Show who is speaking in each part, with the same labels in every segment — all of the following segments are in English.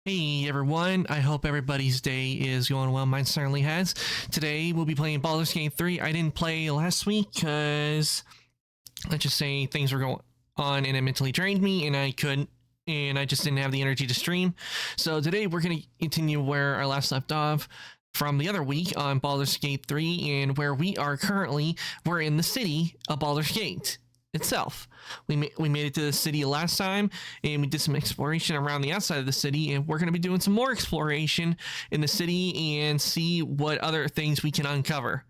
Speaker 1: Hey everyone, I hope everybody's day is going well. Mine certainly has. Today we'll be playing Baldur's Gate 3. I didn't play last week because, let's just say, things were going on and it mentally drained me and I couldn't, and I just didn't have the energy to stream. So today we're going to continue where our last left off from the other week on Baldur's Gate 3, and where we are currently, we're in the city of Baldur's Gate itself. We made it to the city last time, and we did some exploration around the outside of the city, and we're going to be doing some more exploration in the city and see what other things we can uncover.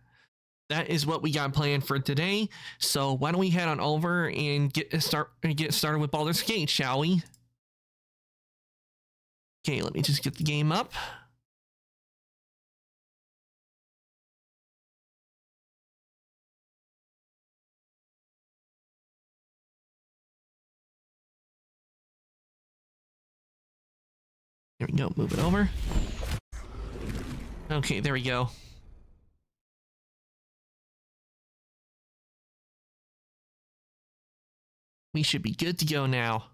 Speaker 1: That is what we got planned for today. So why don't we head on over and get started with Baldur's Gate, shall we? Okay, let me just get the game up. There we go, move it over. Okay, there we go. We should be good to go now.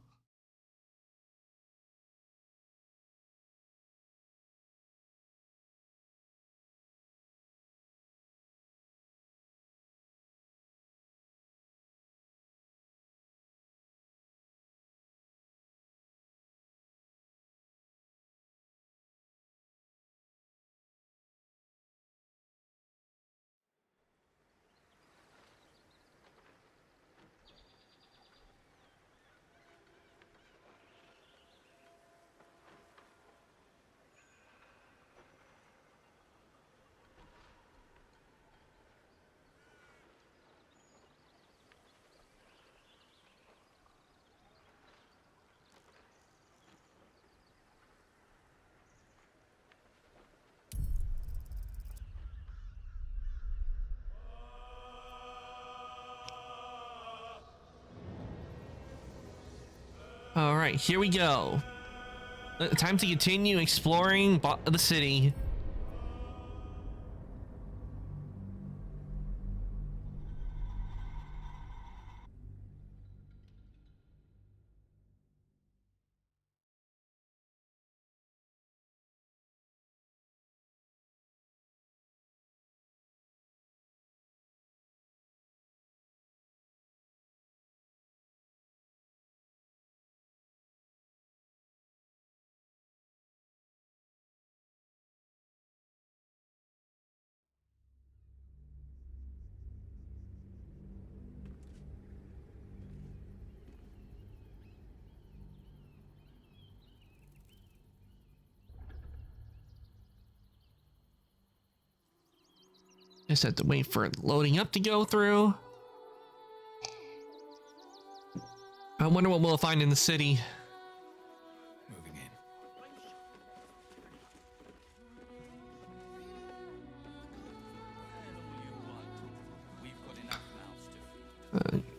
Speaker 1: All right, here we go. Time to continue exploring the city. Just have to wait for it loading up to go through. I wonder what we'll find in the city.
Speaker 2: Moving in.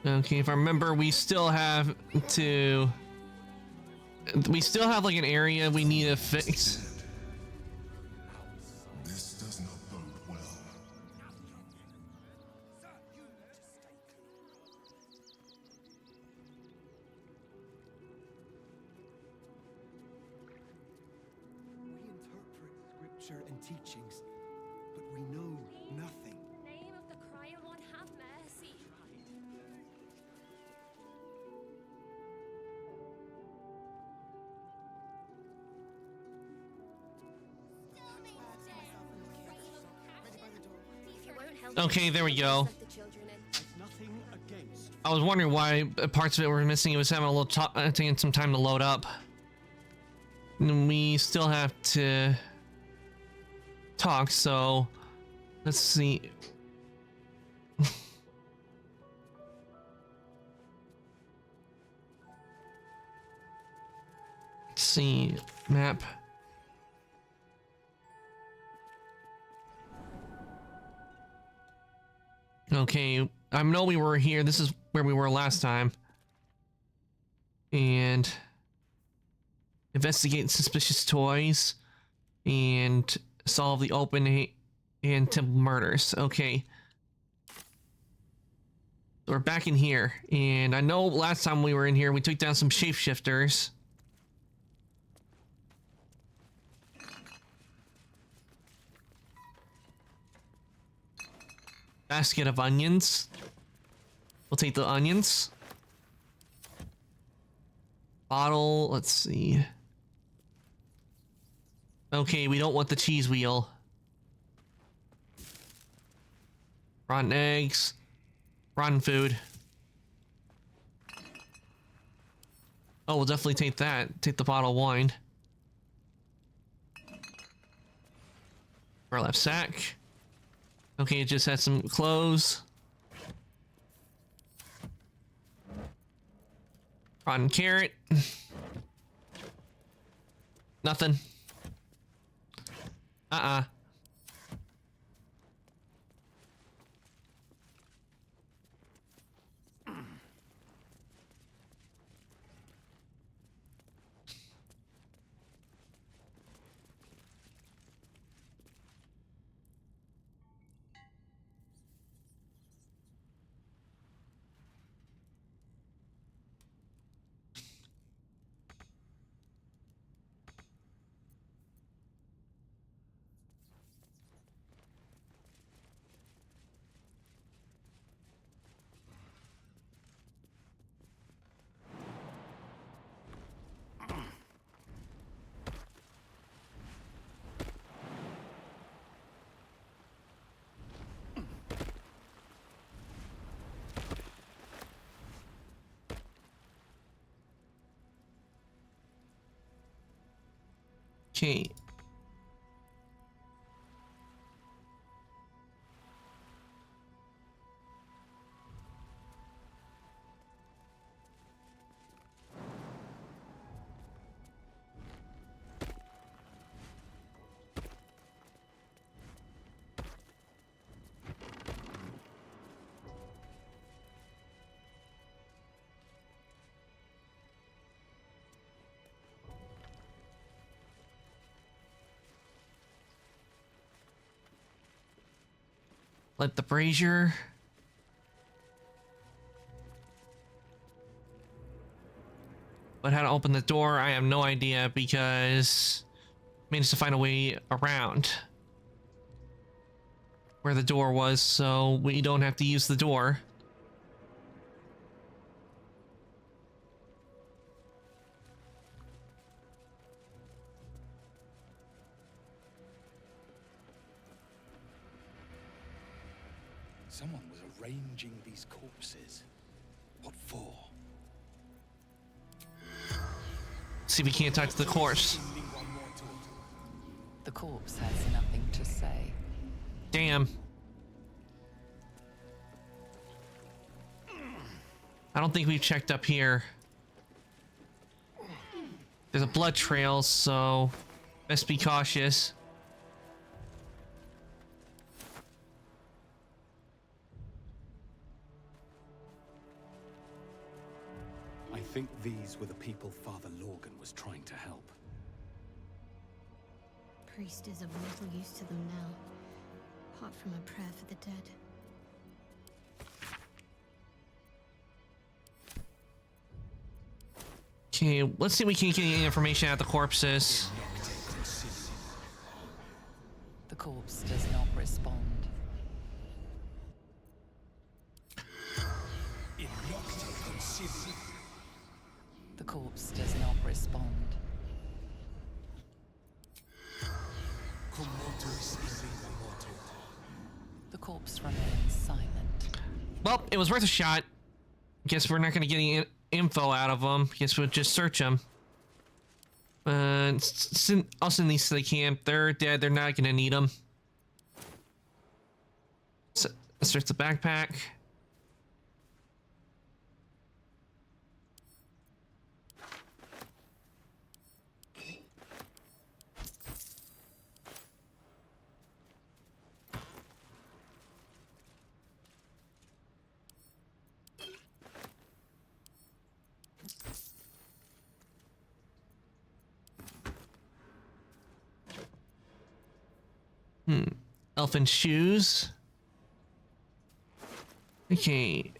Speaker 1: Okay, if I remember, we still have like an area we need to fix.
Speaker 3: This does not bode well.
Speaker 4: We interpret scripture and teachings, but we know nothing.
Speaker 5: Name of the Crier One, have mercy. If you won't help
Speaker 1: Okay, there we go.
Speaker 5: let the children in.
Speaker 4: Nothing against.
Speaker 1: I was wondering why parts of it were missing. It was having a little taking some time to load up. And we still have to talk, so let's see. Let's see, map. Okay, I know we were here. This is where we were last time. And investigate suspicious toys and solve the open and temple murders. Okay. We're back in here, and I know last time we were in here, we took down some shapeshifters. Basket of onions. We'll take the onions. Bottle, let's see. Okay, we don't want the cheese wheel. Rotten eggs. Rotten food. Oh, we'll definitely take that. Take the bottle of wine. Burlap sack. Okay, it just has some clothes. Rotten carrot. Nothing. Okay. Light the brazier. But how to open the door, I have no idea because I managed to find a way around where the door was, so we don't have to use the door.
Speaker 4: Someone was arranging these corpses. What for?
Speaker 1: See if we can't talk to the corpse.
Speaker 6: The corpse has nothing to say.
Speaker 1: Damn. I don't think we've checked up here. There's a blood trail, so best be cautious.
Speaker 4: I think these were the people Father Lorgan was trying to help.
Speaker 7: Priest is of little use to them now, apart from a prayer for the dead.
Speaker 1: Okay, let's see if we can get any information out of the corpses.
Speaker 6: The corpse does not respond. The corpse does not respond. The corpse remains silent.
Speaker 1: Well, it was worth a shot. Guess we're not going to get any info out of them. Guess we'll just search them. I'll send these to the camp. They're dead. They're not going to need them. So, let's search the backpack. Elfin shoes. Okay.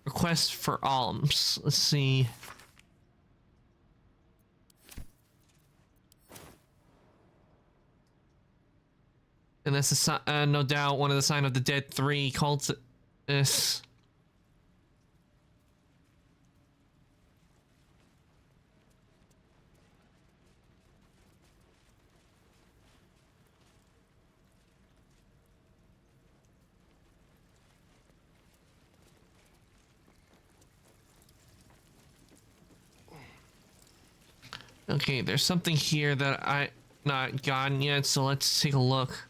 Speaker 1: Request for alms. Let's see. And that's no doubt one of the sign of the dead three cultists. Okay, there's something here that I not gotten yet, so let's take a look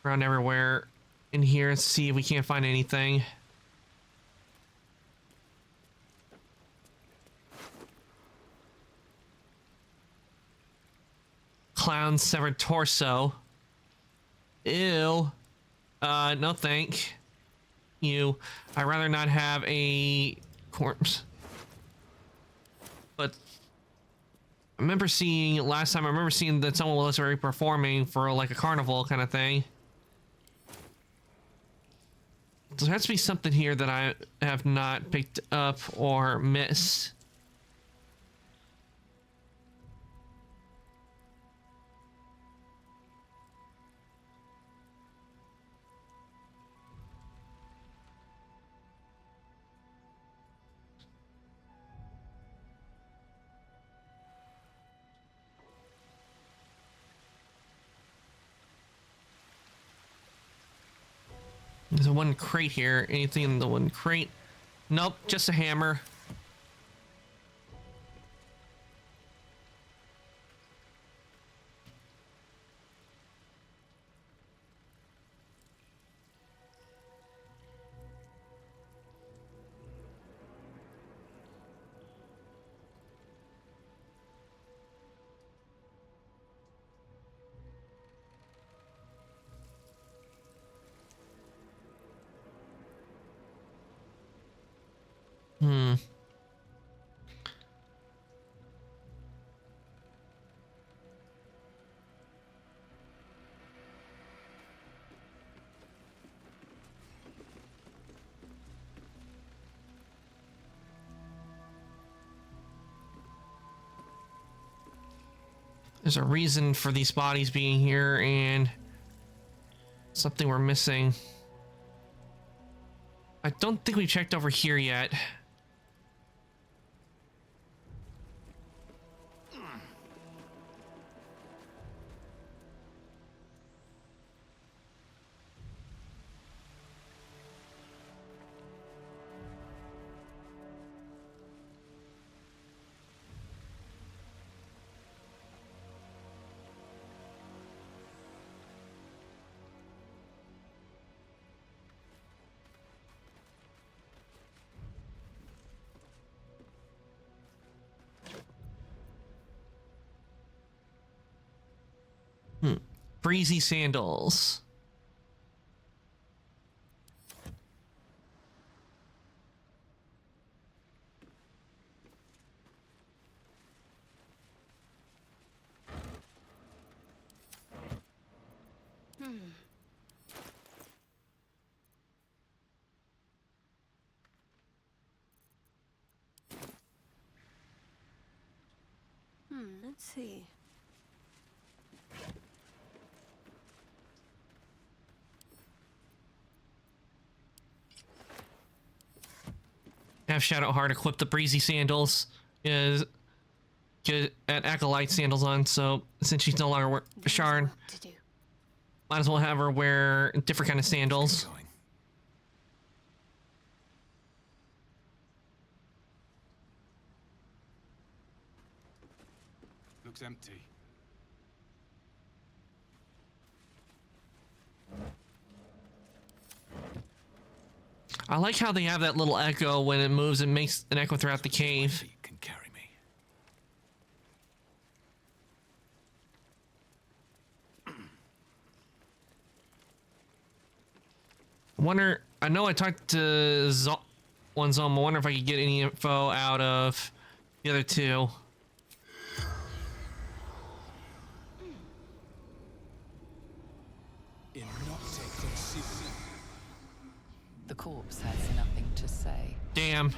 Speaker 1: around everywhere in here and see if we can't find anything. Clown severed torso. Ew. No thank you. I'd rather not have a corpse. But I remember seeing last time. I remember seeing that someone was already performing for like a carnival kind of thing. So there has to be something here that I have not picked up or missed. There's a one crate here. Anything in the one crate? Nope, just a hammer. There's a reason for these bodies being here and something we're missing. I don't think we checked over here yet. Breezy sandals.
Speaker 7: Let's see.
Speaker 1: Have Shadowheart equip the breezy sandals is get at acolyte sandals on, so since she's no longer Shard,
Speaker 7: What to do.
Speaker 1: might as well have her wear different kind of sandals.
Speaker 2: Going. Looks empty.
Speaker 1: I like how they have that little echo when it moves. It makes an echo throughout the
Speaker 2: My
Speaker 1: cave.
Speaker 2: feet can carry me.
Speaker 1: Wonder. I know I talked to one Zom. I wonder if I could get any info out of the other two.
Speaker 2: In not taking
Speaker 6: The corpse has nothing to say.
Speaker 1: Damn.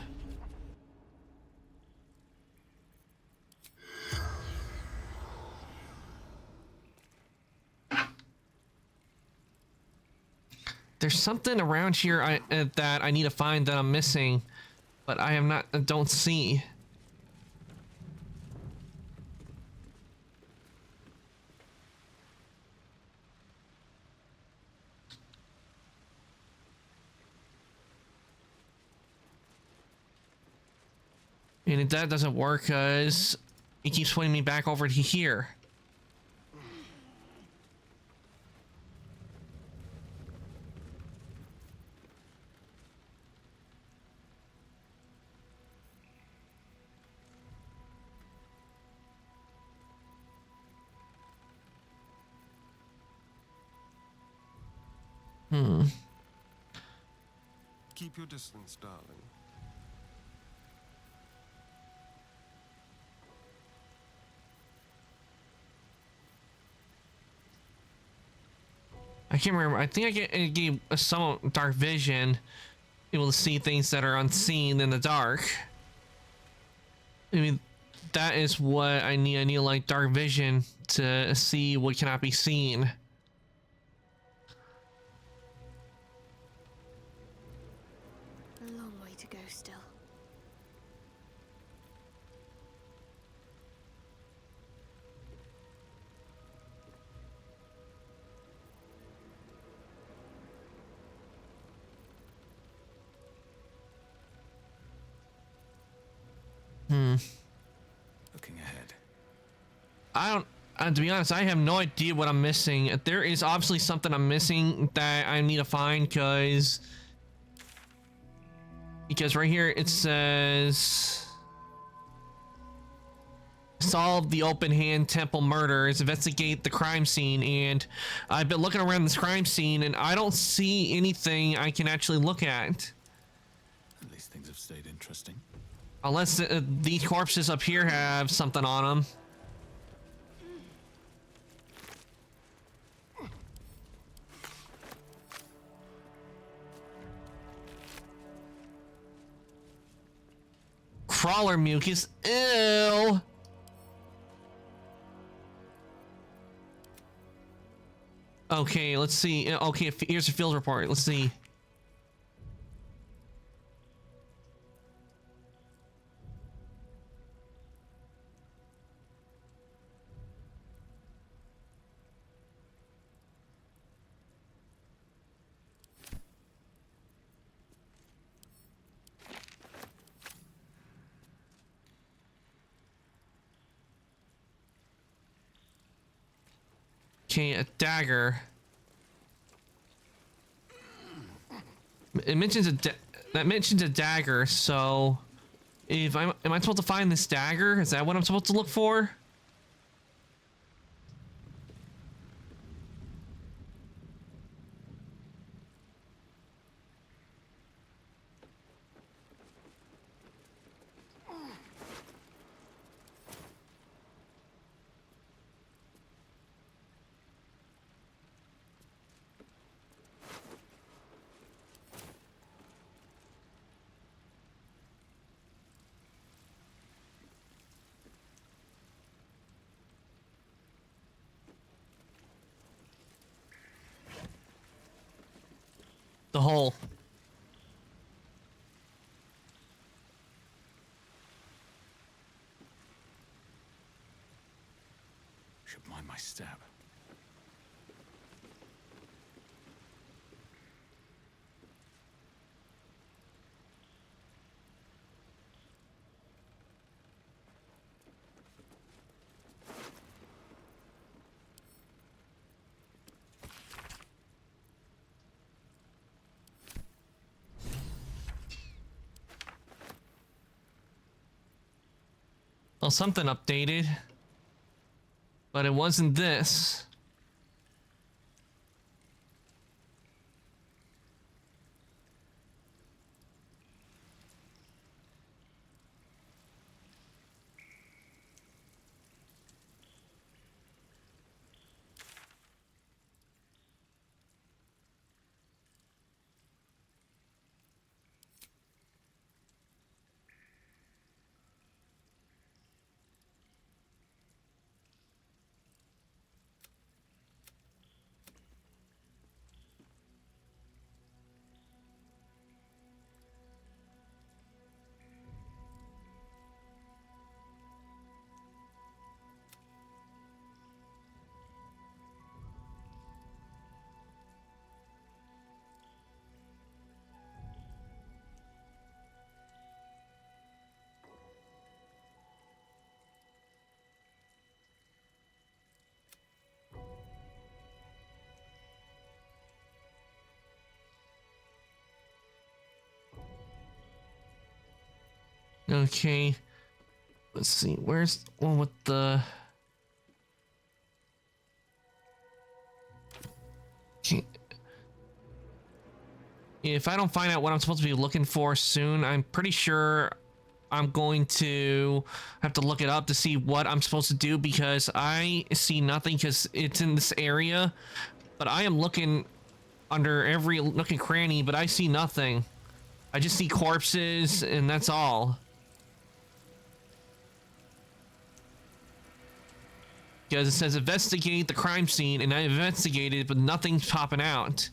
Speaker 1: There's something around here that I need to find that I'm missing, but I am not. Don't see. And that doesn't work because it keeps pointing me back over to here.
Speaker 3: Keep your distance, darling.
Speaker 1: I can't remember. I think it gave some dark vision, able to see things that are unseen in the dark. I mean, that is what I need. I need like dark vision to see what cannot be seen.
Speaker 7: A long way to go still.
Speaker 2: Looking ahead.
Speaker 1: I don't. To be honest, I have no idea what I'm missing. There is obviously something I'm missing that I need to find because right here it says solve the open hand temple murders, investigate the crime scene, and I've been looking around this crime scene and I don't see anything I can actually look at.
Speaker 2: At least things have stayed interesting.
Speaker 1: Unless these corpses up here have something on them. Crawler mucus. Ew. Okay, let's see. Okay, here's a field report. Let's see. Okay, a dagger. It mentions that mentions a dagger, so if am I supposed to find this dagger? Is that what I'm supposed to look for? The hole.
Speaker 2: Should mind my step.
Speaker 1: Well, something updated, but it wasn't this. Okay. Let's see. Where's the one with the... Okay. If I don't find out what I'm supposed to be looking for soon, I'm pretty sure I'm going to have to look it up to see what I'm supposed to do, because I see nothing because it's in this area, but I am looking under every nook and cranny, but I see nothing. I just see corpses and that's all. Because it says investigate the crime scene, and I investigated, but nothing's popping out.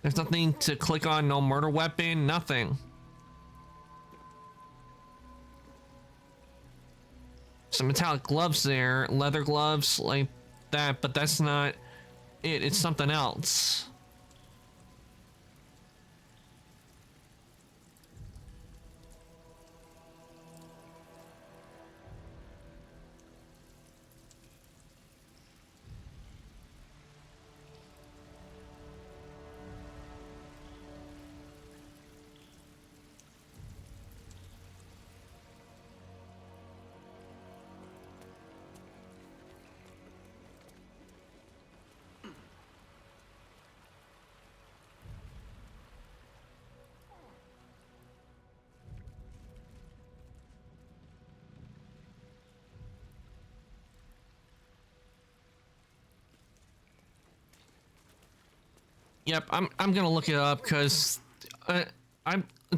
Speaker 1: There's nothing to click on, no murder weapon, nothing. Some metallic gloves there, leather gloves like that, but that's not it, it's something else. Yep, I'm gonna look it up because I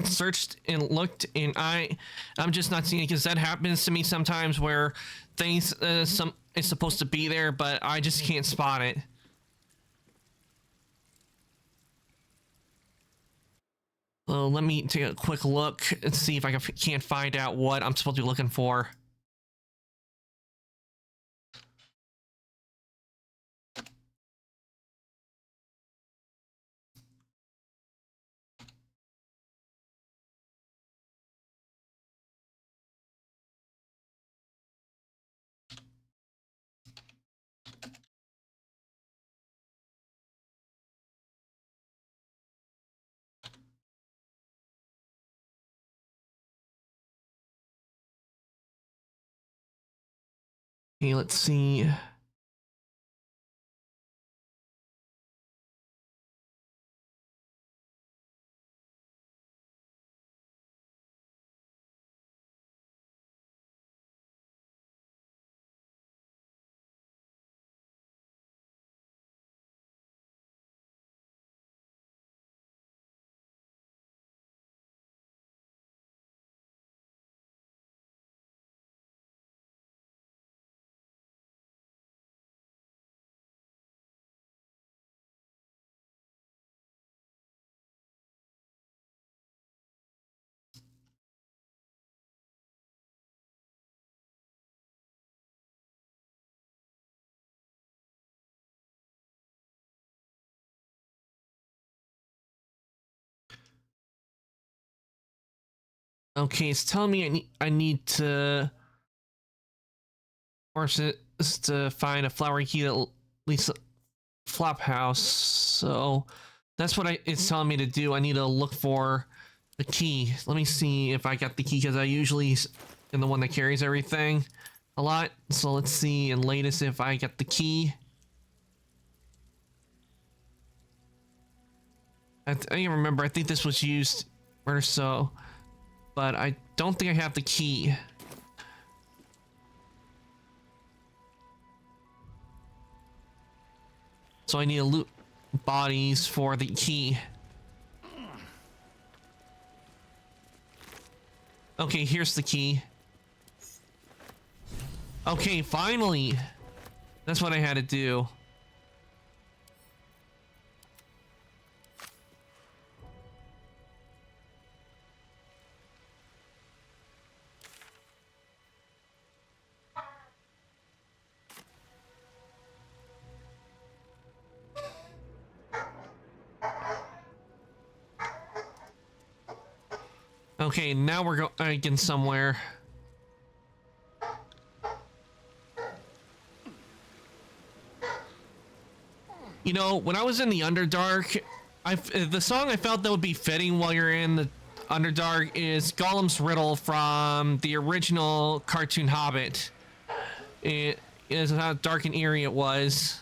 Speaker 1: searched and looked and I'm just not seeing it, because that happens to me sometimes where things it's supposed to be there but I just can't spot it. So let me take a quick look and see if I can't find out what I'm supposed to be looking for. Okay, let's see. Okay, it's telling me I need to, or is it is to find a flower key that leads to flop house. So that's what it's telling me to do. I need to look for the key. Let me see if I got the key, because I usually am the one that carries everything a lot. So let's see in latest if I got the key. I don't remember. I think this was used or so, but I don't think I have the key. So I need to loot bodies for the key. Okay, here's the key. Okay, finally. That's what I had to do. Okay, now we're getting somewhere. You know, when I was in the Underdark, the song I felt that would be fitting while you're in the Underdark is Gollum's riddle from the original cartoon Hobbit. It is how dark and eerie it was.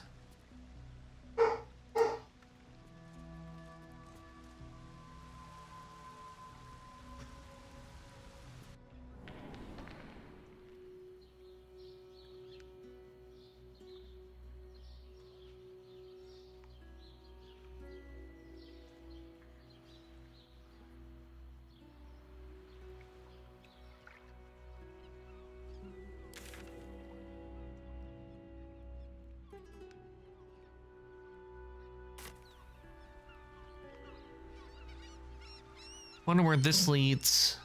Speaker 1: Wonder where this leads.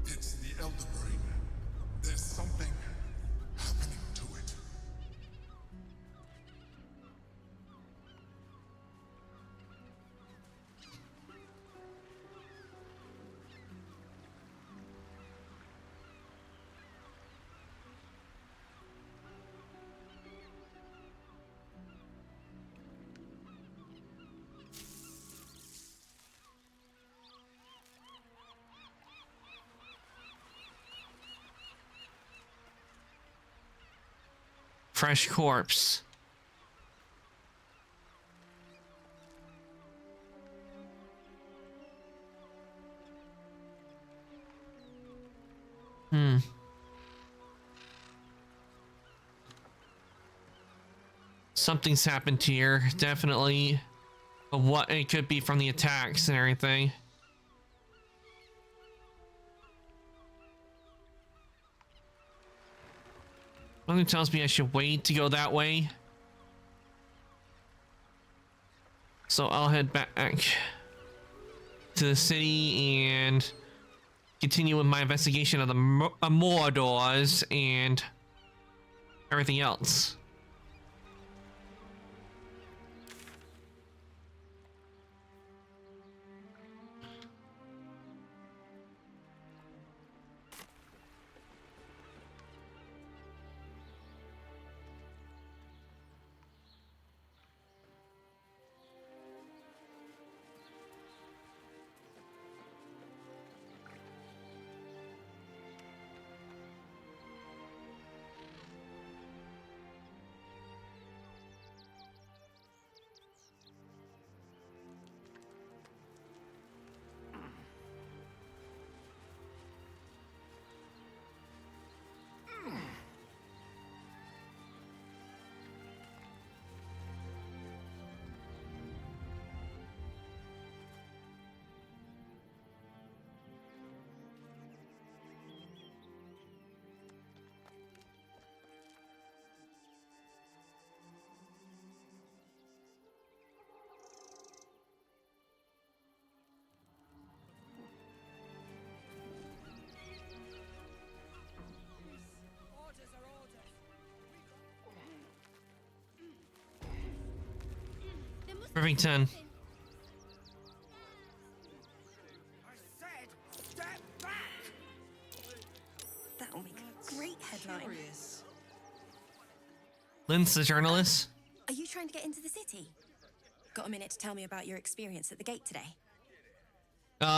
Speaker 8: It's the Elder Brain. There's something happening to it.
Speaker 1: Fresh corpse. Something's happened here, definitely. But what it could be from the attacks and everything. Something tells me I should wait to go that way. So I'll head back to the city and continue with my investigation of the Mordors and everything else. Rivington.
Speaker 9: That'll make a great headline.
Speaker 1: Lynn's the journalist.
Speaker 9: Are you trying to get into the city? Got a minute to tell me about your experience at the gate today?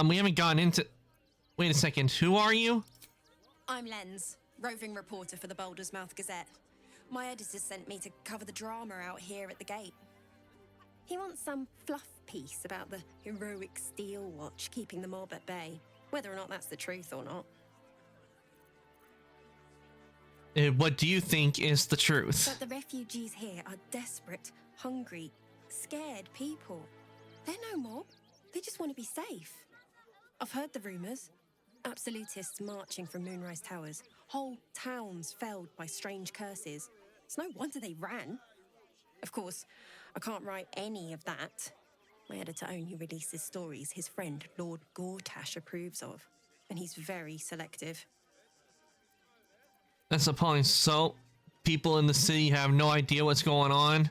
Speaker 1: We haven't gone into... Wait a second, who are you?
Speaker 9: I'm Lens, roving reporter for the Baldur's Mouth Gazette. My editor sent me to cover the drama out here at the gate. He wants some fluff piece about the heroic Steel Watch keeping the mob at bay, whether or not that's the truth or not.
Speaker 1: What do you think is the truth?
Speaker 9: But the refugees here are desperate, hungry, scared people. They're no mob. They just want to be safe. I've heard the rumors. Absolutists marching from Moonrise Towers. Whole towns felled by strange curses. It's no wonder they ran. Of course, I can't write any of that. My editor only releases stories his friend Lord Gortash approves of. And he's very selective.
Speaker 1: That's appalling. So, people in the city have no idea what's going on?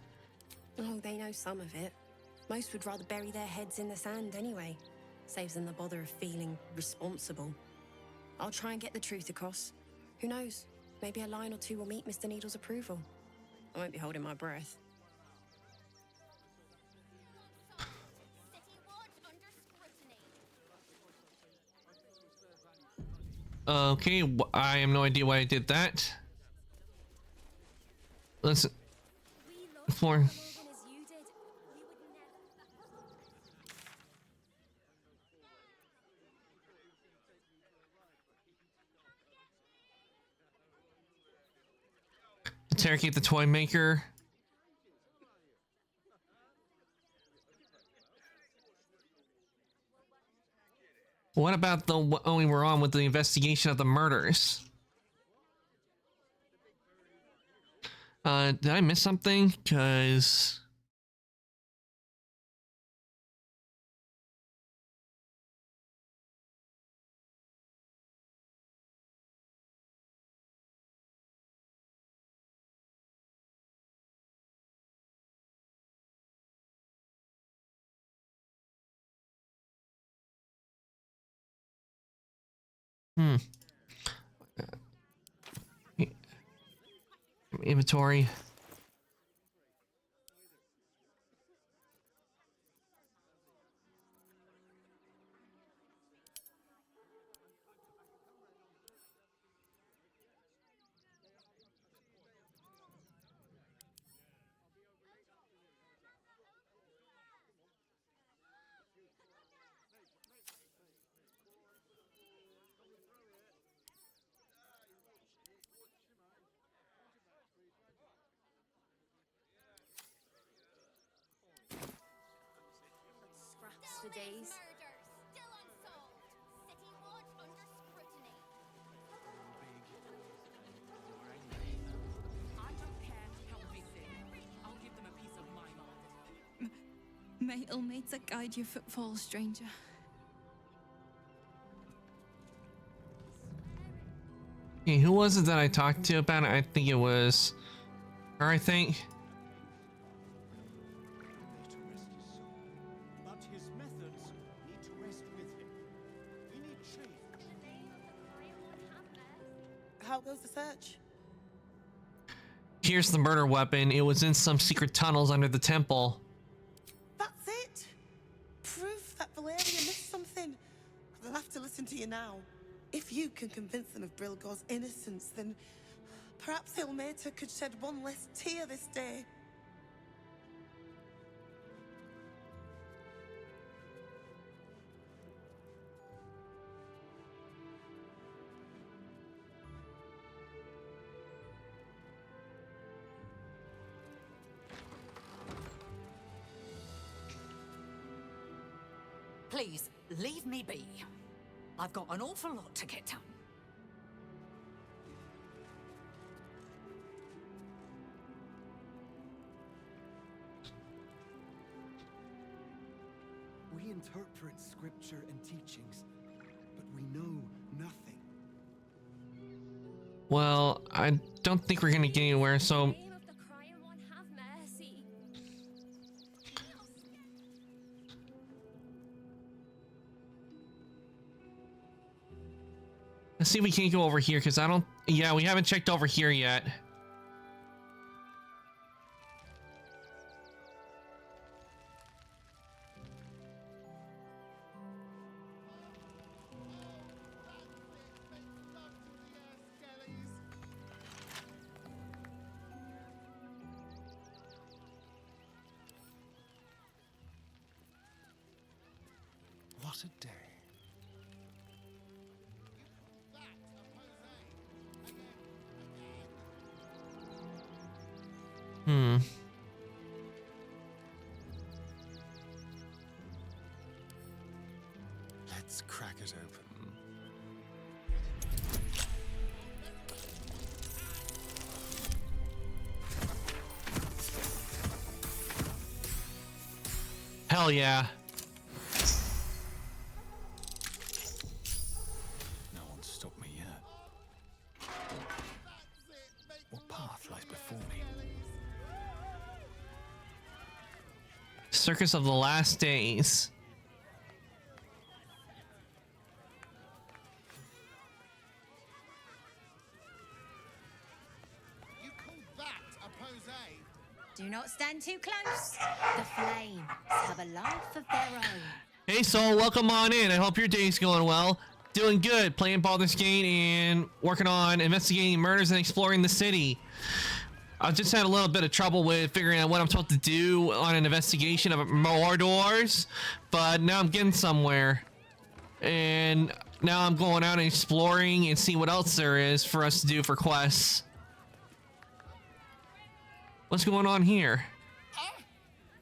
Speaker 9: Oh, they know some of it. Most would rather bury their heads in the sand anyway. Saves them the bother of feeling responsible. I'll try and get the truth across. Who knows? Maybe a line or two will meet Mr. Needle's approval. I won't be holding my breath.
Speaker 1: Okay, I have no idea why I did that. Listen,
Speaker 5: We love
Speaker 1: floor.
Speaker 5: Baldur as you did. We would
Speaker 1: Interrogate the toy maker. What about the what we were on with the investigation of the murders? Did I miss something? Cause inventory.
Speaker 5: scraps for days.
Speaker 10: Murder still unsolved. City watch under scrutiny.
Speaker 6: I don't care how big they are. I'll give them a piece of my mind.
Speaker 11: May Ilmater guide your footfalls, stranger.
Speaker 1: Hey, who was it that I talked to about it? I think it was her, I think.
Speaker 4: But his methods need to rest with him. We need change.
Speaker 5: The name of the crier won't have mercy.
Speaker 12: How goes the search?
Speaker 1: Here's the murder weapon. It was in some secret tunnels under the temple.
Speaker 12: That's it? Proof that Valeria missed something. They'll have to listen to you now. If you can convince them of Brilgor's innocence, then perhaps Ilmater could shed one less tear this day.
Speaker 6: Please, leave me be. I've got an awful lot to get done.
Speaker 4: We interpret scripture and teachings, but we know nothing.
Speaker 1: Well, I don't think we're gonna get anywhere,
Speaker 5: The
Speaker 1: so
Speaker 5: name of the crier won't have mercy.
Speaker 1: let's see if we can't go over here, because I don't... Yeah, we haven't checked over here yet.
Speaker 2: What a day. Let's crack it open.
Speaker 1: Hell yeah.
Speaker 2: No one's stopped me yet. What path lies before me?
Speaker 1: Circus of the Last Days.
Speaker 8: You call that a pose?
Speaker 10: Do not stand too close. The flames have a life of their own.
Speaker 1: Hey Soul, welcome on in. I hope your day's going well. Doing good, playing Baldur's Gate and working on investigating murders and exploring the city. I just had a little bit of trouble with figuring out what I'm supposed to do on an investigation of Mordor's, but now I'm getting somewhere. And now I'm going out and exploring and seeing what else there is for us to do for quests. What's going on here?
Speaker 8: Ah,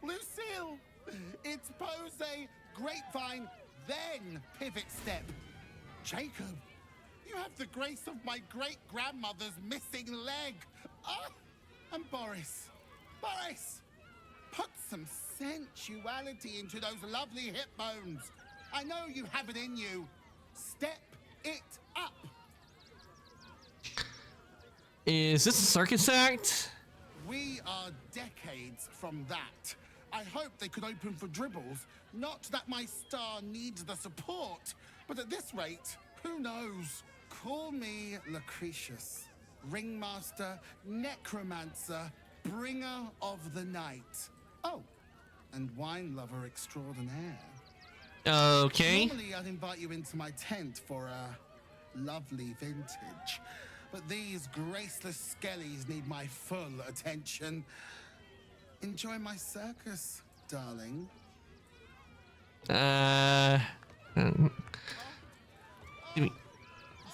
Speaker 8: Lucille! It's pose a grapevine, then pivot step. Jacob, you have the grace of my great-grandmother's missing leg. Ah, and Boris, put some sensuality into those lovely hip bones. I know you have it in you. Step it up.
Speaker 1: Is this a circus act?
Speaker 8: We are decades from that. I hope they could open for dribbles. Not that my star needs the support, but at this rate, who knows? Call me Lucretius, ringmaster, necromancer, bringer of the night. Oh, and wine lover extraordinaire.
Speaker 1: Okay.
Speaker 8: Normally, I'd invite you into my tent for a lovely vintage, but these graceless skellies need my full attention. Enjoy my circus, darling.
Speaker 13: The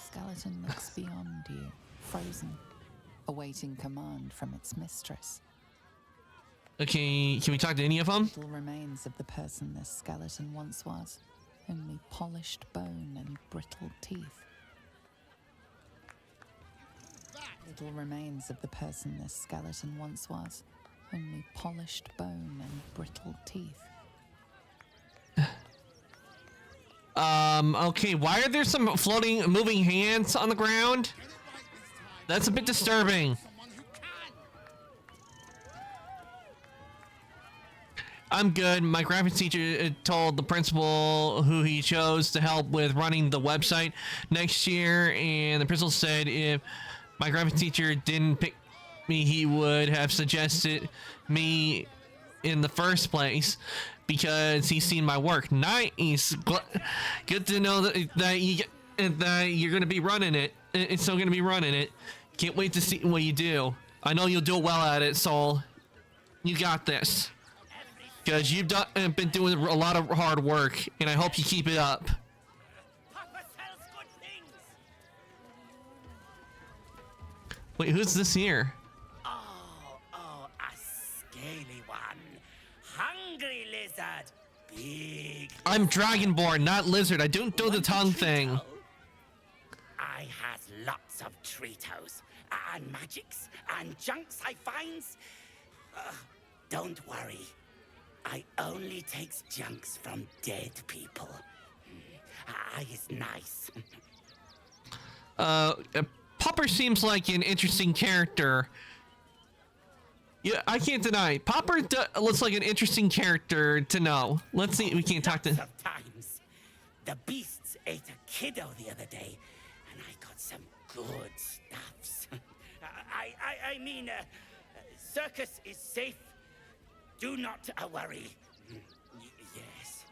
Speaker 13: skeleton looks beyond you, frozen, awaiting command from its mistress.
Speaker 1: Okay, can we talk to any of them?
Speaker 13: Little remains of the person this skeleton once was, only polished bone and brittle teeth. Little remains of the person this skeleton once was, only polished bone and brittle teeth.
Speaker 1: Okay, why are there some floating, moving hands on the ground? That's a bit disturbing. I'm good. My graphics teacher told the principal who he chose to help with running the website next year, and the principal said if my graphics teacher didn't pick me, he would have suggested me in the first place because he's seen my work. Nice. Good to know that you're going to be running it. It's still going to be running it. Can't wait to see what you do. I know you'll do well at it, Soul. You got this. Because you've been doing a lot of hard work, and I hope you keep it up. Wait, who's this here?
Speaker 14: Oh, a scaly one. Hungry lizard. Big.
Speaker 1: I'm Dragonborn, not lizard. I don't do the tongue thing.
Speaker 14: I has lots of treatos and magics and junks I finds. Don't worry. I only takes junks from dead people. I is nice.
Speaker 1: Popper seems like an interesting character. Yeah, I can't deny. Popper looks like an interesting character to know. Let's see. We can't talk to.
Speaker 14: Lots of times. The beasts ate a kiddo the other day, and I got some good stuffs. I mean, circus is safe. Do not worry. Yes.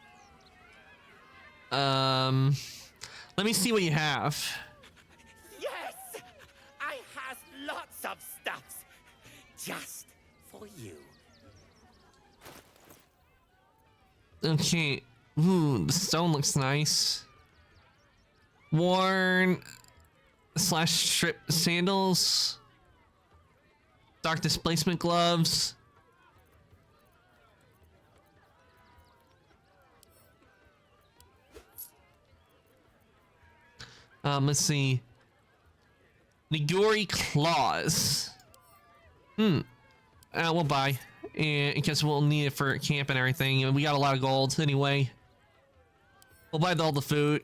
Speaker 1: Let me see what you have.
Speaker 14: Yes, I has lots of stuffs just for you.
Speaker 1: Okay. Ooh, the stone looks nice. Worn / strip sandals. Dark displacement gloves. Let's see. Niguri claws. We'll buy. And because we'll need it for camp and everything. And we got a lot of gold anyway. We'll buy all the food.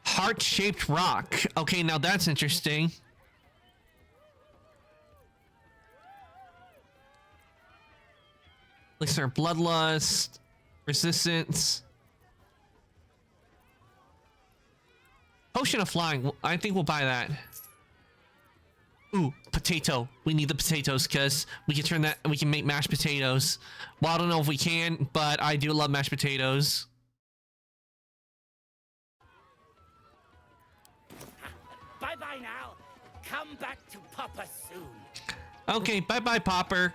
Speaker 1: Heart-shaped rock. Okay, now that's interesting. Elixir bloodlust. Resistance. Potion of flying. I think we'll buy that. Ooh, potato. We need the potatoes because we can turn that. We can make mashed potatoes. Well, I don't know if we can, but I do love mashed potatoes.
Speaker 14: come back to Papa soon.
Speaker 1: Okay, bye-bye, Popper.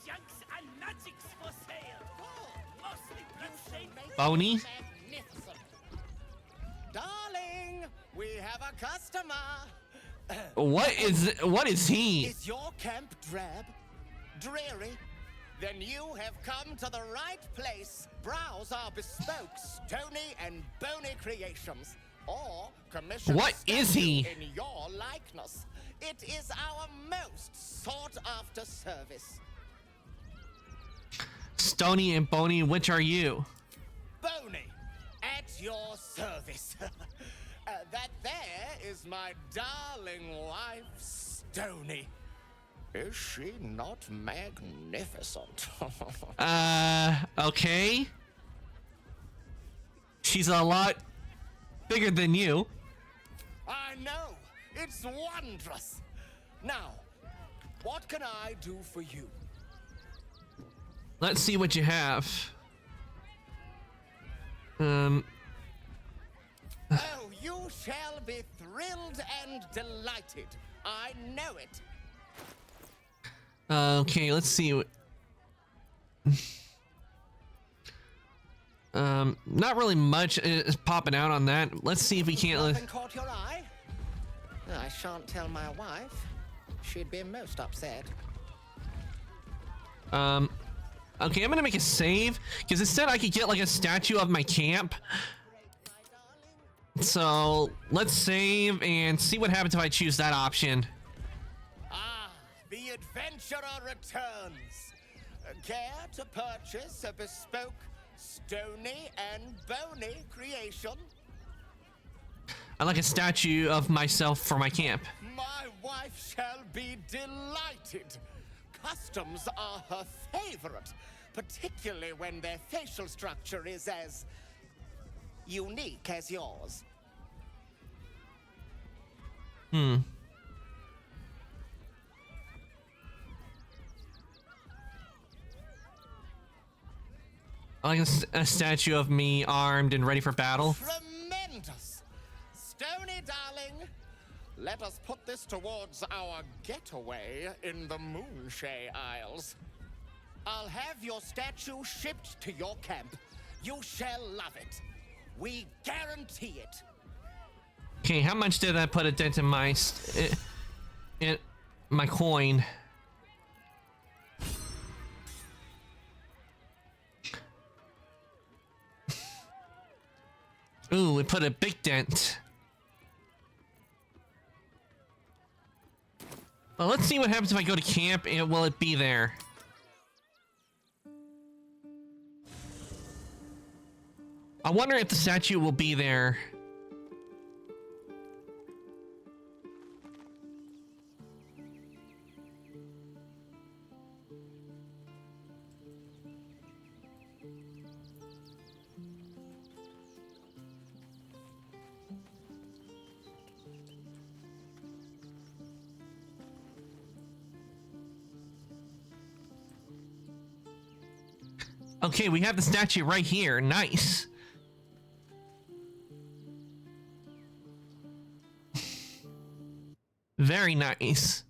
Speaker 14: Junks and magics for sale. Mostly bloodstained.
Speaker 1: Boney?
Speaker 15: Darling, we have a customer.
Speaker 1: What is he?
Speaker 15: Is your camp drab? Dreary? Then you have come to the right place. Browse our bespoke, stony and bony creations. Or commission
Speaker 1: What is he?
Speaker 15: in your likeness. It is our most sought-after service.
Speaker 1: Stony and Boney, which are you?
Speaker 15: Boney, at your service. That there is my darling wife, Stony. Is she not magnificent?
Speaker 1: Okay. She's a lot bigger than you.
Speaker 15: I know. It's wondrous. Now, what can I do for you?
Speaker 1: Let's see what you have.
Speaker 15: Oh, you shall be thrilled and delighted. I know it.
Speaker 1: Okay, let's see. Not really much is popping out on that. Let's see if we can't.
Speaker 15: Nothing caught your eye? I shan't tell my wife. She'd be most upset.
Speaker 1: Okay, I'm gonna make a save because it said I could get like a statue of my camp. So let's save and see what happens if I choose that option.
Speaker 15: Ah, the adventurer returns. Care to purchase a bespoke, stony and bony creation?
Speaker 1: I like a statue of myself for my camp.
Speaker 15: My wife shall be delighted. Customs are her favorite, particularly when their facial structure is as unique as yours.
Speaker 1: I like a statue of me armed and ready for battle.
Speaker 15: Tremendous! Stony, darling, let us put this towards our getaway in the Moonshay Isles. I'll have your statue shipped to your camp. You shall love it. We guarantee it.
Speaker 1: Okay, how much did I put a dent in my my coin? Ooh, it put a big dent. Well, let's see what happens if I go to camp and will it be there? I wonder if the statue will be there. Okay, we have the statue right here. Nice. Very nice.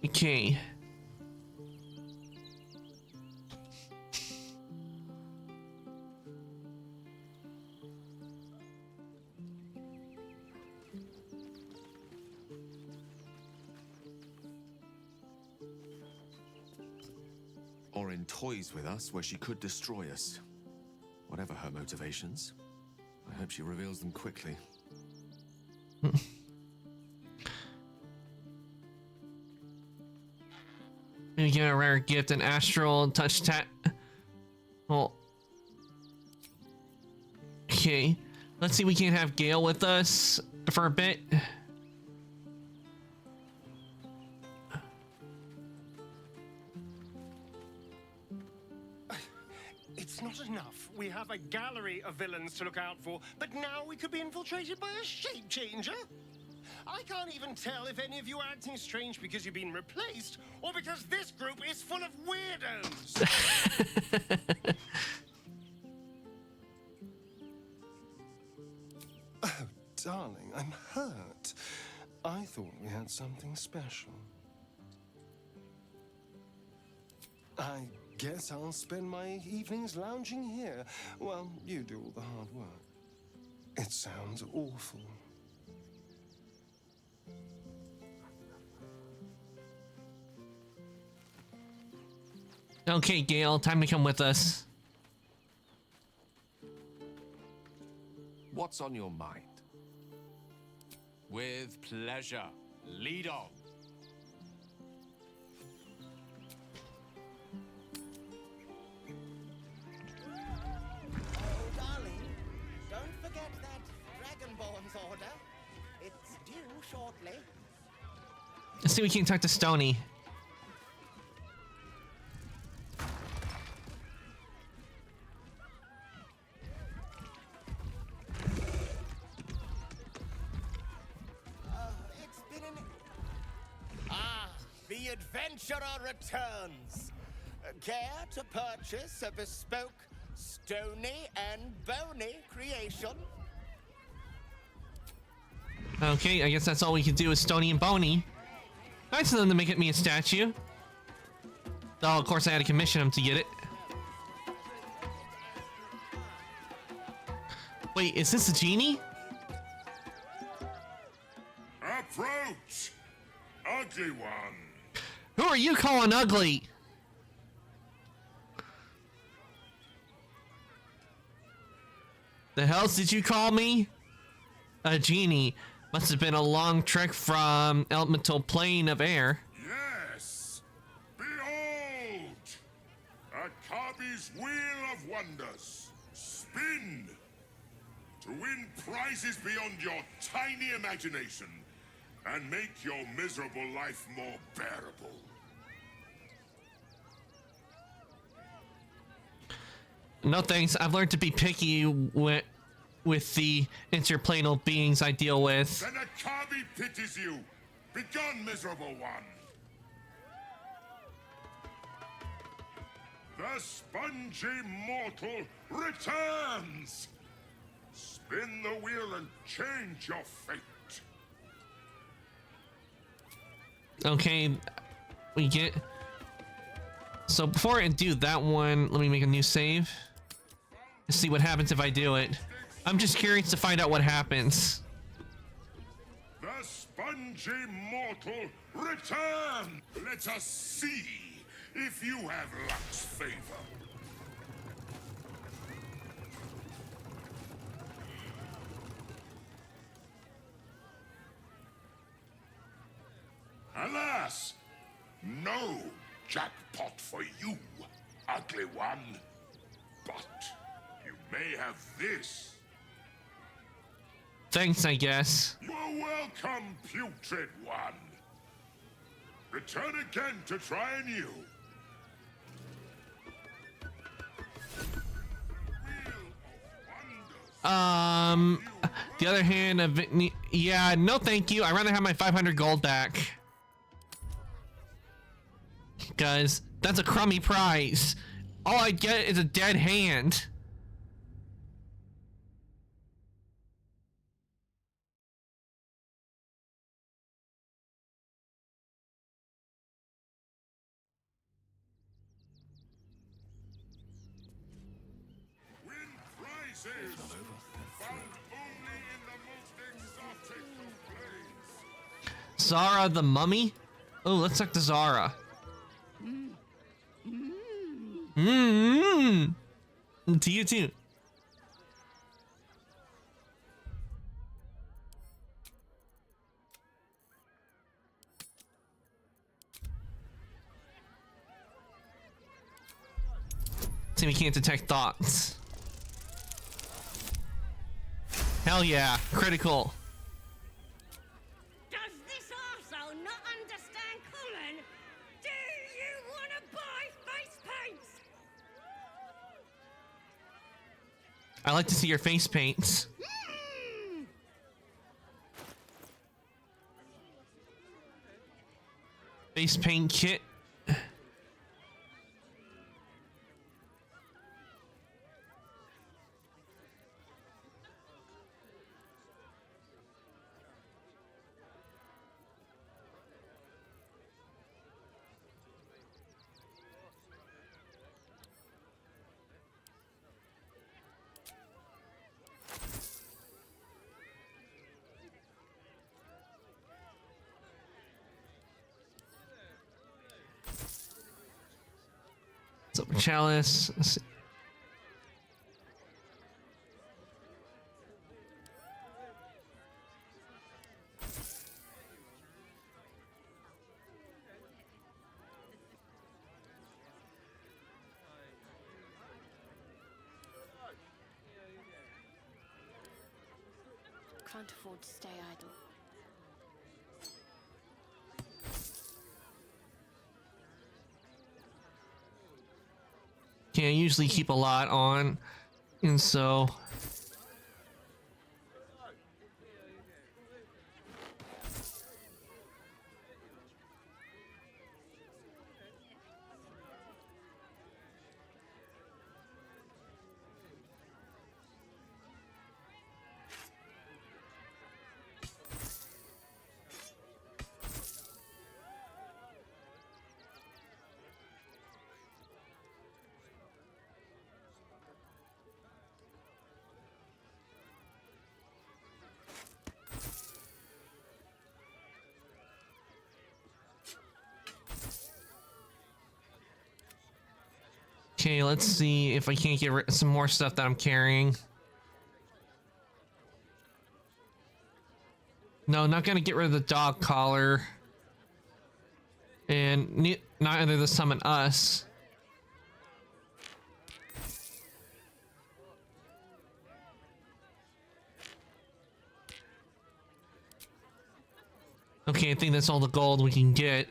Speaker 1: Okay.
Speaker 2: Or in toys with us where she could destroy us. Whatever her motivations, I hope she reveals them quickly.
Speaker 1: Maybe get a rare gift, an astral touch tat. Well, okay. Let's see. We can't have Gale with us for a bit.
Speaker 16: It's not enough. We have a gallery of villains to look out for, but now we could be infiltrated by a shape changer. I can't even tell if any of you are acting strange because you've been replaced or because this group is full of weirdos.
Speaker 3: Oh, darling, I'm hurt. I thought we had something special. I guess I'll spend my evenings lounging here while you do all the hard work. It sounds awful.
Speaker 1: Okay, Gale, time to come with us.
Speaker 2: What's on your mind? With pleasure. Lead on.
Speaker 14: Oh, darling, don't forget that Dragonborn's order. It's due shortly.
Speaker 1: Let's see if we can talk to Stony.
Speaker 14: It's been an... Ah, the adventurer returns. Care to purchase a bespoke, stony and bony creation?
Speaker 1: Okay, I guess that's all we can do is Stony and Bony. Nice of them to make me a statue. Oh, of course I had to commission him to get it. Wait, is this a genie?
Speaker 17: Approach, ugly one.
Speaker 1: Who are you calling ugly? The hell did you call me? A genie. Must have been a long trek from elemental plane of air.
Speaker 17: Yes, behold, Akabi's wheel of wonders. Spin to win prizes beyond your tiny imagination and make your miserable life more bearable.
Speaker 1: No thanks. I've learned to be picky with the interplanal beings I deal with.
Speaker 17: Then Akabi pities you. Begone, miserable one. The spongy mortal returns. Spin the wheel and change your fate.
Speaker 1: Okay, we get... So before I do that one, let me make a new save. Let's see what happens if I do it. I'm just curious to find out what happens.
Speaker 17: The spongy mortal return. Let us see if you have luck's favor. Alas, no jackpot for you, ugly one. But you may have this.
Speaker 1: Thanks, I guess.
Speaker 17: You're welcome, putrid one. Return again to try anew.
Speaker 1: The other hand of it, yeah, no thank you. I'd rather have my 500 gold back. Guys, that's a crummy prize. All I get is a dead hand.
Speaker 17: Win prizes found only in the most exotic of planes.
Speaker 1: Zara the mummy? Oh, let's talk to Zara. To you too. See, we can't detect thoughts. Hell yeah, critical.
Speaker 10: Does this arsehole not understand common? Do you want to buy face paints?
Speaker 1: I like to see your face paints. Face paint kit. Silver chalice. Let's see.
Speaker 18: Can't afford to stay idle.
Speaker 1: Can't usually keep a lot on, and so okay, let's see if I can't get some more stuff that I'm carrying. No, not gonna get rid of the dog collar. And neither the summon us. Okay, I think that's all the gold we can get.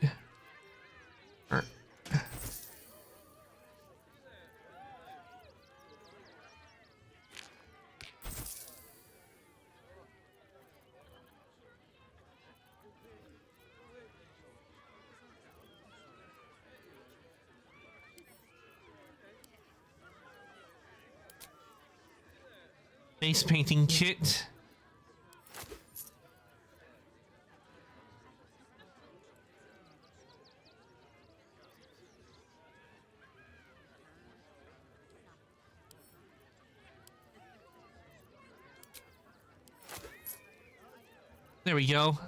Speaker 1: Face painting kit. There we go.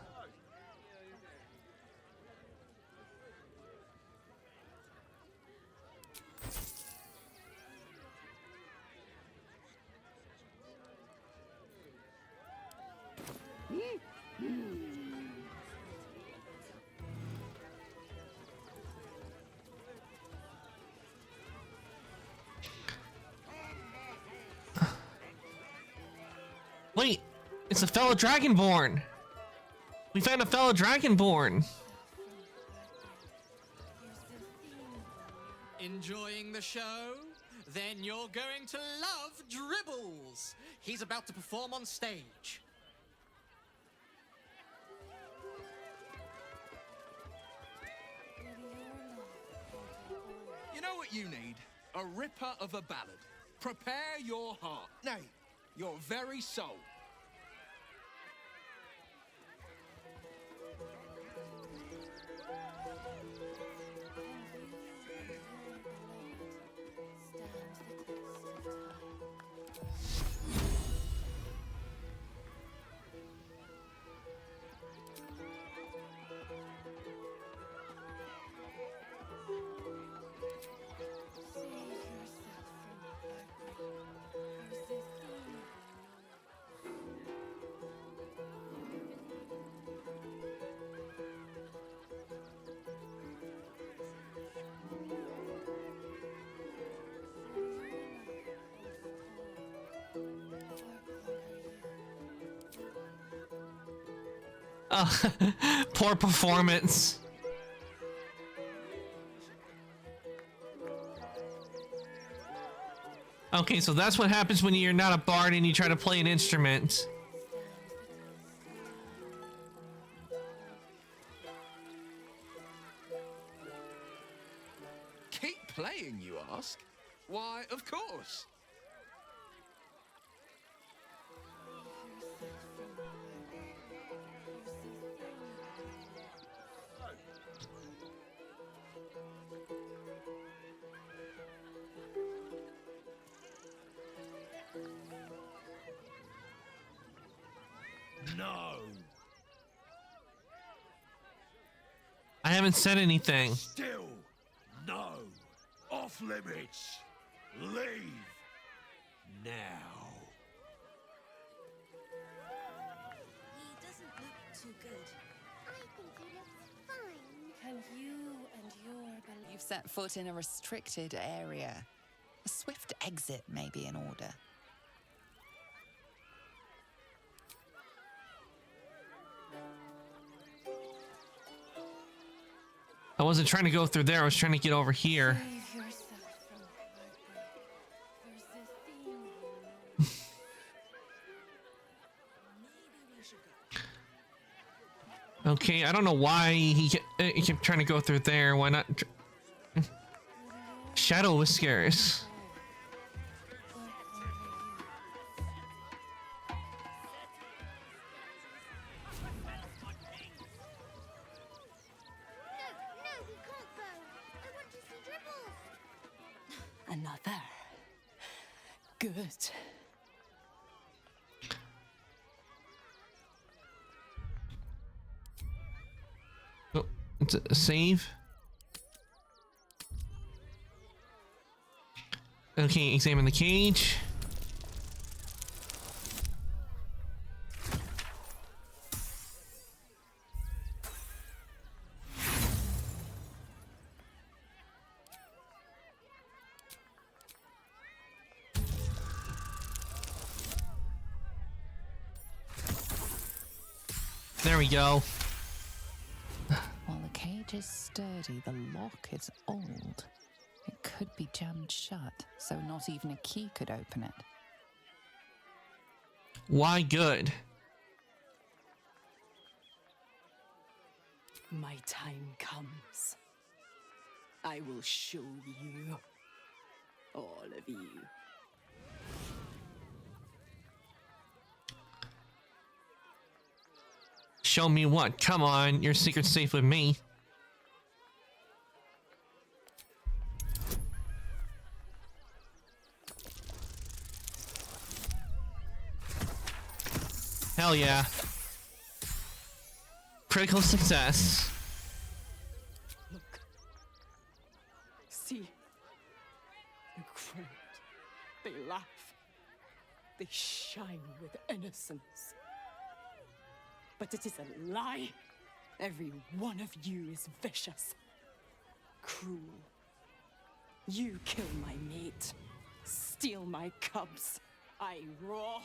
Speaker 1: Wait, it's a fellow Dragonborn. We found a fellow Dragonborn.
Speaker 19: Enjoying the show? Then you're going to love Dribbles. He's about to perform on stage.
Speaker 20: You know what you need? A ripper of a ballad. Prepare your heart. Nay, your very soul.
Speaker 1: Oh, poor performance. Okay, so that's what happens when you're not a bard and you try to play an instrument.
Speaker 20: Keep playing, you ask? Why, of course.
Speaker 17: No.
Speaker 1: I haven't said anything.
Speaker 17: Still no. Off limits. Leave. Now.
Speaker 5: He doesn't look too good. I think he looks fine.
Speaker 9: Can you and your
Speaker 13: You've set foot in a restricted area. A swift exit may be in order.
Speaker 1: I wasn't trying to go through there. I was trying to get over here. Okay, I don't know why he kept trying to go through there. Why not? Shadow Whiskers.
Speaker 13: Another. Good.
Speaker 1: Oh, it's a save. Okay, examine the cage. There we go.
Speaker 13: While the cage is sturdy, the lock is old. It could be jammed shut, so not even a key could open it.
Speaker 1: Why good?
Speaker 6: My time comes. I will show you. All of you.
Speaker 1: Show me what? Come on, your secret's safe with me. Hell yeah. Critical success.
Speaker 6: Look. See. The crowd. They laugh. They shine with innocence. But it is a lie. Every one of you is vicious. Cruel. You kill my mate. Steal my cubs. I roar.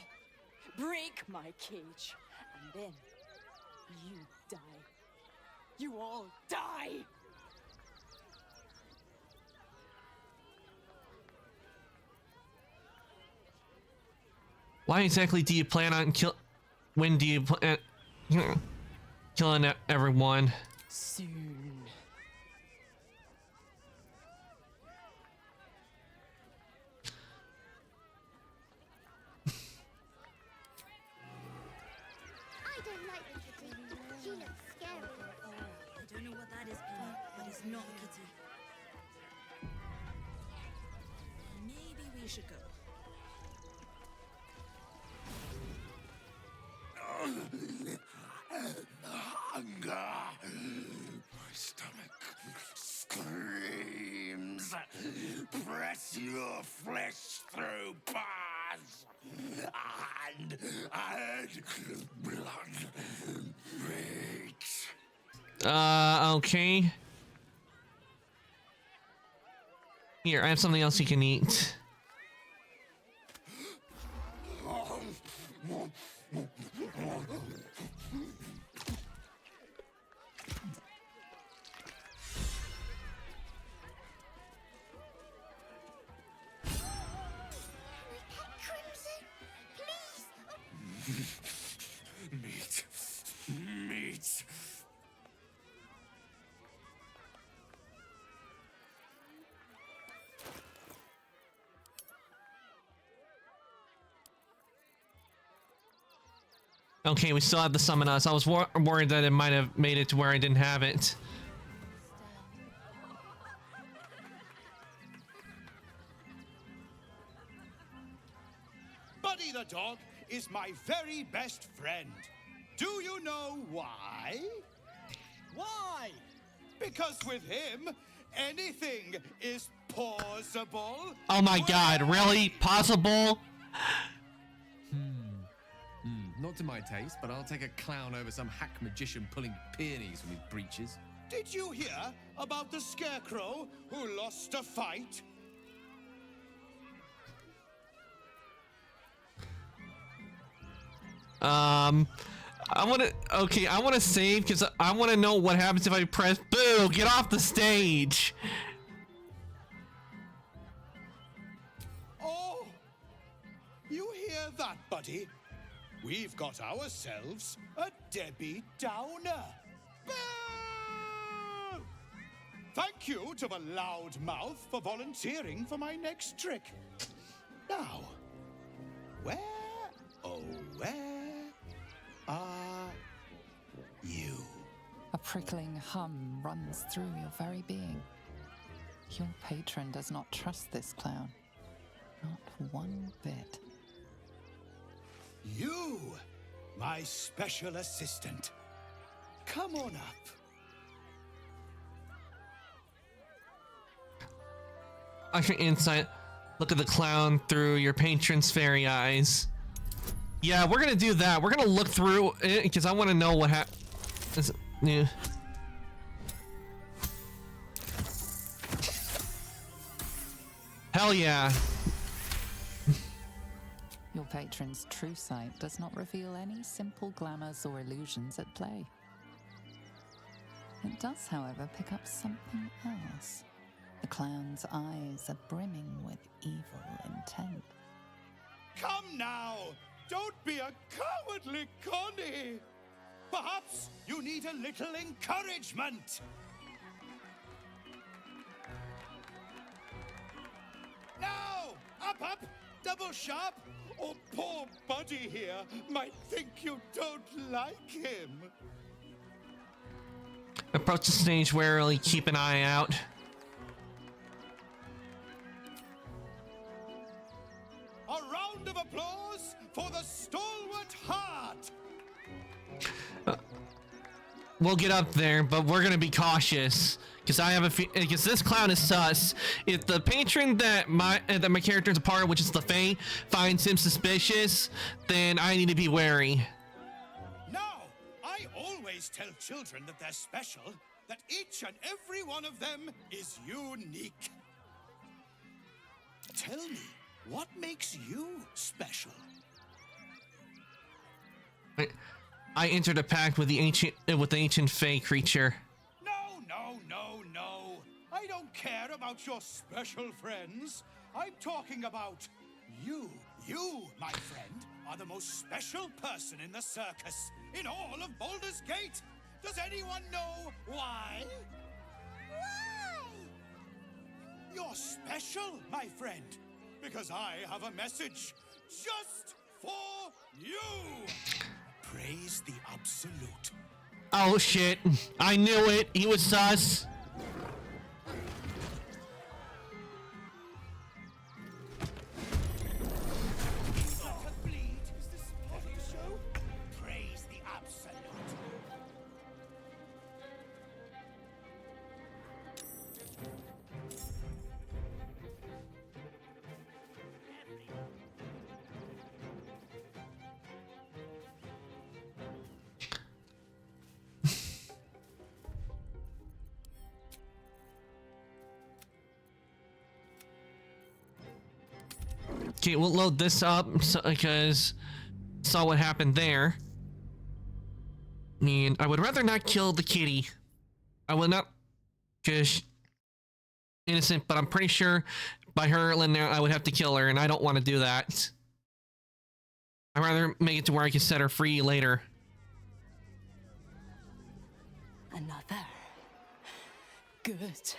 Speaker 6: Break my cage. And then you die. You all die!
Speaker 1: Why exactly do you plan on when do you plan killing everyone?
Speaker 6: Soon.
Speaker 5: I don't like the kitty. She looks scary. I don't know what that is, Penny, but it's not a kitty. Maybe we should go.
Speaker 17: Hunger. My stomach screams. Press your flesh through bars. And blood breaks.
Speaker 1: Okay. Here, I have something else you can eat.
Speaker 17: Meat. Meat.
Speaker 1: Okay, we still have the summon us. I was worried that it might have made it to where I didn't have it.
Speaker 18: Buddy the dog is my very best friend. Do you know why? Why? Because with him, anything is possible.
Speaker 1: Oh my god, really? Possible?
Speaker 2: Not to my taste, but I'll take a clown over some hack magician pulling peonies from his breeches.
Speaker 18: Did you hear about the scarecrow who lost a fight?
Speaker 1: I want to save because I want to know what happens if I press boo. Get off the stage.
Speaker 18: Oh, you hear that, buddy? We've got ourselves a Debbie Downer. Boo! Thank you to the loudmouth for volunteering for my next trick. Now, where, oh, where are you?
Speaker 13: A prickling hum runs through your very being. Your patron does not trust this clown. Not one bit.
Speaker 18: You, my special assistant. Come on up.
Speaker 1: Usher insight. Look at the clown through your patron's fairy eyes. Yeah, we're gonna do that. We're gonna look through it because I want to know what happens. Yeah. Hell yeah.
Speaker 13: Your patron's true sight does not reveal any simple glamours or illusions at play. It does, however, pick up something else. The clown's eyes are brimming with evil intent.
Speaker 18: Come now! Don't be a cowardly Connie! Perhaps you need a little encouragement! Now! Up! Double sharp! Or poor Buddy here might think you don't like him.
Speaker 1: Approach the stage warily, keep an eye out.
Speaker 18: A round of applause for the stalwart heart!
Speaker 1: We'll get up there, but we're gonna be cautious because I have because this clown is sus. If the patron that my character's a part of, which is the Fae, finds him suspicious, then I need to be wary.
Speaker 18: Now, I always tell children that they're special, that each and every one of them is unique. Tell me, what makes you special?
Speaker 1: I entered a pact with the ancient Fae creature.
Speaker 18: No. I don't care about your special friends. I'm talking about you. You, my friend, are the most special person in the circus, in all of Baldur's Gate. Does anyone know why?
Speaker 5: Why?
Speaker 18: You're special, my friend, because I have a message just for you. Praise the Absolute.
Speaker 1: Oh shit! I knew it. He was sus.
Speaker 18: Praise the Absolute.
Speaker 1: Okay, we'll load this up because saw what happened there. And I would rather not kill the kitty. I will not, because innocent, but I'm pretty sure by her in there I would have to kill her, and I don't want to do that. I'd rather make it to where I can set her free later.
Speaker 6: Another. Good.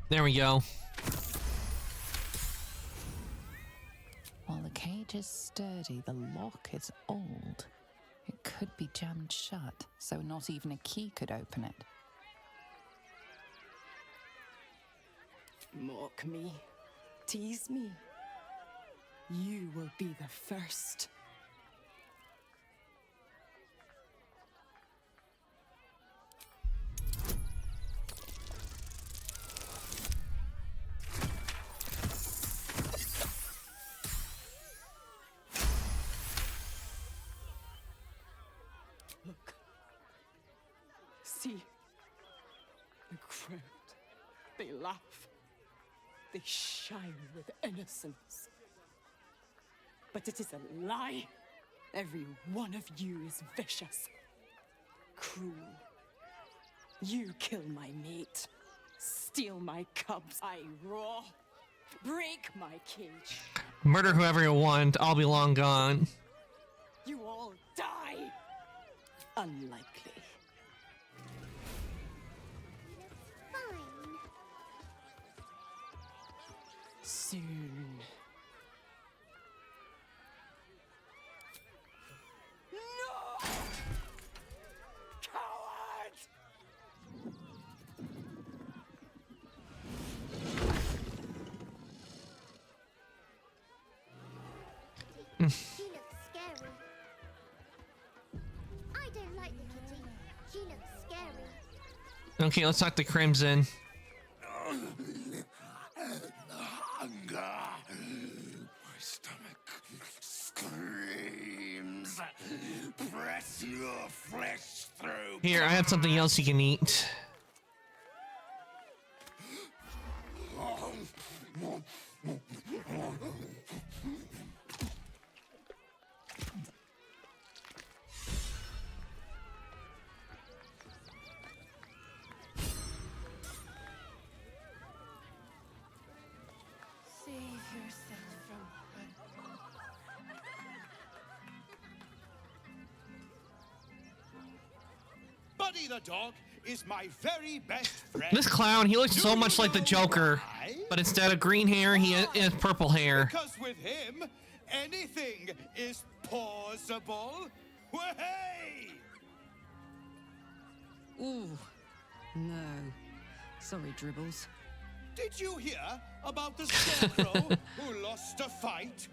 Speaker 1: There we go.
Speaker 13: While the cage is sturdy, the lock is old. It could be jammed shut, so not even a key could open it.
Speaker 6: Mock me. Tease me. You will be the first. Look. See. The crowd. They laugh. They shine with innocence. But it is a lie. Every one of you is vicious. Cruel. You kill my mate. Steal my cubs. I raw. Break my cage.
Speaker 1: Murder whoever you want. I'll be long gone.
Speaker 6: You all die. Unlikely. Soon. No! Coward!
Speaker 5: She looks scary. I don't like the kitty. She looks scary.
Speaker 1: Okay, let's talk to Crimson.
Speaker 8: Hunger. My stomach screams. Press your flesh through.
Speaker 1: Here, I have something else you can eat.
Speaker 18: Buddy the dog is my very best friend.
Speaker 1: This clown, he looks so much like the Joker, but instead of green hair, he has purple hair.
Speaker 18: Because with him, anything is possible. Way!
Speaker 6: Ooh, no. Sorry, Dribbles.
Speaker 18: Did you hear about the scarecrow who lost a fight?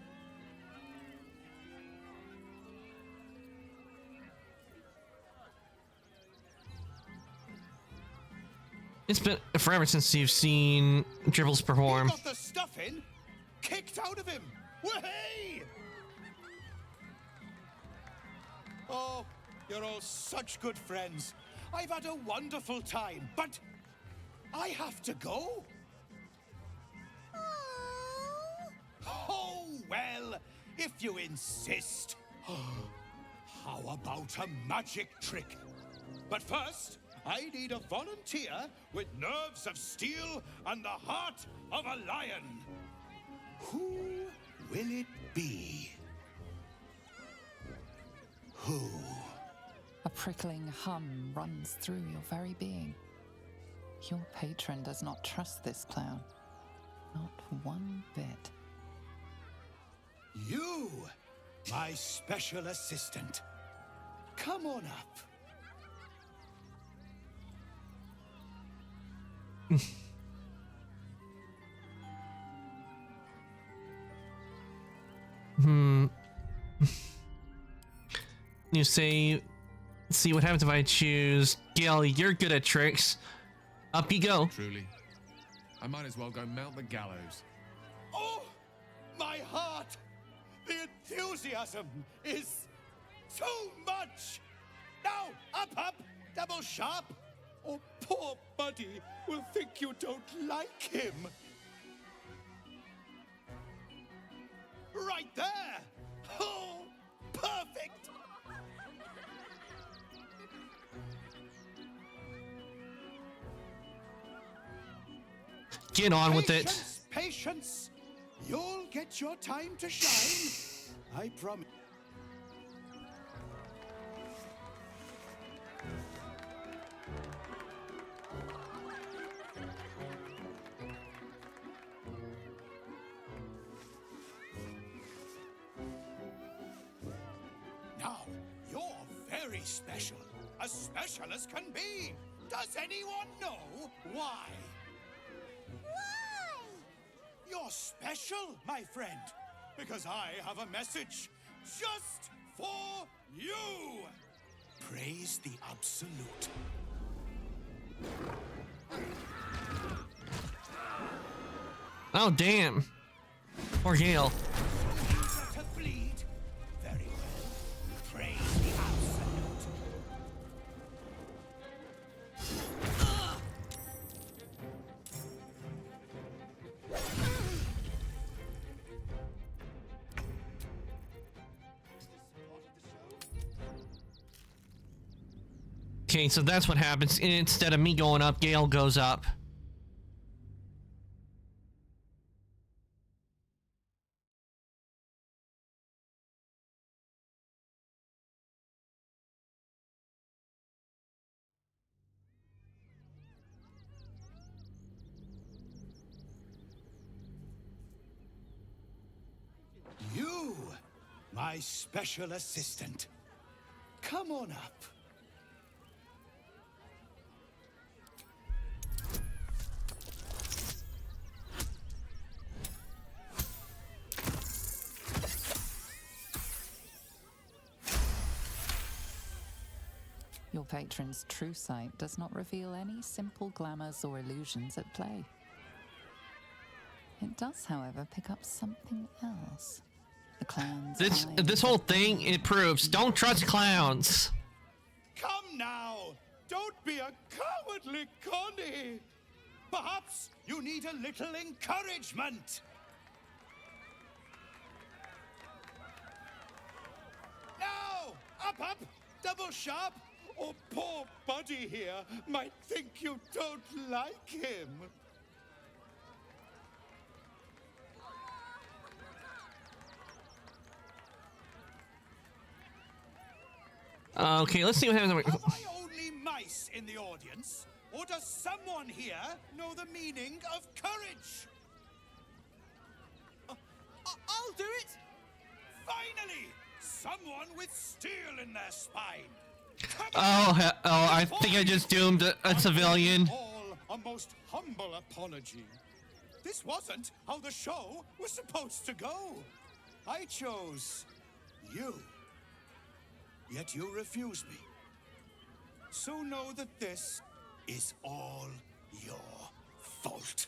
Speaker 1: It's been forever since you've seen Dribbles perform.
Speaker 18: He got the stuffing kicked out of him. Way! Oh, you're all such good friends. I've had a wonderful time, but I have to go. Oh, well, if you insist. How about a magic trick? But first, I need a volunteer with nerves of steel and the heart of a lion. Who will it be? Who?
Speaker 13: A prickling hum runs through your very being. Your patron does not trust this clown. Not one bit.
Speaker 18: You, my special assistant. Come on up.
Speaker 1: You say, see what happens if I choose. Gil, you're good at tricks. Up you go.
Speaker 2: Truly. I might as well go mount the gallows.
Speaker 18: Oh, my heart! The enthusiasm is too much! Now, up, double sharp, or poor Buddy will think you don't like him. Right there! Oh, perfect!
Speaker 1: Get on with it.
Speaker 18: Patience! You'll get your time to shine. I promise. special. As special as can be. Does anyone know why?
Speaker 5: Why?
Speaker 18: You're special, my friend. Because I have a message just for you. Praise the Absolute.
Speaker 1: Oh, damn. Poor Gale.
Speaker 18: To bleed? Very well. Praise the Absolute.
Speaker 1: Okay, so that's what happens. Instead of me going up, Gale goes up.
Speaker 18: You, my special assistant. Come on up.
Speaker 13: Your patron's true sight does not reveal any simple glamours or illusions at play. It does, however, pick up something else. The clown's
Speaker 1: This whole thing, it proves, don't trust clowns.
Speaker 18: Come now! Don't be a cowardly Connie! Perhaps you need a little encouragement! Now! Up! Double sharp! Or poor Buddy here might think you don't like him.
Speaker 1: Okay, let's see what happens.
Speaker 18: Have I only mice in the audience? Or does someone here know the meaning of courage? I'll do it! Finally! Someone with steel in their spine!
Speaker 1: Oh, I think I just doomed a civilian.
Speaker 18: All a most humble apology. This wasn't how the show was supposed to go. I chose you. Yet you refuse me. So know that this is all your fault.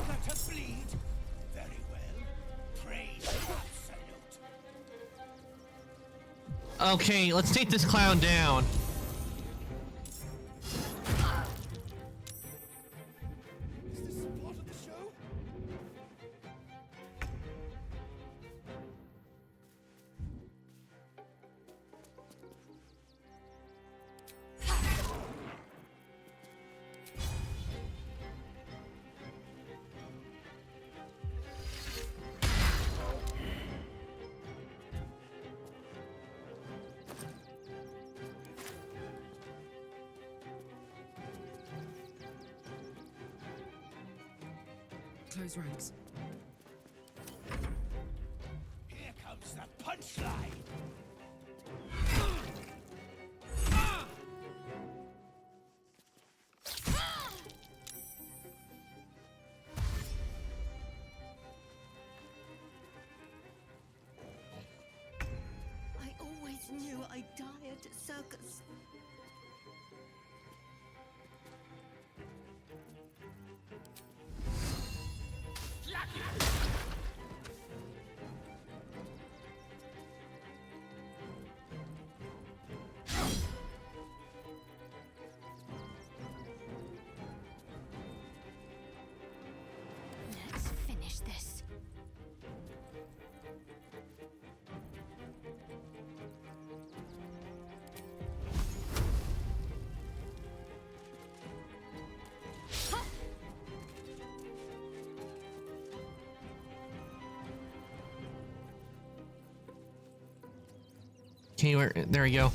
Speaker 18: Let us bleed. Very well. Praise the Absolute.
Speaker 1: Okay, let's take this clown down.
Speaker 18: Is this part of the show?
Speaker 6: Close ranks.
Speaker 18: Here comes the punchline.
Speaker 5: I always knew I'd die at a circus.
Speaker 14: Flat
Speaker 1: Okay, there we go.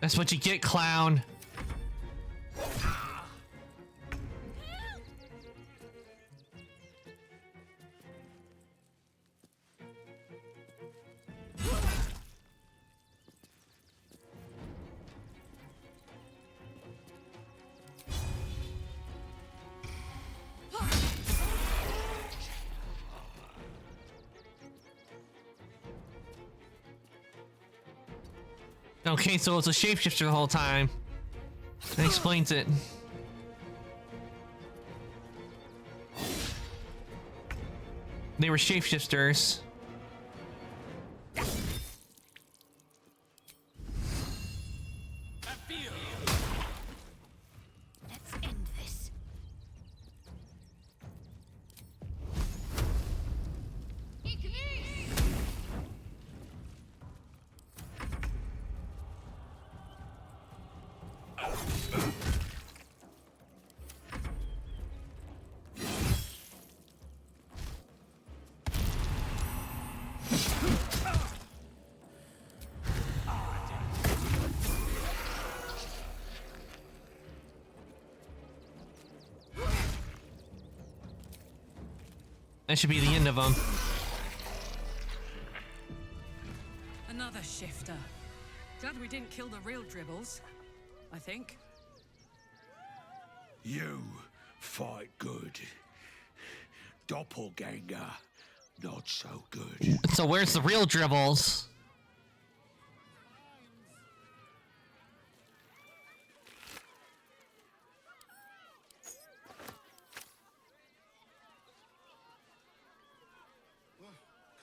Speaker 1: That's what you get, clown. Okay, so it's a shapeshifter the whole time. That explains it. They were shapeshifters.
Speaker 5: Let's end this.
Speaker 1: That should be the end of them.
Speaker 6: Another shifter. Glad we didn't kill the real dribbles, I think.
Speaker 20: You fight good. Doppelganger, not so good.
Speaker 1: So where's the real dribbles?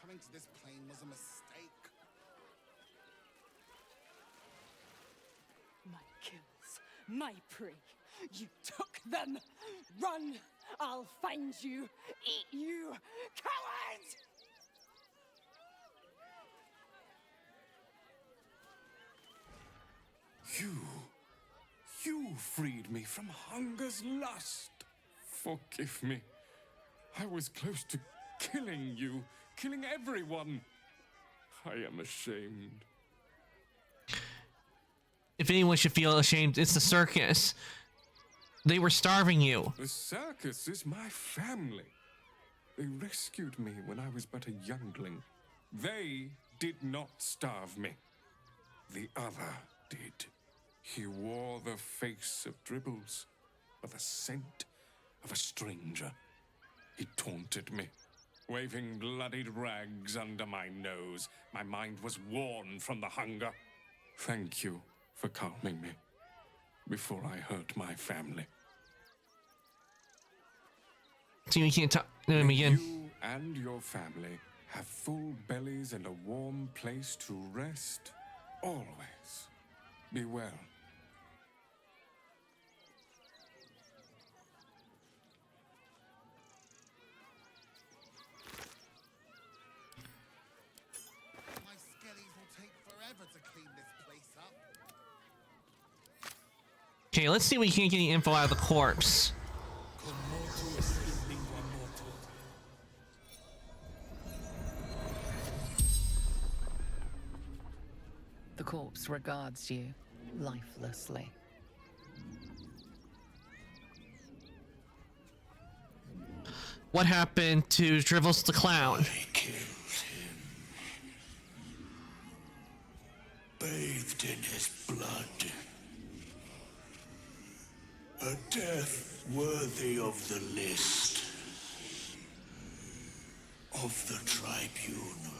Speaker 8: Coming to this plane was a mistake.
Speaker 6: My kills, my prey. You took them. Run! I'll find you. Eat you, coward!
Speaker 21: You freed me from hunger's lust. Forgive me. I was close to killing you, killing everyone. I am ashamed.
Speaker 1: If anyone should feel ashamed, it's the circus. They were starving you.
Speaker 21: The circus is my family. They rescued me when I was but a youngling. They did not starve me. The other did. He wore the face of Dribbles, or the scent of a stranger. He taunted me, waving bloodied rags under my nose. My mind was worn from the hunger. Thank you for calming me before I hurt my family.
Speaker 1: See, we can't talk to him again.
Speaker 21: You and your family have full bellies and a warm place to rest. Always. Be well.
Speaker 8: My skellies will take forever to clean this place up.
Speaker 1: Okay, let's see if we can't get any info out of the corpse.
Speaker 13: The corpse regards you lifelessly.
Speaker 1: What happened to Dribbles the clown?
Speaker 22: Bathed in his blood. A death worthy of the list. Of the tribunal.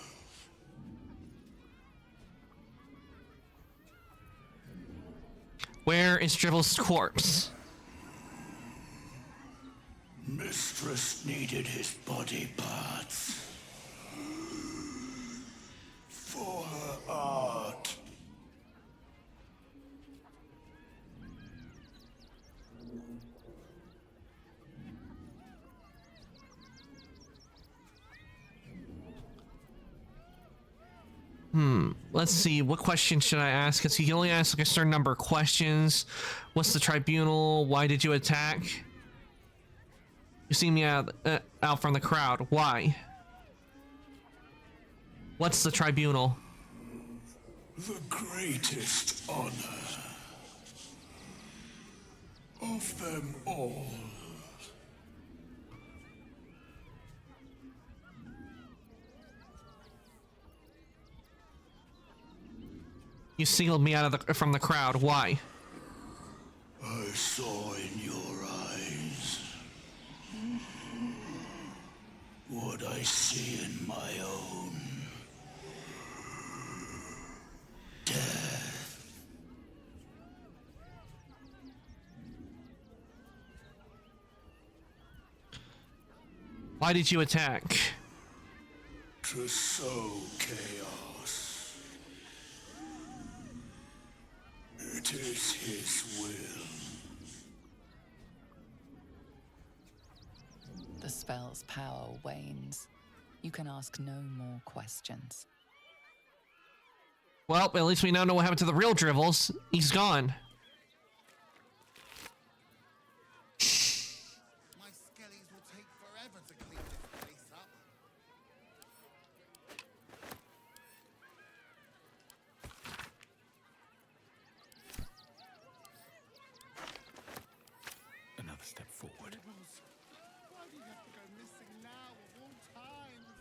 Speaker 1: Where is Dribbles' corpse?
Speaker 22: Mistress needed his body parts. For her art.
Speaker 1: Let's see. What question should I ask? Because he can only ask like a certain number of questions. What's the tribunal? Why did you attack? You see me out from the crowd. Why? What's the tribunal?
Speaker 22: The greatest honor of them all.
Speaker 1: You singled me out of from the crowd. Why?
Speaker 22: I saw in your eyes what I see in my own. Death.
Speaker 1: Why did you attack?
Speaker 22: To sow chaos. It is his will.
Speaker 13: The spell's power wanes. You can ask no more questions.
Speaker 1: Well, at least we now know what happened to the real Dribbles. He's gone.
Speaker 8: My skellies will take forever to clean this place up.
Speaker 21: Another step forward.
Speaker 8: Why do you have to go missing now of all times?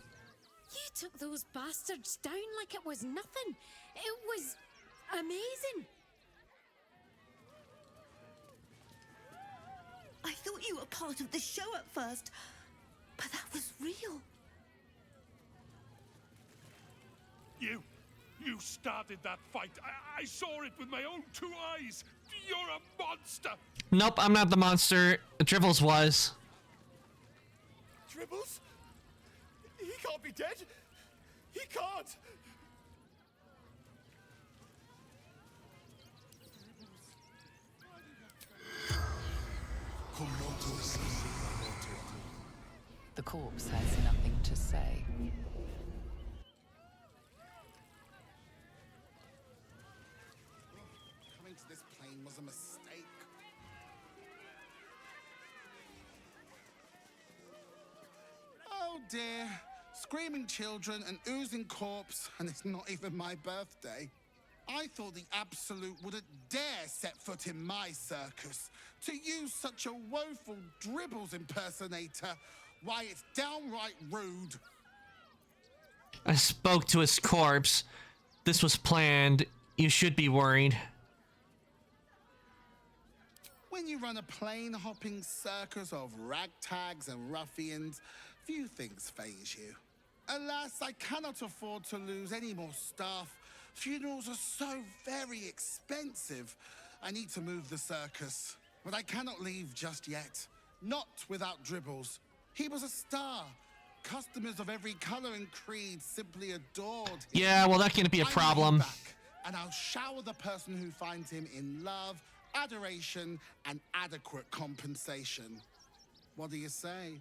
Speaker 10: You took those bastards down like it was nothing. It was amazing.
Speaker 12: I thought you were part of the show at first, but that was real.
Speaker 17: You started that fight. I saw it with my own 2 eyes. You're a monster.
Speaker 1: Nope, I'm not the monster. Dribbles was.
Speaker 18: Dribbles? He can't be dead. He can't.
Speaker 13: The corpse has nothing to say.
Speaker 8: Coming to this plane was a mistake. Oh dear. Screaming children, an oozing corpse, and it's not even my birthday. I thought the Absolute wouldn't dare set foot in my circus. To use such a woeful Dribbles impersonator, why, it's downright rude.
Speaker 1: I spoke to his corpse. This was planned. You should be worried.
Speaker 8: When you run a plane-hopping circus of ragtags and ruffians, few things faze you. Alas, I cannot afford to lose any more staff. Funerals are so very expensive. I need to move the circus, but I cannot leave just yet. Not without Dribbles. He was a star. Customers of every color and creed simply adored him.
Speaker 1: Yeah, well, that can be a problem.
Speaker 8: And I'll shower the person who finds him in love, adoration, and adequate compensation. What do you say?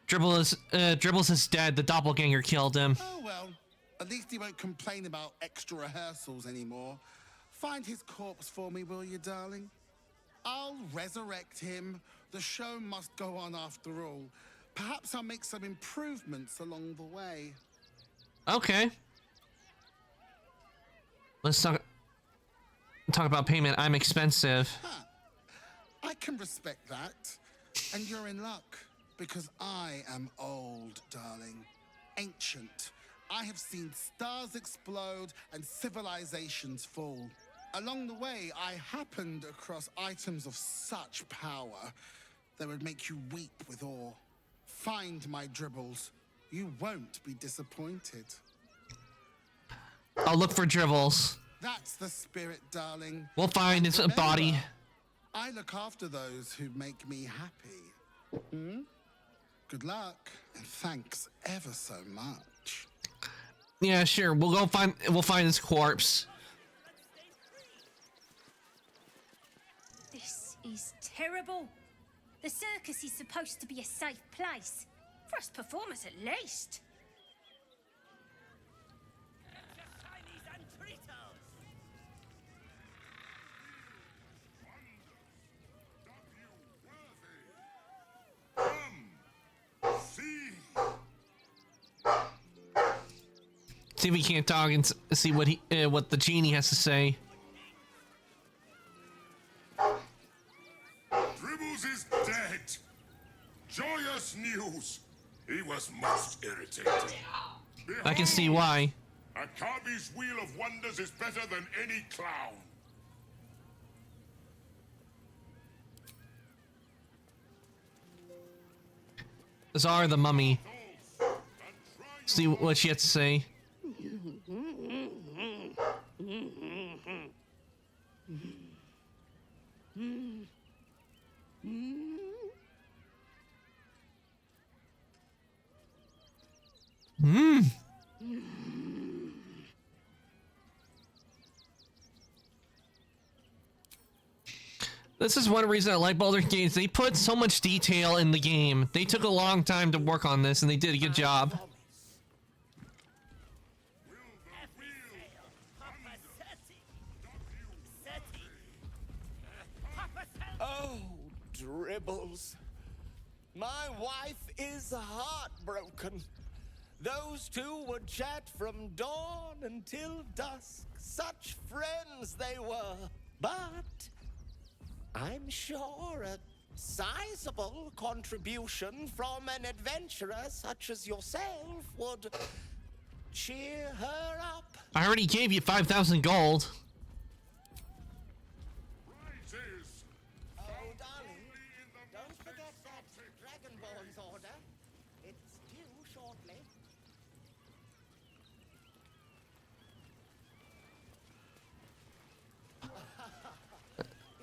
Speaker 1: Dribbles is dead. The doppelganger killed him.
Speaker 8: Oh well, at least he won't complain about extra rehearsals anymore. Find his corpse for me, will you, darling? I'll resurrect him. The show must go on after all. Perhaps I'll make some improvements along the way.
Speaker 1: Okay. Let's talk about payment. I'm expensive.
Speaker 8: Huh. I can respect that. And you're in luck, because I am old, darling. Ancient. I have seen stars explode and civilizations fall. Along the way, I happened across items of such power that would make you weep with awe. Find my Dribbles. You won't be disappointed.
Speaker 1: I'll look for Dribbles.
Speaker 8: That's the spirit, darling.
Speaker 1: We'll find his body.
Speaker 8: I look after those who make me happy. Hmm? Good luck, and thanks ever so much.
Speaker 1: Yeah, sure. We'll find his corpse.
Speaker 10: This is terrible. The circus is supposed to be a safe place. First performance at least.
Speaker 1: See if we can't talk and see what what the genie has to say.
Speaker 17: Dribbles is dead. Joyous news. He was most irritated.
Speaker 1: I can see why.
Speaker 17: Akabi's Wheel of Wonders is better than any clown.
Speaker 1: Zara the mummy. See what she has to say. This is one reason I like Baldur's Gate. They put so much detail in the game. They took a long time to work on this, and they did a good job.
Speaker 15: Oh, Dribbles. My wife is heartbroken. Those two would chat from dawn until dusk. Such friends they were. But I'm sure a sizable contribution from an adventurer such as yourself would cheer her up.
Speaker 1: I already gave you 5,000 gold.
Speaker 15: Oh, darling, don't forget that Dragonborn's order. It's due shortly.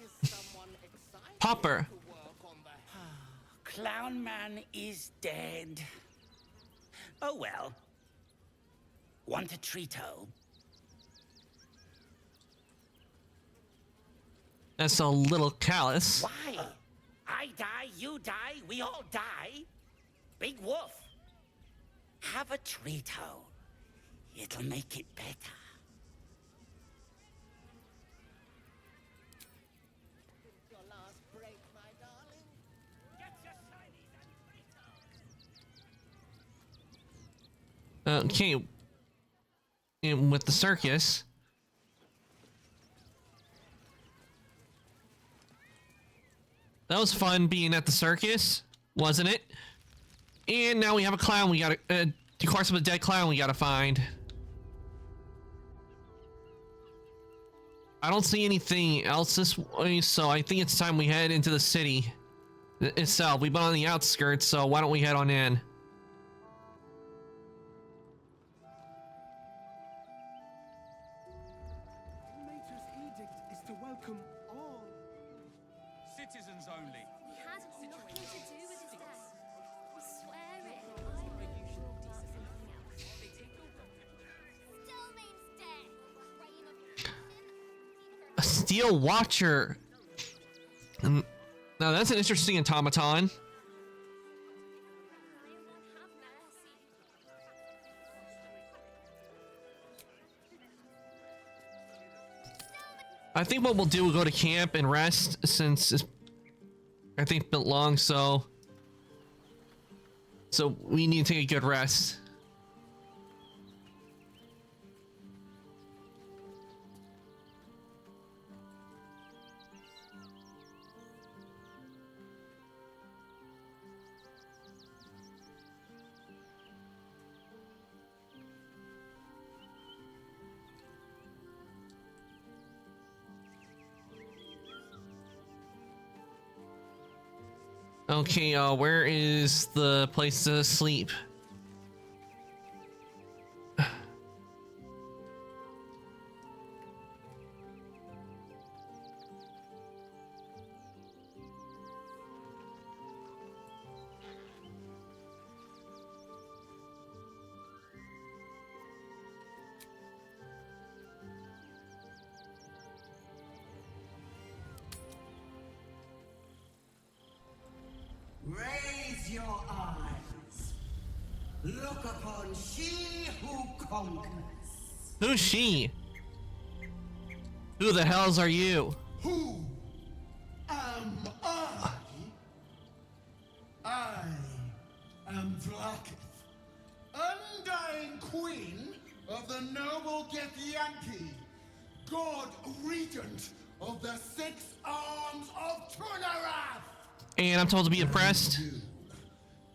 Speaker 15: Is someone excited
Speaker 1: Popper.
Speaker 15: to work on the...
Speaker 14: Clown Man is dead. Oh well. Want a treato?
Speaker 1: That's a little callous.
Speaker 14: Why? I die, you die, we all die. Big wolf. Have a treato. It'll make it better.
Speaker 15: Your last break, my darling. Get your shinies and
Speaker 1: Okay. And with the circus. That was fun being at the circus, wasn't it? And now we have a clown we gotta, of course, of a dead clown we gotta find. I don't see anything else this way, so I think it's time we head into the city itself. We've been on the outskirts, so why don't we head on in?
Speaker 4: The Mater's edict is to welcome all.
Speaker 18: Citizens only.
Speaker 5: He had nothing to do with his death. We swear it. Still means death.
Speaker 1: A steel watcher. Now that's an interesting automaton. I think what we'll do, we'll go to camp and rest since it's, I think, been long, so we need to take a good rest. Okay, where is the place to sleep?
Speaker 7: Raise your eyes. Look upon she who conquers.
Speaker 1: Who's she? Who the hells are you?
Speaker 7: Who am I? I am Vlaakith, undying queen of the noble Githyanki, god regent of the 6 arms of Tunarath.
Speaker 1: And I'm told to be impressed.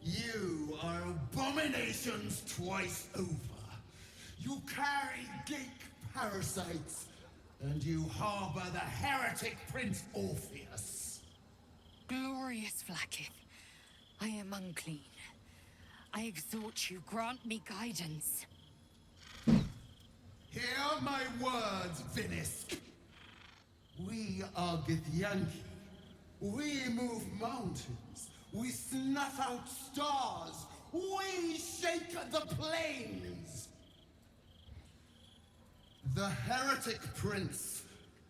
Speaker 7: You are abominations twice over. You carry geek parasites, and you harbor the heretic Prince Orpheus.
Speaker 6: Glorious Vlaakith, I am unclean. I exhort you, grant me guidance.
Speaker 7: Hear my words, Vinisk. We are Githyanki. We move mountains. We snuff out stars. We shake the plains. The heretic prince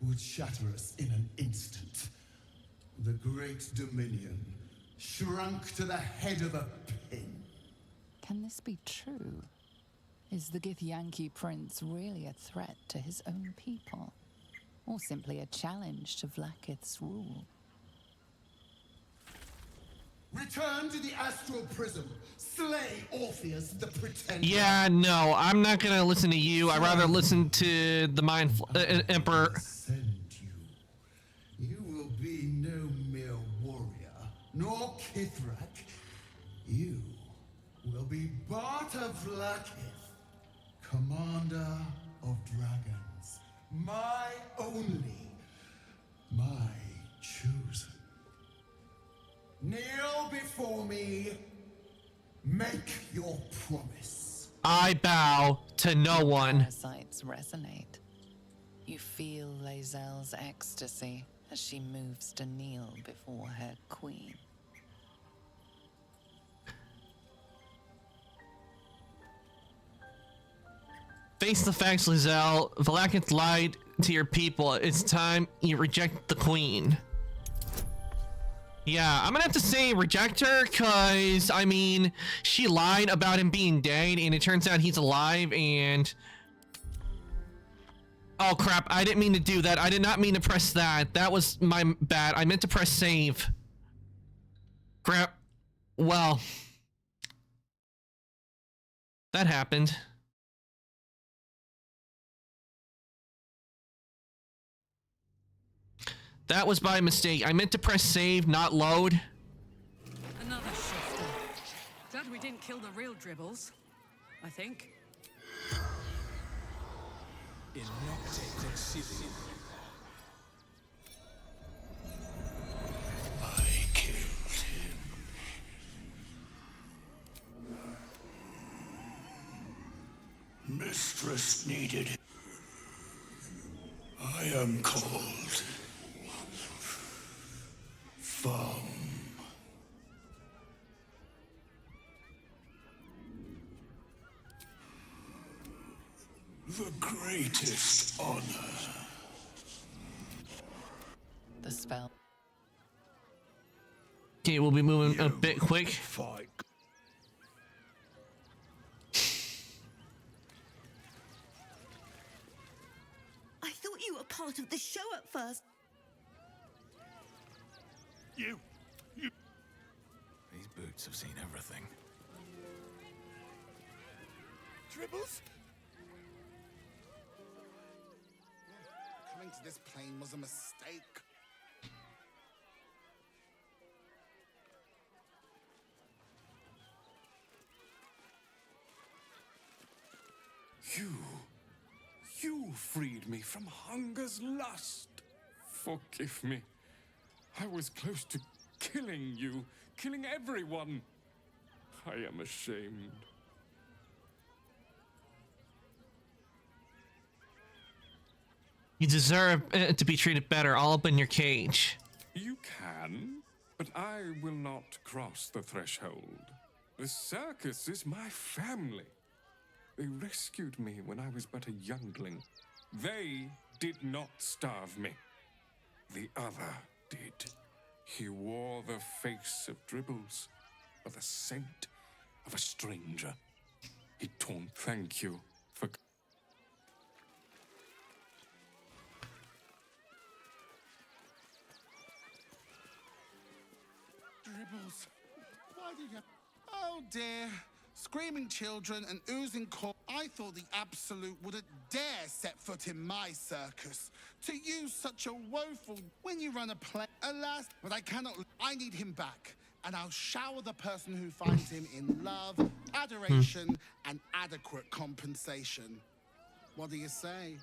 Speaker 7: would shatter us in an instant. The great dominion shrunk to the head of a pin.
Speaker 13: Can this be true? Is the Githyanki prince really a threat to his own people? Or simply a challenge to Vlaakith's rule?
Speaker 7: Return to the astral prism. Slay Orpheus the pretender.
Speaker 1: Yeah, no, I'm not gonna listen to you. I'd rather listen to the Mind Emperor.
Speaker 7: You will be no mere warrior, nor Kithrak. You will be Barta Vlaakith, commander of dragons. My only, my chosen. Kneel before me. Make your promise.
Speaker 1: I bow to no one.
Speaker 13: Parasites resonate. You feel Lae'zel's ecstasy as she moves to kneel before her queen.
Speaker 1: Face the facts, Lae'zel. Vlaakith lied to your people. It's time you reject the queen. Yeah, I'm gonna have to say reject her, cause I mean, she lied about him being dead, and it turns out he's alive, and oh crap, I didn't mean to do that. I did not mean to press that. That was my bad. I meant to press save. Crap. Well, that happened. That was by mistake. I meant to press save, not load.
Speaker 6: Another shifter. Glad we didn't kill the real dribbles, I think.
Speaker 22: I killed him. Mistress needed. I am called Fum. The greatest honor.
Speaker 13: The spell.
Speaker 1: Okay, we'll be moving a bit quick.
Speaker 22: Fight.
Speaker 12: I thought you were part of the show at first.
Speaker 17: You.
Speaker 2: These boots have seen everything.
Speaker 8: Dribbles? Coming to this plane was a mistake.
Speaker 21: You freed me from hunger's lust. Forgive me. I was close to killing you, killing everyone. I am ashamed.
Speaker 1: You deserve to be treated better. I'll open your cage.
Speaker 21: You can, but I will not cross the threshold. The circus is my family. They rescued me when I was but a youngling. They did not starve me. The other did. He wore the face of Dribbles, or the scent of a stranger. It don't thank you for...
Speaker 8: Dribbles. Why did you... Oh, dear. Screaming children and oozing corn. I thought the Absolute wouldn't dare set foot in my circus. To use such a woeful... When you run a play... Alas, but I cannot... I need him back. And I'll shower the person who finds him in love, adoration, and adequate compensation. What do you say?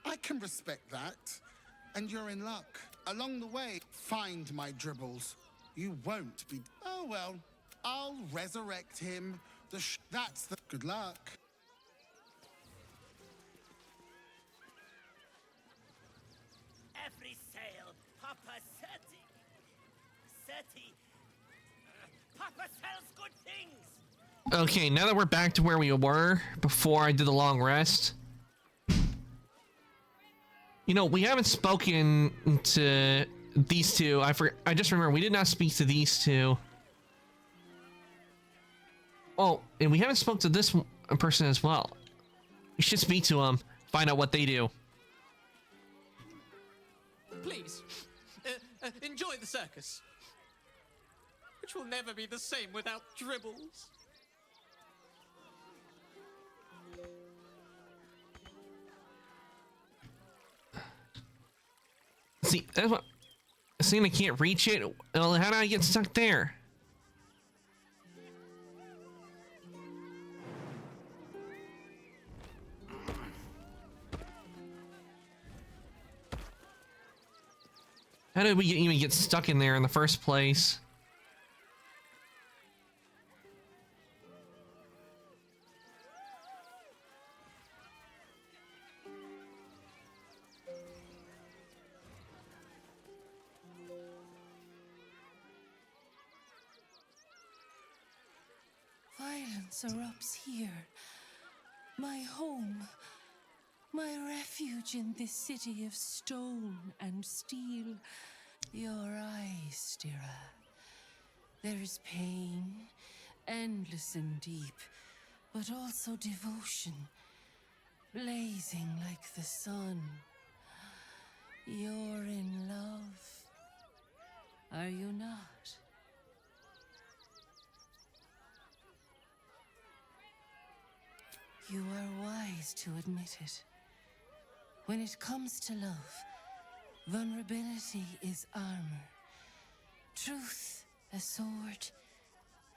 Speaker 8: I can respect that. And you're in luck. Along the way, find my dribbles. You won't be... Oh, well, I'll resurrect him. That's the... Good luck.
Speaker 14: Every sale, Papa 30. Papa sells good things.
Speaker 1: Okay, now that we're back to where we were before I did the long rest. You know, we haven't spoken to these two. I just remember we did not speak to these two. Oh, and we haven't spoke to this person as well. We should speak to them, find out what they do.
Speaker 19: Please, enjoy the circus, which will never be the same without Dribbles.
Speaker 1: See, that's what... Seeing I can't reach it, well, how do I get stuck there? How did we even get stuck in there in the first place?
Speaker 11: Violence erupts here. My home. My refuge in this city of stone and steel. Your eyes, Stira. There is pain, endless and deep, but also devotion, blazing like the sun. You're in love, are you not? You are wise to admit it. When it comes to love, vulnerability is armor, truth a sword,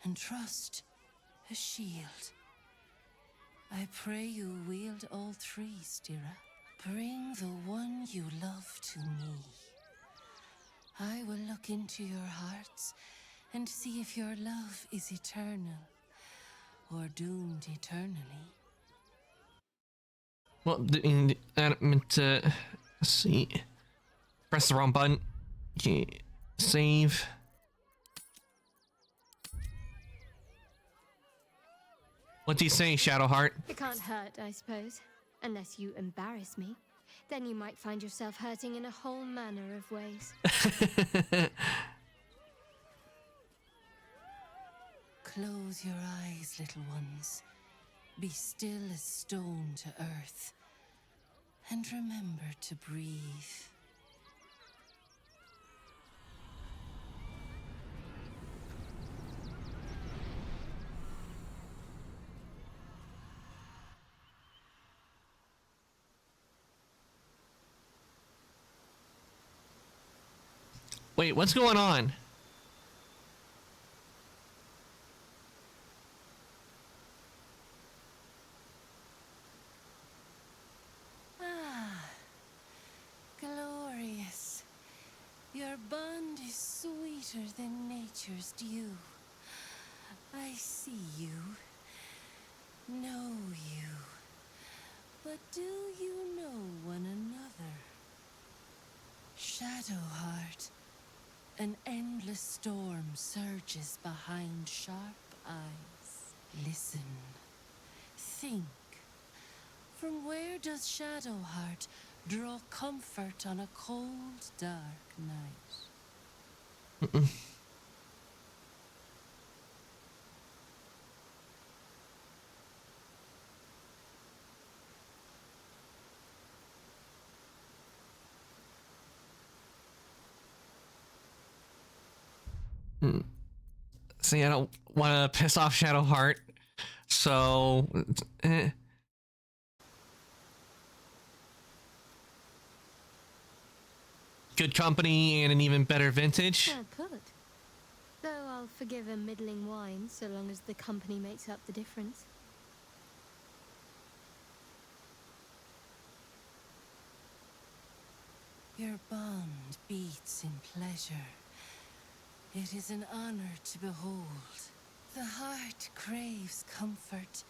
Speaker 11: and trust a shield. I pray you wield all three, Stira. Bring the one you love to me. I will look into your hearts and see if your love is eternal or doomed eternally.
Speaker 1: Well, let's see. Press the wrong button. Okay, save. What do you say, Shadowheart?
Speaker 5: It can't hurt, I suppose. Unless you embarrass me. Then you might find yourself hurting in a whole manner of ways.
Speaker 11: Close your eyes, little ones. Be still as stone to earth. And remember to breathe.
Speaker 1: Wait, what's going on?
Speaker 11: Glorious. Your bond is sweeter than nature's dew. I see you, know you. But do you know one another? Shadowheart. An endless storm surges behind sharp eyes. Listen. Think. From where does Shadowheart draw comfort on a cold, dark night?
Speaker 1: See, I don't want to piss off Shadowheart, so good company and an even better vintage.
Speaker 5: Fair put. Though I'll forgive a middling wine so long as the company makes up the difference.
Speaker 11: Your bond beats in pleasure. It is an honor to behold. The heart craves comfort,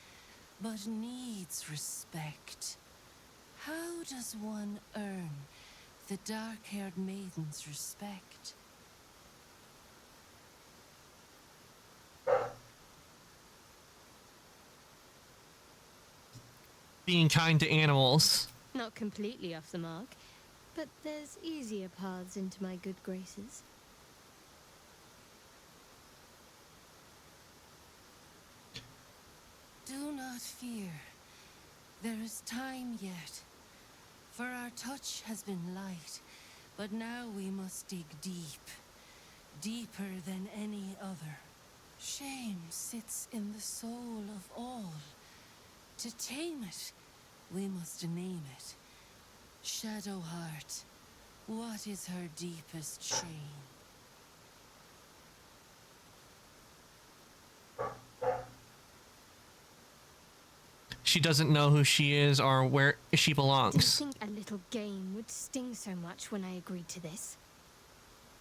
Speaker 11: but needs respect. How does one earn the dark-haired maiden's respect?
Speaker 1: Being kind to animals.
Speaker 5: Not completely off the mark, but there's easier paths into my good graces.
Speaker 11: Do not fear. There is time yet. For our touch has been light, but now we must dig deep. Deeper than any other. Shame sits in the soul of all. To tame it, we must name it. Shadowheart, what is her deepest shame?
Speaker 1: She doesn't know who she is or where she belongs.
Speaker 5: Didn't think a little game would sting so much when I agreed to this.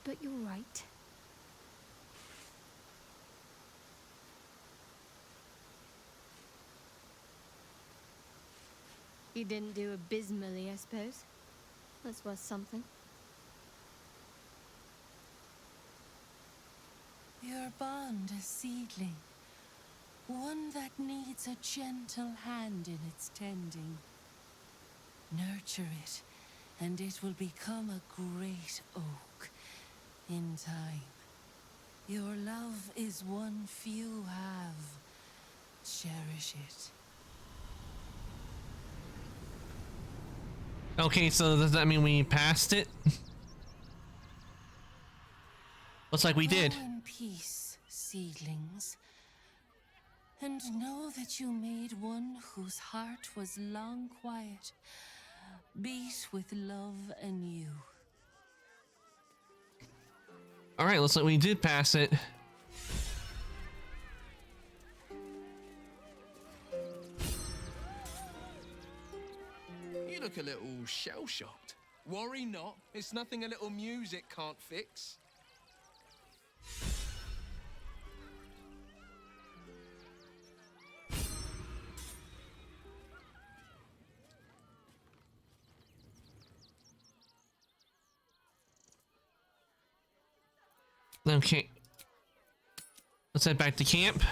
Speaker 5: But you're right. You didn't do abysmally, I suppose. That's worth something.
Speaker 11: Your bond a seedling. One that needs a gentle hand in its tending. Nurture it, and it will become a great oak in time. Your love is one few have. Cherish it.
Speaker 1: Okay, so does that mean we passed it? Looks like we did.
Speaker 11: Go in peace, seedlings. And know that you made one whose heart was long quiet, beat with love anew.
Speaker 1: Alright, looks like we did pass it.
Speaker 20: You look a little shell-shocked. Worry not, it's nothing a little music can't fix.
Speaker 1: Okay. Let's head back to camp.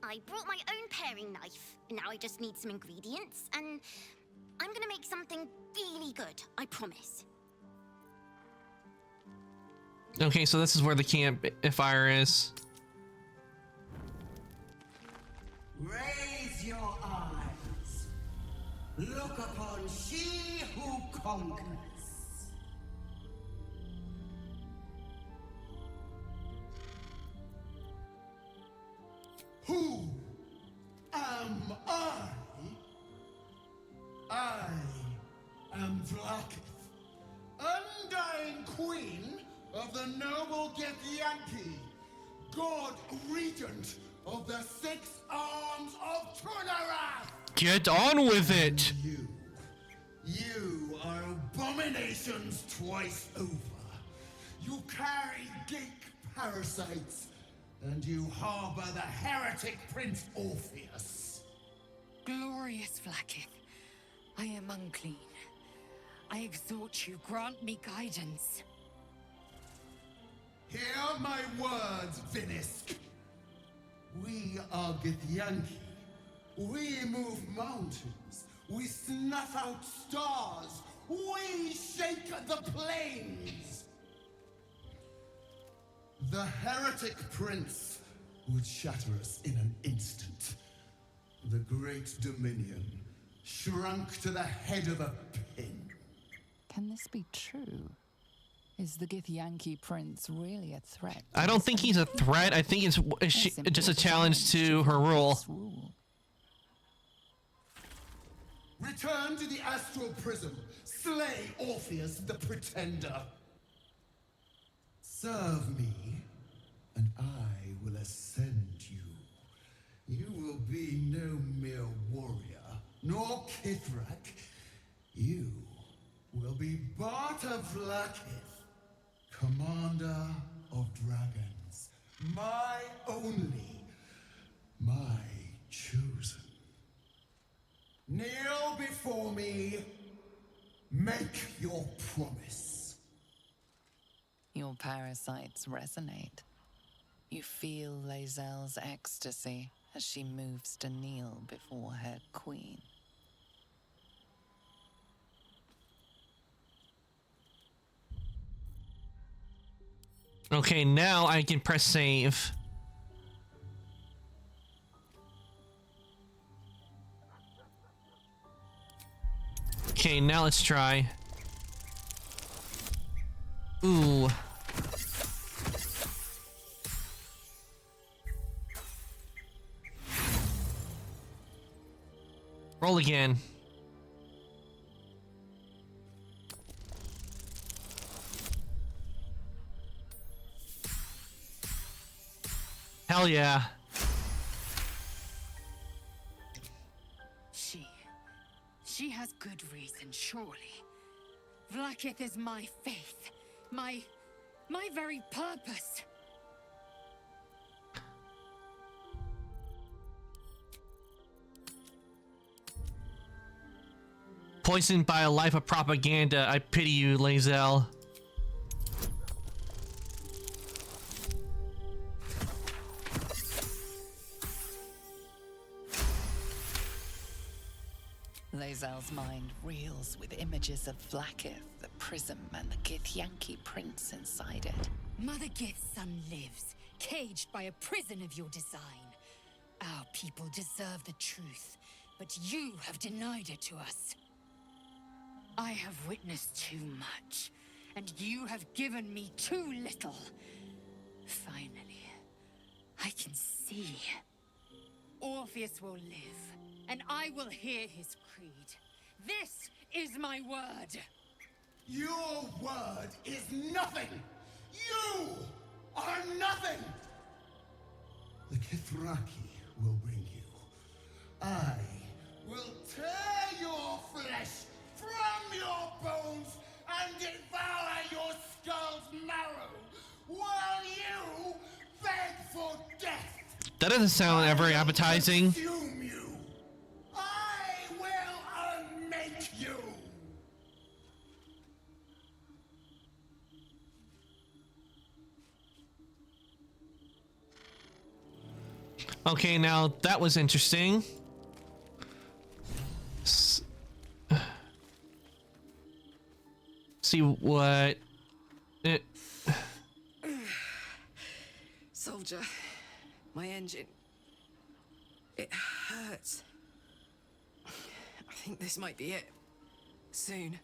Speaker 3: I brought my own paring knife. Now I just need some ingredients, and I'm gonna make something really good, I promise.
Speaker 1: Okay, so this is where the campfire is.
Speaker 16: Raise your eyes. Look upon she who conquers.
Speaker 7: Who am I? I am Vlaakith, undying queen of the noble Githyanki, god regent of the 6 arms of Turnarath.
Speaker 1: Get on with it!
Speaker 7: You are abominations twice over. You carry geek parasites, and you harbor the heretic Prince Orpheus.
Speaker 9: glorious Vlaakith, I am unclean. I exhort you, grant me guidance.
Speaker 7: Hear my words, Vinisk. We are Githyanki. We move mountains. We snuff out stars. We shake the plains. The heretic prince would shatter us in an instant. The great dominion shrunk to the head of a pin.
Speaker 13: Can this be true? Is the Githyanki prince really a threat?
Speaker 1: I don't think he's a threat. I think it's just a challenge to her rule.
Speaker 7: Return to the astral prism. Slay Orpheus the Pretender. Serve me, and I will ascend you. You will be no mere warrior, nor Kithrak. You will be Barta Vlaakith, commander of dragons. My only, my chosen. Kneel before me. Make your promise.
Speaker 13: Your parasites resonate. You feel Lae'zel's ecstasy as she moves to kneel before her queen.
Speaker 1: Okay, now I can press save. Okay, now let's try. Ooh. Roll again. Hell yeah.
Speaker 9: She has good reason, surely. Vlaakith is my faith, my very purpose.
Speaker 1: Poisoned by a life of propaganda, I pity you, Lae'zel.
Speaker 13: Lae'zel's mind reels with images of Vlaakith, the prism, and the Githyanki prince inside it.
Speaker 9: Mother Gith's son lives, caged by a prison of your design. Our people deserve the truth, but you have denied it to us. I have witnessed too much, and you have given me too little. Finally, I can see. Orpheus will live, and I will hear his creed. This is my word.
Speaker 7: Your word is nothing. You are nothing. The Kithraki will bring you. I will tear your flesh from your bones and devour your skull's marrow while you beg for death.
Speaker 1: That doesn't sound very appetizing.
Speaker 7: Consume you. I will unmake you.
Speaker 1: Okay, now that was interesting. See what it.
Speaker 10: Soldier, my engine. It hurts. I think this might be it. Soon.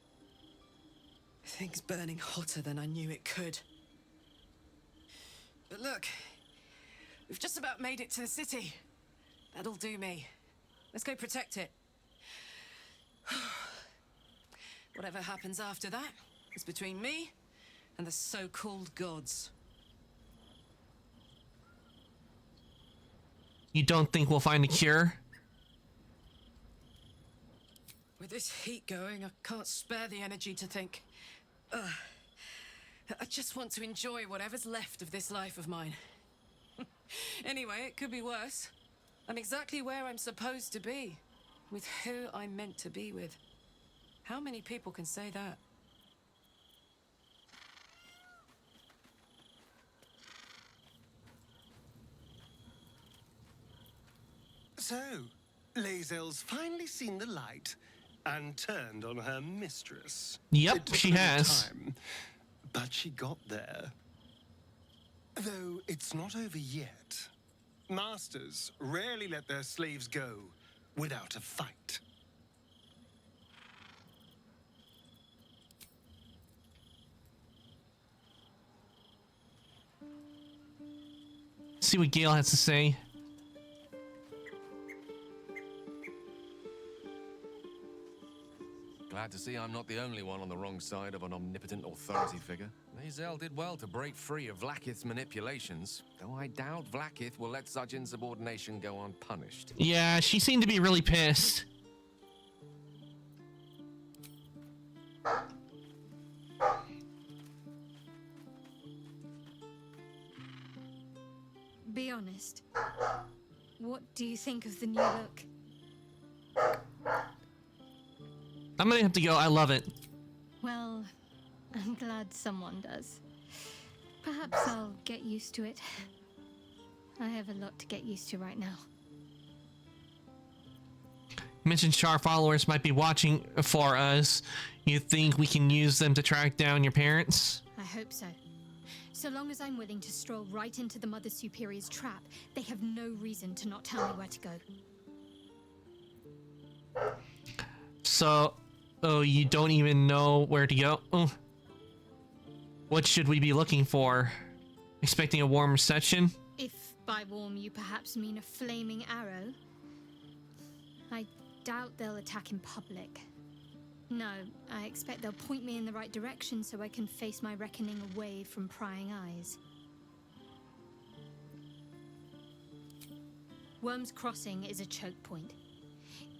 Speaker 10: Things burning hotter than I knew it could. But look, we've just about made it to the city. That'll do me. Let's go protect it. Whatever happens after that is between me and the so-called gods.
Speaker 1: You don't think we'll find a cure?
Speaker 10: With this heat going, I can't spare the energy to think. I just want to enjoy whatever's left of this life of mine. Anyway, it could be worse. I'm exactly where I'm supposed to be. with who I'm meant to be with. How many people can say that?
Speaker 4: So, Lae'zel's finally seen the light and turned on her mistress.
Speaker 1: Yep,
Speaker 4: It took
Speaker 1: she
Speaker 4: a little
Speaker 1: has.
Speaker 4: time, but she got there. Though it's not over yet. Masters rarely let their slaves go without a fight.
Speaker 1: See what Gale has to say.
Speaker 2: Glad to see I'm not the only one on the wrong side of an omnipotent authority figure. Lae'zel did well to break free of Vlaakith's manipulations, though I doubt Vlaakith will let such insubordination go unpunished.
Speaker 1: Yeah, she seemed to be really pissed.
Speaker 15: Be honest. What do you think of the new look?
Speaker 1: I'm gonna have to go. I love it.
Speaker 15: Well, I'm glad someone does. Perhaps I'll get used to it. I have a lot to get used to right now.
Speaker 1: You mentioned Char followers might be watching for us. You think we can use them to track down your parents?
Speaker 15: I hope so. So long as I'm willing to stroll right into the Mother Superior's trap, they have no reason to not tell me where to go.
Speaker 1: So, oh, you don't even know where to go? Oh. What should we be looking for? Expecting a warm reception?
Speaker 15: If by warm you perhaps mean a flaming arrow, I doubt they'll attack in public. No, I expect they'll point me in the right direction so I can face my reckoning away from prying eyes. Worm's Crossing is a choke point.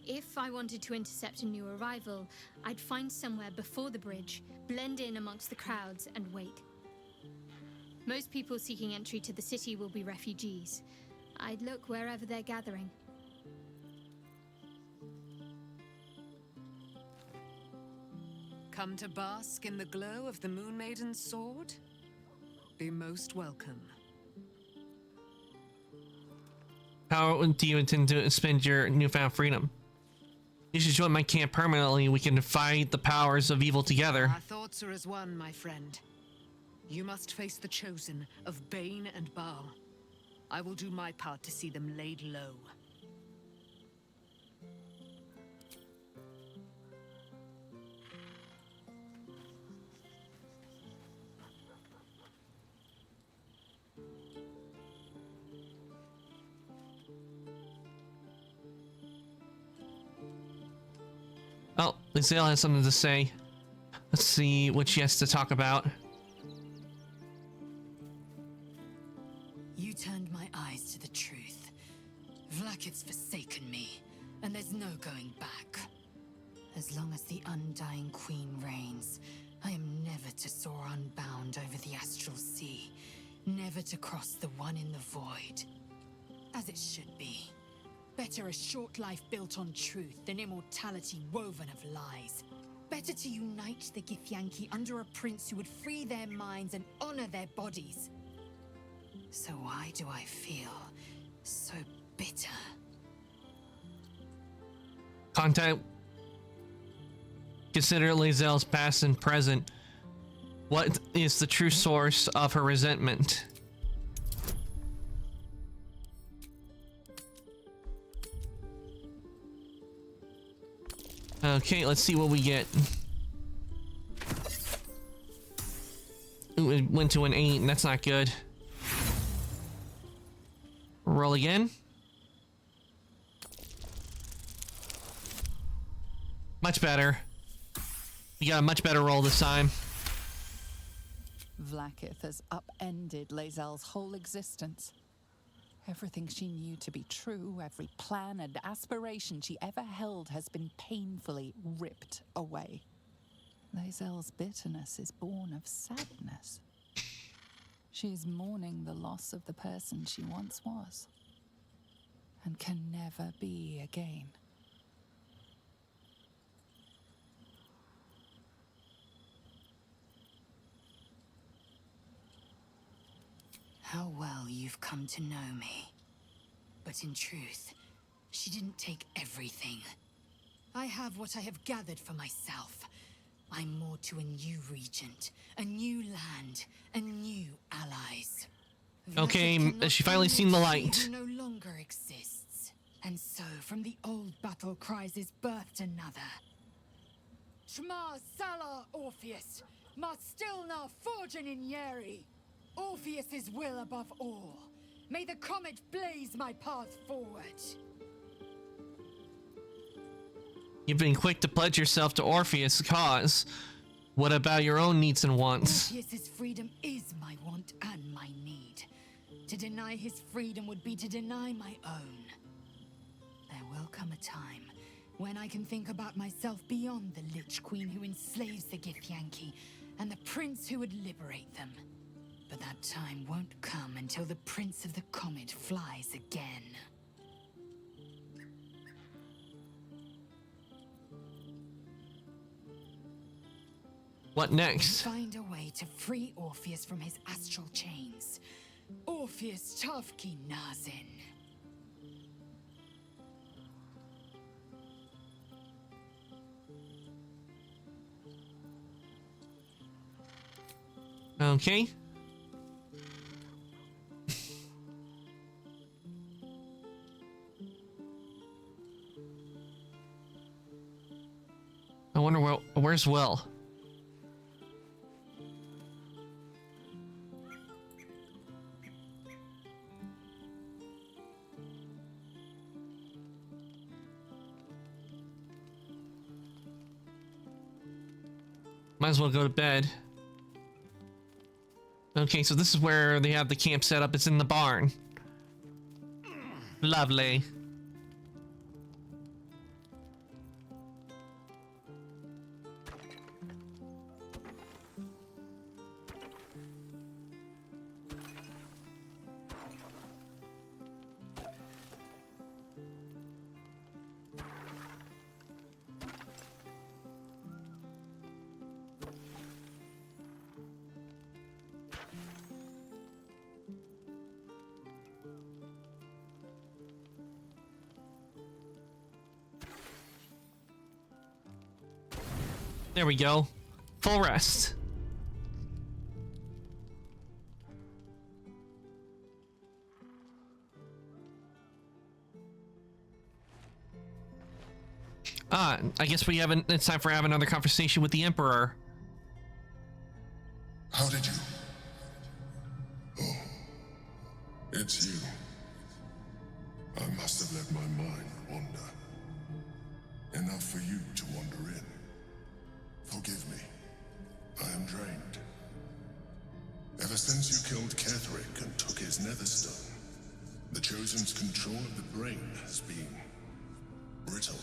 Speaker 15: If I wanted to intercept a new arrival, I'd find somewhere before the bridge, blend in amongst the crowds, and wait. Most people seeking entry to the city will be refugees. I'd look wherever they're gathering.
Speaker 10: Come to bask in the glow of the Moon Maiden's sword? Be most welcome.
Speaker 1: How do you intend to spend your newfound freedom? You should join my camp permanently. We can fight the powers of evil together.
Speaker 10: Our thoughts are as one, my friend. You must face the chosen of Bane and Baal. I will do my part to see them laid low.
Speaker 1: Oh, Lae'zel has something to say. Let's see what she has to talk about.
Speaker 9: You turned my eyes to the truth. Vlaakith's forsaken me, and there's no going back. As long as the Undying Queen reigns, I am never to soar unbound over the astral sea, never to cross the one in the void. As it should be. Better a short life built on truth than immortality woven of lies. Better to unite the Githyanki under a prince who would free their minds and honor their bodies. So why do I feel so bitter?
Speaker 1: Contact. Consider Lae'zel's past and present. What is the true source of her resentment? Okay, let's see what we get. Ooh, it went to an 8, and that's not good. Roll again. Much better. We got a much better roll this time.
Speaker 13: Vlaakith has upended Lae'zel's whole existence. Everything she knew to be true, every plan and aspiration she ever held has been painfully ripped away. Lae'zel's bitterness is born of sadness. She is mourning the loss of the person she once was, and can never be again.
Speaker 9: how well you've come to know me. But in truth, she didn't take everything. I have what I have gathered for myself. I'm more to a new regent, a new land, and new allies.
Speaker 1: Okay,
Speaker 9: Vlasic
Speaker 1: she finally seen the light.
Speaker 9: He no longer exists. And so, from the old battle cries is birthed another. Shema Salah Orpheus, Ma Stilna Forgin in Yeri. Orpheus's will above all. May the comet blaze my path forward.
Speaker 1: You've been quick to pledge yourself to Orpheus' cause. What about your own needs and wants?
Speaker 9: Orpheus's freedom is my want and my need. To deny his freedom would be to deny my own. There will come a time when I can think about myself beyond the Lich Queen who enslaves the Githyanki and the prince who would liberate them. But that time won't come until the Prince of the Comet flies again.
Speaker 1: What next?
Speaker 9: Find a way to free Orpheus from his astral chains. Orpheus Tavki Nazin.
Speaker 1: Okay. I wonder where's Will? Might as well go to bed. Okay, so this is where they have the camp set up. It's in the barn. Lovely. There we go. Full rest. I guess it's time for have another conversation with the Emperor.
Speaker 17: How did you? Oh, it's you. I must have let my mind wander. Enough for you to wander in. Forgive me. I am drained. Ever since you killed Ketheric and took his Netherstone, the Chosen's control of the brain has been brittle.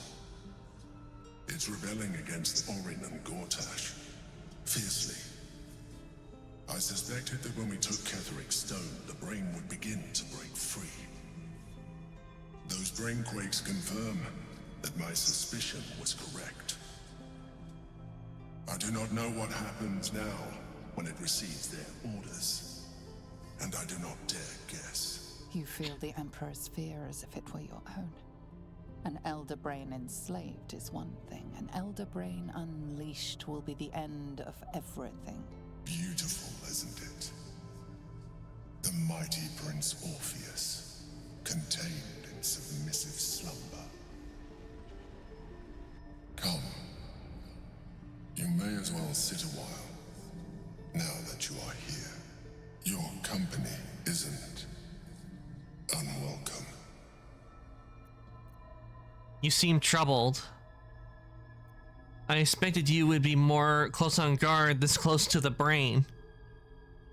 Speaker 17: It's rebelling against Orin and Gortash fiercely. I suspected that when we took Ketheric's stone, the brain would begin to break free. Those brain quakes confirm that my suspicion was correct. I do not know what happens now when it receives their orders, and I do not dare guess.
Speaker 13: You feel the Emperor's fear as if it were your own. An Elder Brain enslaved is one thing. An Elder Brain unleashed will be the end of everything.
Speaker 17: Beautiful, isn't it? The mighty Prince Orpheus, contained in submissive slumber. Come. You may as well sit a while, now that you are here. Your company isn't unwelcome.
Speaker 1: You seem troubled. I expected you would be more close on guard, this close to the brain.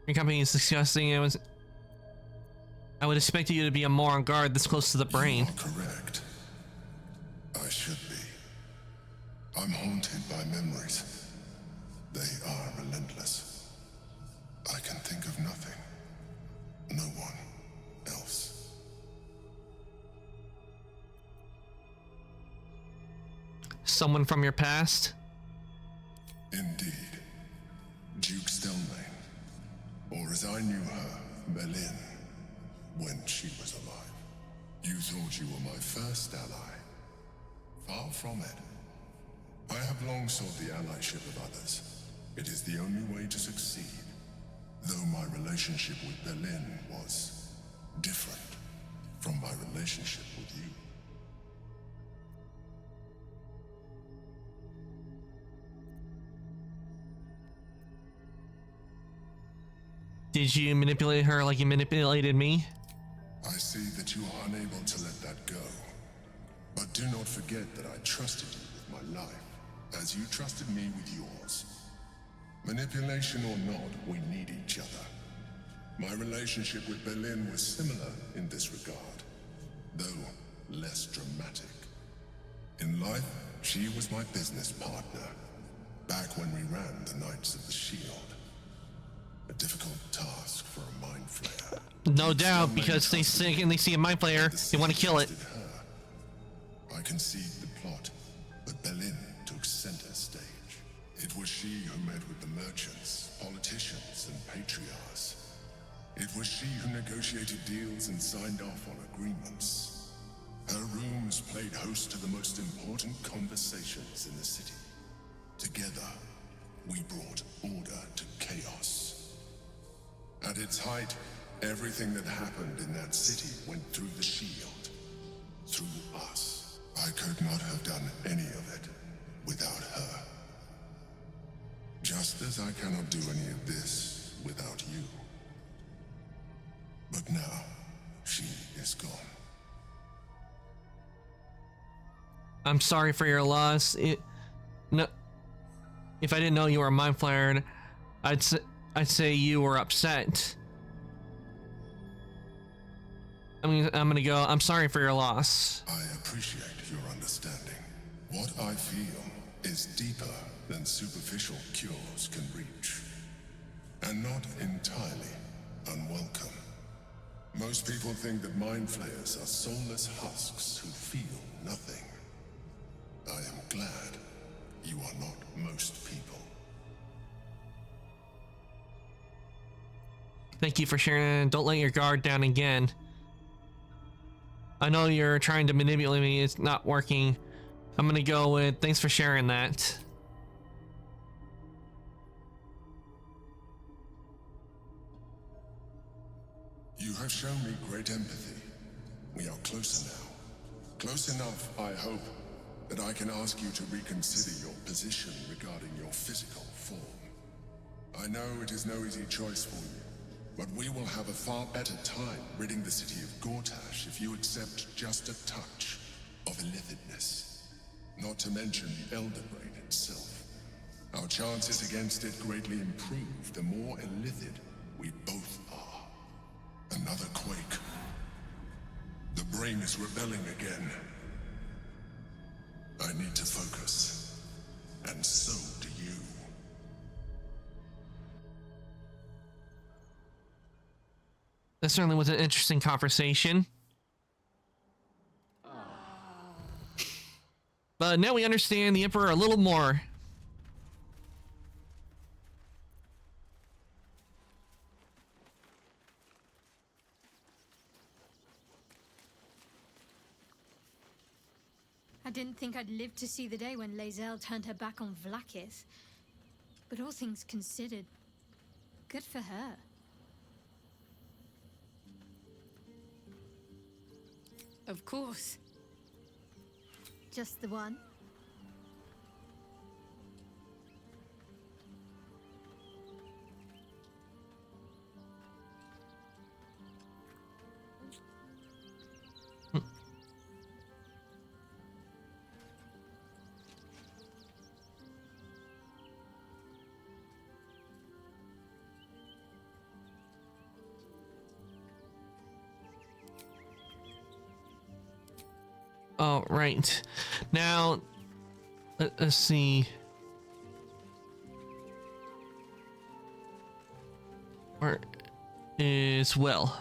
Speaker 1: Your company is disgusting. I would expect you to be more on guard, this close to the brain.
Speaker 17: You are correct. I should be. I'm haunted by memories. They are relentless. I can think of nothing. No one else.
Speaker 1: Someone from your past?
Speaker 17: Indeed. Duke Stelmane. Or as I knew her, Berlin when she was alive. You thought you were my first ally. Far from it. I have long sought the allyship of others. It is the only way to succeed. Though my relationship with Berlin was different from my relationship with you.
Speaker 1: Did you manipulate her like you manipulated me?
Speaker 17: I see that you are unable to let that go. But do not forget that I trusted you with my life, as you trusted me with yours. Manipulation or not, we need each other. My relationship with Berlin was similar in this regard, though less dramatic. In life, she was my business partner, back when we ran the Knights of the Shield. A difficult task for a mind flayer.
Speaker 1: No doubt, because they see a mind flayer, they want to kill it.
Speaker 17: I conceived the plot, but Berlin took center stage. It was she who met with the merchants, politicians, and patriarchs. It was she who negotiated deals and signed off on agreements. Her rooms played host to the most important conversations in the city. Together, we brought order to chaos. At its height, everything that happened in that city went through the shield. Through us. I could not have done any of it without her. Just as I cannot do any of this without you. But now, she is gone.
Speaker 1: I'm sorry for your loss. No, if I didn't know you were a mind flayer, I'd say you were upset. I'm gonna go. I'm sorry for your loss.
Speaker 17: I appreciate your understanding. What I feel is deeper than superficial cures can reach, and not entirely unwelcome. Most people think that mind flayers are soulless husks who feel nothing. I am glad you are not most people.
Speaker 1: Thank you for sharing. Don't let your guard down again. I know you're trying to manipulate me. It's not working. I'm gonna go with thanks for sharing that.
Speaker 17: You have shown me great empathy. We are closer now. Close enough, I hope, that I can ask you to reconsider your position regarding your physical form. I know it is no easy choice for you, but we will have a far better time ridding the city of Gortash if you accept just a touch of illithidness. Not to mention the Elder Brain itself. Our chances against it greatly improve the more illithid we both are. Another quake. The brain is rebelling again. I need to focus. And so do you.
Speaker 1: That certainly was an interesting conversation. But now we understand the Emperor a little more.
Speaker 15: I didn't think I'd live to see the day when Lae'zel turned her back on Vlaakith. But all things considered, good for her.
Speaker 9: Of course.
Speaker 15: Just the one?
Speaker 1: Oh, right. Now, let's see. Where is Will?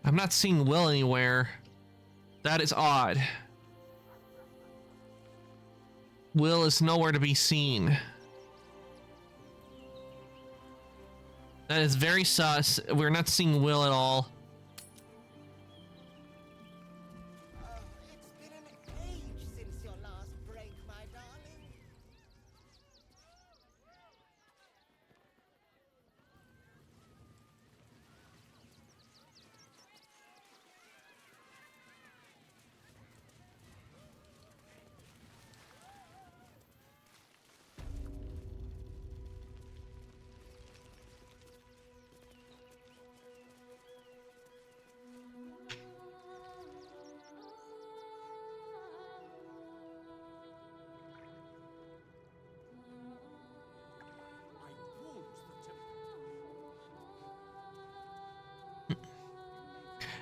Speaker 1: I'm not seeing Will anywhere. That is odd. Will is nowhere to be seen. That is very sus. We're not seeing Will at all.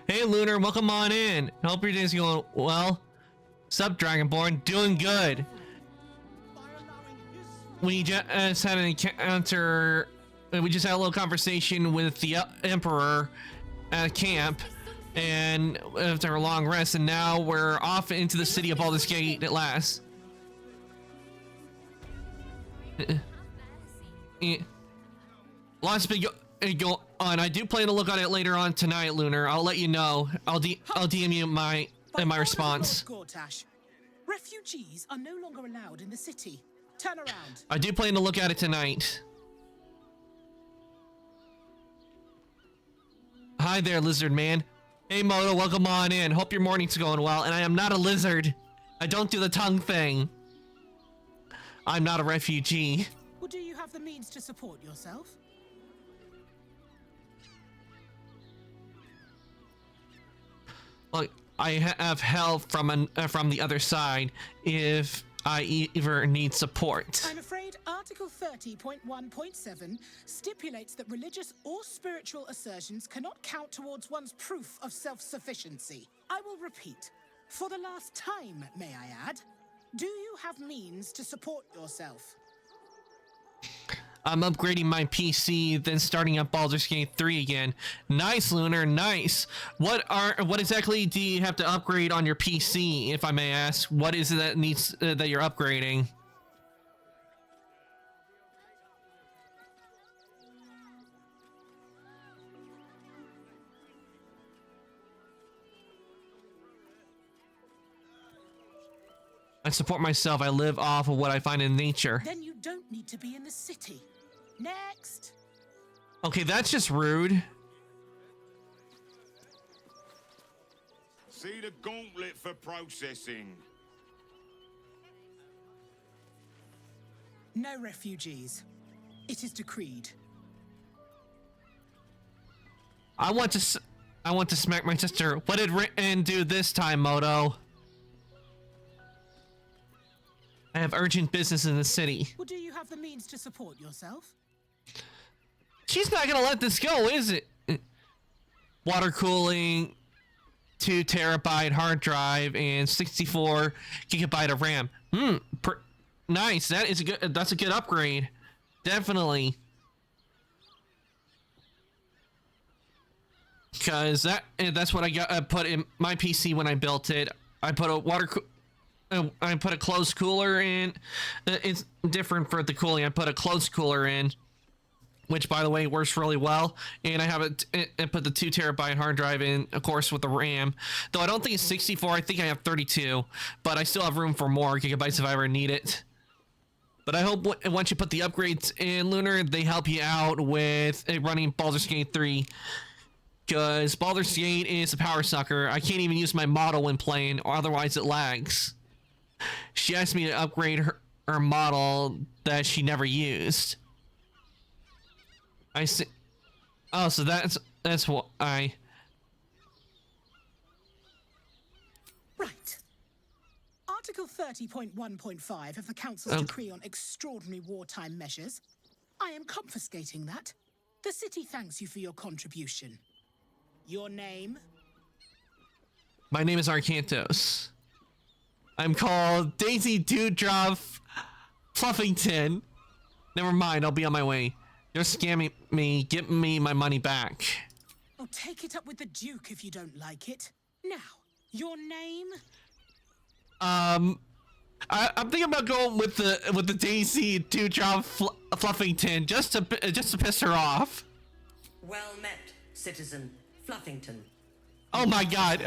Speaker 1: Hey Lunar, welcome on in. Hope your day's going well. Sup Dragonborn, doing good. We just had an encounter. We just had a little conversation with the Emperor at camp, and after a long rest, and now we're off into the city of Baldur's Gate at last. Lots big go on. I do plan to look on it later on tonight, Lunar. I'll let you know. I'll DM you my response.
Speaker 6: Gortash, refugees are no longer allowed in the city. Turn around.
Speaker 1: I do plan to look at it tonight. Hi there, lizard man. Hey Moto, welcome on in. Hope your morning's going well. And I am not a lizard. I don't do the tongue thing. I'm not a refugee.
Speaker 6: Well, do you have the means to support yourself?
Speaker 1: Look, I have help from the other side if I ever need support.
Speaker 6: I'm afraid Article 30.1.7 stipulates that religious or spiritual assertions cannot count towards one's proof of self-sufficiency. I will repeat, for the last time, may I add, do you have means to support yourself?
Speaker 1: I'm upgrading my PC, then starting up Baldur's Gate 3 again. Nice, Lunar, nice. What exactly do you have to upgrade on your PC, if I may ask? What is it that needs that you're upgrading? I support myself. I live off of what I find in nature.
Speaker 6: Then you don't need to be in the city. Next.
Speaker 1: Okay, that's just rude.
Speaker 18: See the gauntlet for processing.
Speaker 6: No refugees. It is decreed.
Speaker 1: I want to smack my sister. What did Rin do this time, Moto? I have urgent business in the city.
Speaker 6: Well, do you have the means to support yourself?
Speaker 1: She's not gonna let this go, is it? Water cooling, 2 terabyte hard drive, and 64 gigabyte of RAM. Nice. That is that's a good upgrade. Definitely. Cause that's what I put in my PC when I built it. I put a I put a closed cooler in. It's different for the cooling. I put a closed cooler in, which by the way works really well. And I have I put the 2 terabyte hard drive in, of course, with the RAM. Though I don't think it's 64. I think I have 32, but I still have room for more gigabytes if I ever need it. But I hope once you put the upgrades in, Lunar, they help you out with running Baldur's Gate 3. Because Baldur's Gate is a power sucker. I can't even use my model when playing, or otherwise it lags. She asked me to upgrade her model that she never used. I see. Oh, so that's what I.
Speaker 6: Right. Article 30.1.5 of the Council's decree on extraordinary wartime measures. I am confiscating that. The city thanks you for your contribution. Your name?
Speaker 1: My name is Arcantos. I'm called Daisy Dewdrop Fluffington. Never mind, I'll be on my way. You're scamming me. Give me my money back.
Speaker 6: Oh, take it up with the Duke if you don't like it. Now, your name?
Speaker 1: I'm thinking about going with the Daisy Dewdrop Fluffington just to piss her off.
Speaker 12: Well met, citizen Fluffington.
Speaker 1: Oh my God.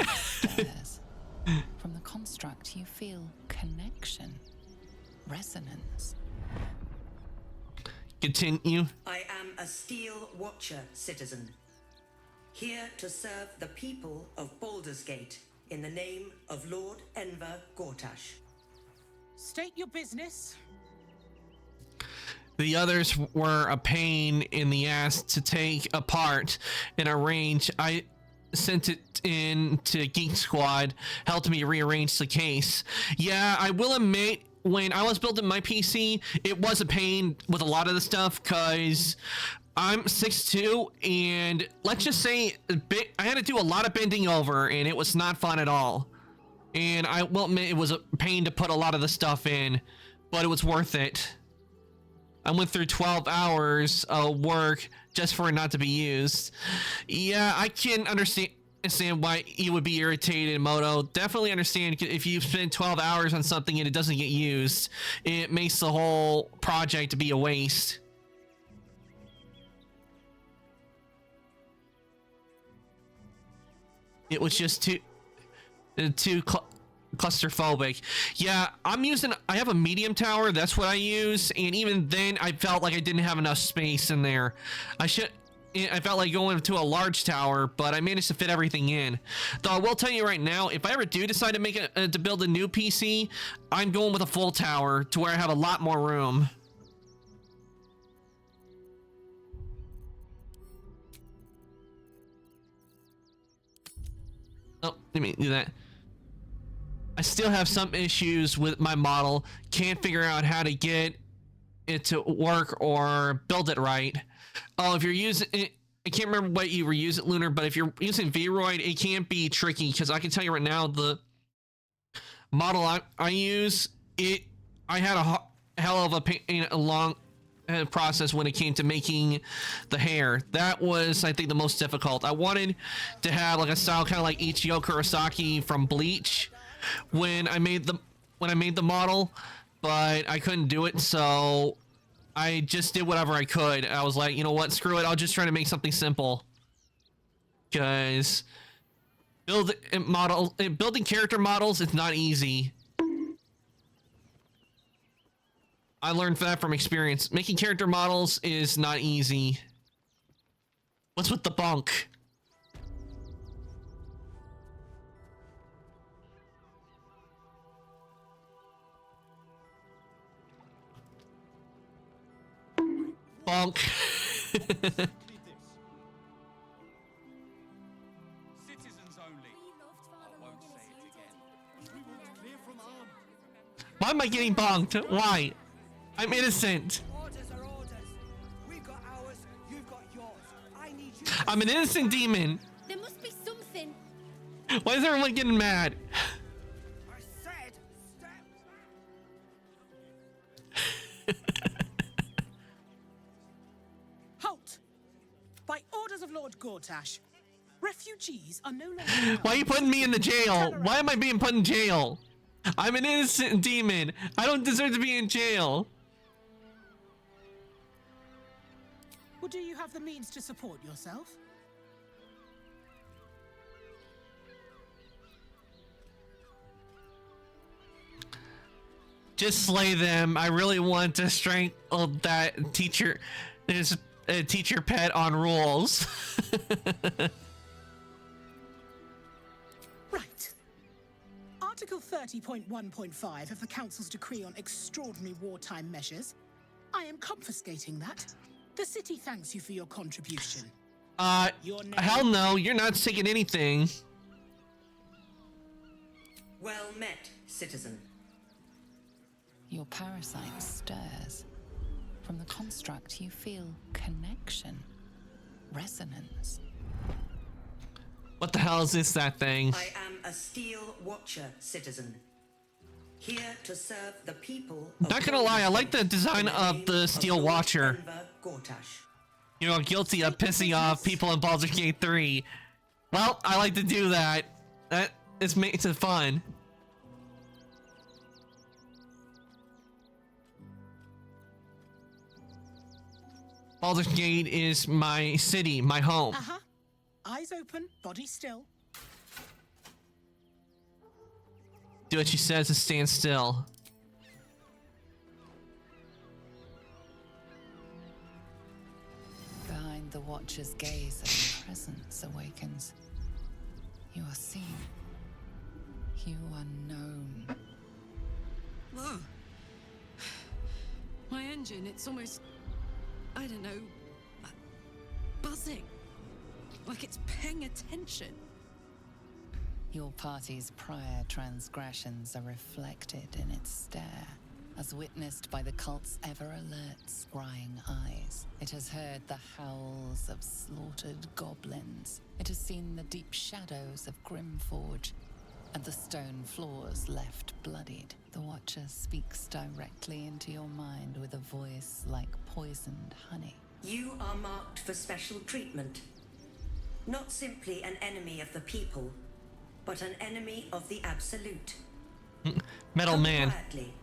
Speaker 13: From the construct, you feel connection, resonance.
Speaker 1: Continue.
Speaker 12: I am a Steel Watcher, citizen. Here to serve the people of Baldur's Gate in the name of Lord Enver Gortash.
Speaker 6: State your business.
Speaker 1: The others were a pain in the ass to take apart and arrange. I sent it in to Geek Squad, helped me rearrange the case. Yeah, I will admit, when I was building my PC, it was a pain with a lot of the stuff, because I'm 6'2", and let's just say I had to do a lot of bending over, and it was not fun at all. And I will admit, it was a pain to put a lot of the stuff in, but it was worth it. I went through 12 hours of work just for it not to be used. Yeah, I can understand why you would be irritated, Moto. Definitely understand if you spend 12 hours on something and it doesn't get used. It makes the whole project be a waste. It was just too clusterphobic. Yeah, I have a medium tower, that's what I use, and even then I felt like I didn't have enough space in there. I felt like going to a large tower, but I managed to fit everything in. Though I will tell you right now, if I ever do decide to to build a new PC, I'm going with a full tower to where I have a lot more room. Oh, let me do that. I still have some issues with my model. Can't figure out how to get it to work or build it right. Oh, if you're using it, I can't remember what you were using, Lunar, but if you're using Vroid, it can be tricky, because I can tell you right now, the model I use, I had a hell of a long process when it came to making the hair. That was, I think, the most difficult. I wanted to have like a style kind of like Ichigo Kurosaki from Bleach when I made the model, but I couldn't do it, so I just did whatever I could. I was like, you know what, screw it, I'll just try to make something simple, because building character models is not easy. I learned that from experience. Making character models is not easy. What's with the bunk? Bonk. Why am I getting bonked? Why? I'm innocent. I'm an innocent demon.
Speaker 5: There must be something.
Speaker 1: Why is everyone getting mad?
Speaker 5: I said,
Speaker 6: Halt! By orders of Lord Gortash, refugees are no longer.
Speaker 1: Why are you putting me in the jail? Why am I being put in jail? I'm an innocent demon. I don't deserve to be in jail.
Speaker 6: Well, do you have the means to support yourself?
Speaker 1: Just slay them. I really want to strangle that teacher. There's a teacher pet on rules.
Speaker 6: Right. Article 30.1.5 of the Council's Decree on Extraordinary Wartime Measures. I am confiscating that. The city thanks you for your contribution.
Speaker 1: Hell no, you're not taking anything.
Speaker 12: Well met, citizen.
Speaker 13: Your parasite stirs. From the construct, you feel connection, resonance.
Speaker 1: What the hell is that thing?
Speaker 12: I am a Steel Watcher, citizen. Here to serve the people.
Speaker 1: Not gonna lie, I like the design of the Steel Watcher. You're guilty of pissing off people in Baldur's Gate 3. Well, I like to do that. That makes it fun. Baldur's Gate is my city, my home.
Speaker 6: Uh-huh. Eyes open, body still.
Speaker 1: Do what she says and stand still.
Speaker 13: Behind the Watcher's gaze, a presence awakens. You are seen. You are known.
Speaker 10: Whoa. My engine, it's almost, I don't know, buzzing. Like it's paying attention.
Speaker 13: Your party's prior transgressions are reflected in its stare, as witnessed by the cult's ever-alert, scrying eyes. It has heard the howls of slaughtered goblins. It has seen the deep shadows of Grimforge, and the stone floors left bloodied. The Watcher speaks directly into your mind with a voice like poisoned honey.
Speaker 12: You are marked for special treatment. Not simply an enemy of the people, but an enemy of the Absolute.
Speaker 1: Metal
Speaker 12: Come
Speaker 1: Man.
Speaker 12: quietly,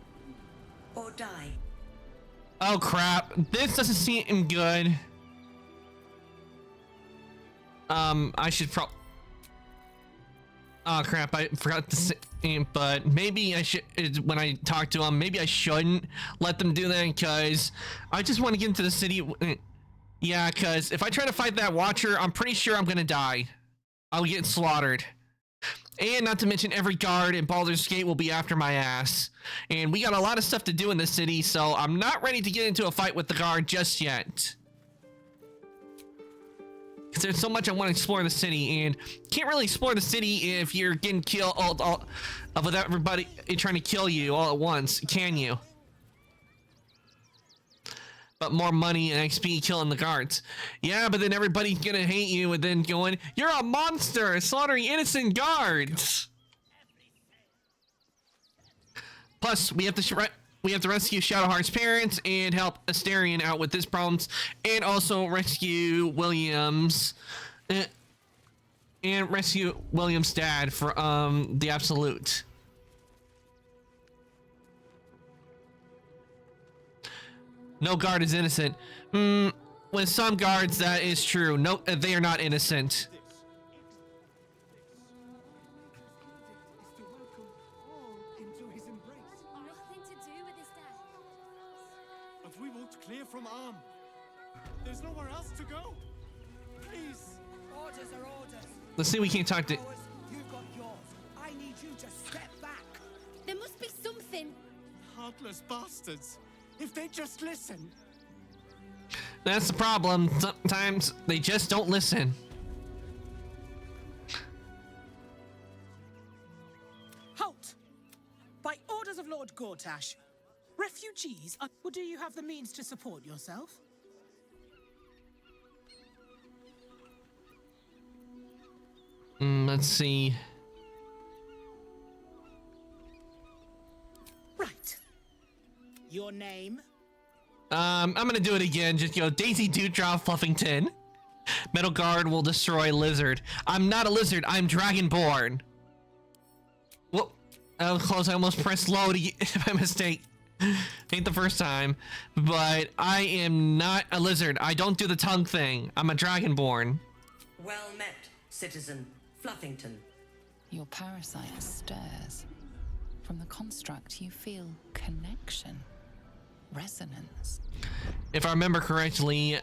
Speaker 12: or die.
Speaker 1: Oh crap, this doesn't seem good. I should oh crap, I forgot to say, but maybe I should, when I talk to them, maybe I shouldn't let them do that, because I just want to get into the city. Yeah, because if I try to fight that Watcher, I'm pretty sure I'm gonna die. I'll get slaughtered. And not to mention, every guard in Baldur's Gate will be after my ass. And we got a lot of stuff to do in this city, so I'm not ready to get into a fight with the guard just yet. Because there's so much I want to explore the city, and can't really explore the city if you're getting killed all with everybody trying to kill you all at once, can you? But more money and XP killing the guards. Yeah, but then everybody's gonna hate you and then going, you're a monster slaughtering innocent guards. Plus, we have to rescue Shadowheart's parents and help Asterion out with his problems, and also rescue William's dad from the Absolute. No guard is innocent. With some guards, that is true. No, they are not innocent.
Speaker 5: Nothing to do with his death.
Speaker 8: But we won't clear from Arm. There's nowhere else to go. Please.
Speaker 21: Orders are orders.
Speaker 1: Let's see, we can't talk to.
Speaker 21: You've got yours. I need you to step back.
Speaker 5: There must be something.
Speaker 8: Heartless bastards. If they just listen.
Speaker 1: That's the problem. Sometimes they just don't listen.
Speaker 6: Halt! By orders of Lord Gortash, refugees are... Well, do you have the means to support yourself?
Speaker 1: Let's see.
Speaker 6: Right. Your name?
Speaker 1: I'm gonna do it again. Just go, Daisy Dewdrop Fluffington. Metal Guard will destroy lizard. I'm not a lizard. I'm Dragonborn. Whoop! That was close. I almost pressed load by mistake. Ain't the first time, but I am not a lizard. I don't do the tongue thing. I'm a Dragonborn.
Speaker 12: Well met, citizen Fluffington.
Speaker 13: Your parasite stirs. From the construct, you feel connection, resonance.
Speaker 1: If I remember correctly,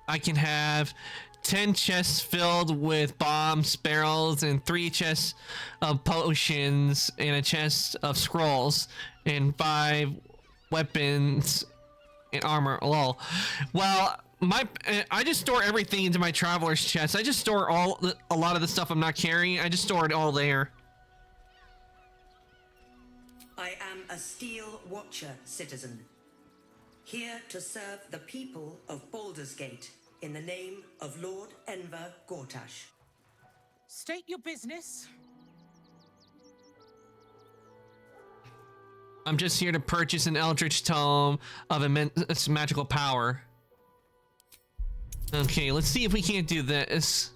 Speaker 1: I can have 10 chests filled with bombs, barrels, and 3 chests of potions, and a chest of scrolls, and 5 weapons and armor. Lol. Well, I just store everything into my traveler's chest. I just store a lot of the stuff I'm not carrying. I just store it all there.
Speaker 12: I am a Steel Watcher, citizen. Here to serve the people of Baldur's Gate in the name of Lord Enver Gortash.
Speaker 6: State your business.
Speaker 1: I'm just here to purchase an Eldritch Tome of immense magical power. Okay, let's see if we can't do this.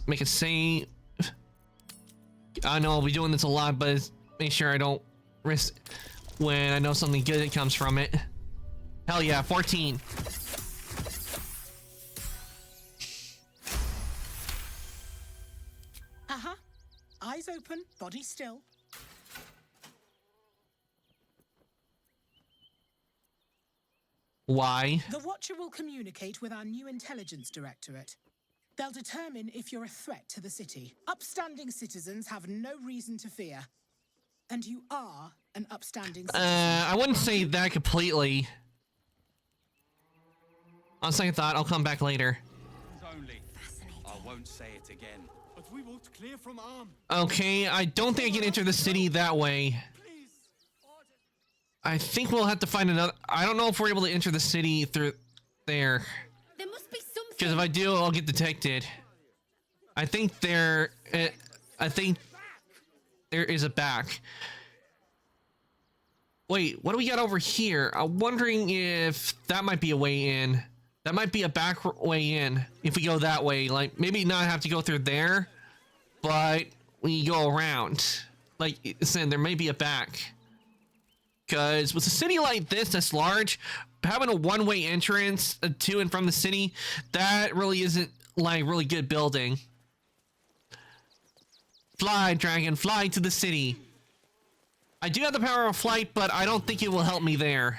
Speaker 1: Make it save. I know I'll be doing this a lot, but make sure I don't risk when I know something good comes from it. Hell yeah, 14.
Speaker 6: Uh-huh. Eyes open, body still.
Speaker 1: Why?
Speaker 6: The Watcher will communicate with our new intelligence directorate. They'll determine if you're a threat to the city. Upstanding citizens have no reason to fear. And you are an upstanding citizen.
Speaker 1: I wouldn't say that completely. On second thought, I'll come back later.
Speaker 14: Only. I won't say it again. But we won't clear from arm.
Speaker 1: Okay, I don't think I can enter the city that way. I think we'll have to find another. I don't know if we're able to enter the city through there.
Speaker 9: There must be something.
Speaker 1: Because if I do, I'll get detected. I think there. I think there is a back. Wait, what do we got over here? I'm wondering if that might be a way in. That might be a back way in if we go that way. Like, maybe not have to go through there, but we go around. Like I said, there may be a back. Because with a city like this that's large, having a one-way entrance to and from the city, that really isn't like really good building. Fly, dragon, fly to the city. I do have the power of flight, but I don't think it will help me there.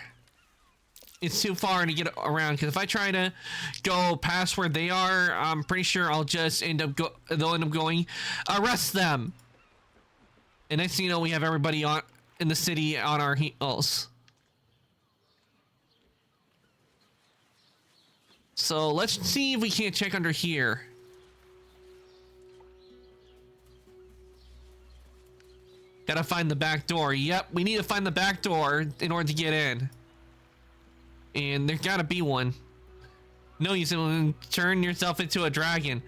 Speaker 1: It's too far to get around, because if I try to go past where they are, I'm pretty sure I'll just end up they'll end up going, arrest them. And next thing you know, we have everybody on in the city on our heels. So let's see if we can't check under here. Gotta find the back door. Yep, we need to find the back door in order to get in. And there's gotta be one. No, you can turn yourself into a dragon.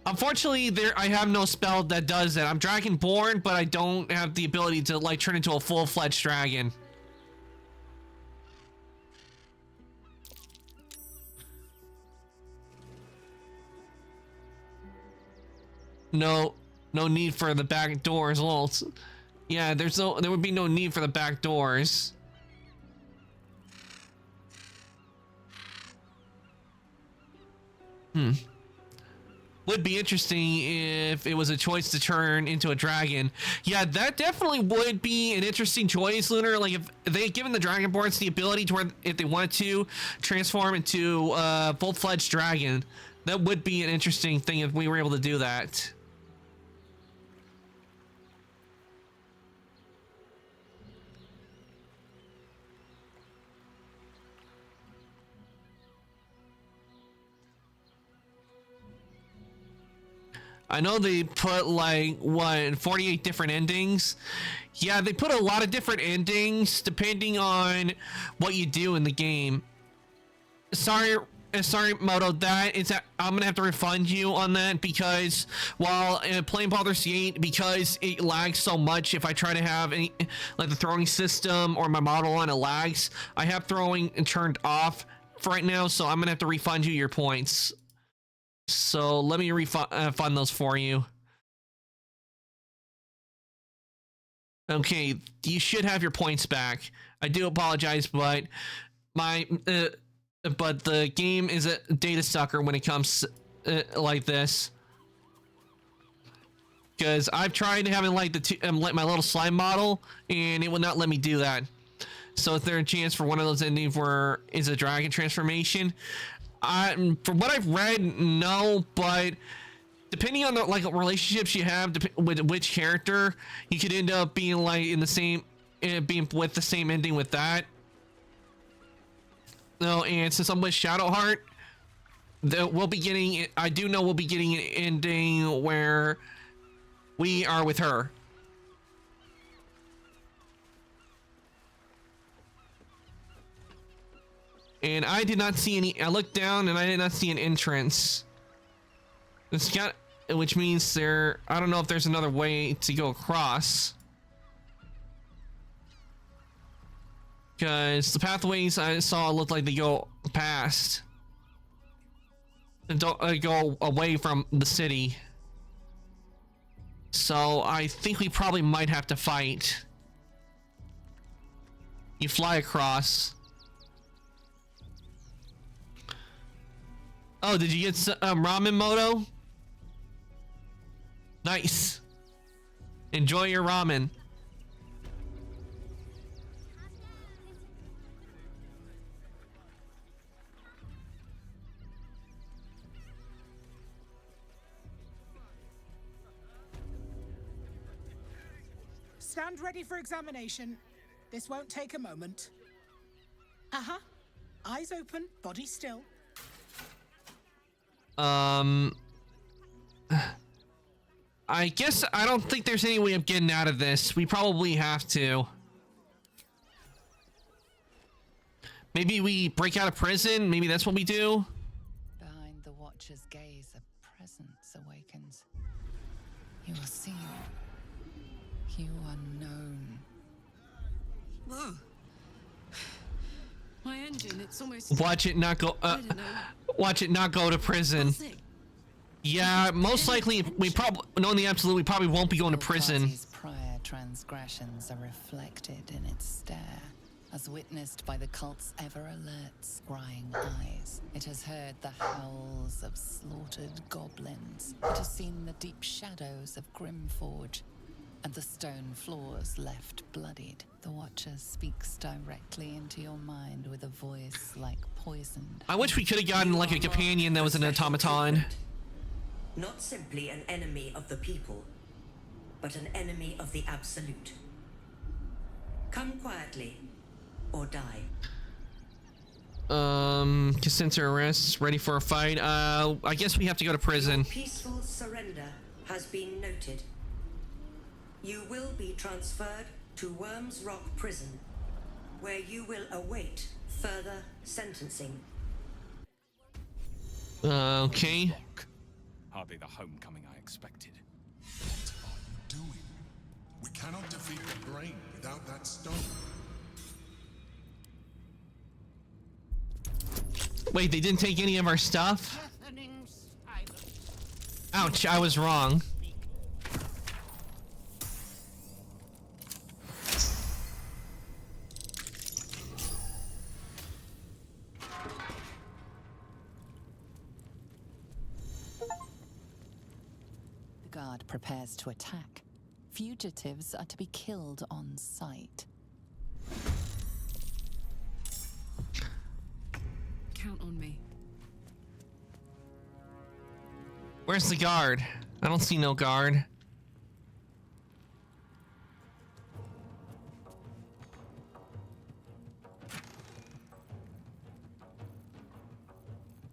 Speaker 1: Unfortunately, I have no spell that does that. I'm dragonborn, but I don't have the ability to like turn into a full-fledged dragon. No need for the back doors. Well, yeah, there would be no need for the back doors. Would be interesting if it was a choice to turn into a dragon. Yeah, that definitely would be an interesting choice, Lunar. Like if they had given the Dragonborns the ability to, where if they wanted to transform into a full-fledged dragon, that would be an interesting thing if we were able to do that. I know they put like, what, 48 different endings? Yeah, they put a lot of different endings depending on what you do in the game. Sorry, Moto, I'm gonna have to refund you on that, because while playing Baldur's Gate, because it lags so much, if I try to have any, like the throwing system or my model on, it lags. I have throwing turned off for right now, so I'm gonna have to refund you your points. So let me fund those for you. Okay, you should have your points back. I do apologize, but but the game is a data sucker when it comes like this. Because I've tried having like like my little slime model, and it will not let me do that. So is there a chance for one of those endings where is a dragon transformation? From what I've read, no, but depending on the like relationships you have with which character, you could end up being like in the same, being with the same ending with that. No, and since I'm with Shadowheart, we'll be getting. I do know we'll be getting an ending where we are with her. And I did not see any. I looked down and I did not see an entrance. It's got, which means there. I don't know if there's another way to go across. Because the pathways I saw looked like they go past. don't go away from the city. So I think we probably might have to fight. You fly across. Oh, did you get ramen moto? Nice. Enjoy your ramen.
Speaker 6: Stand ready for examination. This won't take a moment. Uh-huh. Eyes open, body still.
Speaker 1: I guess I don't think there's any way of getting out of this. We probably have to. Maybe we break out of prison. Maybe that's what we do.
Speaker 13: Behind the Watcher's gaze, a presence awakens. You are seen. You are known.
Speaker 10: Whoa. My engine, it's almost...
Speaker 1: Watch it not go. Watch it not go to prison. Yeah, most likely we probably, knowing the absolute, we probably won't be going to prison.
Speaker 13: Party's prior transgressions are reflected in its stare, as witnessed by the cult's ever-alert, scrying eyes. It has heard the howls of slaughtered goblins. It has seen the deep shadows of Grimforge, and the stone floors left bloodied. The Watcher speaks directly into your mind with a voice like poisoned.
Speaker 1: I wish we could have gotten like a companion that was an automaton.
Speaker 12: Not simply an enemy of the people, but an enemy of the absolute. Come quietly, or die.
Speaker 1: Consent to arrest, ready for a fight. I guess we have to go to prison.
Speaker 12: Your peaceful surrender has been noted. You will be transferred to Worms Rock Prison, where you will await further sentencing.
Speaker 1: Okay.
Speaker 14: Hardly the homecoming I expected.
Speaker 17: What are you doing? We cannot defeat the brain without that stone.
Speaker 1: Wait, they didn't take any of our stuff? Ouch, I was wrong.
Speaker 13: The guard prepares to attack. Fugitives are to be killed on sight.
Speaker 10: Count on me.
Speaker 1: Where's the guard? I don't see no guard.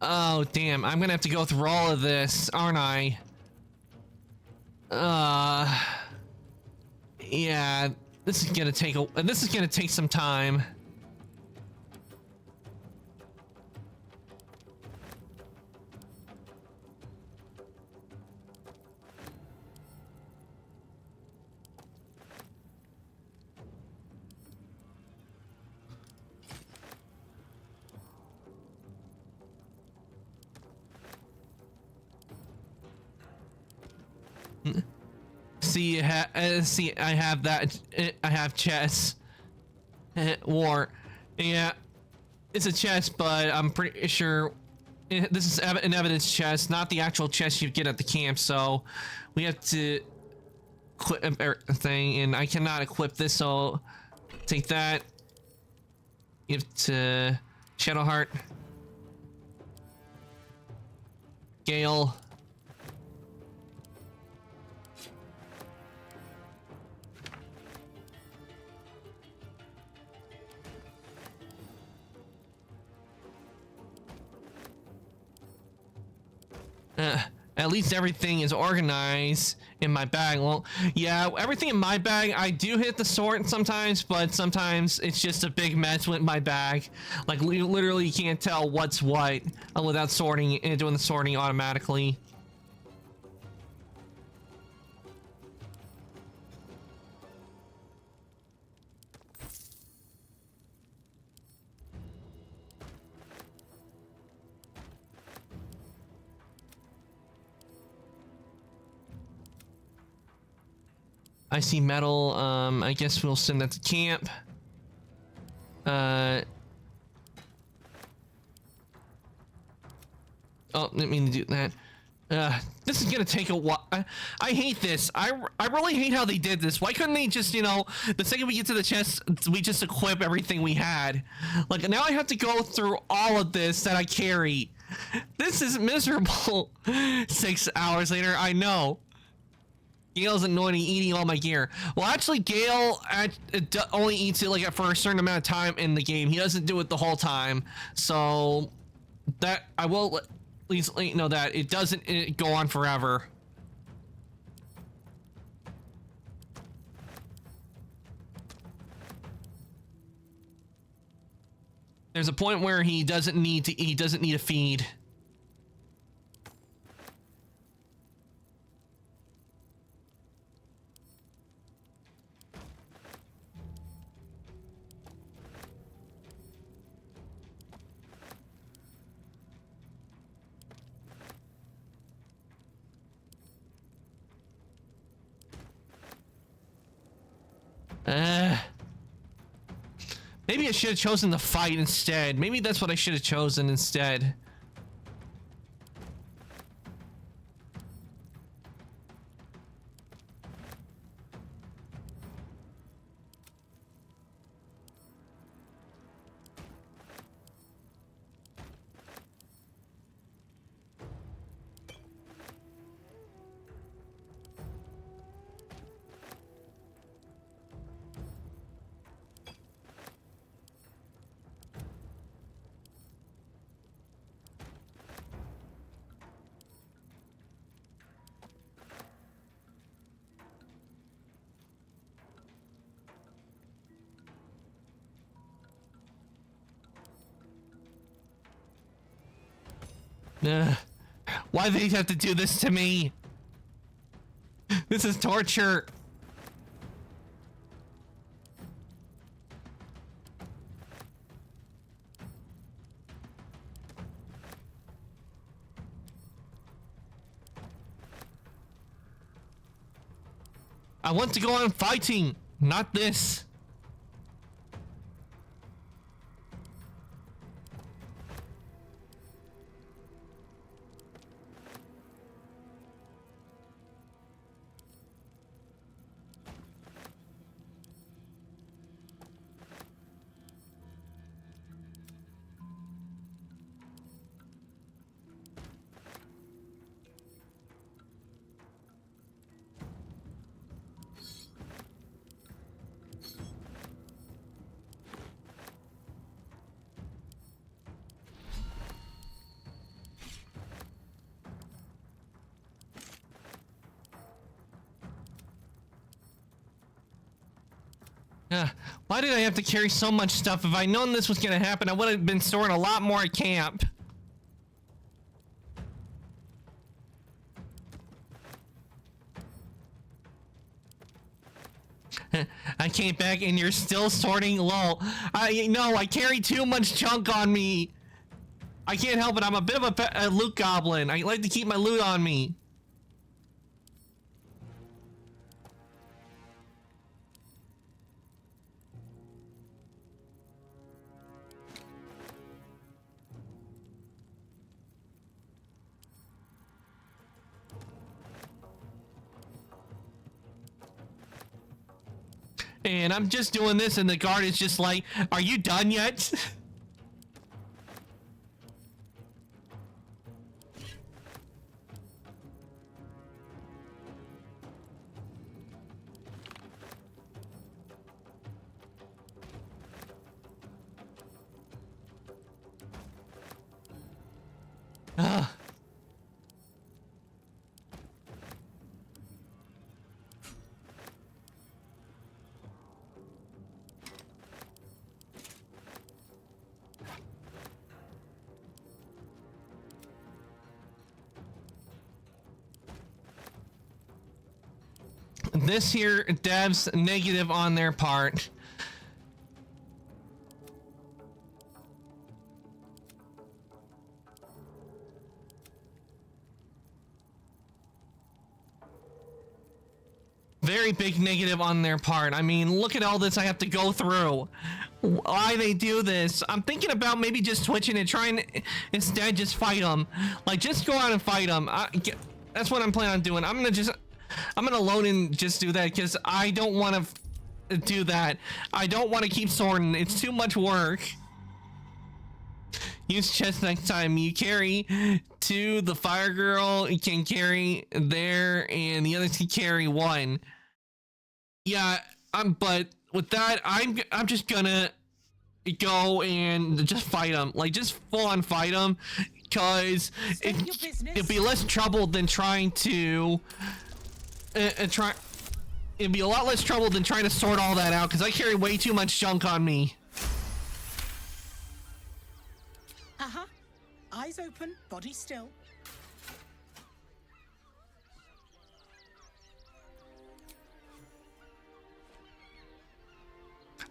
Speaker 1: Oh, damn. I'm gonna have to go through all of this, aren't I? Yeah, this is gonna take some time. See, I have that. I have chess. War. Yeah, it's a chest, but I'm pretty sure this is an evidence chest, not the actual chest you get at the camp. So we have to equip everything, and I cannot equip this. So take that. Give to Shadowheart, Gale. At least everything is organized in my bag. Well, yeah, everything in my bag, I do hit the sort sometimes, but sometimes it's just a big mess with my bag. Like, literally, you can't tell what's what without sorting and doing the sorting automatically. I see metal. I guess we'll send that to camp. Oh, didn't mean to do that. This is gonna take a while. I hate this. I really hate how they did this. Why couldn't they just, you know, the second we get to the chest, we just equip everything we had? Like, now I have to go through all of this that I carry. This is miserable. 6 hours later, I know. Gale's annoying eating all my gear. Well, actually, Gale only eats it like for a certain amount of time in the game. He doesn't do it the whole time. So that I will at least know that it doesn't go on forever. There's a point where he doesn't need a feed. Maybe I should have chosen the fight instead. Maybe that's what I should have chosen instead. Why do they have to do this to me? This is torture. I want to go on fighting, not this. Why did I have to carry so much stuff? If I'd known this was gonna happen, I would have been storing a lot more at camp. I came back and you're still sorting low. I carry too much junk on me. I can't help it. I'm a bit of a loot goblin. I like to keep my loot on me. And I'm just doing this and the guard is just like, are you done yet? This here dev's negative on their part. Very big negative on their part. I mean, look at all this I have to go through. Why they do this? I'm thinking about maybe just switching and trying to instead just fight them. Like, just go out and fight them. That's what I'm planning on doing. I'm gonna load and just do that because I don't want to do that. I don't want to keep sorting. It's too much work. Use chest next time. You carry two. The fire girl can carry there, and the others can carry one. Yeah, but with that, I'm just gonna go and just fight them. Like, just full on fight them, cause it'd be less trouble than trying to It'd be a lot less trouble than trying to sort all that out, cause I carry way too much junk on me.
Speaker 6: Eyes open, body still.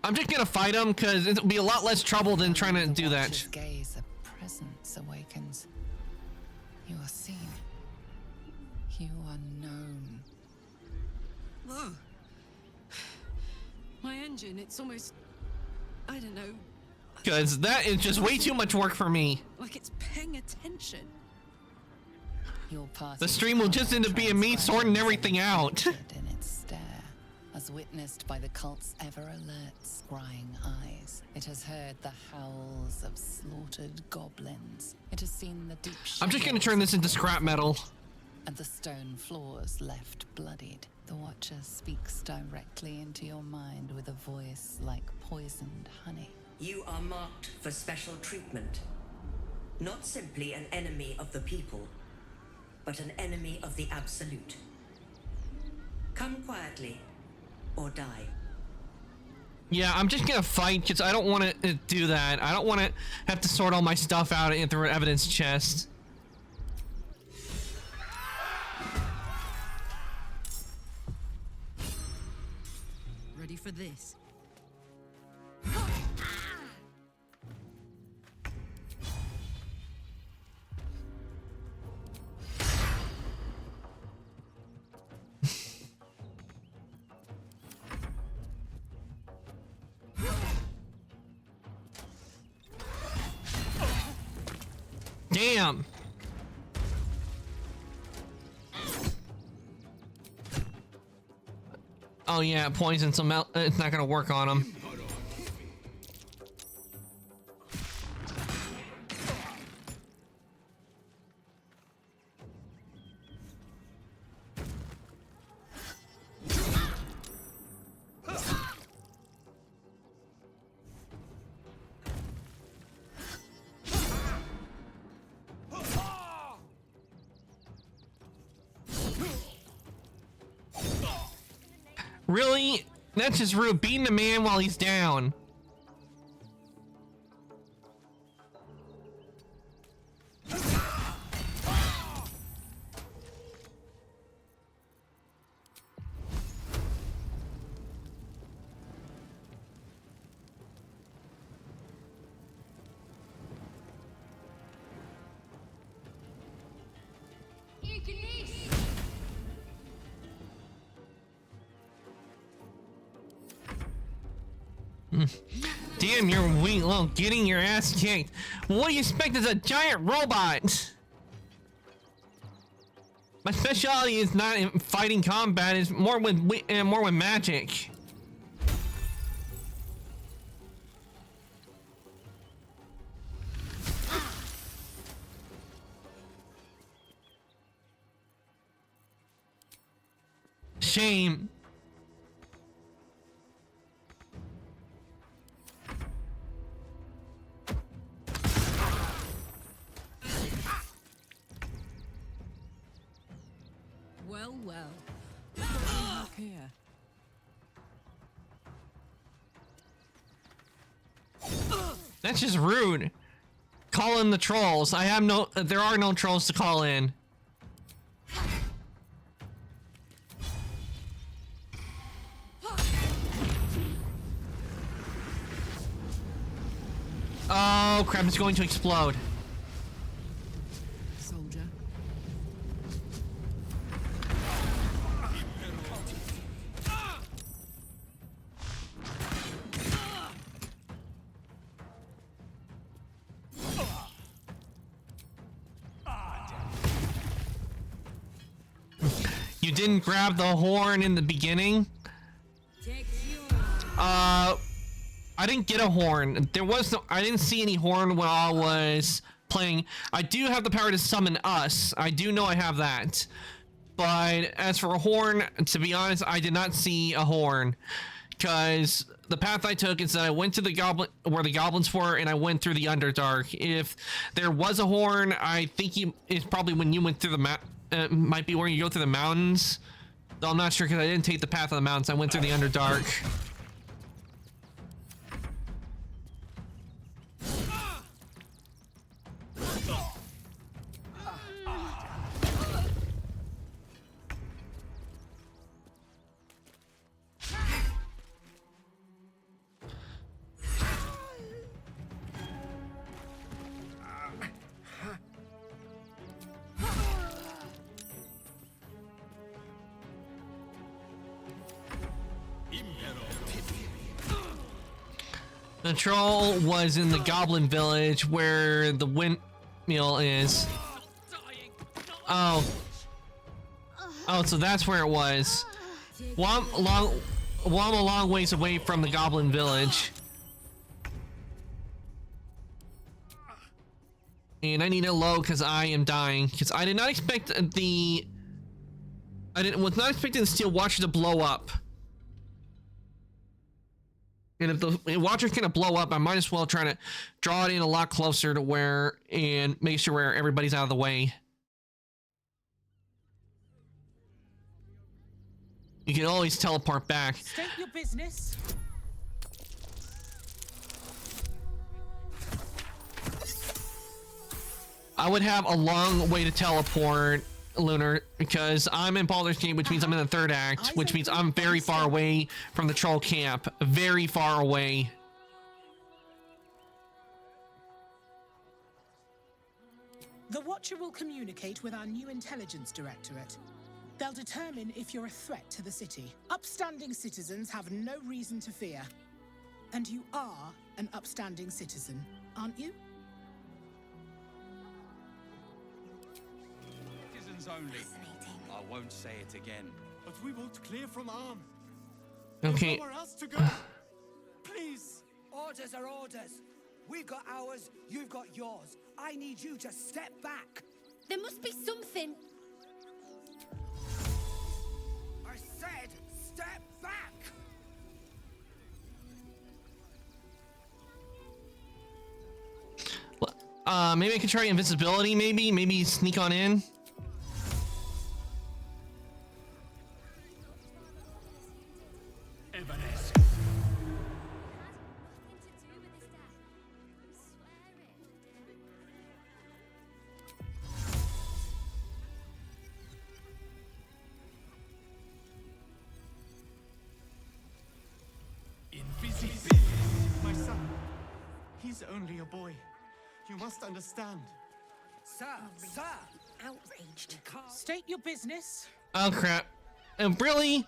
Speaker 1: I'm just gonna fight him because it'll be a lot less trouble than trying to do that.
Speaker 13: Watcher's gaze, a presence awakens. You are seen. You are known.
Speaker 10: Whoa. My engine, it's almost, I don't know.
Speaker 1: Because that is just way too much work for me.
Speaker 10: Like it's paying attention.
Speaker 1: The stream will just end up being me sorting everything out.
Speaker 13: In its stare, as witnessed by the cult's ever-alert, scrying eyes. It has heard the howls of slaughtered goblins. It has seen the deep
Speaker 1: I'm just gonna turn this into scrap metal.
Speaker 13: And the stone floors left bloodied. The Watcher speaks directly into your mind with a voice like poisoned honey.
Speaker 12: You are marked for special treatment. Not simply an enemy of the people, but an enemy of the Absolute. Come quietly, or die.
Speaker 1: Yeah, I'm just gonna fight because I don't want to do that. I don't want to have to sort all my stuff out through an evidence chest.
Speaker 10: Ready for this?
Speaker 1: Damn. Oh yeah, poison some out. It's not gonna work on him. Really? That's just rude. Beating a man while he's down. Damn, you're weak, little getting your ass kicked. What do you expect as a giant robot? My specialty is not in fighting combat, it's more with magic. Shame.
Speaker 10: Well. Look here.
Speaker 1: That's just rude. Call in the trolls. There are no trolls to call in. Oh crap, it's going to explode.
Speaker 10: Soldier.
Speaker 1: You didn't grab the horn in the beginning? I didn't get a horn. There was no, I didn't see any horn while I was playing. I do have the power to summon us. I do know I have that. But as for a horn, to be honest, I did not see a horn. Because the path I took is that I went to the goblin, where the goblins were, and I went through the Underdark. If there was a horn, I think it's probably when you went through the might be where you go through the mountains. Though I'm not sure because I didn't take the path of the mountains. I went through the Underdark. The troll was in the goblin village where the windmill is. Oh, so that's where it was. Well, I'm a long ways away from the goblin village. And I need a low because I am dying. Because I did not expect was not expecting the steel watcher to blow up. And if the watcher's gonna blow up, I might as well try to draw it in a lot closer to where, and make sure where everybody's out of the way. You can always teleport back.
Speaker 6: State your business.
Speaker 1: I would have a long way to teleport, Lunar, because I'm in Baldur's Gate, which means I'm in the third act, which means I'm very far away from the troll camp. Very far away.
Speaker 6: The Watcher will communicate with our new intelligence directorate. They'll determine if you're a threat to the city. Upstanding citizens have no reason to fear. And you are an upstanding citizen, aren't you?
Speaker 14: Citizens only. I won't say it again.
Speaker 8: But we won't clear from arm.
Speaker 1: Okay.
Speaker 8: There's nowhere else to go. Please.
Speaker 21: Orders are orders. We've got ours, you've got yours. I need you to step back.
Speaker 5: There must be something.
Speaker 21: I said, step back.
Speaker 1: Maybe I could try invisibility, maybe sneak on in.
Speaker 8: My son, he's only a boy. You must understand.
Speaker 21: Sir, sir. Outraged.
Speaker 6: State your business.
Speaker 1: Oh crap. Really?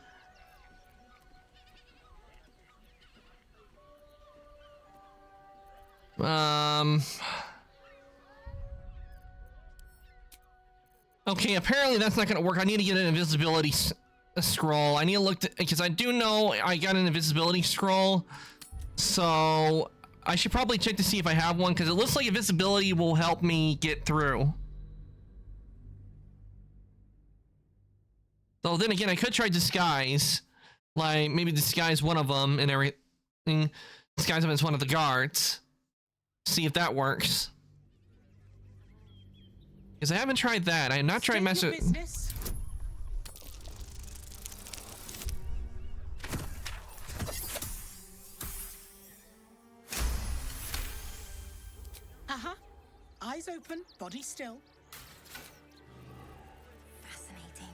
Speaker 1: Okay, apparently that's not gonna work. I need to get an invisibility scroll. I need to look because I do know I got an invisibility scroll, so I should probably check to see if I have one, because it looks like invisibility will help me get through. Though then again, I could try disguise, like maybe disguise one of them and everything, disguise them as one of the guards, see if that works. Because I haven't tried that. I have not tried messing.
Speaker 6: Eyes open, body still.
Speaker 3: Fascinating.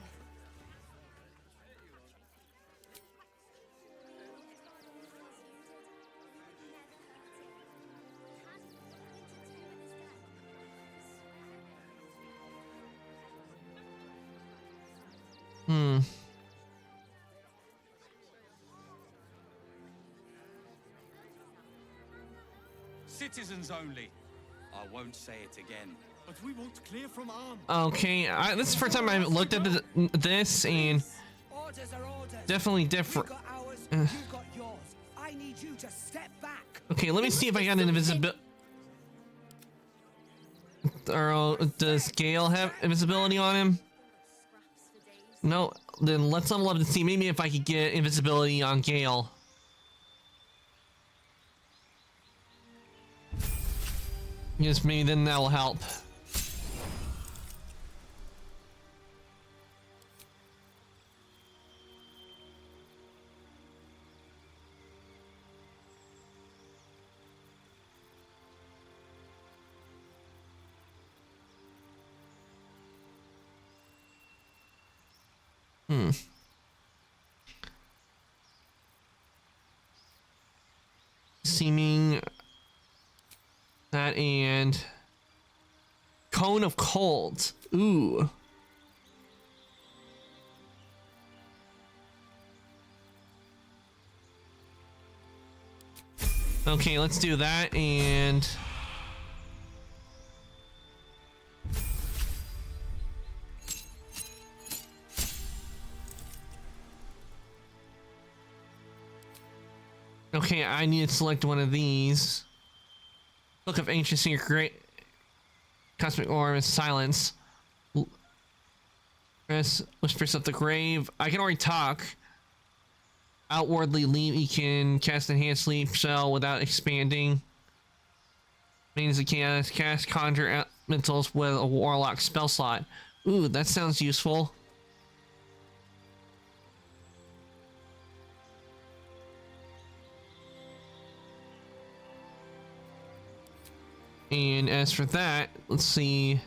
Speaker 14: Citizens only. I won't say it again. But we won't clear from arms.
Speaker 1: Okay, this is the first time I looked at this, and
Speaker 21: Orders are orders.
Speaker 1: definitely different.
Speaker 21: We've got ours, you've got yours. I need you to step back.
Speaker 1: Okay, let me see if I got an invisibility. Or does Gale have invisibility on him? No, then let's level up to see maybe if I could get invisibility on Gale. Yes, maybe then that will help. Seeming that and Cone of Cold. Ooh. Okay, let's do that and okay, I need to select one of these. Book of Ancient Secret, Cosmic Orb, and Silence. Press Whispers of the Grave. I can already talk. Outwardly leave. You can cast Enhanced Sleep Spell without expanding. Means you can cast Conjure Elementals with a Warlock spell slot. Ooh, that sounds useful. And as for that, let's see.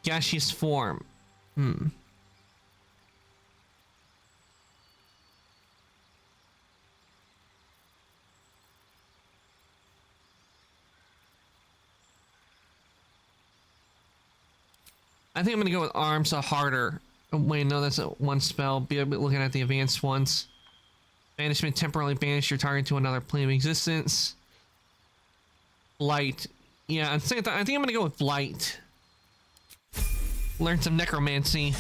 Speaker 1: Gaseous form. I think I'm gonna go with arms a harder. Oh, wait, no, that's a one spell. Be looking at the advanced ones. Banishment, temporarily banish your target to another plane of existence. Blight. Yeah, I think I'm gonna go with Blight. Learn some necromancy.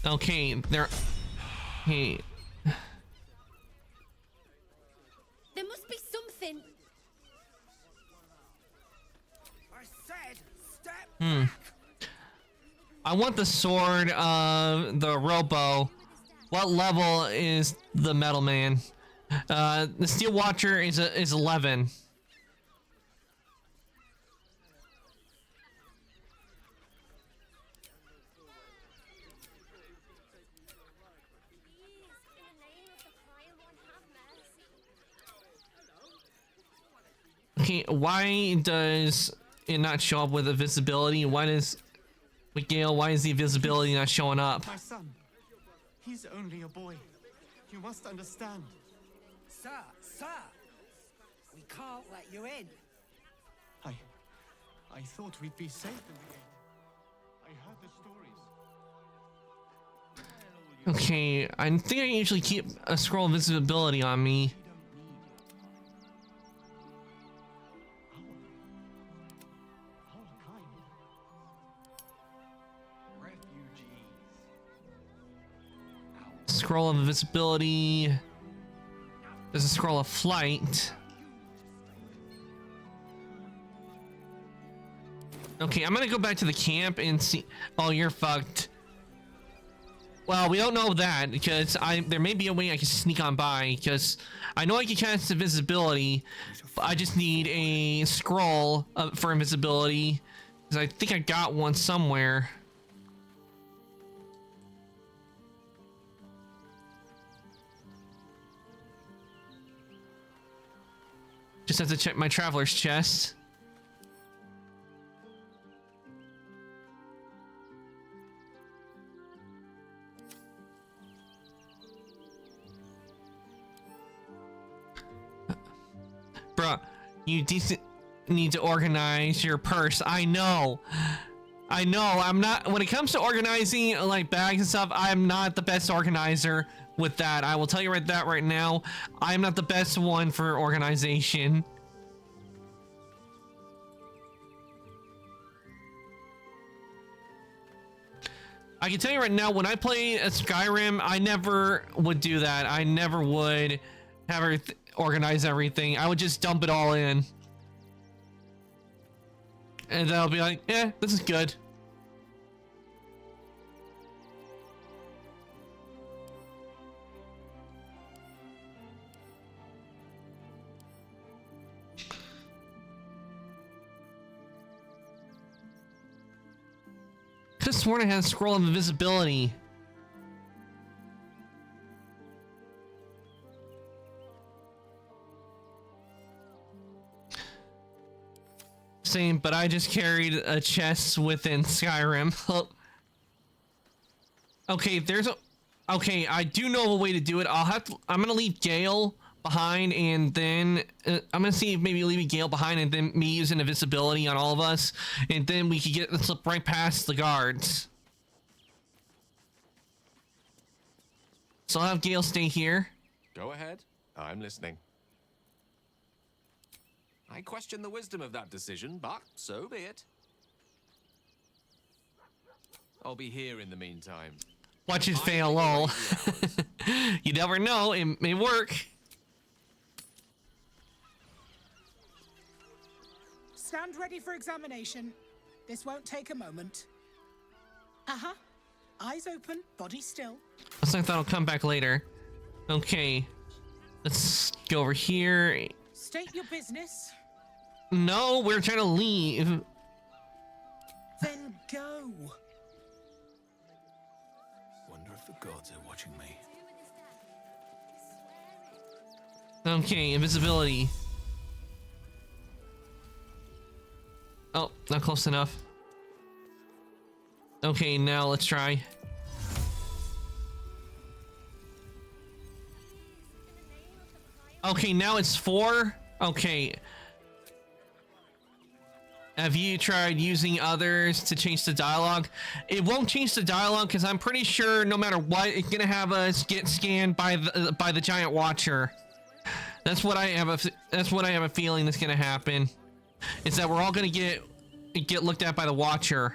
Speaker 1: Okay, there. Hey.
Speaker 5: There must be something.
Speaker 21: I said, step
Speaker 1: I want the sword of the Robo. What level is the Metal Man? The Steel Watcher is 11. Okay, why does it not show up with the visibility? Why does Miguel, why is the visibility not showing up?
Speaker 14: My son, he's only a boy. You must understand.
Speaker 21: Sir, we can't let you in.
Speaker 14: I thought we'd be safe in the gate. I heard the stories.
Speaker 1: Okay, I think I can usually keep a scroll of visibility on me. Scroll of invisibility. There's a scroll of flight. Okay, I'm gonna go back to the camp and see. Oh, you're fucked. Well, we don't know that because there may be a way I can sneak on by because I know I can cast invisibility, but I just need a scroll for invisibility because I think I got one somewhere. Just have to check my traveler's chest. you need to organize your purse. I know. I'm not, when it comes to organizing like bags and stuff, I'm not the best organizer with that. I will tell you right now. I'm not the best one for organization. I can tell you right now, when I play a Skyrim, I never would do that. I never would have organize everything. I would just dump it all in. And then I'll be like, eh, this is good. Could have sworn I had a scroll of invisibility. Same, but I just carried a chest within Skyrim. Okay, okay, I do know a way to do it. I'm gonna leave Gale behind, and then I'm gonna see if maybe leaving Gale behind and then me using invisibility on all of us, and then we could slip right past the guards. So I'll have Gale stay here.
Speaker 2: Go ahead. I'm listening. I question the wisdom of that decision, but so be it. I'll be here in the meantime.
Speaker 1: Watch it fail, lol. You never know, it may work.
Speaker 6: Stand ready for examination. This won't take a moment. Uh-huh. Eyes open, body still.
Speaker 1: I thought I'll come back later. Okay. Let's go over here.
Speaker 6: State your business.
Speaker 1: No, we're trying to leave.
Speaker 6: Then go.
Speaker 14: Wonder if the gods are watching me.
Speaker 1: Okay, invisibility. Oh, not close enough. Okay, now let's try. Okay, now it's 4. Okay. Have you tried using others to change the dialogue? It won't change the dialogue because I'm pretty sure no matter what, it's gonna have us get scanned by the giant watcher. That's what I have a feeling that's gonna happen. Is that we're all gonna get looked at by the watcher.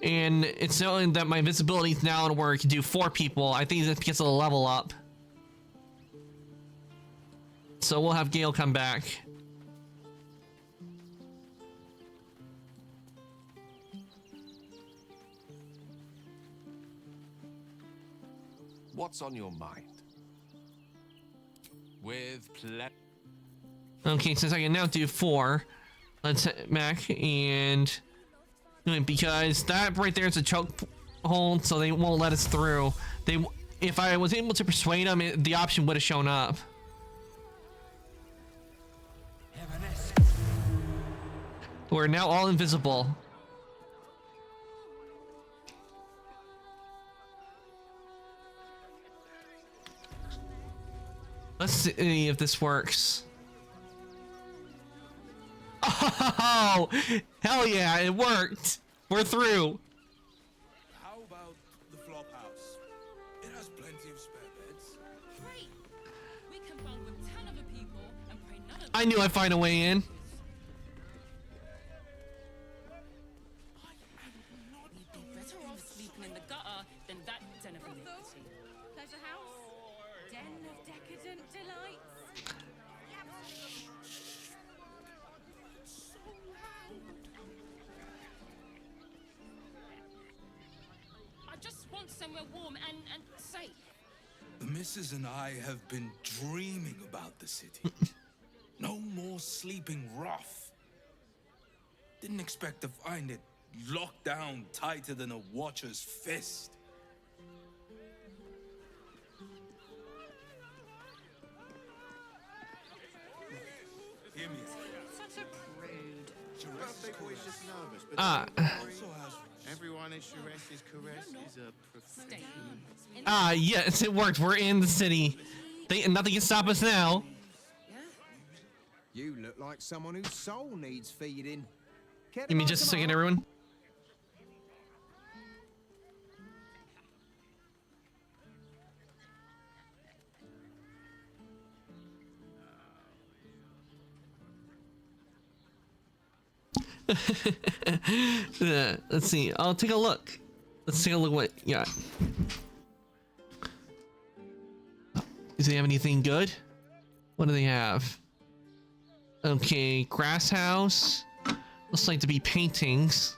Speaker 1: And it's knowing that my visibility is now where I can do 4 people. I think that's because of the level up. So we'll have Gale come back.
Speaker 2: What's on your mind? With pleasure.
Speaker 1: Okay, since I can now do 4, let's head back and because that right there is a choke hold, so they won't let us through. If I was able to persuade them, the option would have shown up. We're now all invisible. Let's see if this works. Oh, hell yeah, it worked. We're through.
Speaker 14: How about the flop house? It has plenty of spare beds.
Speaker 19: Great. We can bunk with 10 other people and pray none of them.
Speaker 1: I knew I'd find a way in.
Speaker 19: We'd be better off sleeping in the gutter than that den of iniquity. Pleasure house. Den of decadent delights. I just want somewhere warm and safe.
Speaker 14: The missus and I have been dreaming about the city. No more sleeping rough. Didn't expect to find it locked down tighter than a watcher's fist. Hear me.
Speaker 19: Such a prude.
Speaker 14: Birthday boy's just nervous,
Speaker 1: Ah.
Speaker 14: also has
Speaker 18: Everyone
Speaker 8: Everyone at Shures's caress is a professional.
Speaker 1: Ah, yes, it worked. We're in the city. Nothing can stop us now.
Speaker 11: You look like someone whose soul needs feeding.
Speaker 1: Give me just a second, everyone. Let's see. I'll take a look. Let's take a look what you got. Does they have anything good? What do they have? Okay, grass house. Looks like to be paintings.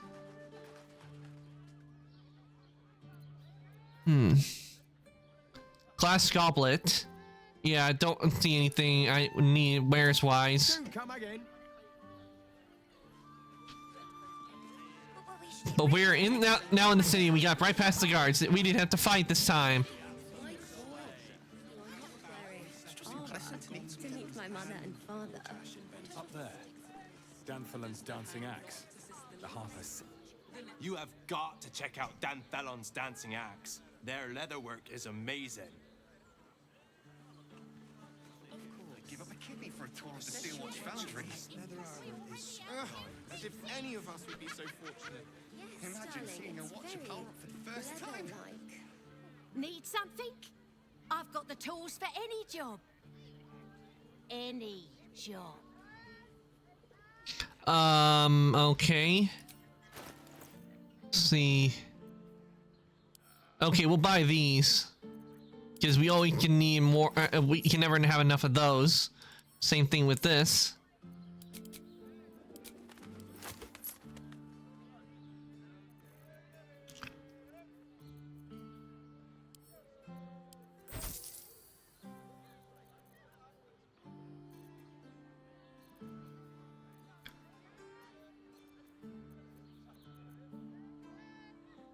Speaker 1: Glass goblet. Yeah, I don't see anything I need wares wise.
Speaker 11: Come again.
Speaker 1: But we're in now in the city. We got right past the guards. We didn't have to fight this time.
Speaker 22: To meet my mother and father.
Speaker 23: Up there, Danthellon's dancing axe. The harpers. You have got to check out Danthellon's dancing axe. Their leatherwork is amazing.
Speaker 8: Give up a kidney for a tour of the Steelwatch Foundry. As if any of us would be so fortunate. Imagine seeing a watch apart for the first time.
Speaker 24: Need something? I've got the tools for any job. Any job.
Speaker 1: Okay. Let's see. Okay, we'll buy these. Because we always can need more. We can never have enough of those. Same thing with this.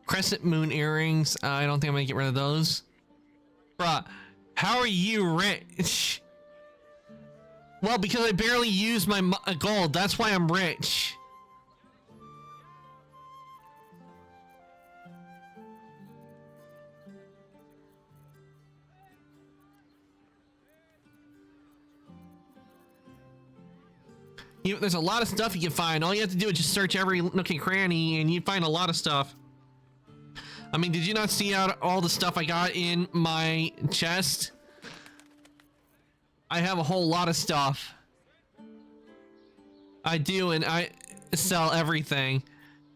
Speaker 1: Crescent moon earrings. I don't think I'm gonna get rid of those. Bruh, how are you rich? Well, because I barely use my gold. That's why I'm rich. There's a lot of stuff you can find. All you have to do is just search every nook and cranny and you find a lot of stuff. I mean, did you not see out all the stuff I got in my chest? I have a whole lot of stuff. I do, and I sell everything.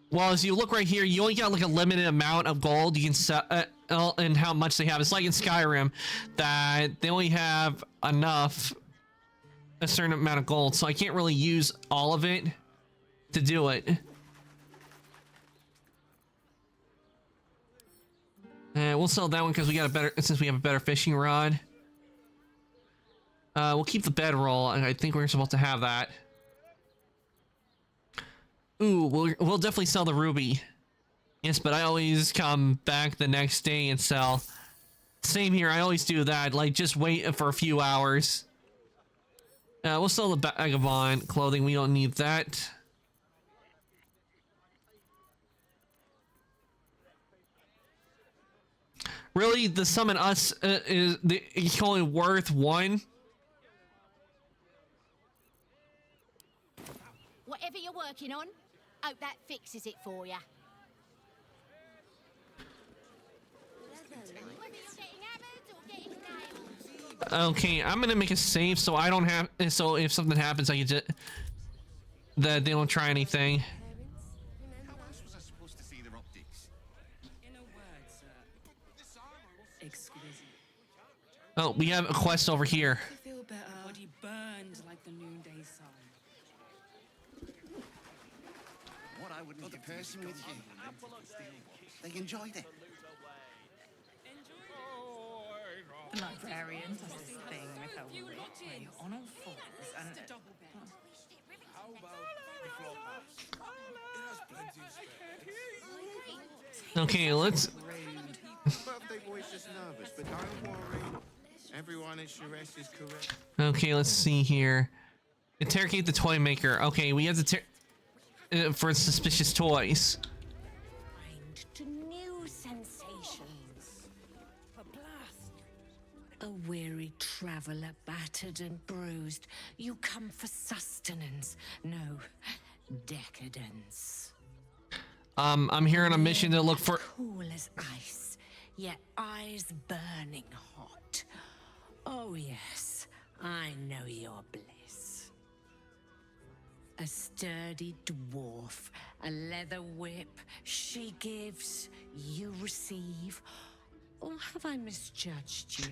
Speaker 1: Well, as you look right here, you only got like a limited amount of gold you can sell, and how much they have. It's like in Skyrim, that they only have enough, a certain amount of gold, so I can't really use all of it to do it. We'll sell that one because we got a better, since we have a better fishing rod. We'll keep the bedroll. I think we're supposed to have that. Ooh, we'll definitely sell the ruby. Yes, but I always come back the next day and sell. Same here, I always do that. Like, just wait for a few hours. We'll sell the vagabond clothing. We don't need that. Really, the summon us is only worth one.
Speaker 24: Whatever you're working on, hope that fixes it for you.
Speaker 1: Okay, I'm gonna make a save so I don't have. So if something happens, I can just that they don't try anything.
Speaker 8: How else was I supposed to see their optics?
Speaker 19: In a word, sir. Exquisite.
Speaker 1: Oh, we have a quest over here.
Speaker 19: I feel better. Body burned like the noonday sun.
Speaker 8: What I wouldn't give person with you. They enjoyed it.
Speaker 25: The librarian does this thing with her wig where you're on all fours and...
Speaker 14: How about the floor pass? It has plenty of space.
Speaker 1: Okay, let's.
Speaker 8: Birthday boy's just nervous, but don't worry. Everyone at Shuresh is correct.
Speaker 1: Okay, let's see here. Interrogate the toy maker. Okay, we have to for suspicious toys.
Speaker 24: Find
Speaker 4: to new sensations. A weary traveler, battered and bruised, you come for sustenance, no decadence.
Speaker 1: I'm here on a mission to look for.
Speaker 4: Cool as ice, yet eyes burning hot. Oh yes, I know your bliss. A sturdy dwarf, a leather whip, she gives, you receive. Or have I misjudged you?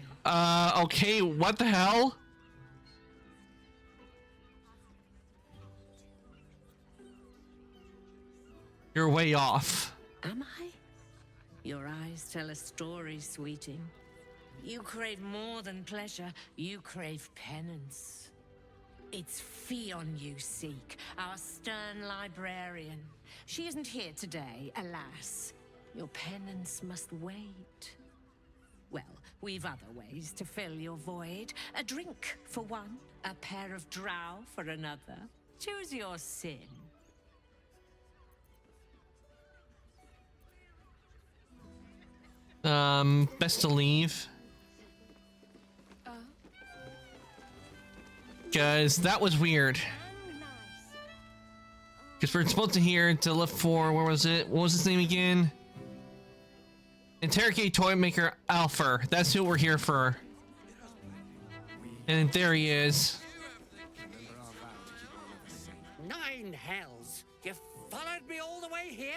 Speaker 1: Okay, what the hell? You're way off.
Speaker 4: Am I? Your eyes tell a story, sweeting. You crave more than pleasure, you crave penance. It's Fion you seek, our stern librarian. She isn't here today, alas. Your penance must wait. Well, we've other ways to fill your void. A drink for one, a pair of drow for another. Choose your sin.
Speaker 1: Best to leave. Because that was weird. Because we're supposed to hear to look for, where was it? What was his name again? Interrogate toy maker Alfer. That's who we're here for. And there he is.
Speaker 21: 9 hells! You followed me all the way here?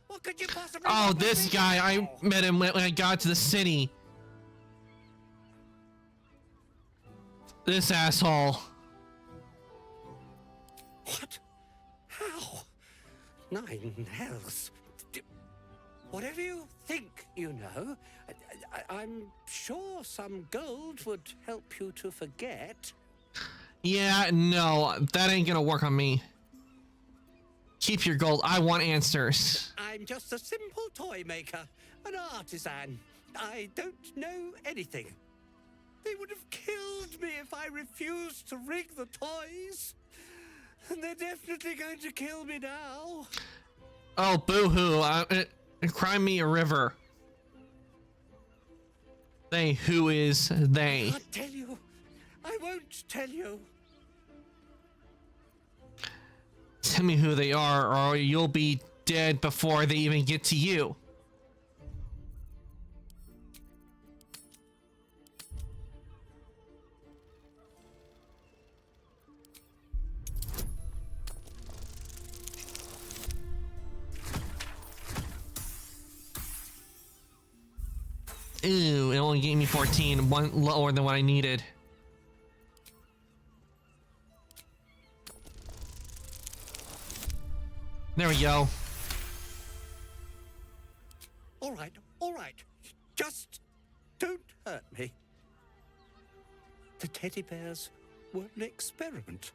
Speaker 21: What could you possibly
Speaker 1: Oh,
Speaker 21: want
Speaker 1: this
Speaker 21: with me
Speaker 1: guy.
Speaker 21: now?
Speaker 1: I met him when I got to the city. This asshole.
Speaker 21: What? How? 9 hells. Whatever you think you know, I'm sure some gold would help you to forget.
Speaker 1: Yeah, no, that ain't gonna work on me. Keep your gold. I want answers.
Speaker 21: I'm just a simple toy maker, an artisan. I don't know anything. They would have killed me if I refused to rig the toys. And they're definitely going to kill me now.
Speaker 1: Oh, boo-hoo. Cry me a river. They, who is they?
Speaker 21: I can't tell you. I won't tell you.
Speaker 1: Tell me who they are, or you'll be dead before they even get to you. Ew, it only gave me 14, one lower than what I needed. There we go.
Speaker 21: All right. Just don't hurt me. The teddy bears were an experiment.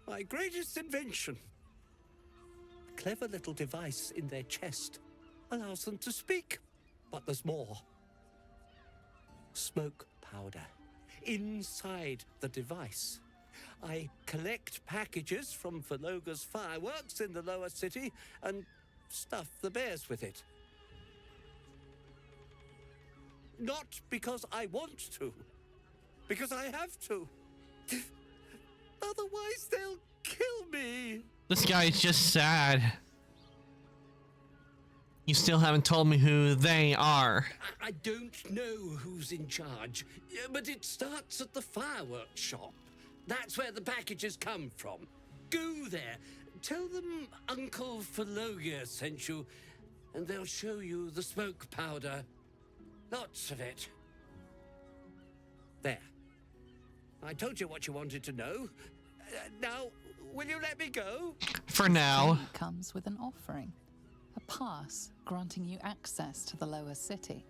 Speaker 21: My greatest invention. A clever little device in their chest allows them to speak. But there's more. Smoke powder inside the device. I collect packages from Verloga's fireworks in the lower city and stuff the bears with it. Not because I want to, because I have to. Otherwise they'll kill me.
Speaker 1: This guy is just sad. You still haven't told me who they are.
Speaker 21: I don't know who's in charge, but it starts at the fireworks shop. That's where the packages come from. Go there, tell them Uncle Verloga sent you, and they'll show you the smoke powder. Lots of it. There. I told you what you wanted to know. Now, will you let me go?
Speaker 1: For now.
Speaker 13: He comes with an offering. A pass granting you access to the lower city.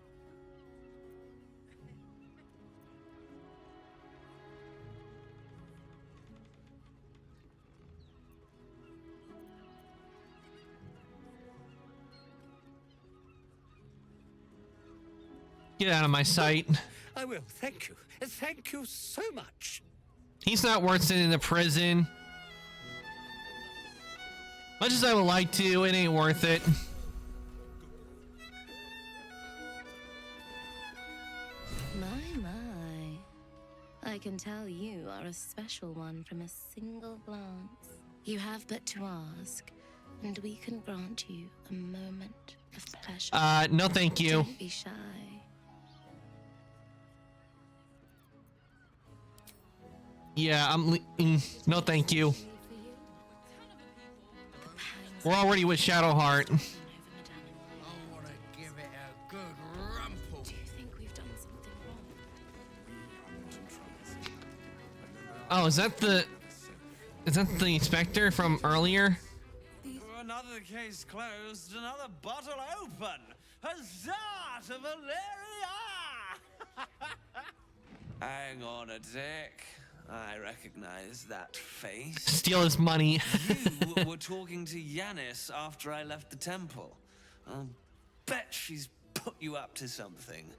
Speaker 1: Get out of my sight.
Speaker 21: I will, thank you. Thank you so much.
Speaker 1: He's not worth sending to prison. Much as I would like to, it ain't worth it.
Speaker 7: my. I can tell you are a special one from a single glance. You have but to ask, and we can grant you a moment of pleasure.
Speaker 1: No thank you.
Speaker 7: Don't be shy.
Speaker 1: Yeah, no thank you. We're already with Shadowheart.
Speaker 21: I want to give it a good rumple.
Speaker 7: Do you think we've done something wrong?
Speaker 1: Oh, is that the inspector from earlier?
Speaker 9: Another case closed, another bottle open. Huzzah to Valeria! Hang on a tick. I recognize that face.
Speaker 1: Steal his money.
Speaker 9: You were talking to Yanis after I left the temple. I'll bet she's put you up to something.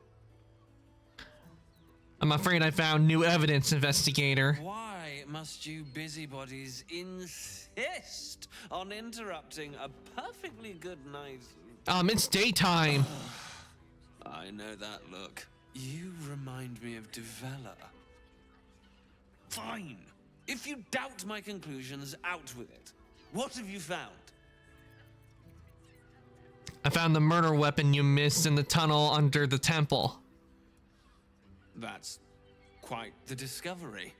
Speaker 1: I'm afraid I found new evidence, investigator.
Speaker 9: Why must you busybodies insist on interrupting a perfectly good night?
Speaker 1: It's daytime.
Speaker 9: I know that look. You remind me of Devella. Fine. If you doubt my conclusions, out with it. What have you found?
Speaker 1: I found the murder weapon you missed in the tunnel under the temple.
Speaker 9: That's quite the discovery.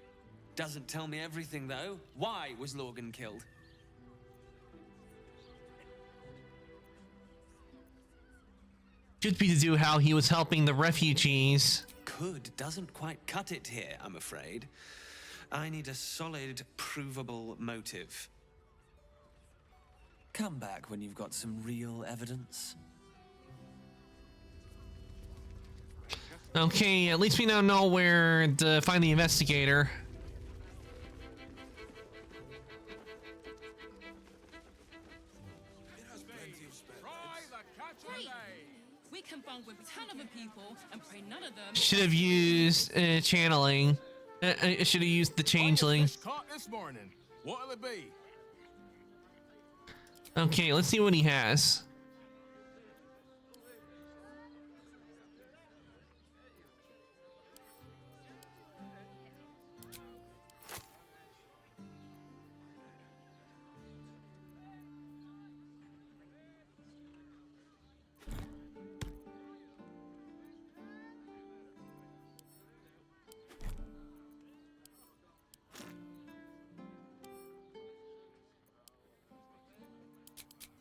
Speaker 9: Doesn't tell me everything, though. Why was Lorgan killed?
Speaker 1: Could be to do how he was helping the refugees.
Speaker 9: Could doesn't quite cut it here, I'm afraid. I need a solid, provable motive. Come back when you've got some real evidence.
Speaker 1: Okay, at least we now know where to find the investigator.
Speaker 19: We can bond with 10 other people and pray none of them.
Speaker 1: Should have used channeling. I should have used the changeling.
Speaker 18: Caught this morning. What'll it be?
Speaker 1: Okay, let's see what he has.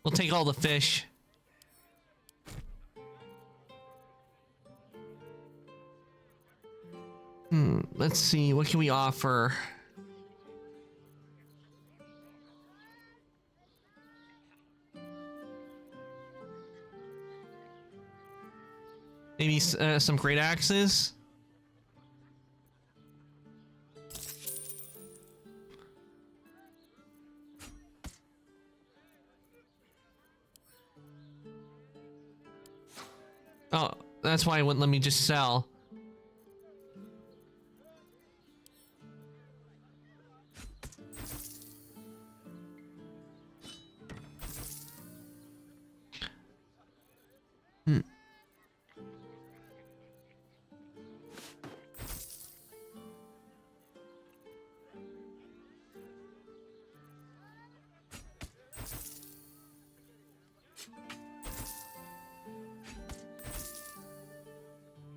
Speaker 1: We'll take all the fish. Let's see, what can we offer? Maybe some great axes? Oh, that's why it wouldn't let me just sell.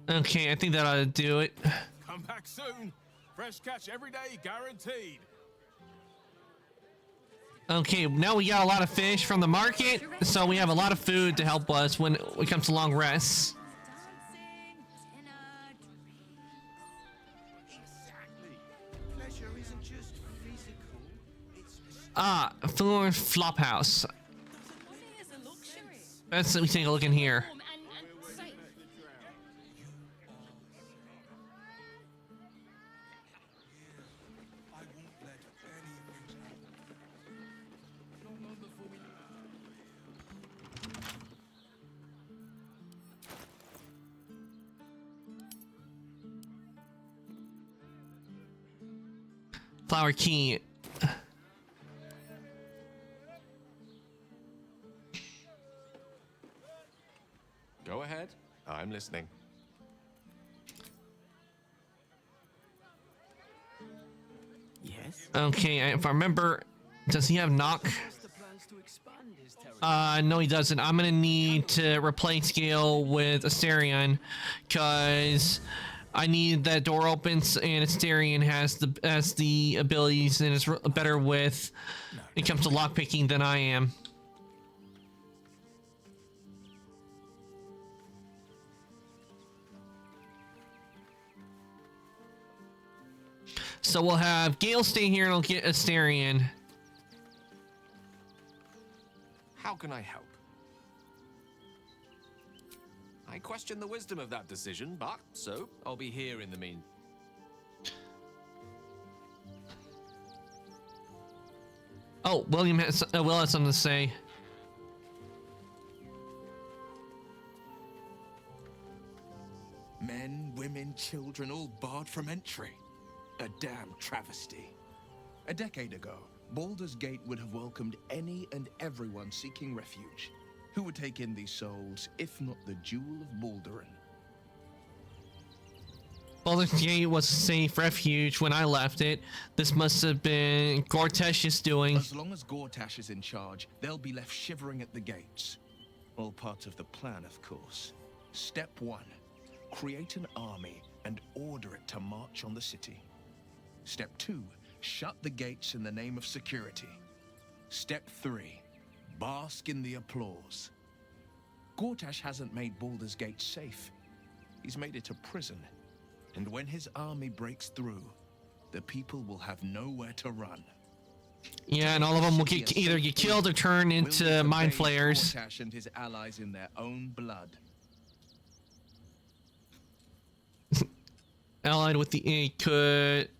Speaker 1: Okay, I think that ought to do it.
Speaker 18: Come back soon. Fresh catch every day, guaranteed.
Speaker 1: Okay, now we got a lot of fish from the market, so we have a lot of food to help us when it comes to long rests.
Speaker 11: Pleasure isn't just physical, it's
Speaker 1: Floor Flophouse. Let's let me take a look in here. Flower key.
Speaker 2: Go ahead. I'm listening.
Speaker 1: Okay, if I remember, does he have knock? No, he doesn't. I'm gonna need to replace Gale with Asterion, cause I need that door opens, and Asterion has the abilities and is better with when it comes to lockpicking than I am. So we'll have Gale stay here and I'll get Asterion.
Speaker 2: How can I help? I question the wisdom of that decision, but so I'll be here in the mean.
Speaker 1: Oh, William has Will has something to say.
Speaker 12: Men, women, children, all barred from entry. A damn travesty. A decade ago, Baldur's Gate would have welcomed any and everyone seeking refuge. Who would take in these souls, if not the Jewel of Baldurin?
Speaker 1: Baldur's Gate was a safe refuge when I left it. This must have been Gortash's doing.
Speaker 12: As long as Gortash is in charge, they'll be left shivering at the gates. All part of the plan, of course. Step 1. Create an army and order it to march on the city. Step 2. Shut the gates in the name of security. Step 3. Bask in the applause. Gortash hasn't made Baldur's Gate safe. He's made it a prison. And when his army breaks through, the people will have nowhere to run.
Speaker 1: Yeah, and all of them will either get killed or turn into mind flayers.
Speaker 12: Gortash and his allies in their own blood.
Speaker 1: Allied with the could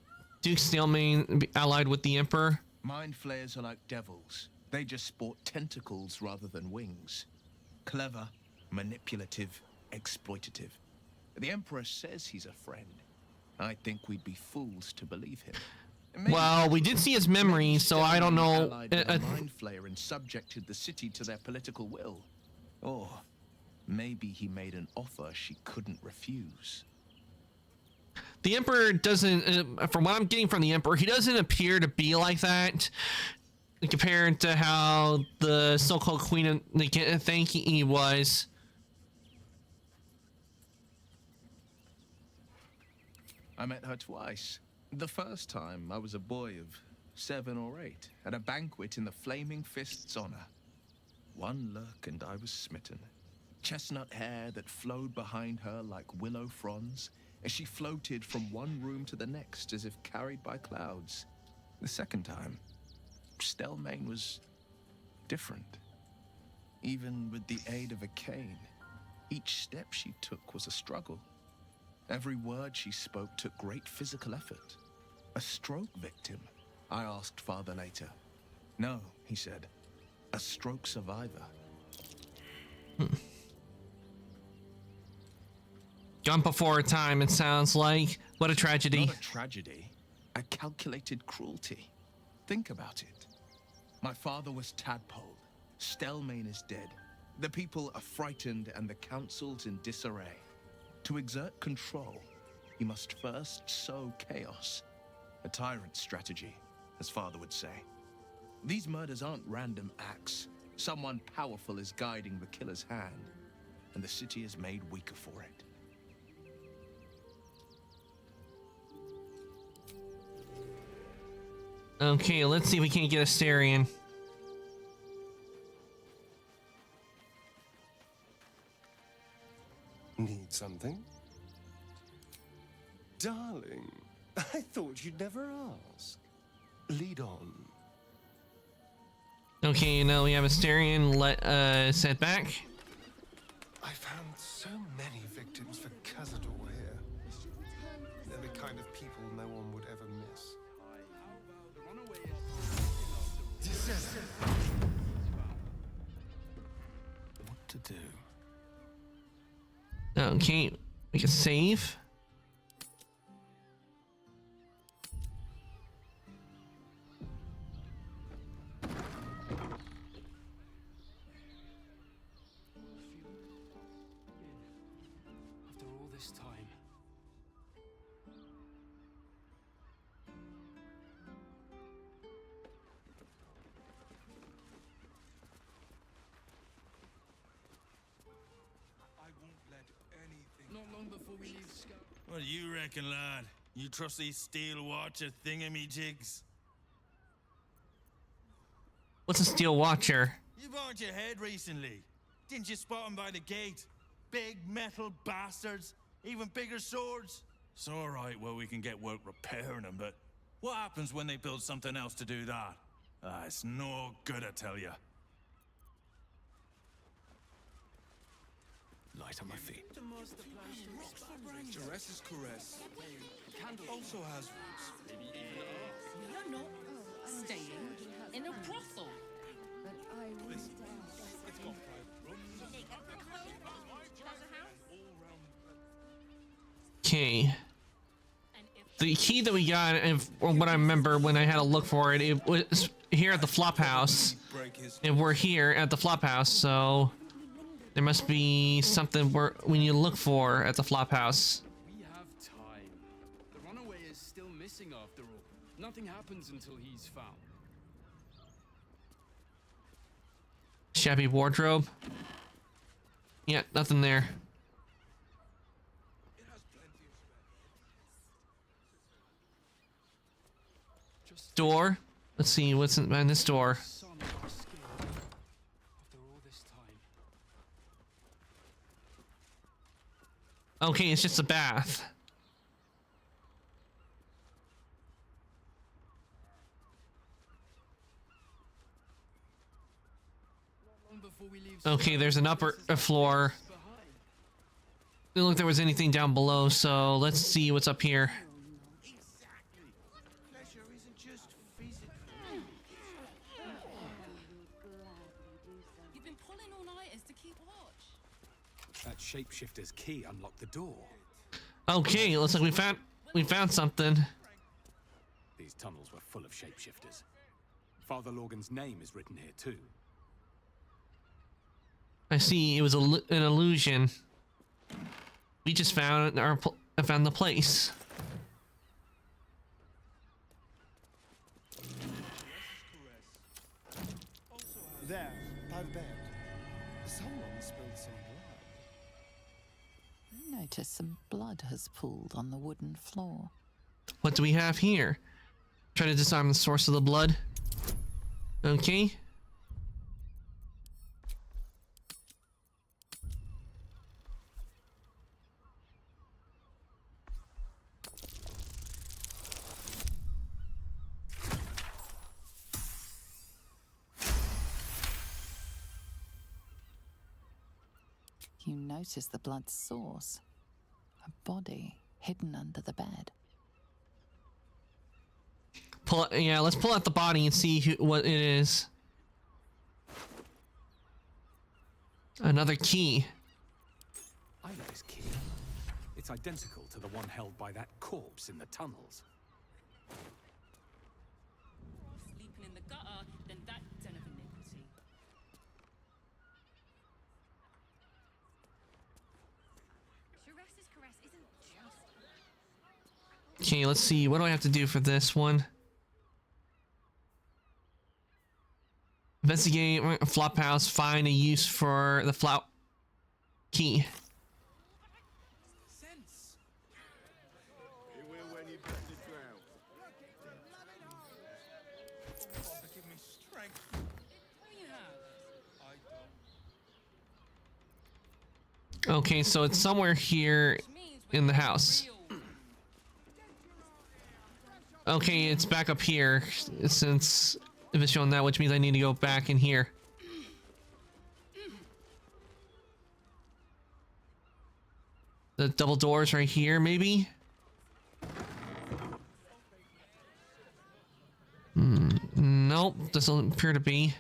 Speaker 1: Duke Steelmane be allied with the Emperor?
Speaker 12: Mind flayers are like devils. They just sport tentacles rather than wings. Clever, manipulative, exploitative. The Emperor says he's a friend. I think we'd be fools to believe him.
Speaker 1: Well, we did see his memory, so I don't know.
Speaker 12: Mind flayer and subjected the city to their political will. Or maybe he made an offer she couldn't refuse.
Speaker 1: The Emperor doesn't, from what I'm getting from the Emperor, he doesn't appear to be like that. Compared to how the so-called Queen of the think he was.
Speaker 12: I met her twice. The first time, I was a boy of 7 or 8, at a banquet in the Flaming Fist's honor. One look and I was smitten. Chestnut hair that flowed behind her like willow fronds, as she floated from one room to the next as if carried by clouds. The second time, Steelmane was different. Even with the aid of a cane, each step she took was a struggle. Every word she spoke took great physical effort. A stroke victim? I asked Father later. No, he said. A stroke survivor.
Speaker 1: Gone before a time, it sounds like. What a tragedy.
Speaker 12: Not a tragedy. A calculated cruelty. Think about it. My father was tadpoled. Steelmane is dead. The people are frightened and the council's in disarray. To exert control, he must first sow chaos. A tyrant's strategy, as father would say. These murders aren't random acts. Someone powerful is guiding the killer's hand, and the city is made weaker for it.
Speaker 1: Okay, let's see if we can't get Asterion.
Speaker 23: Need something? Darling, I thought you'd never ask. Lead on.
Speaker 1: Okay, now we have Asterion sent back.
Speaker 23: I found so many victims for Cazador here. They're the kind of people no one would ever miss. What to do?
Speaker 1: Okay, we can save.
Speaker 23: After all this time.
Speaker 10: What do you reckon, lad? You trust these steel watcher thingamajigs?
Speaker 1: What's a steel watcher?
Speaker 10: You burned your head recently. Didn't you spot 'em by the gate? Big metal bastards. Even bigger swords. It's alright, well, we can get work repairing them, but what happens when they build something else to do that? It's no good, I tell you.
Speaker 9: Light on my feet.
Speaker 14: Jerez's caress also has roots.
Speaker 19: You're not staying in a brothel.
Speaker 1: Okay. The key that we got, if, or what I remember when I had to look for it, it was here at the flop house. And we're here at the flop house, so there must be something we need to look for at the flop house.
Speaker 15: We have time. The runaway is still missing after all. Nothing happens until he's found.
Speaker 1: Shabby wardrobe. Yeah, nothing there. Door. Let's see what's in this door. Okay, it's just a bath. Okay, there's an upper floor. Didn't look there was anything down below, so let's see what's up here.
Speaker 19: You've been pulling all-nighters to keep watch.
Speaker 23: That shapeshifter's key unlocked the door.
Speaker 1: Okay, looks like we found something.
Speaker 23: These tunnels were full of shapeshifters. Father Lorgan's name is written here too.
Speaker 1: I see. It was an illusion. We just found the place.
Speaker 11: There, by the bed. Someone spilled some blood.
Speaker 13: I notice some blood has pooled on the wooden floor.
Speaker 1: What do we have here? Try to disarm the source of the blood. Okay.
Speaker 13: You notice the blood's source. A body hidden under the bed.
Speaker 1: Yeah, let's pull out the body and see what it is. Another key.
Speaker 23: I know this key. It's identical to the one held by that corpse in the tunnels.
Speaker 19: Sleeping in the gutter, then that den of iniquity.
Speaker 3: Jerez's caress isn't just...
Speaker 1: Okay, let's see. What do I have to do for this one? Investigate flop house. Find a use for the flop key. Okay, so it's somewhere here in the house. Okay, it's back up here since if it's showing that, which means I need to go back in here. The double doors right here, maybe? Nope, doesn't appear to be.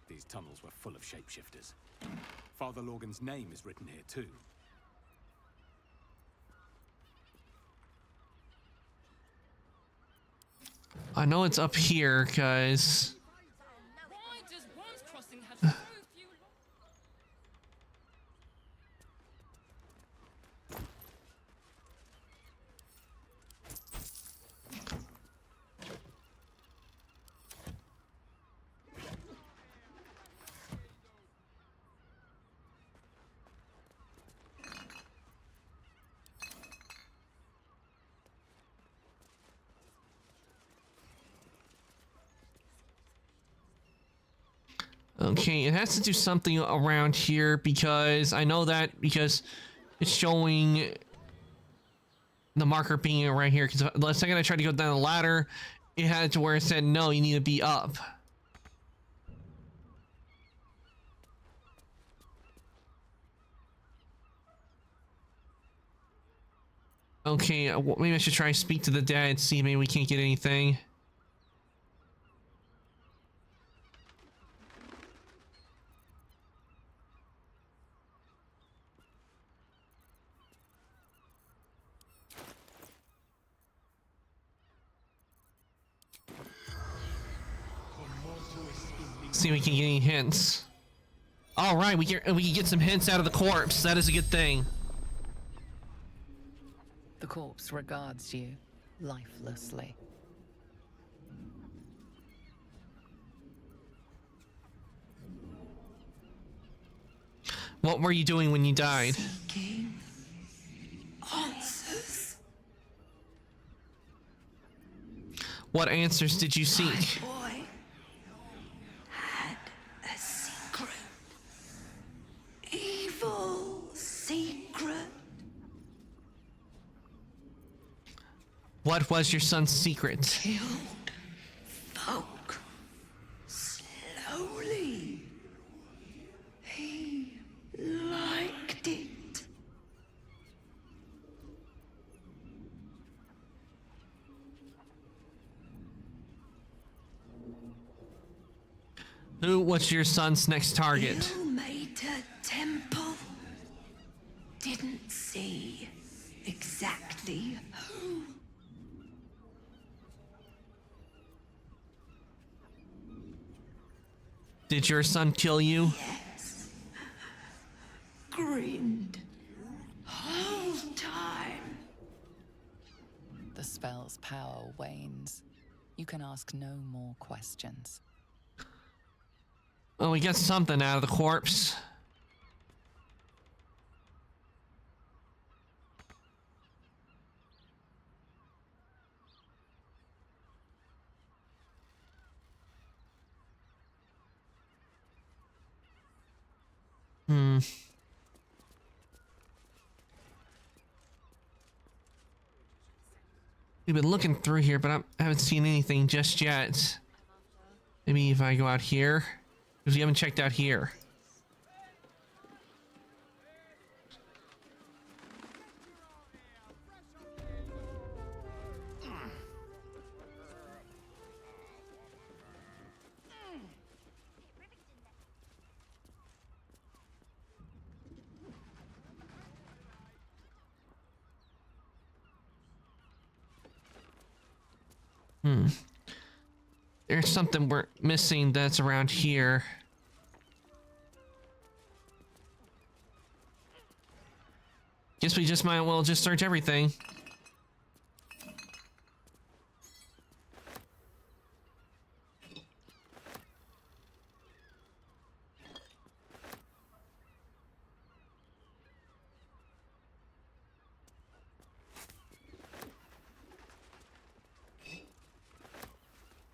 Speaker 23: These tunnels were full of shapeshifters. Father Lorgan's name is written here too.
Speaker 1: I know it's up here, guys.
Speaker 19: Why does Worm's Crossing have so few...
Speaker 1: Okay, it has to do something around here because I know that because it's showing the marker being right here. Because the second I tried to go down the ladder, it had to where it said, no, you need to be up. Okay, maybe I should try to speak to the dad and see maybe we can't get anything. See if we can get any hints. All right, we can get some hints out of the corpse. That is a good thing.
Speaker 13: The corpse regards you lifelessly.
Speaker 1: What were you doing when you died?
Speaker 5: Seeking answers.
Speaker 1: What answers did you seek?
Speaker 5: My boy had a secret. Evil secret.
Speaker 1: What was your son's secret?
Speaker 5: Killed folk slowly. He liked it.
Speaker 1: Who was your son's next target?
Speaker 5: You made a temple. Didn't see exactly who.
Speaker 1: Did your son kill you?
Speaker 5: Yes. Grinned. Whole time.
Speaker 13: The spell's power wanes. You can ask no more questions.
Speaker 1: Oh, we got something out of the corpse. We've been looking through here, but I haven't seen anything just yet. Maybe if I go out here, because we haven't checked out here. There's something we're missing that's around here. Guess we just might well just search everything.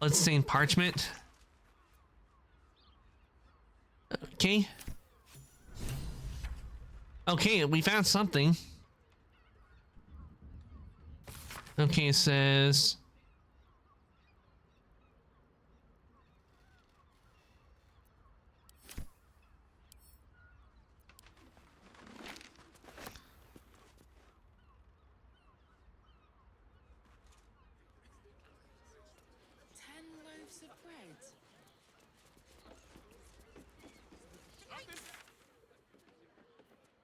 Speaker 1: Bloodstained parchment. Okay. Okay, we found something. Okay, it says...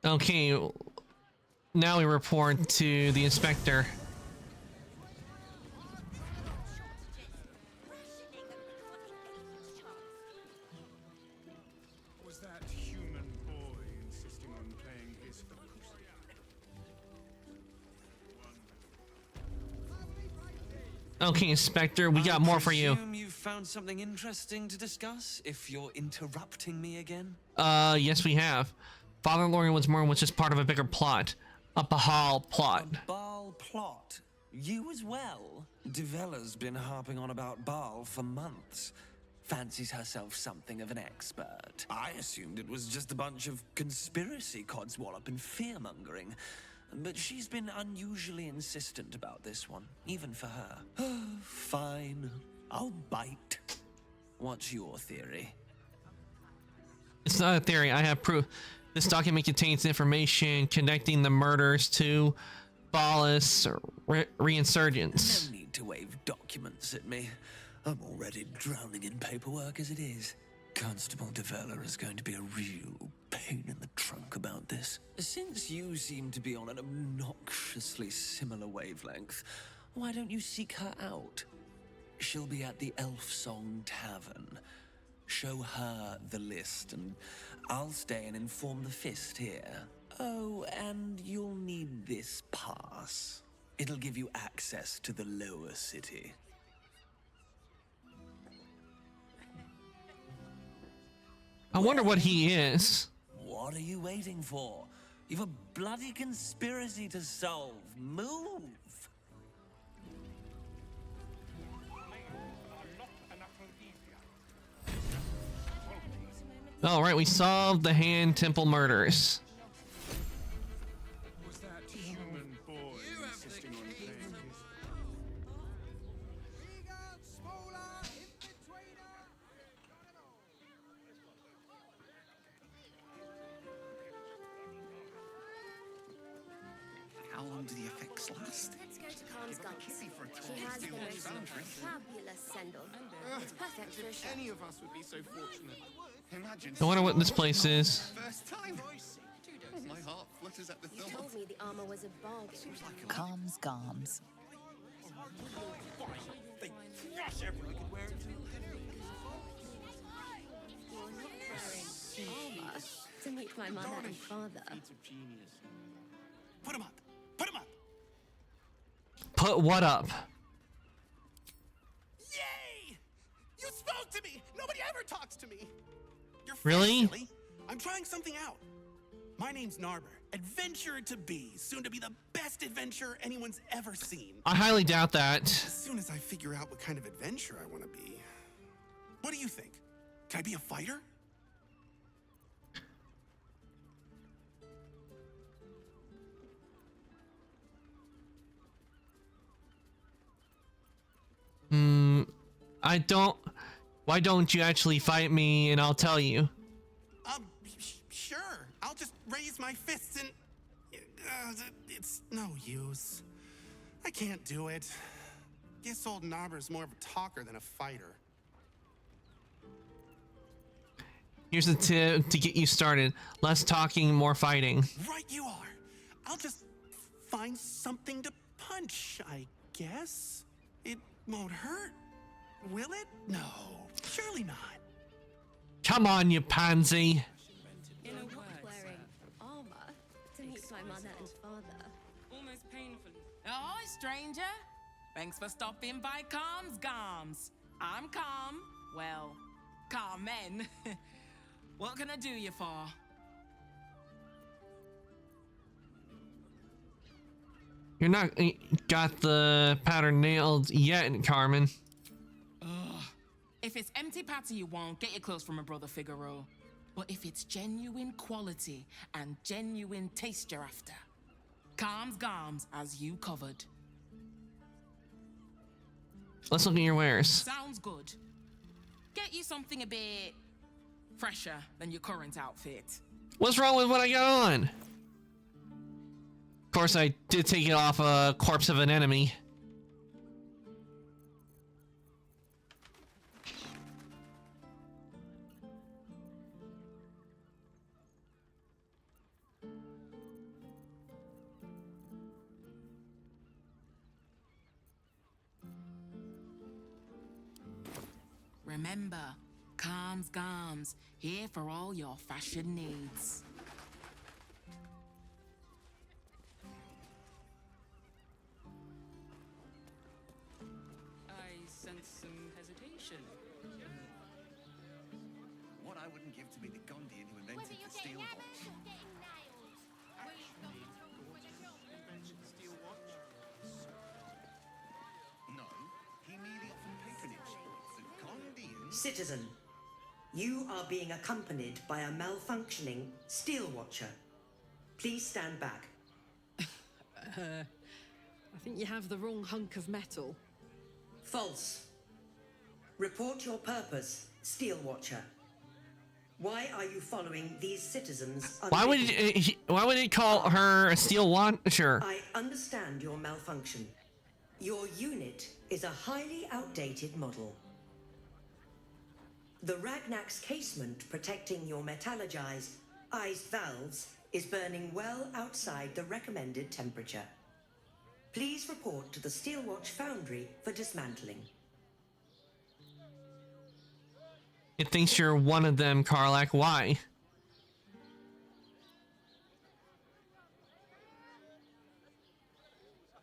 Speaker 1: Okay, now we report to the inspector.
Speaker 18: Was that human boy insisting on playing his
Speaker 1: Okay, Inspector, we got more for you.
Speaker 9: I assume you found something interesting to discuss, if you're interrupting me again?
Speaker 1: Yes we have. Father Lorian was just part of a bigger plot. A Bahal plot.
Speaker 9: A Baal plot? You as well? Devella's been harping on about Baal for months. fancies herself something of an expert. I assumed it was just a bunch of conspiracy codswallop and fear-mongering. But she's been unusually insistent about this one, even for her. Fine, I'll bite. What's your theory?
Speaker 1: It's not a theory. I have proof. This document contains information connecting the murders to Balus reinsurgents.
Speaker 9: No need to wave documents at me. I'm already drowning in paperwork as it is. Constable Develler is going to be a real pain in the trunk about this. Since you seem to be on an obnoxiously similar wavelength, why don't you seek her out? She'll be at the Elf Song Tavern. Show her the list, and I'll stay and inform the Fist here. Oh, and you'll need this pass. It'll give you access to the lower city.
Speaker 1: I wonder what he is.
Speaker 9: What are you waiting for? You've a bloody conspiracy to solve. Move!
Speaker 1: All right, we solved the Hand Temple murders.
Speaker 23: Was that human boy insisting on playing his...
Speaker 6: How long do the effects last?
Speaker 16: Let's go to Khan's Guns. She has the most fabulous send-off. It's perfect for a show.
Speaker 6: Any of us would be so fortunate. Imagine.
Speaker 1: I wonder what this place is.
Speaker 6: First time. My heart flutters at the
Speaker 16: You
Speaker 6: thought.
Speaker 16: told me the armor was a bargain.
Speaker 13: Calms Garms.
Speaker 6: They crush everyone. Could wear it too.
Speaker 16: You're not wearing armor to meet my mother and father.
Speaker 6: Put him up. Put him up.
Speaker 1: Put what up?
Speaker 6: Yay! You spoke to me. Nobody ever talks to me. You're
Speaker 1: Really?
Speaker 6: silly. I'm trying something out. My name's Narber, adventurer to be, soon to be the best adventurer anyone's ever seen.
Speaker 1: I highly doubt that.
Speaker 6: As soon as I figure out what kind of adventurer I want to be. What do you think? Can I be a fighter?
Speaker 1: I don't. Why don't you actually fight me and I'll tell you?
Speaker 6: Sure. I'll just raise my fists and... it's no use. I can't do it. Guess old Narber's more of a talker than a fighter.
Speaker 1: Here's a tip to get you started. Less talking, more fighting.
Speaker 6: Right you are. I'll just find something to punch, I guess. It won't hurt, will it? No, surely not.
Speaker 1: Come on, you pansy.
Speaker 16: You're not wearing armor to meet my mother and father.
Speaker 19: Almost painfully.
Speaker 25: Ahoy, stranger. Thanks for stopping by Calm's Garms. I'm Calm. Well, Carmen. What can I do you for?
Speaker 1: You're not got the pattern nailed yet, Carmen.
Speaker 25: Ugh. If it's empty patty you want, get your clothes from my brother Figaro. But if it's genuine quality and genuine taste you're after, Calm's Garms as you covered.
Speaker 1: Let's look at your wares.
Speaker 25: Sounds good. Get you something a bit fresher than your current outfit.
Speaker 1: What's wrong with what I got on? Of course, I did take it off a corpse of an enemy.
Speaker 25: Remember, Calm's Garms, here for all your fashion needs.
Speaker 19: I sense some hesitation.
Speaker 6: What I wouldn't give to be the Gondian who invented the steel watch. No, he merely offered patronage. The Gondians
Speaker 8: Citizen, you are being accompanied by a malfunctioning steel watcher. Please stand back.
Speaker 17: I think you have the wrong hunk of metal.
Speaker 8: False. Report your purpose, steel watcher. Why are you following these citizens?
Speaker 1: Why would he call her a steel watcher?
Speaker 8: I understand your malfunction. Your unit is a highly outdated model. The Ragnak's casement protecting your metallogized valves is burning well outside the recommended temperature. Please report to the Steelwatch Foundry for dismantling.
Speaker 1: It thinks you're one of them, Karlach. Why?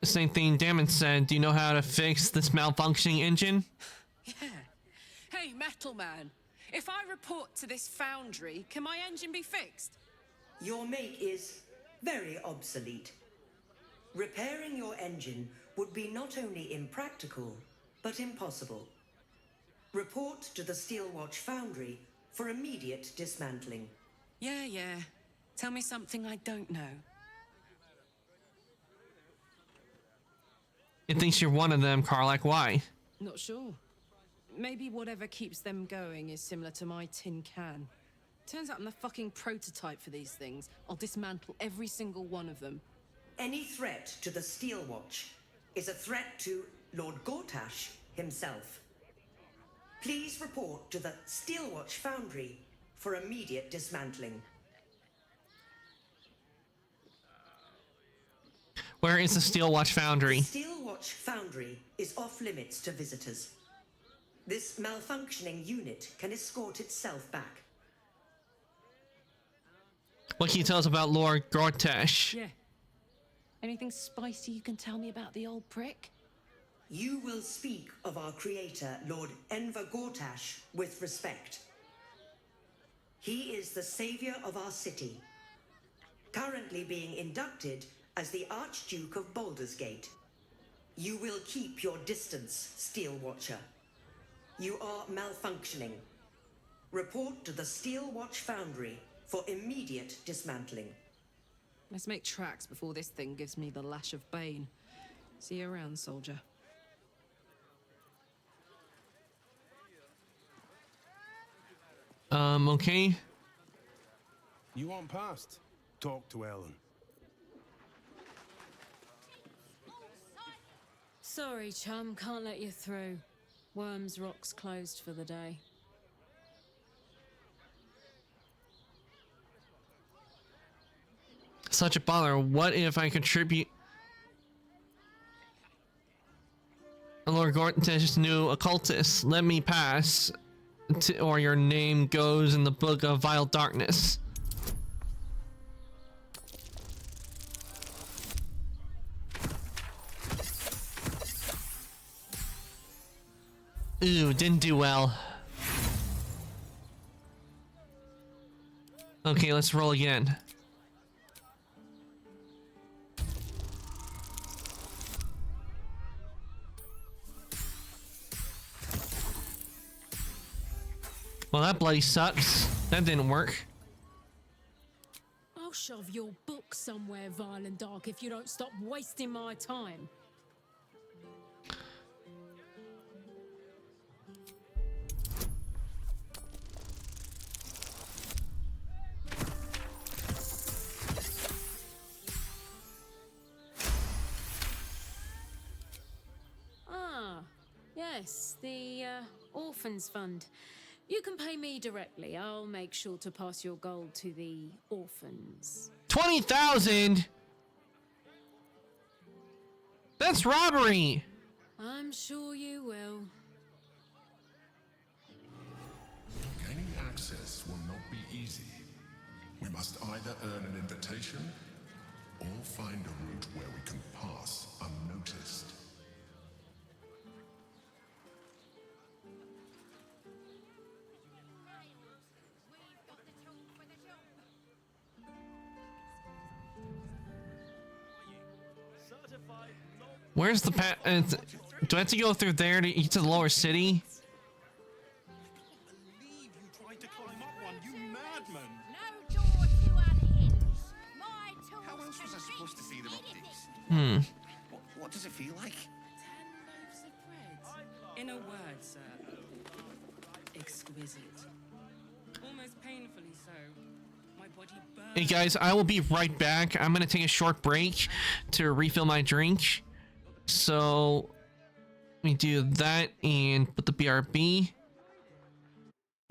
Speaker 1: Same thing Damon said. Do you know how to fix this malfunctioning engine?
Speaker 17: Yeah. Hey, Metal Man. If I report to this foundry, can my engine be fixed?
Speaker 8: Your make is very obsolete. Repairing your engine would be not only impractical, but impossible. Report to the Steelwatch Foundry for immediate dismantling.
Speaker 17: Yeah. Tell me something I don't know.
Speaker 1: It thinks you're one of them, Karlach. Why?
Speaker 17: Not sure. Maybe whatever keeps them going is similar to my tin can. Turns out I'm the fucking prototype for these things. I'll dismantle every single one of them.
Speaker 8: Any threat to the Steelwatch is a threat to Lord Gortash himself. Please report to the Steelwatch Foundry for immediate dismantling.
Speaker 1: Where is the Steelwatch Foundry?
Speaker 8: The Steelwatch Foundry is off limits to visitors. This malfunctioning unit can escort itself back.
Speaker 1: What can you tell us about Lord Gortash?
Speaker 17: Yeah. Anything spicy you can tell me about the old prick?
Speaker 8: You will speak of our creator, Lord Enver Gortash, with respect. He is the savior of our city, currently being inducted as the Archduke of Baldur's Gate. You will keep your distance, Steel Watcher. You are malfunctioning. Report to the Steelwatch Foundry for immediate dismantling.
Speaker 17: Let's make tracks before this thing gives me the lash of Bane. See you around, soldier.
Speaker 1: Okay.
Speaker 18: You want past? Talk to Ellen.
Speaker 20: Sorry, chum, can't let you through. Worms Rock's closed for the day.
Speaker 1: Such a bother. What if I contribute? Lord Gortash knew occultist. Let me pass, or your name goes in the book of vile darkness. Ooh, didn't do well. Okay, let's roll again. Well, that bloody sucks. That didn't work.
Speaker 20: I'll shove your book somewhere vile and dark if you don't stop wasting my time. Ah, yes, the Orphans Fund. You can pay me directly. I'll make sure to pass your gold to the orphans.
Speaker 1: 20,000? That's robbery.
Speaker 20: I'm sure you will.
Speaker 22: Gaining access will not be easy. We must either earn an invitation or find a route where we can pass unnoticed.
Speaker 1: Where's the do I have to go through there to get to the lower city?
Speaker 6: What does it feel like?
Speaker 25: 10 loaves of bread. In a word, sir. Exquisite. Almost painfully so. My body burns.
Speaker 1: Hey guys, I will be right back. I'm gonna take a short break to refill my drink. So let me do that and put the BRB.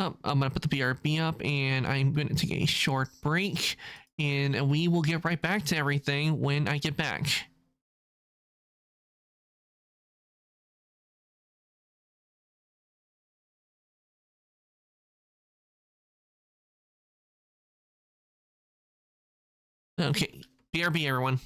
Speaker 1: Oh, I'm gonna put the BRB up and I'm gonna take a short break and we will get right back to everything when I get back. Okay, BRB everyone.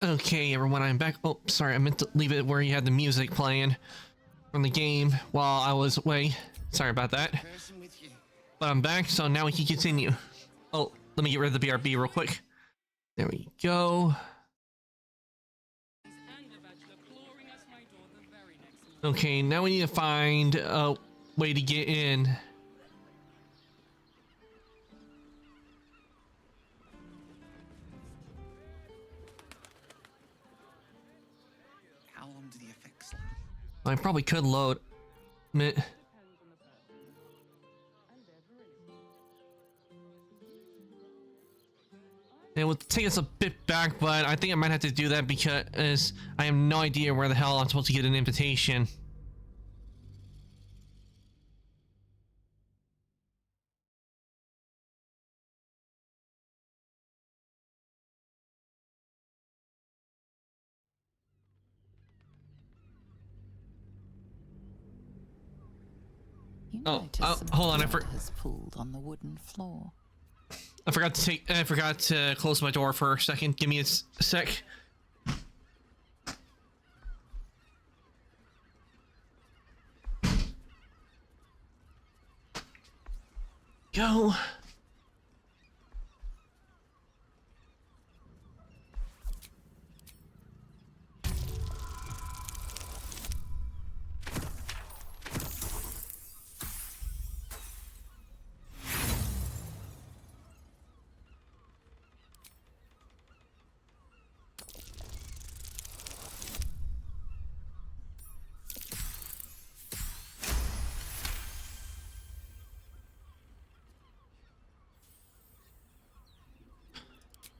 Speaker 1: Okay, everyone, I'm back. Oh, sorry, I meant to leave it where you had the music playing from the game while I was away. Sorry about that. But I'm back, so now we can continue. Oh, let me get rid of the BRB real quick. There we go. Okay, now we need to find a way to get in.
Speaker 6: How long do the effects last?
Speaker 1: I probably could load it. It would take us a bit back, but I think I might have to do that because I have no idea where the hell I'm supposed to get an invitation.
Speaker 13: You notice some
Speaker 1: hold on,
Speaker 13: blood has pooled on the wooden floor.
Speaker 1: I forgot to close my door for a second. Give me a sec. Go.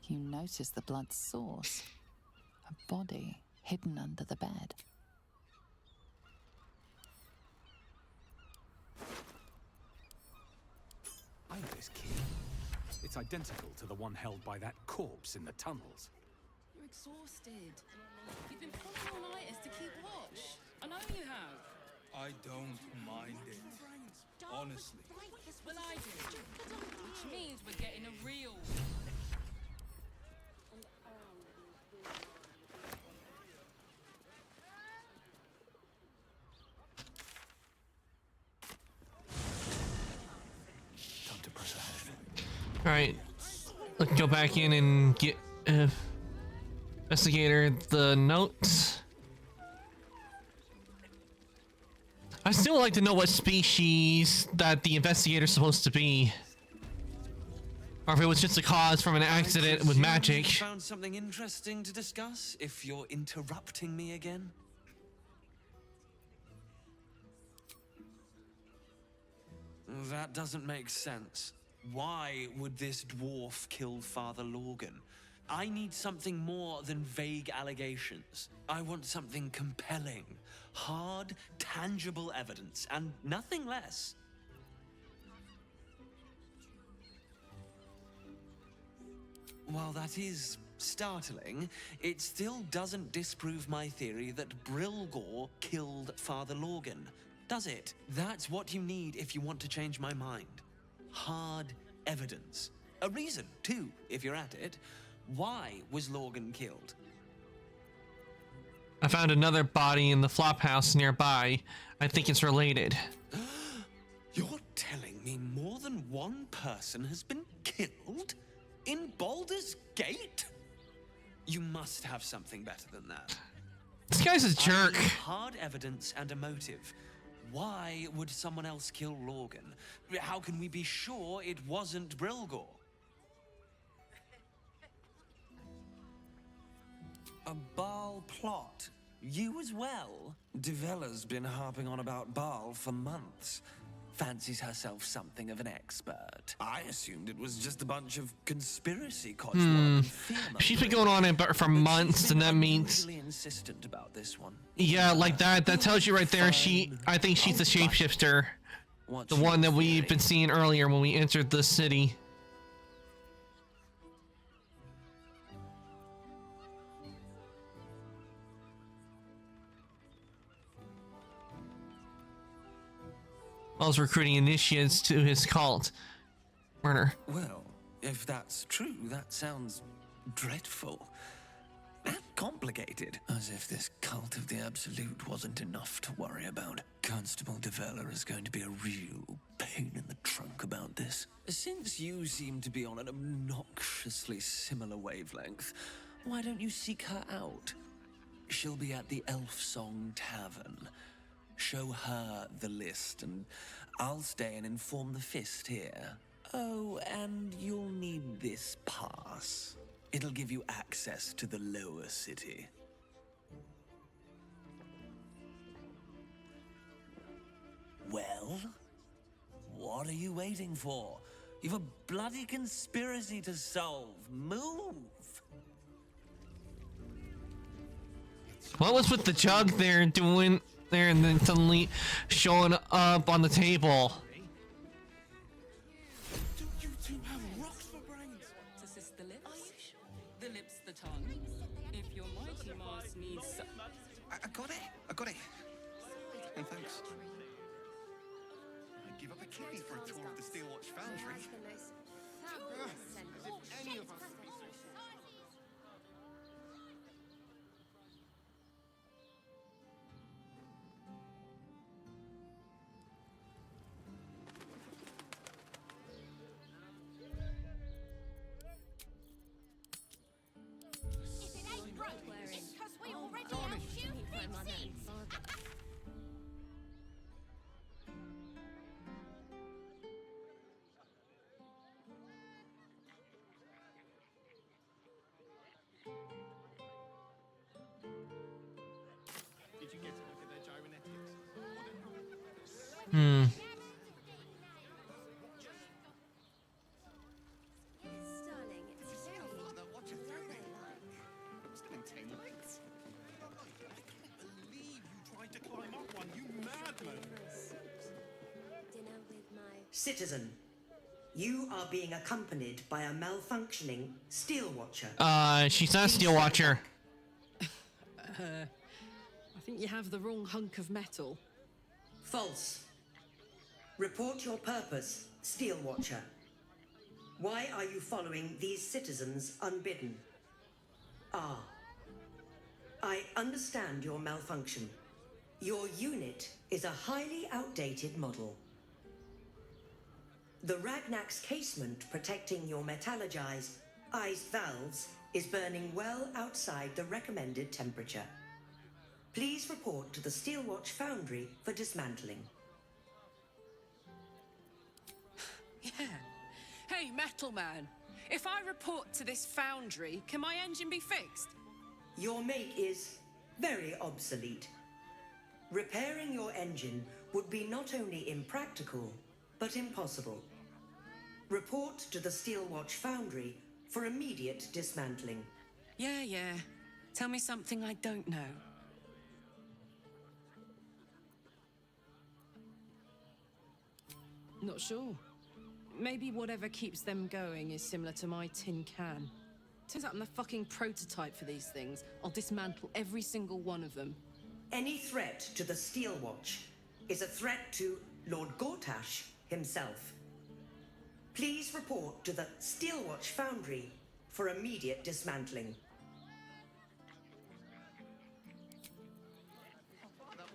Speaker 13: You notice the blood's source. A body hidden under the bed.
Speaker 2: I know this key. It's identical to the one held by that corpse in the tunnels.
Speaker 19: You're exhausted. You've been pulling all-nighters to keep watch. I know you have.
Speaker 14: I don't mind it. Honestly.
Speaker 19: Well, I do. Which means we're getting a real...
Speaker 2: Time to press ahead.
Speaker 1: Alright. Let's go back in and get investigator the notes. I still would like to know what species that the investigator's supposed to be. Or if it was just a cause from an accident with magic.
Speaker 9: Found something interesting to discuss, if you're interrupting me again? That doesn't make sense. Why would this dwarf kill Father Lorgan? I need something more than vague allegations. I want something compelling, hard, tangible evidence, and nothing less. While that is startling, it still doesn't disprove my theory that Brilgor killed Father Lorgan, does it? That's what you need if you want to change my mind. Hard evidence. A reason, too, if you're at it. Why was Lorgan killed?
Speaker 1: I found another body in the flop house nearby. I think it's related.
Speaker 9: You're telling me more than one person has been killed? In Baldur's Gate? You must have something better than that.
Speaker 1: This guy's a jerk.
Speaker 9: I need hard evidence and a motive. Why would someone else kill Lorgan? How can we be sure it wasn't Brilgor? A Baal plot? You as well? Devella's been harping on about Baal for months. Fancies herself something of an expert. I assumed it was just a bunch of conspiracy codswallop.
Speaker 1: She's been going on about for months, and that means
Speaker 9: Really insistent about this one.
Speaker 1: yeah, like that. That tells you right there. I think she's the shapeshifter, the one that we've been seeing earlier when we entered the city. I was recruiting initiates to his cult. Werner.
Speaker 9: Well, if that's true, that sounds dreadful. And complicated. As if this cult of the Absolute wasn't enough to worry about. Constable Devella is going to be a real pain in the trunk about this. Since you seem to be on an obnoxiously similar wavelength, why don't you seek her out? She'll be at the Elf Song Tavern. Show her the list, and I'll stay and inform the Fist here. Oh, and you'll need this pass. It'll give you access to the lower city. Well? What are you waiting for? You've a bloody conspiracy to solve. Move!
Speaker 1: What was with the jug there doing there and then suddenly showing up on the table?
Speaker 10: You two have rocks for brains.
Speaker 19: To assist the lips. The lips, the tongue. If your mighty Mars needs
Speaker 6: I got it. I got it. And thanks. I'd give up a kidney for a tour of the Steelwatch Foundry.
Speaker 16: Any of us.
Speaker 3: If it ain't broke, it's 'cause we already have few fixes.
Speaker 11: Did you get to look at their gyrometics?
Speaker 1: Hmm.
Speaker 16: Darling, it's very leather-like.
Speaker 6: Still entangled. I can't believe you tried to climb up one, you madman!
Speaker 16: Dinner with my...
Speaker 8: Citizen, you are being accompanied by a malfunctioning steel watcher.
Speaker 1: She's not a steel watcher.
Speaker 17: I think you have the wrong hunk of metal.
Speaker 8: False. Report your purpose, steel watcher. Why are you following these citizens unbidden? Ah. I understand your malfunction. Your unit is a highly outdated model. The Ragnak's casement protecting your metallurgized iced valves is burning well outside the recommended temperature. Please report to the Steelwatch Foundry for dismantling.
Speaker 17: Yeah. Hey, Metal Man. If I report to this foundry, can my engine be fixed?
Speaker 8: Your make is very obsolete. Repairing your engine would be not only impractical, but impossible. Report to the Steelwatch Foundry for immediate dismantling.
Speaker 17: Yeah. Tell me something I don't know. Not sure. Maybe whatever keeps them going is similar to my tin can. Turns out I'm the fucking prototype for these things. I'll dismantle every single one of them.
Speaker 8: Any threat to the Steelwatch is a threat to Lord Gortash himself. Please report to the Steelwatch Foundry for immediate dismantling.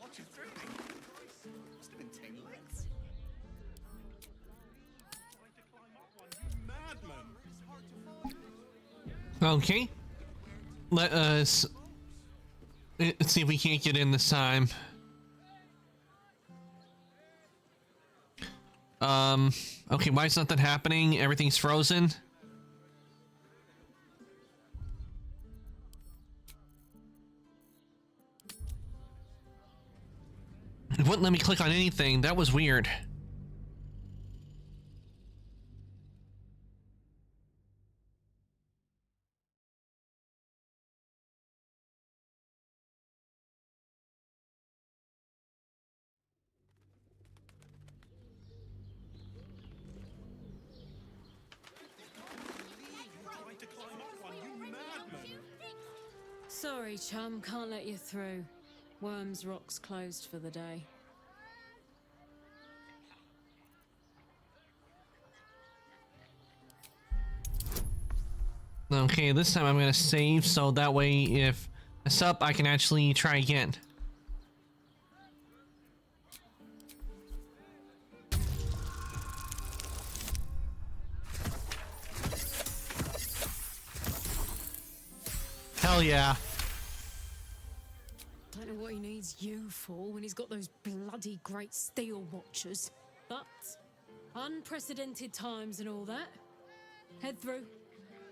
Speaker 6: Watch it through me. Still entangled. Tried to climb up one, you madman!
Speaker 1: Okay. Let's see if we can't get in this time. Okay, why is nothing happening? Everything's frozen. It wouldn't let me click on anything. That was weird.
Speaker 20: Sorry, chum, can't let you through. Worms Rock's closed for the day.
Speaker 1: Okay, this time I'm gonna save so that way if I mess up, I can actually try again.
Speaker 20: Don't
Speaker 1: Hell yeah.
Speaker 20: don't know what he needs you for when he's got those bloody great steel watchers. But unprecedented times and all that. Head through.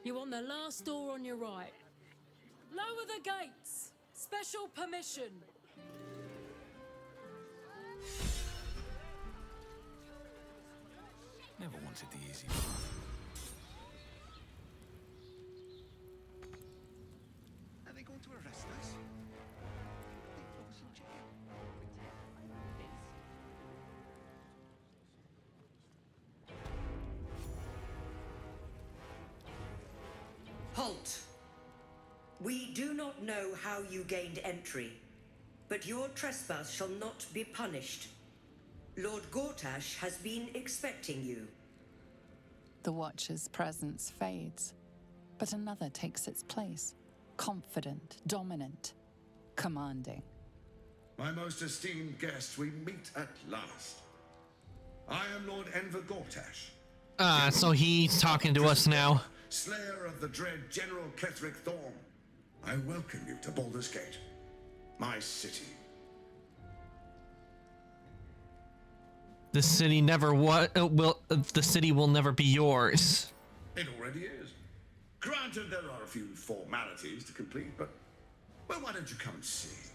Speaker 20: You're on the last door on your right. Lower the gates. Special permission.
Speaker 2: Never wanted the easy path.
Speaker 11: Are they going to arrest us? They throw us in jail.
Speaker 8: Halt! We do not know how you gained entry, but your trespass shall not be punished. Lord Gortash has been expecting you.
Speaker 13: The Watcher's presence fades, but another takes its place. Confident, dominant, commanding.
Speaker 4: My most esteemed guest, we meet at last. I am Lord Enver Gortash.
Speaker 1: So he's talking to us now.
Speaker 4: Slayer of the dread General Ketheric Thorn. I welcome you to Baldur's Gate, my city.
Speaker 1: The city never the city will never be yours.
Speaker 4: It already is. Granted, there are a few formalities to complete, but well, why don't you come and see?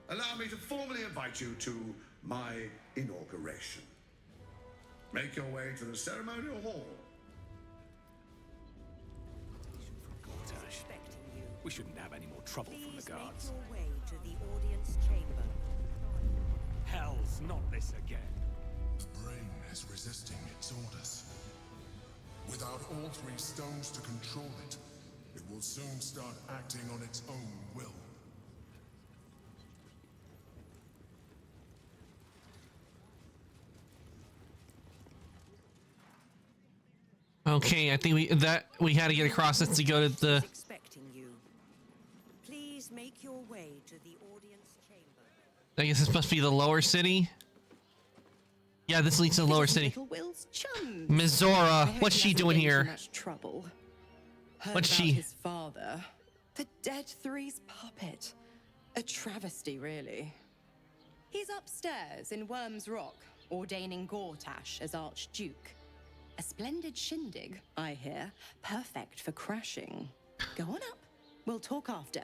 Speaker 4: Allow me to formally invite you to my inauguration. Make your way to the ceremonial hall.
Speaker 2: We shouldn't have any more trouble from the guards.
Speaker 8: Make your way to the audience chamber.
Speaker 2: Hell's not this again.
Speaker 22: The brain is resisting its orders. Without all three stones to control it, it will soon start acting on its own will.
Speaker 1: Okay, I think we had to get across this to go to the.
Speaker 8: Expecting you. Please make your way to the audience chamber.
Speaker 1: I guess this must be the lower city. Yeah, this leads to the lower city.
Speaker 7: Little Will's chum.
Speaker 1: Mizora, what's she doing here?
Speaker 7: Much trouble. Heard
Speaker 1: What's
Speaker 7: about
Speaker 1: she?
Speaker 7: His father, the Dead Three's puppet. A travesty, really. He's upstairs in Worm's Rock, ordaining Gortash as Archduke. A splendid shindig, I hear. Perfect for crashing. Go on up. We'll talk after.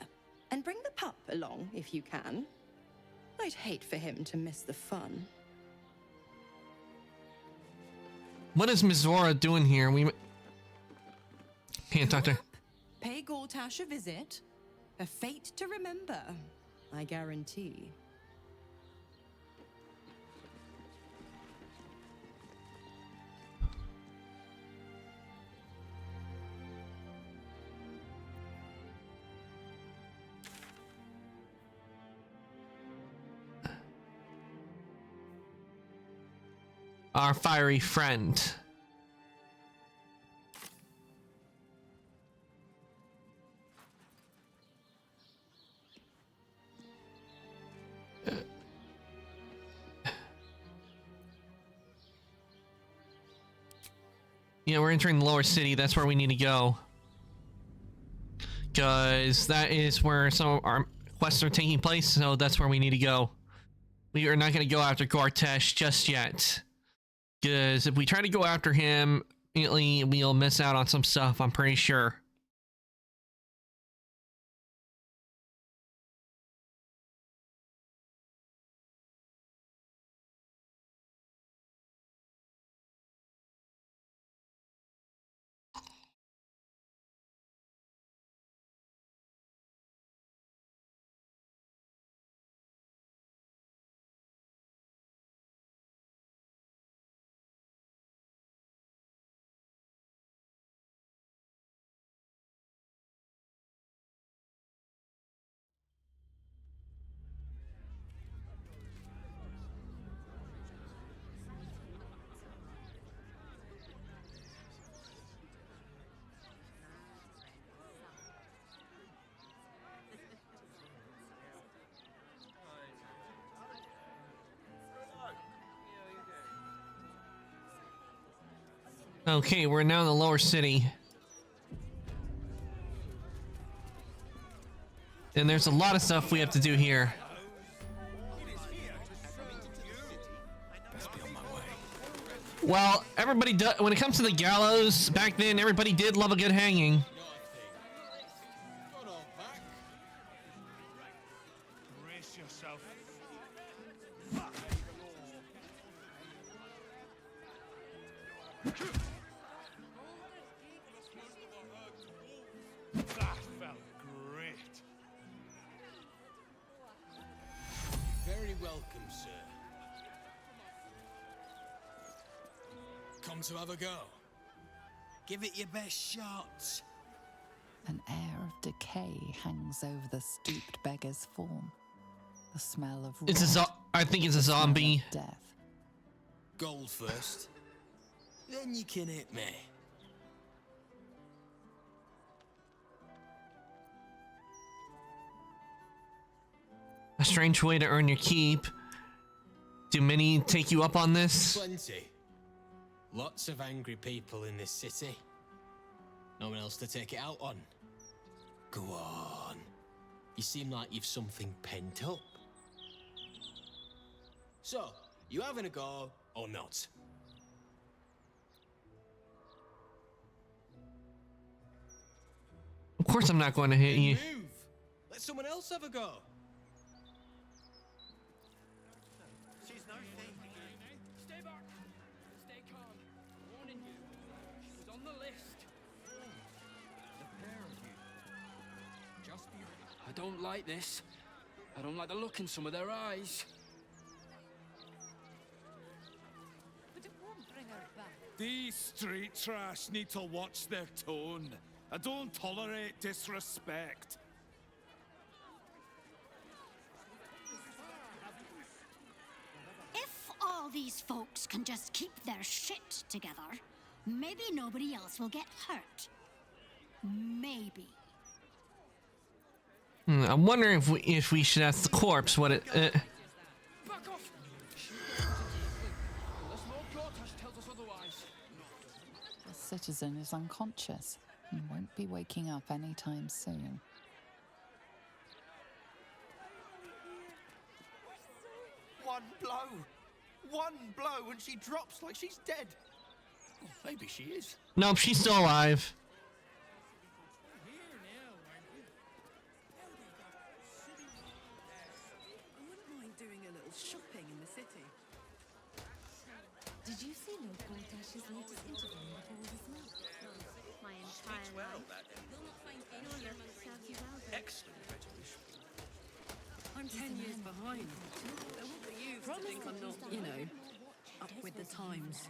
Speaker 7: And bring the pup along, if you can. I'd hate for him to miss the fun.
Speaker 1: What is Mizora doing here? We can't talk to her.
Speaker 7: Pay Gortash a visit. A fate to remember, I guarantee.
Speaker 1: Our fiery friend. Yeah, we're entering the lower city. That's where we need to go. Because that is where some of our quests are taking place, so that's where we need to go. We are not going to go after Gortash just yet. Because if we try to go after him, immediately we'll miss out on some stuff, I'm pretty sure. Okay, we're now in the lower city. And there's a lot of stuff we have to do here.
Speaker 9: Best be on my way.
Speaker 1: Well, everybody when it comes to the gallows, back then everybody did love a good hanging.
Speaker 10: Brace yourself. That felt great.
Speaker 5: Very welcome, sir. Come to have a go. Give it your best shot.
Speaker 13: An air of decay hangs over the stooped beggar's form. The smell of
Speaker 1: I think it's a zombie.
Speaker 13: Death.
Speaker 5: Gold first. Then you can hit me.
Speaker 1: A strange way to earn your keep. Do many take you up on this?
Speaker 5: Plenty. Lots of angry people in this city. No one else to take it out on. Go on. You seem like you've something pent up. So, you having a go or not?
Speaker 1: Of course I'm not going to hit you.
Speaker 5: Move. Let someone else have a go.
Speaker 10: She's no thing.
Speaker 12: Stay back. Stay calm. Warning you. She was on the list. The pair of you. Just be ready. I don't like this. I don't like the look in some of their eyes.
Speaker 16: But it won't bring her back.
Speaker 10: These street trash need to watch their tone. I don't tolerate disrespect.
Speaker 3: If all these folks can just keep their shit together, maybe nobody else will get hurt. Maybe.
Speaker 1: I'm wondering if we should ask the corpse what it.
Speaker 12: Back off! Unless Lord Gortash tells us otherwise.
Speaker 13: The citizen is unconscious and won't be waking up anytime soon.
Speaker 6: One blow, and she drops like she's dead. Oh, maybe she is.
Speaker 1: Nope, she's still alive.
Speaker 17: I wouldn't mind doing a little shopping in the city.
Speaker 16: Did you see Lord Gortash's latest interview before this month? My entire life. You'll not find any human serves you well.
Speaker 9: Excellent resolution.
Speaker 17: I'm 10 years behind. You think I'm not, you know, up with the times.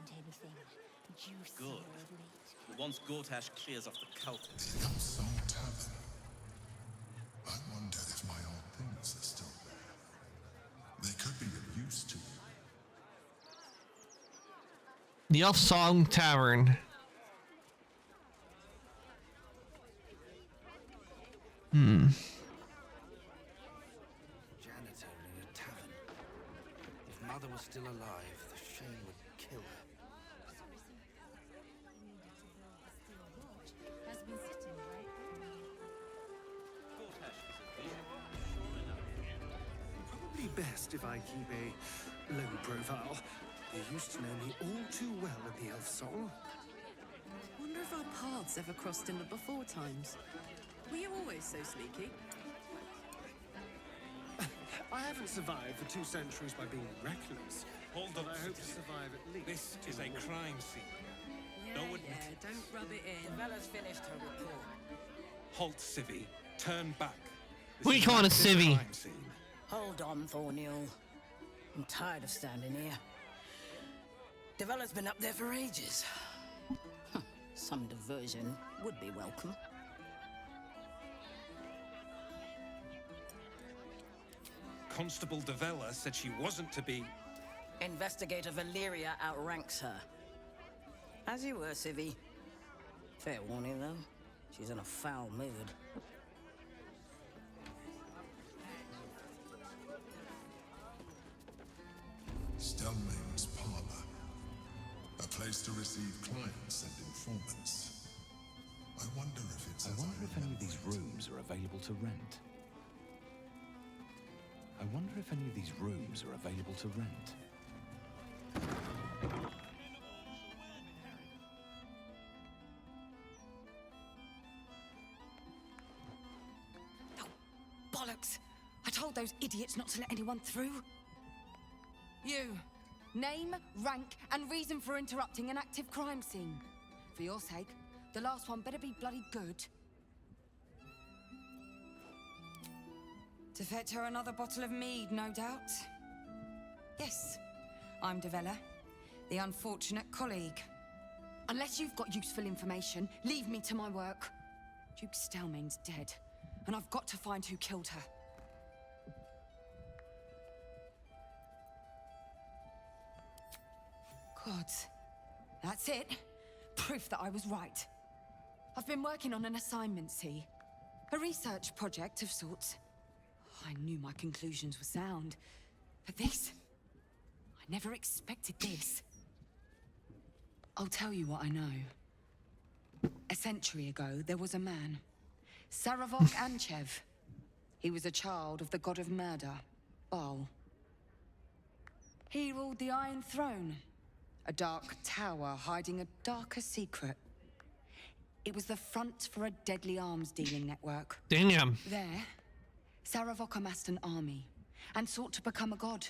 Speaker 9: Good. But once Gortash clears off the cultists.
Speaker 22: The Song Tavern. I wonder if my old things are still there. They could be of use to you.
Speaker 1: The Elf Song Tavern.
Speaker 6: Janitor in a tavern. If Mother was still alive, the shame would kill her.
Speaker 16: Has been sitting right
Speaker 6: Probably best if I keep a low profile. You used to know me all too well in the Elf Song.
Speaker 17: Wonder if our paths ever crossed in the before times. Were you always so sneaky?
Speaker 6: I haven't survived for 2 centuries by being reckless.
Speaker 10: Hold
Speaker 6: but
Speaker 10: on,
Speaker 6: I hope to
Speaker 10: citizen.
Speaker 6: survive at least.
Speaker 10: This is a crime scene.
Speaker 17: Don't rub it in.
Speaker 12: Bella's finished her report.
Speaker 10: Halt, Civvy. Turn back. This
Speaker 1: What are you
Speaker 10: is
Speaker 1: calling a
Speaker 10: an active
Speaker 1: civvy?
Speaker 10: crime scene.
Speaker 12: Hold on, Thornhill. I'm tired of standing here. Devella's been up there for ages. Some diversion would be welcome.
Speaker 10: Constable Devella said she wasn't to be.
Speaker 12: Investigator Valeria outranks her. As you were, Civvy. Fair warning, though. She's in a foul mood.
Speaker 22: Stelmane's parlor. A place to receive clients and informants. I wonder if it's
Speaker 2: I wonder if any of these rooms are available to rent. I wonder if any of these rooms are available to rent.
Speaker 15: Bollocks! I told those idiots not to let anyone through. You. Name, rank, and reason for interrupting an active crime scene. For your sake, the last one better be bloody good. To fetch her another bottle of mead, no doubt. Yes, I'm Devella, the unfortunate colleague. Unless you've got useful information, leave me to my work. Duke Stelmane's dead, and I've got to find who killed her. Gods. That's it. Proof that I was right. I've been working on an assignment, see? A research project of sorts. I knew my conclusions were sound. But this... I never expected this. I'll tell you what I know. A century ago, there was a man. Saravok Anchev. He was a child of the god of murder, Baal. He ruled the Iron Throne. A dark tower hiding a darker secret. It was the front for a deadly arms dealing network.
Speaker 1: Damn.
Speaker 15: There, Saravok amassed an army and sought to become a god.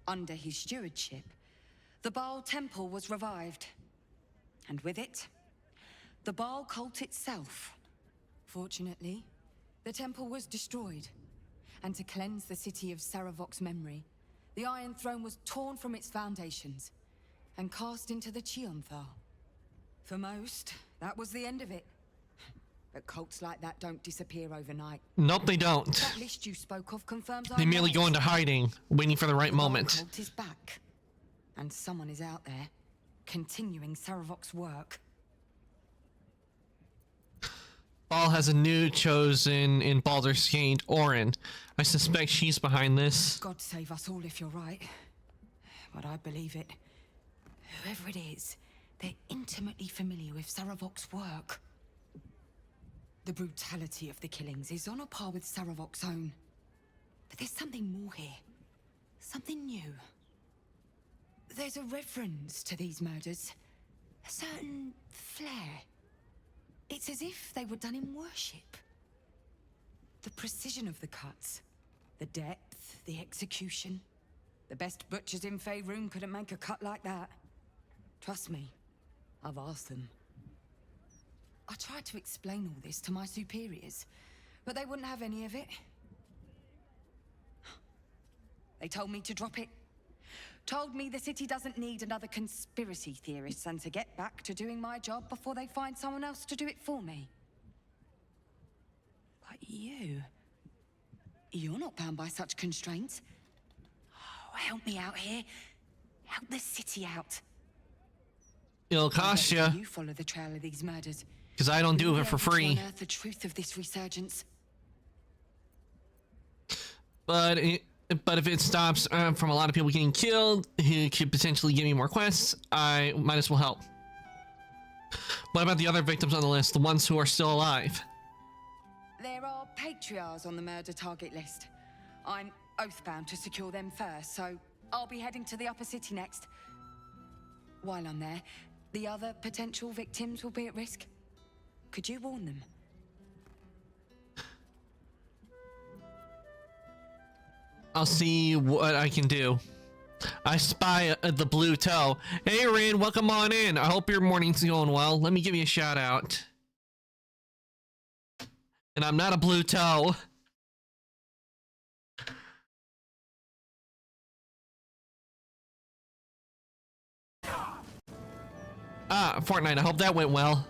Speaker 15: Under his stewardship, the Baal temple was revived. And with it, the Baal cult itself. Fortunately, the temple was destroyed. And to cleanse the city of Saravok's memory, the Iron Throne was torn from its foundations and cast into the Chionthal. For most, that was the end of it. But cults like that don't disappear overnight.
Speaker 1: Nope, they don't.
Speaker 15: That list you spoke of confirms
Speaker 1: They
Speaker 15: I'm
Speaker 1: merely
Speaker 15: right.
Speaker 1: go into hiding, waiting for the right
Speaker 15: The Baal
Speaker 1: moment.
Speaker 15: cult is back. And someone is out there, continuing Saravok's work.
Speaker 1: Baal has a new chosen in Baldur's Gate, Orin. I suspect she's behind this.
Speaker 15: God save us all if you're right. But I believe it. Whoever it is, they're intimately familiar with Saravok's work. The brutality of the killings is on a par with Saravok's own. But there's something more here. Something new. There's a reference to these murders. A certain flair. It's as if they were done in worship. The precision of the cuts. The depth, the execution. The best butchers in Faerun couldn't make a cut like that. Trust me, I've asked them. I tried to explain all this to my superiors, but they wouldn't have any of it. They told me to drop it. Told me the city doesn't need another conspiracy theorist and to get back to doing my job before they find someone else to do it for me. But you're not bound by such constraints. Oh, help me out here. Help the city out.
Speaker 1: It'll cost you.
Speaker 15: You follow the trail of these murders.
Speaker 1: Because I don't do it for free.
Speaker 15: Unearth the truth of this resurgence.
Speaker 1: But if it stops from a lot of people getting killed, who could potentially give me more quests, I might as well help. What about the other victims on the list, the ones who are still alive?
Speaker 15: There are patriarchs on the murder target list. I'm oathbound to secure them first, so I'll be heading to the upper city next. While I'm there, the other potential victims will be at risk. Could you warn them?
Speaker 1: I'll see what I can do. I spy the blue toe. Hey Rin, welcome on in. I hope your morning's going well. Let me give you a shout out. And I'm not a blue toe. Ah, Fortnite, I hope that went well.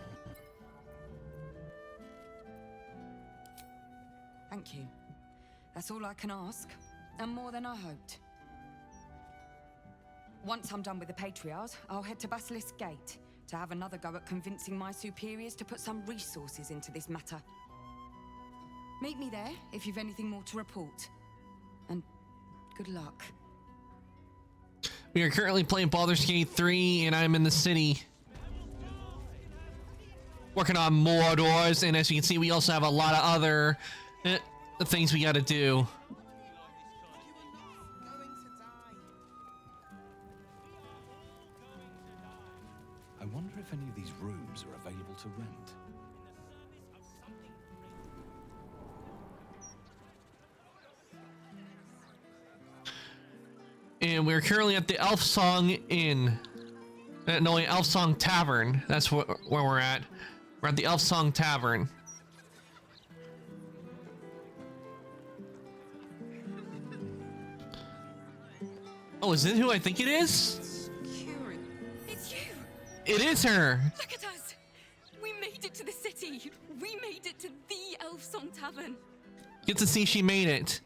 Speaker 15: Thank you. That's all I can ask, and more than I hoped. Once I'm done with the Patriarchs, I'll head to Basilisk Gate to have another go at convincing my superiors to put some resources into this matter. Meet me there if you've anything more to report. And good luck.
Speaker 1: We are currently playing Baldur's Gate 3, and I'm in the city. Working on more doors, and as you can see, we also have a lot of other things we gotta do. And we're currently at the Elf Song Inn. No, Elf Song Tavern. That's where we're at. We're at the Elf Song Tavern. Oh, is it who I think it is?
Speaker 19: It's you!
Speaker 1: It is her!
Speaker 19: Look at us! We made it to the city! We made it to the Elf Song Tavern!
Speaker 1: Get to see she made it.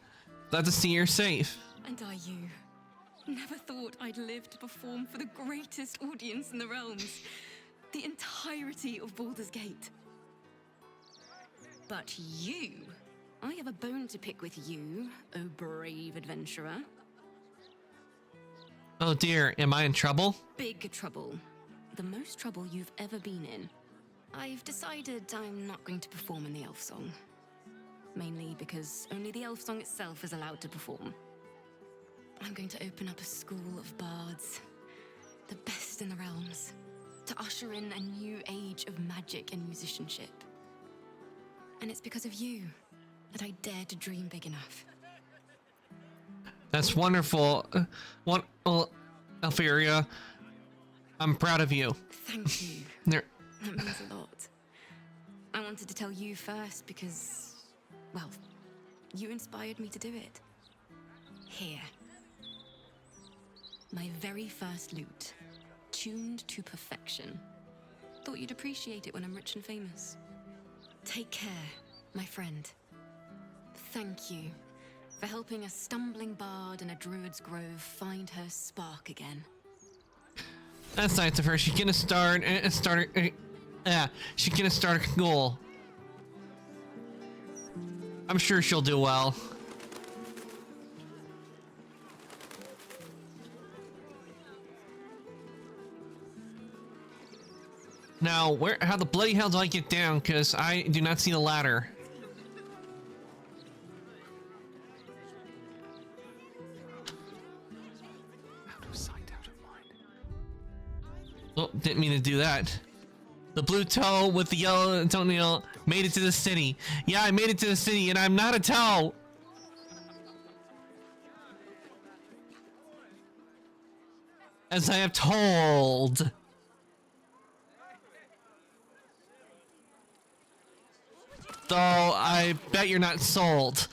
Speaker 1: Glad to see you're safe.
Speaker 19: And are you? Never thought I'd live to perform for the greatest audience in the realms. The entirety of Baldur's Gate. But you... I have a bone to pick with you, oh brave adventurer.
Speaker 1: Oh dear, am I in trouble?
Speaker 19: Big trouble. The most trouble you've ever been in. I've decided I'm not going to perform in the Elf Song. Mainly because only the Elf Song itself is allowed to perform. I'm going to open up a school of bards. The best in the realms. To usher in a new age of magic and musicianship. And it's because of you that I dare to dream big enough.
Speaker 1: That's wonderful. Alferia, I'm proud of you.
Speaker 19: Thank you.
Speaker 1: There.
Speaker 19: That means a lot. I wanted to tell you first because, well, you inspired me to do it. Here. My very first lute, tuned to perfection. Thought you'd appreciate it when I'm rich and famous. Take care, my friend. Thank you for helping a stumbling bard in a druid's grove find her spark again.
Speaker 1: That's nice of her. She's gonna start a goal. I'm sure she'll do well. Now, how the bloody hell do I get down? Because I do not see the ladder.
Speaker 2: Out of sight, out of mind.
Speaker 1: Oh, didn't mean to do that. The blue toe with the yellow toenail made it to the city. Yeah, I made it to the city, and I'm not a toe. As I have told. Though I bet you're not sold.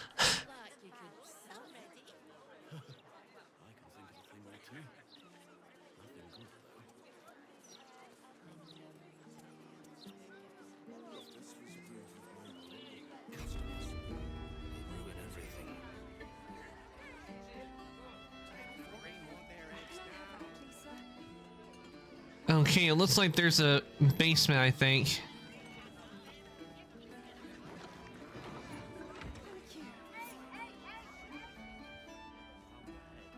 Speaker 1: Okay, it looks like there's a basement, I think.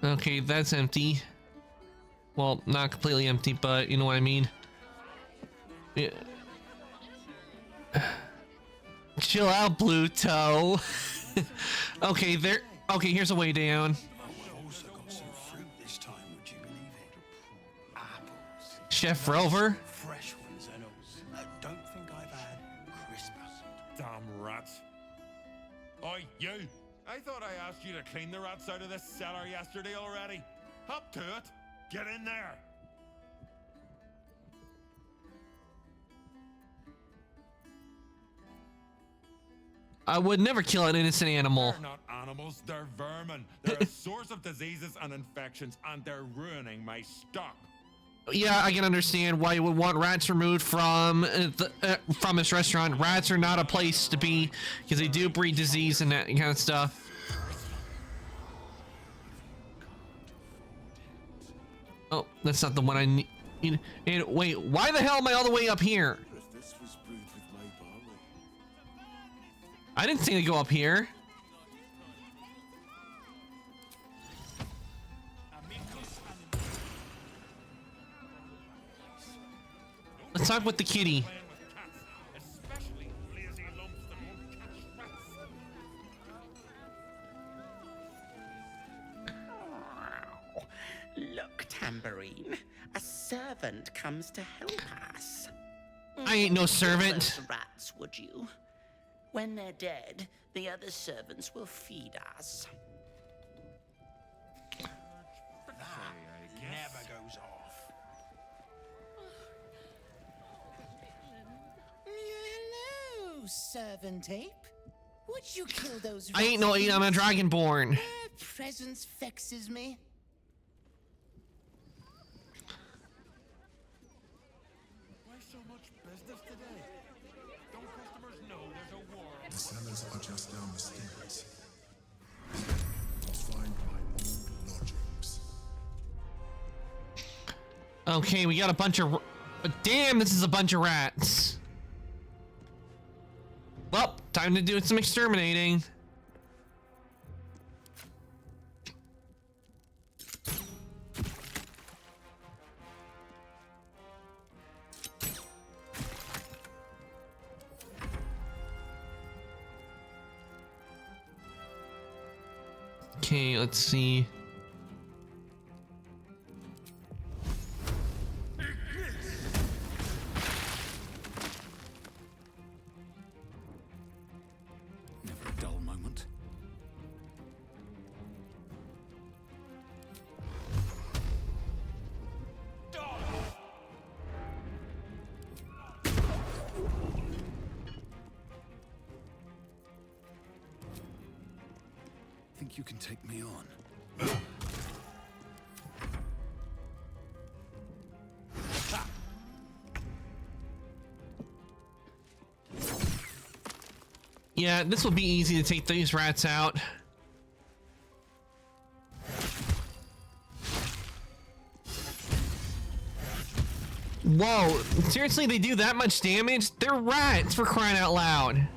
Speaker 1: Okay, that's empty. Well, not completely empty, but you know what I mean. Yeah. Chill out, Blue Toe. Okay, there. Okay, here's a way down. Chef Rover.
Speaker 6: Fresh ones and all. Don't think I've had Christmas.
Speaker 10: Damn rats. Oi, you! I thought I asked you to clean the rats out of this cellar yesterday already. Up to it. Get in there.
Speaker 1: I would never kill an innocent animal.
Speaker 10: They're not animals, they're vermin. They're a source of diseases and infections, and they're ruining my stock.
Speaker 1: Yeah, I can understand why you would want rats removed from this restaurant. Rats are not a place to be because they do breed disease and that kind of stuff. Oh, that's not the one I need. And wait, why the hell am I all the way up here? I didn't say to go up here. Let's talk with the kitty.
Speaker 18: Look, Tambourine, a servant comes to help us.
Speaker 1: I ain't no servant.
Speaker 18: Those rats, would you? When they're dead, the other servants will feed us.
Speaker 14: servant ape. Would you kill those
Speaker 1: I ain't no ape, I'm a dragonborn.
Speaker 14: Their presence vexes me.
Speaker 10: Why so much business today? Don't customers know there's a war?
Speaker 22: The cellars are just down the stairs. Let's find my old lodgings.
Speaker 1: Okay, we got a bunch of... Damn, this is a bunch of rats. Well, time to do some exterminating. Okay, let's see.
Speaker 2: Never a dull moment. Think you can take me on?
Speaker 1: Yeah, this will be easy to take these rats out. Whoa, seriously, they do that much damage? They're rats, for crying out loud.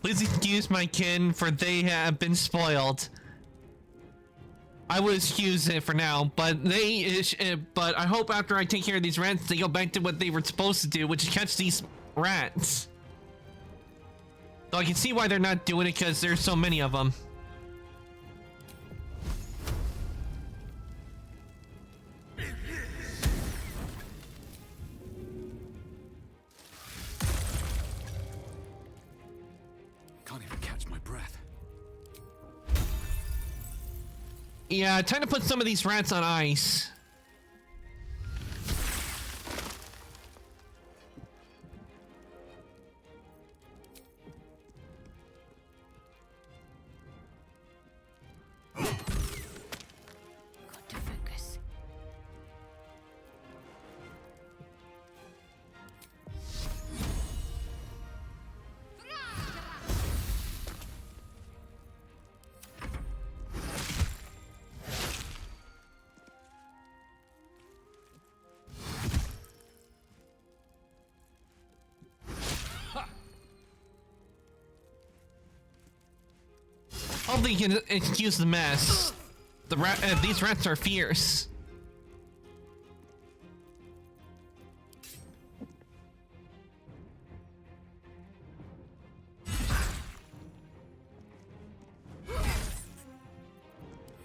Speaker 1: Please excuse my kin, for they have been spoiled. I will excuse it for now, but but I hope after I take care of these rats, they go back to what they were supposed to do, which is catch these rats. Though I can see why they're not doing it, because there's so many of them.
Speaker 2: Can't even catch my breath.
Speaker 1: Yeah, time to put some of these rats on ice.
Speaker 3: Got to focus.
Speaker 1: Hopefully you can excuse the mess. These rats are fierce.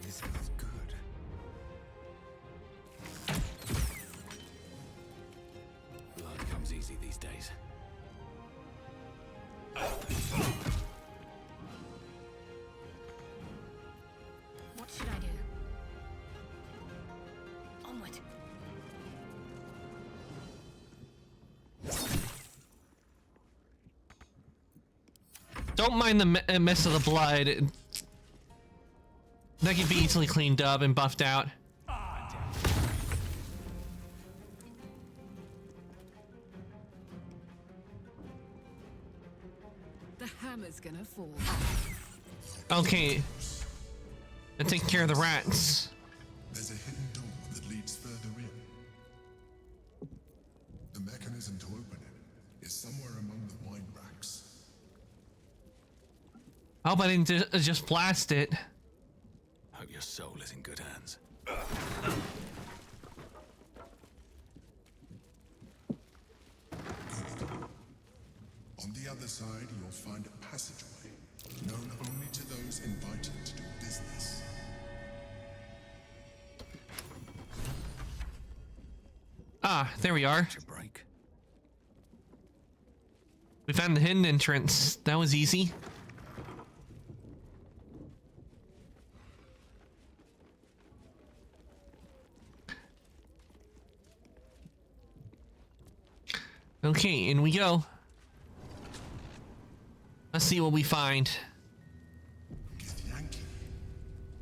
Speaker 2: This feels good. Blood comes easy these days.
Speaker 3: What should I do? Onward.
Speaker 1: Don't mind the mess of the blood. That can be easily cleaned up and buffed out.
Speaker 17: The hammer's gonna fall.
Speaker 1: Okay. Let's take care of the rats.
Speaker 22: There's a hidden door that leads further in. The mechanism to open it is somewhere among the wine racks.
Speaker 1: I hope I didn't just blast it.
Speaker 2: Hope your soul is in good hands.
Speaker 22: On the other side, you'll find a passageway, known only to those invited to do business.
Speaker 1: Ah, there we are. We found the hidden entrance. That was easy. Okay, in we go. Let's see what we find.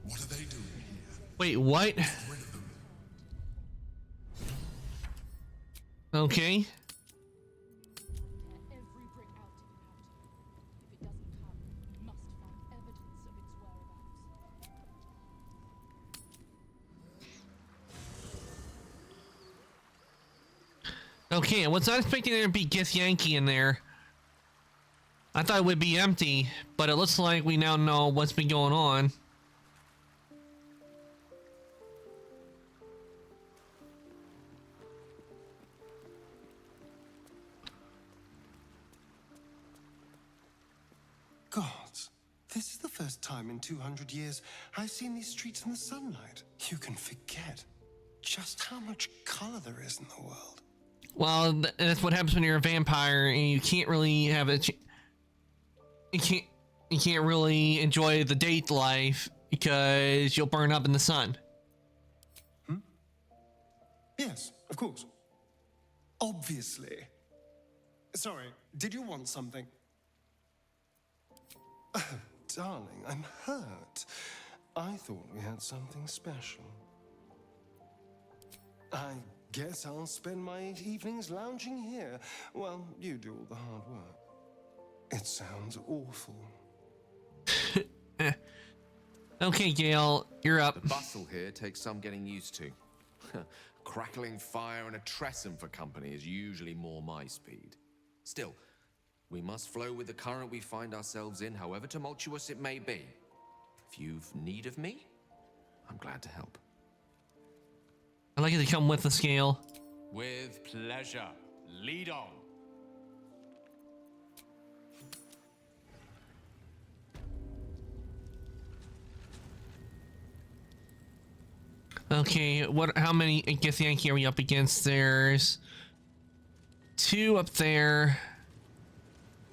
Speaker 22: What are they doing here?
Speaker 1: Wait, what? Okay. Okay, I was not expecting there to be Githyanki in there. I thought it would be empty, but it looks like we now know what's been going on.
Speaker 11: Gods, this is the first time in 200 years I've seen these streets in the sunlight. You can forget just how much color there is in the world.
Speaker 1: Well, that's what happens when you're a vampire and you can't really have a... You can't really enjoy the date life because you'll burn up in the sun.
Speaker 11: Yes, of course. Obviously. Sorry, did you want something? Oh, darling, I'm hurt. I thought we had something special. I guess I'll spend my evenings lounging here while you do all the hard work. It sounds awful.
Speaker 1: Okay, Gale, you're up.
Speaker 20: The bustle here takes some getting used to. Crackling fire and a tresson for company is usually more my speed. Still, we must flow with the current we find ourselves in, however tumultuous it may be. If you've need of me, I'm glad to help.
Speaker 1: I like it to come with the scale.
Speaker 21: With pleasure. Lead on.
Speaker 1: Okay, how many Githyanki are we up against? There's 2 up there,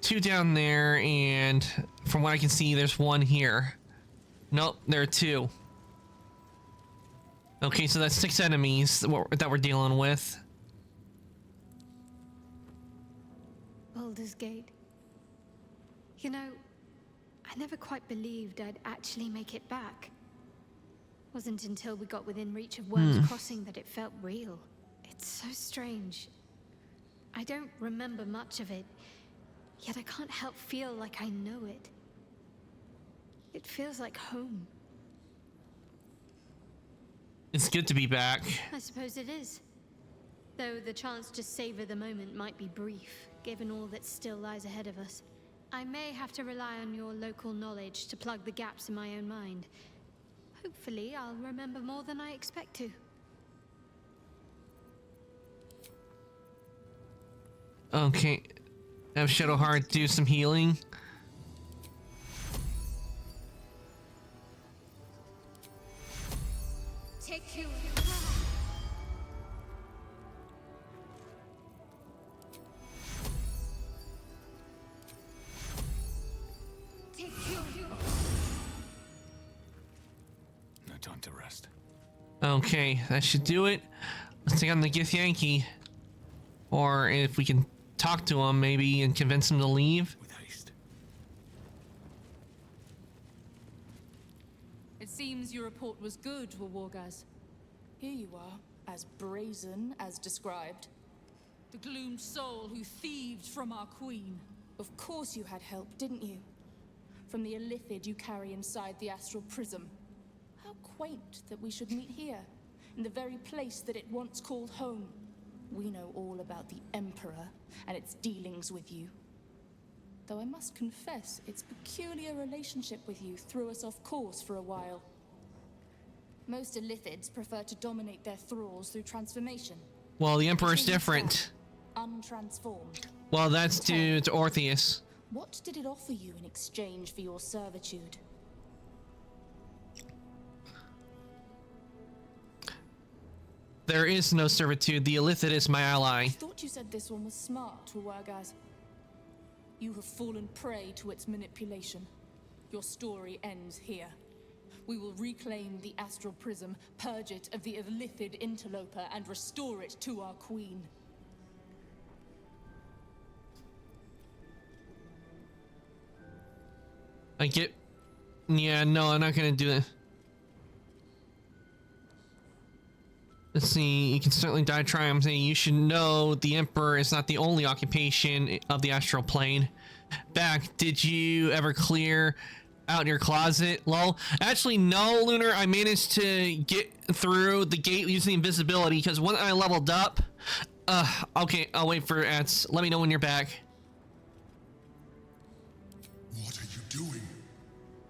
Speaker 1: 2 down there, and from what I can see, there's 1 here. Nope, there are 2. Okay, so that's 6 enemies that we're dealing with.
Speaker 16: Baldur's Gate. You know, I never quite believed I'd actually make it back. Wasn't until we got within reach of Worm's Crossing that it felt real. It's so strange. I don't remember much of it, yet I can't help feel like I know it. It feels like home.
Speaker 1: It's good to be back.
Speaker 16: I suppose it is. Though the chance to savor the moment might be brief, given all that still lies ahead of us. I may have to rely on your local knowledge to plug the gaps in my own mind. Hopefully, I'll remember more than I expect to.
Speaker 1: Okay. Have Shadowheart do some healing.
Speaker 16: Take you.
Speaker 2: No time to rest.
Speaker 1: Okay, that should do it. Let's take on the Githyanki. Or if we can talk to him maybe and convince him to leave.
Speaker 2: With haste.
Speaker 23: It seems your report was good, Wargaz.
Speaker 24: Here you are, as brazen as described.
Speaker 23: The gloomed soul who thieved from our queen.
Speaker 24: Of course you had help, didn't you? From the illithid you carry inside the astral prism. How quaint that we should meet here, in the very place that it once called home. We know all about the Emperor and its dealings with you. Though I must confess, its peculiar relationship with you threw us off course for a while. Most illithids prefer to dominate their thralls through transformation.
Speaker 1: Well, the Emperor's different.
Speaker 24: Untransformed.
Speaker 1: Well, that's due to Orpheus.
Speaker 24: What did it offer you in exchange for your servitude?
Speaker 1: There is no servitude. The Illithid is my ally.
Speaker 24: I thought you said this one was smart, Tuwagaz. You have fallen prey to its manipulation. Your story ends here. We will reclaim the Astral Prism, purge it of the Illithid interloper, and restore it to our queen.
Speaker 1: I get... Yeah, no, I'm not gonna do it. Let's see, you can certainly die trying. I'm saying you should know the Emperor is not the only occupation of the astral plane. Back, did you ever clear out your closet? Lol. Actually, no, Lunar. I managed to get through the gate using invisibility because when I leveled up... okay, I'll wait for ads. Let me know when you're back.
Speaker 22: What are you doing?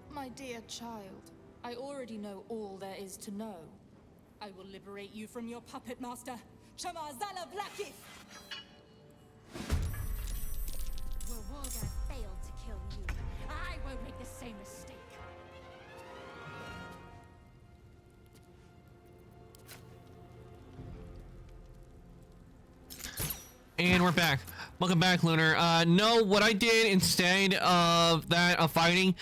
Speaker 24: My dear child, I already know all there is to know. I will liberate you from your puppet master, Chamazala Blackie!
Speaker 3: Well, Wolga failed to kill you. I won't make the same mistake.
Speaker 1: And we're back. Welcome back, Lunar. No, what I did instead of that of fighting,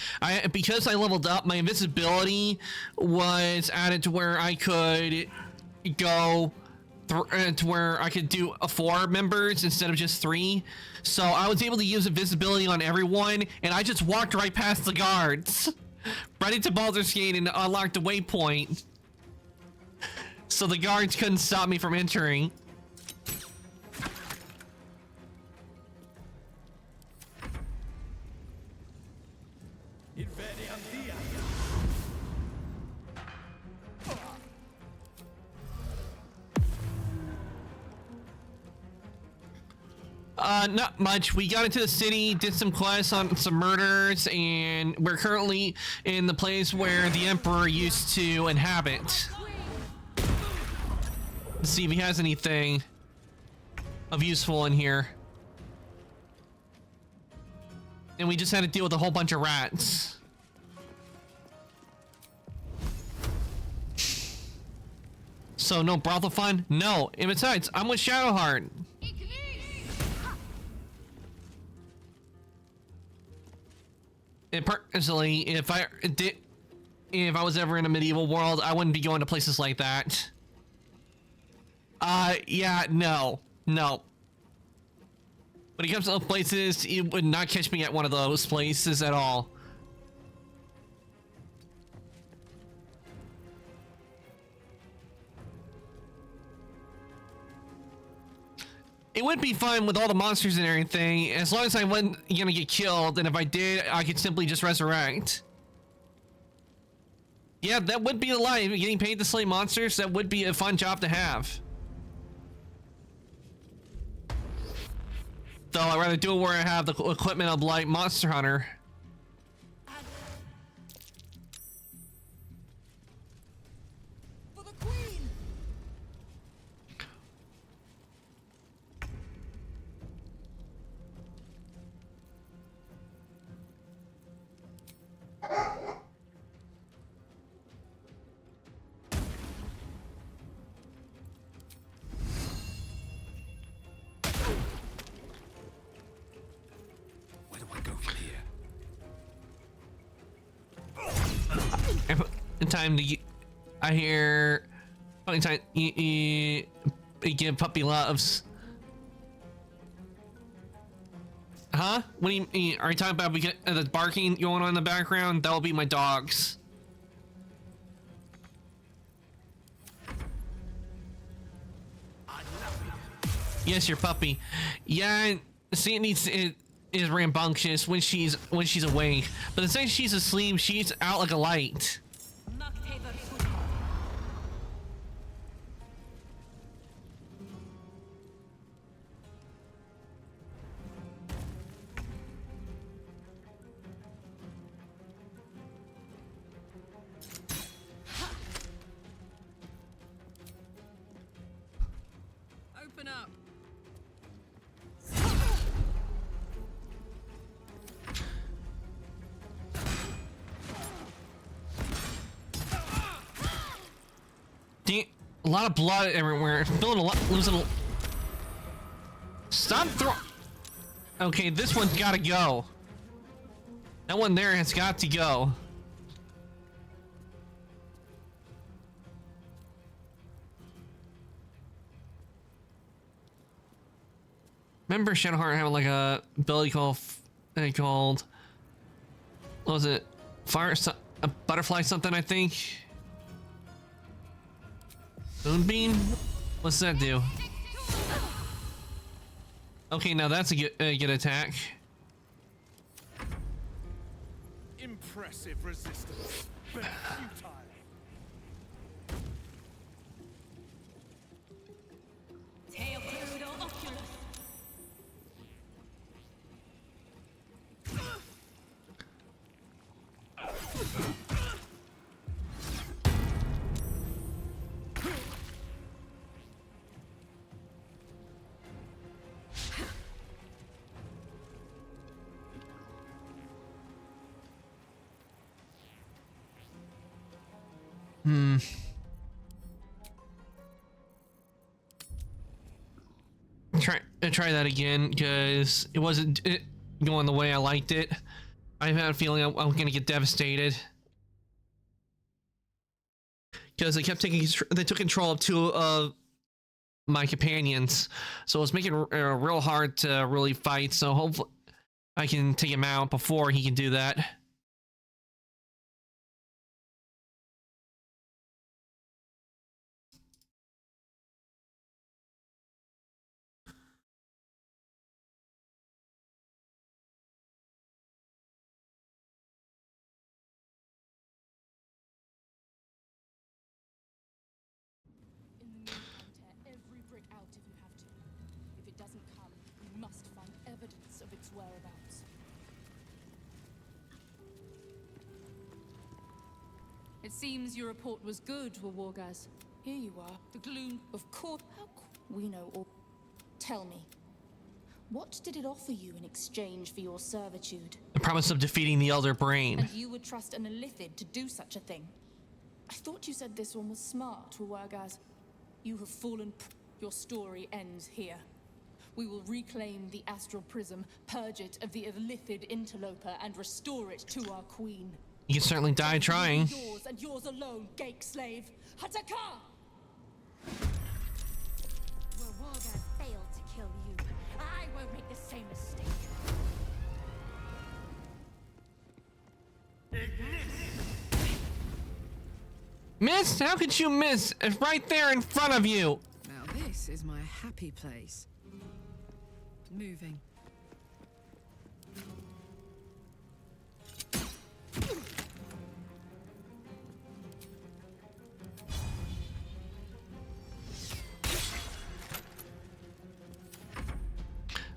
Speaker 1: because I leveled up, my invisibility was added to where I could go to where I could do 4 members instead of just 3. So I was able to use invisibility on everyone, and I just walked right past the guards, right into Baldur's Gate, and unlocked a waypoint. So the guards couldn't stop me from entering. Not much. We got into the city, did some quests on some murders, and we're currently in the place where the Emperor used to inhabit. Let's see if he has anything of useful in here. And we just had to deal with a whole bunch of rats. So no brothel fun? No. And besides, I'm with Shadowheart. And personally, if I was ever in a medieval world, I wouldn't be going to places like that. Yeah, no. When it comes to those places, you would not catch me at one of those places at all. It would be fun with all the monsters and everything, as long as I wasn't gonna get killed, and if I did, I could simply just resurrect. Yeah, that would be the life. Getting paid to slay monsters, that would be a fun job to have. Though I'd rather do it where I have the equipment of like Monster Hunter. Time to I hear fucking time you give puppy loves. Huh? What do you mean? Are you talking about we get the barking going on in the background? That will be my dogs. Yes, your puppy. Yeah, see, it is rambunctious when she's awake, but the second she's asleep, she's out like a light.
Speaker 17: Open up.
Speaker 1: A lot of blood everywhere. Feeling a lot, losing a... Stop throwing... Okay, this one's gotta go. That one there has got to go. Remember Shadowheart having like a ability called what was it? A butterfly something, I think. Moonbeam? What's that do? Okay, now that's a good attack.
Speaker 10: Impressive resistance, but futile.
Speaker 1: Try that again, because it wasn't going the way I liked it. I had a feeling I'm gonna get devastated, because they kept they took control of two of my companions, so it was making it real hard to really fight. So hopefully I can take him out before he can do that.
Speaker 24: Every brick out if you have to. If it doesn't come, we must find evidence of its whereabouts.
Speaker 23: It seems your report was good, Wargaz.
Speaker 24: Here you are.
Speaker 23: The gloom.
Speaker 24: Of course. We know all. Tell me, what did it offer you in exchange for your servitude?
Speaker 1: The promise of defeating the Elder Brain.
Speaker 24: And you would trust an Illithid to do such a thing? I thought you said this one was smart, Wargaz. You have fallen. Your story ends here. We will reclaim the Astral Prism, purge it of the Illithid interloper, and restore it to our queen.
Speaker 1: You can certainly die trying.
Speaker 24: Yours and yours alone, Gake slave. Hataka!
Speaker 3: Where Wargaz failed to kill you, I won't make the same mistake.
Speaker 1: Miss, how could you miss? It's right there in front of you.
Speaker 17: Now this is my happy place. Moving.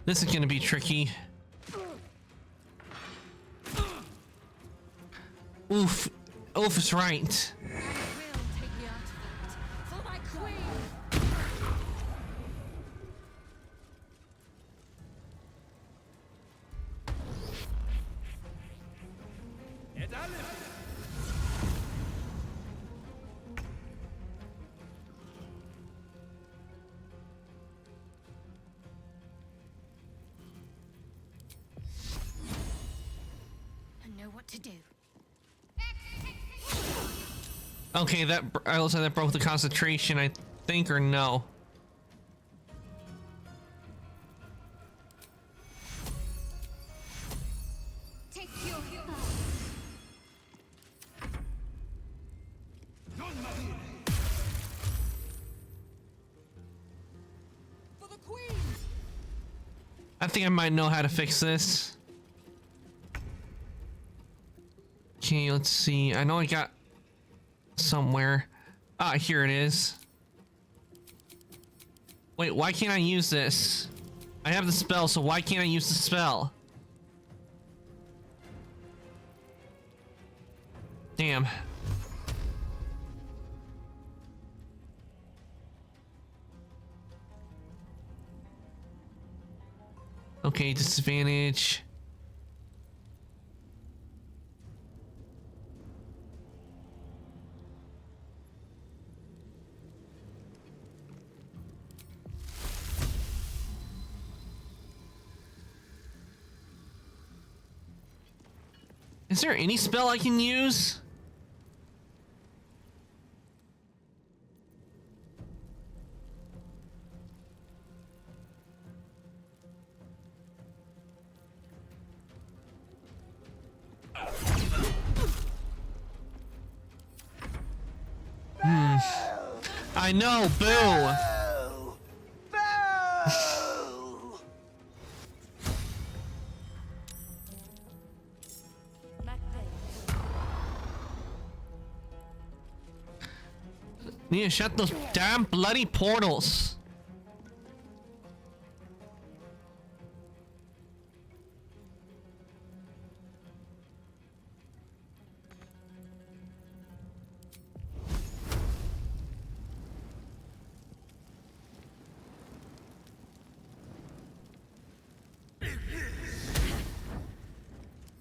Speaker 1: This is gonna be tricky. Oof. Oof is right.
Speaker 3: To do.
Speaker 1: Okay, I also that broke the concentration, I think, or no?
Speaker 3: Take your
Speaker 24: For the queen.
Speaker 1: I think I might know how to fix this. Okay, let's see. I know I got somewhere. Ah, here it is. Wait, why can't I use this? I have the spell, so why can't I use the spell? Damn. Okay, disadvantage. Is there any spell I can use? I know, boo! Need to shut those damn bloody portals.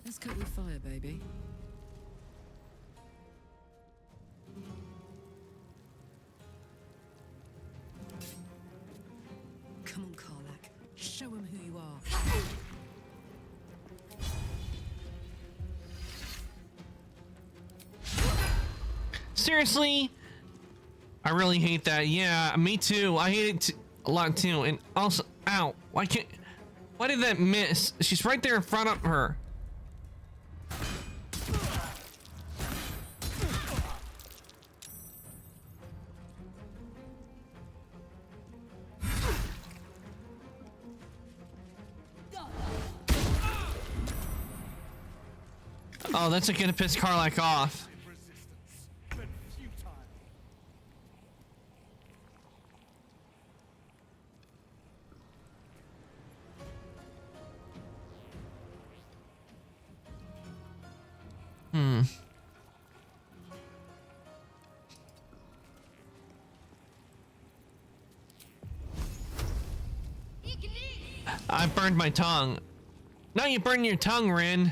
Speaker 17: Let's cook with fire, baby. Come on, Karlak. Show him who you are.
Speaker 1: Seriously? I really hate that. Yeah, me too. I hate it a lot too. And also, ow. Why did that miss? She's right there in front of her. Oh, that's gonna piss Karlak off. I burned my tongue. Now you burn your tongue, Rin.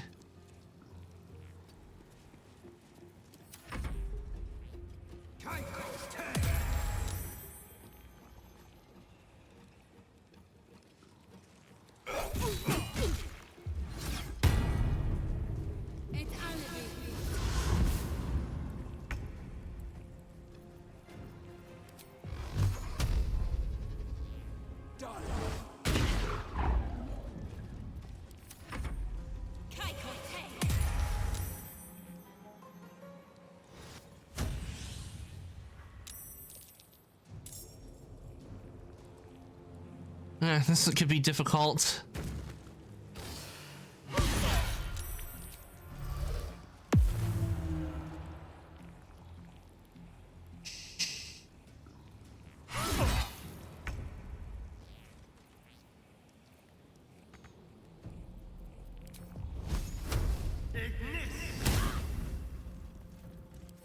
Speaker 1: This could be difficult.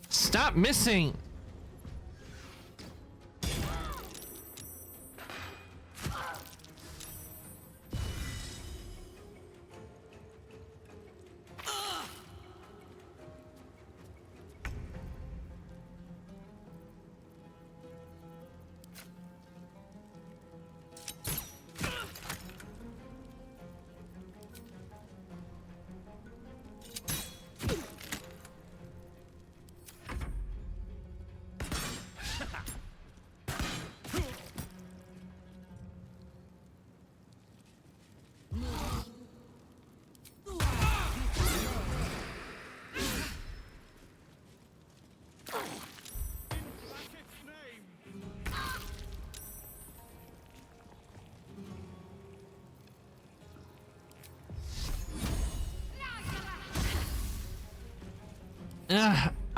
Speaker 1: Stop missing!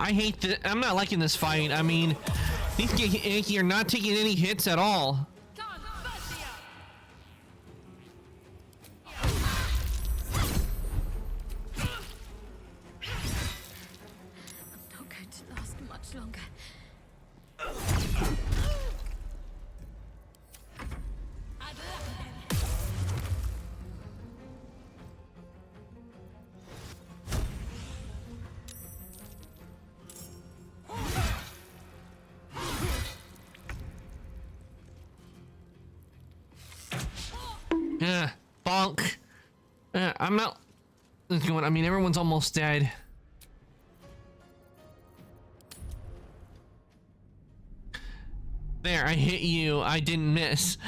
Speaker 1: I hate that. I'm not liking this fight. I mean, these Yankee are not taking any hits at all.
Speaker 19: Not going to last much longer.
Speaker 1: Bonk. I'm not. is going. I mean, everyone's almost dead. There, I hit you. I didn't miss.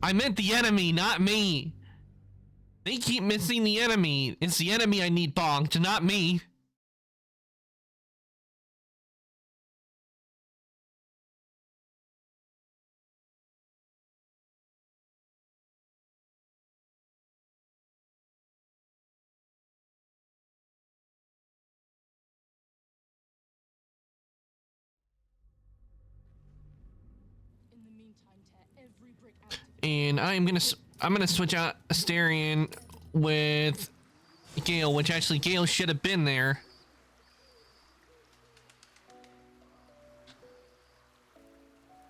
Speaker 1: I meant the enemy, not me. They keep missing the enemy. It's the enemy I need bonked, not me. And I'm gonna switch out Asterion with Gale, which actually Gale should have been there.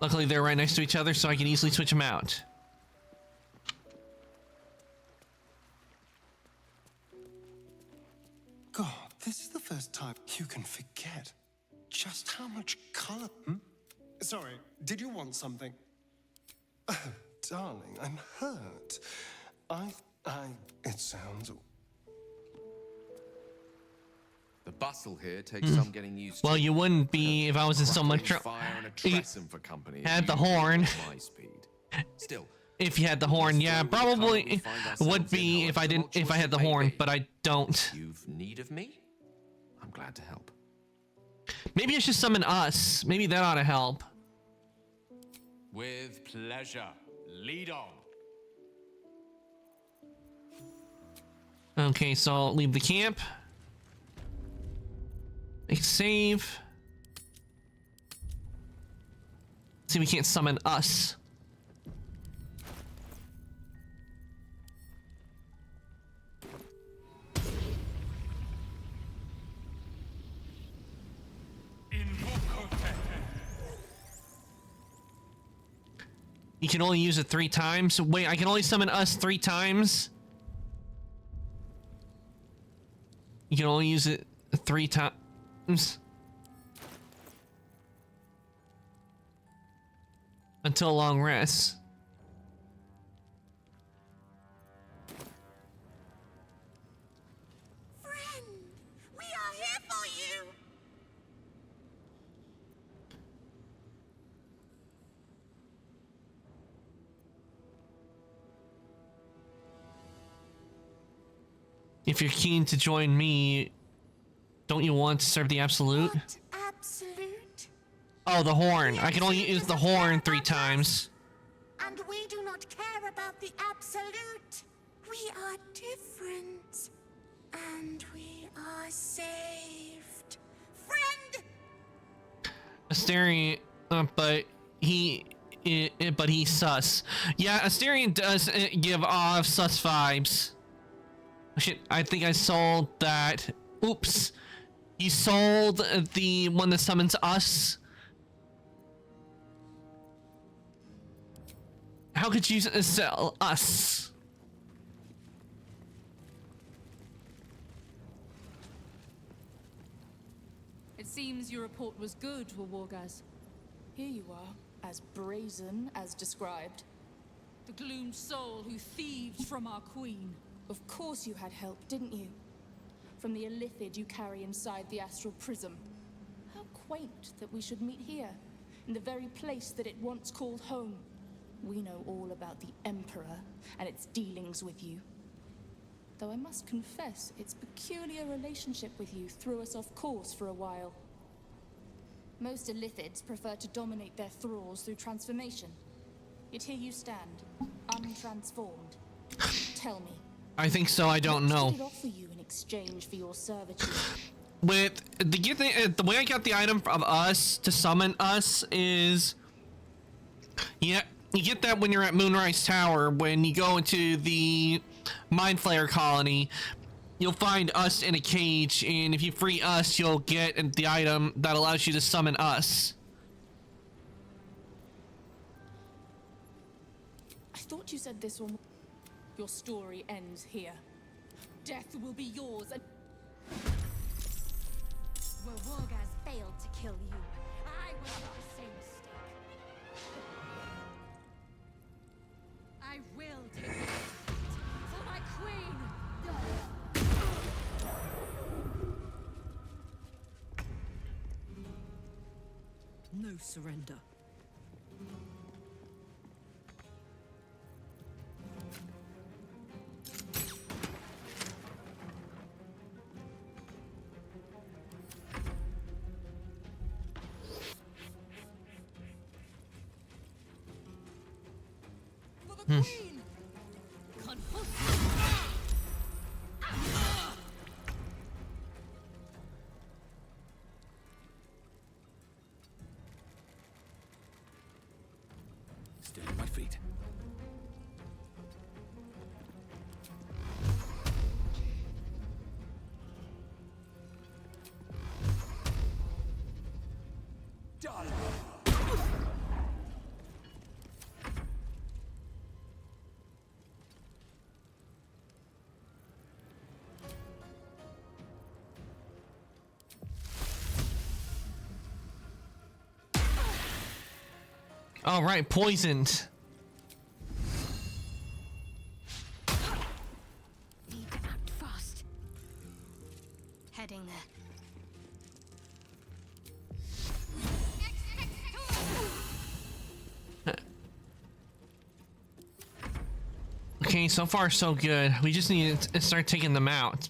Speaker 1: Luckily they're right next to each other, so I can easily switch them out.
Speaker 11: God, this is the first time you can forget just how much color. Sorry, did you want something? Oh, darling, I'm hurt. It sounds.
Speaker 20: The bustle here takes some getting used to.
Speaker 1: Well, you wouldn't be if I was in so much trouble. Had the horn.
Speaker 20: Still,
Speaker 1: if you had the horn, yeah, probably would be if I didn't. If I had the horn, but I don't.
Speaker 20: You've need of me? I'm glad to help.
Speaker 1: Maybe I should summon us. Maybe that ought to help.
Speaker 21: With pleasure. Lead on.
Speaker 1: Okay, so I'll leave the camp. Make a save. See, we can't summon us. You can only use it 3 times. Wait, I can only summon us 3 times? You can only use it 3 times. Until a long rest.
Speaker 4: Friend, we are here for you.
Speaker 1: If you're keen to join me, don't you want to serve the Absolute?
Speaker 4: What absolute?
Speaker 1: Oh, the horn. I can only use the horn 3 times.
Speaker 4: And we do not care about the absolute. We are different. And we are saved. Friend!
Speaker 1: Asterion, but he's sus. Yeah, Asterion does give off sus vibes. Shit, I think I sold that. Oops. You sold the one that summons us. How could you sell us?
Speaker 24: It seems your report was good, Wargaz. Here you are, as brazen as described.
Speaker 23: The gloomed soul who thieved from our queen.
Speaker 24: Of course you had help, didn't you? From the illithid you carry inside the astral prism. How quaint that we should meet here, in the very place that it once called home. We know all about the Emperor and its dealings with you. Though I must confess, its peculiar relationship with you threw us off course for a while. Most illithids prefer to dominate their thralls through transformation. Yet here you stand, untransformed. Tell me.
Speaker 1: I think so. I don't know.
Speaker 24: What did it offer you in exchange for your servitude?
Speaker 1: With the way I got the item of us to summon us is, yeah, you get that when you're at Moonrise Tower. When you go into the Mind Flayer colony, you'll find us in a cage, and if you free us, you'll get the item that allows you to summon us.
Speaker 24: I thought you said this one. Your story ends here. Death will be yours and...
Speaker 3: Where Wargaz failed to kill you, I will make the same mistake. I will take it for my queen!
Speaker 17: surrender.
Speaker 2: Still on my feet. Done.
Speaker 1: All right, poisoned.
Speaker 3: Need to act fast. Heading there.
Speaker 1: Okay, so far so good. We just need to start taking them out.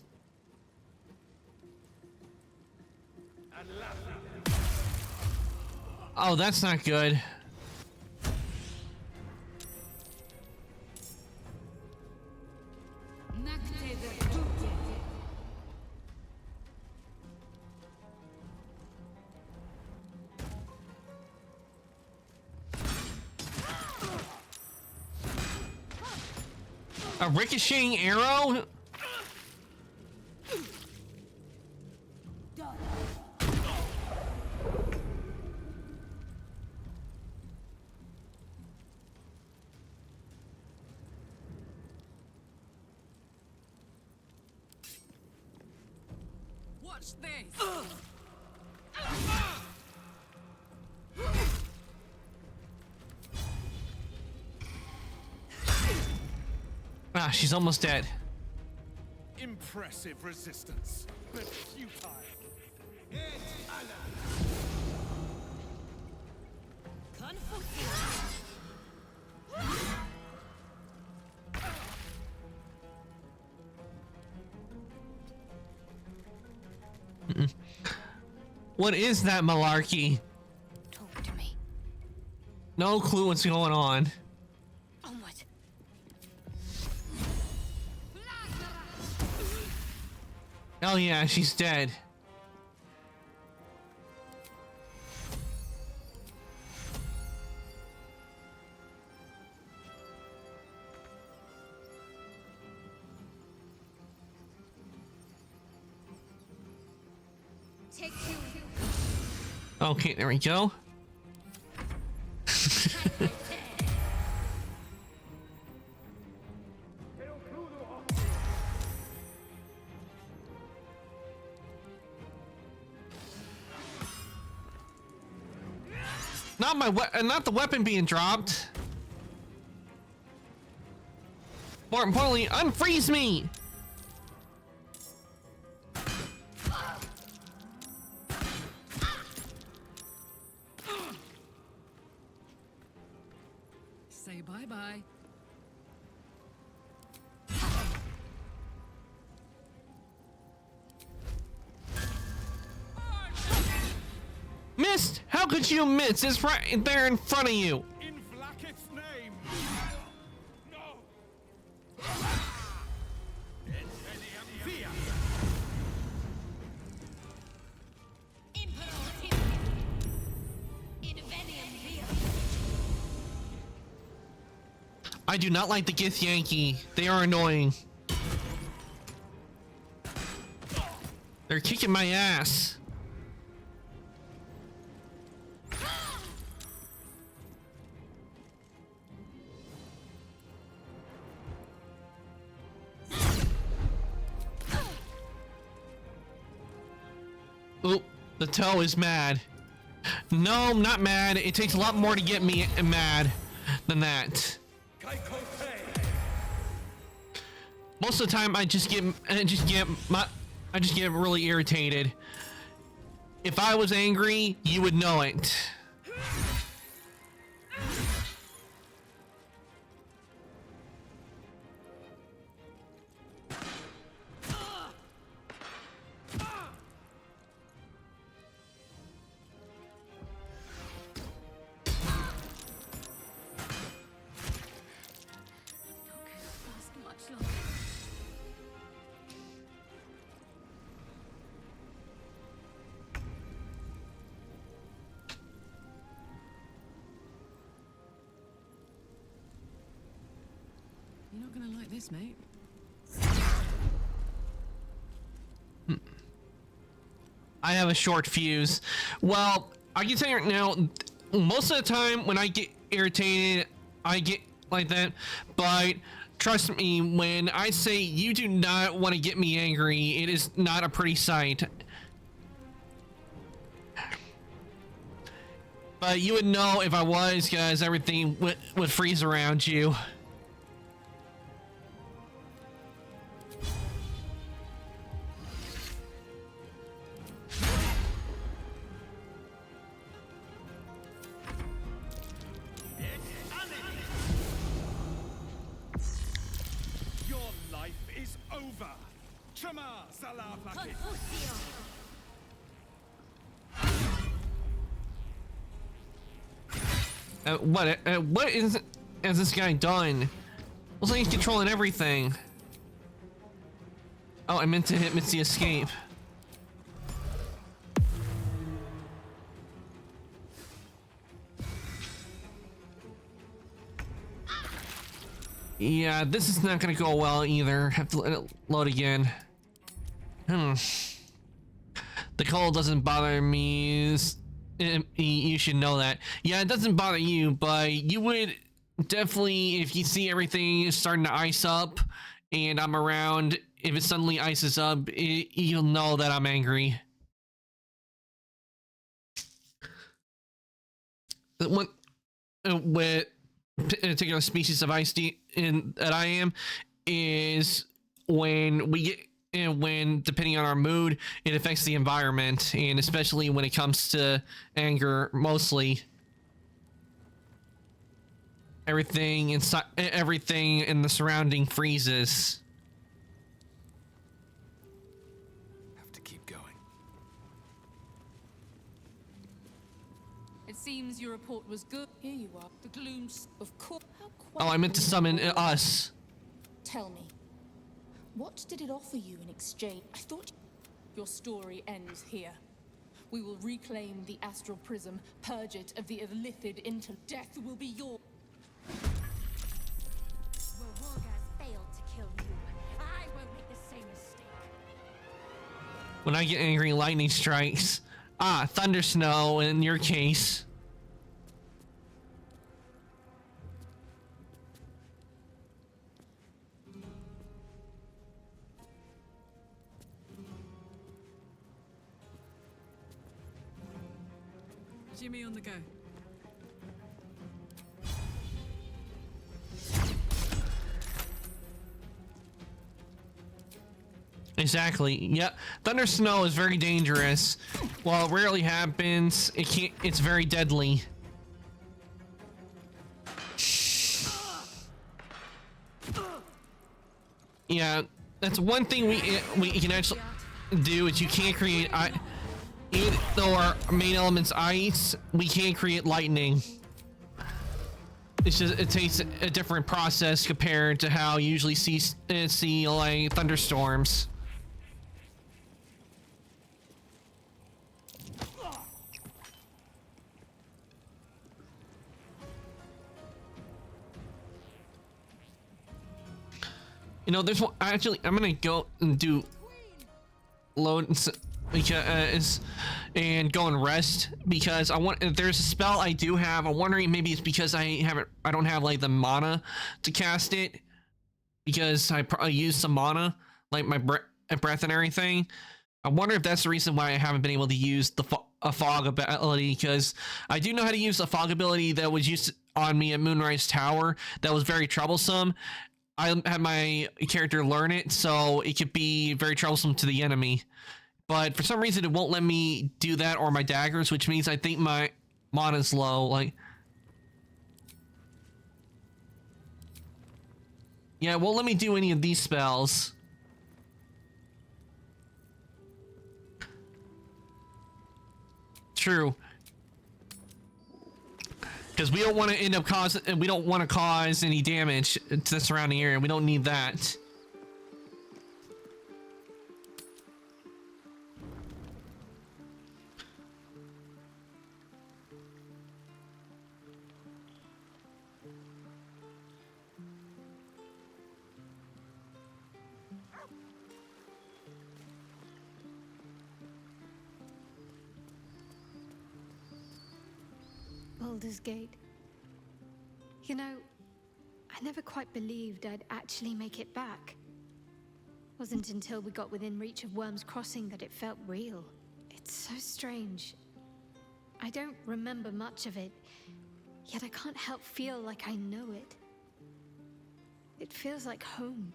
Speaker 1: Oh, that's not good. A ricocheting arrow?
Speaker 23: Watch this.
Speaker 1: Ah, she's almost dead.
Speaker 10: Impressive resistance, but futile.
Speaker 1: What is that malarkey?
Speaker 3: Talk to me.
Speaker 1: No clue what's going on.
Speaker 3: Onward.
Speaker 1: Oh yeah, she's dead. Okay, there we go. Not my not the weapon being dropped. More importantly, unfreeze me.
Speaker 23: Say bye-bye.
Speaker 1: Missed! How could you miss? It's right there in front of you.
Speaker 10: In Vlaakith's name. No.
Speaker 1: I do not like the Githyanki. They are annoying. They're kicking my ass. Oh, the toe is mad. No, I'm not mad. It takes a lot more to get me mad than that. Most of the time, I just get really irritated. If I was angry, you would know it.
Speaker 17: You're not gonna like this, mate.
Speaker 1: I have a short fuse. Well, I can tell you right now, most of the time when I get irritated, I get like that. But trust me, when I say you do not want to get me angry, it is not a pretty sight. But you would know if I was, because everything would freeze around you.
Speaker 2: Your life is over. Trema Salafaki.
Speaker 1: What is has this guy done? Looks like he's controlling everything. Oh, I meant to hit Mitzi escape. Yeah, this is not gonna go well either. Have to let it load again. The cold doesn't bother me. You should know that. Yeah, it doesn't bother you, but you would definitely, if you see everything is starting to ice up and I'm around, if it suddenly ices up, you'll know that I'm angry. What with a particular species of ice that I am is when we get, and when depending on our mood, it affects the environment, and especially when it comes to anger, mostly everything inside, everything in the surrounding freezes.
Speaker 2: Have to keep going.
Speaker 23: It seems your report was good.
Speaker 24: Here you are.
Speaker 23: The glooms,
Speaker 24: Of course.
Speaker 1: Oh, I meant to summon us.
Speaker 24: Tell me, what did it offer you in exchange? I thought
Speaker 23: your story ends here. We will reclaim the astral prism, purge it of the illithid into death will be your.
Speaker 4: Wargaz failed to kill you. I won't make the same mistake.
Speaker 1: When I get angry, lightning strikes. Ah, thunder snow in your case.
Speaker 17: Jimmy on the go.
Speaker 1: Exactly. Yeah, thunder snow is very dangerous. While it rarely happens, it's very deadly. Yeah, that's one thing we can actually do is you can't create though our main element's ice, we can't create lightning. It's just, it takes a different process compared to how you usually see like thunderstorms. You know, there's one, actually, I'm gonna go and do load because and go and rest because I want, if there's a spell I do have, I'm wondering maybe it's because I don't have like the mana to cast it, because I used some mana, like my breath and everything. I wonder if that's the reason why I haven't been able to use a fog ability, because I do know how to use a fog ability that was used on me at Moonrise Tower that was very troublesome. I had my character learn it, so it could be very troublesome to the enemy. But for some reason, it won't let me do that or my daggers, which means I think my mana's low. Like, yeah, it won't let me do any of these spells. True. Because we don't want to end up we don't want to cause any damage to the surrounding area. We don't need that.
Speaker 16: Baldur's Gate. You know, I never quite believed I'd actually make it back. Wasn't until we got within reach of Worm's Crossing that it felt real. It's so strange. I don't remember much of it, yet I can't help feel like I know it. It feels like home.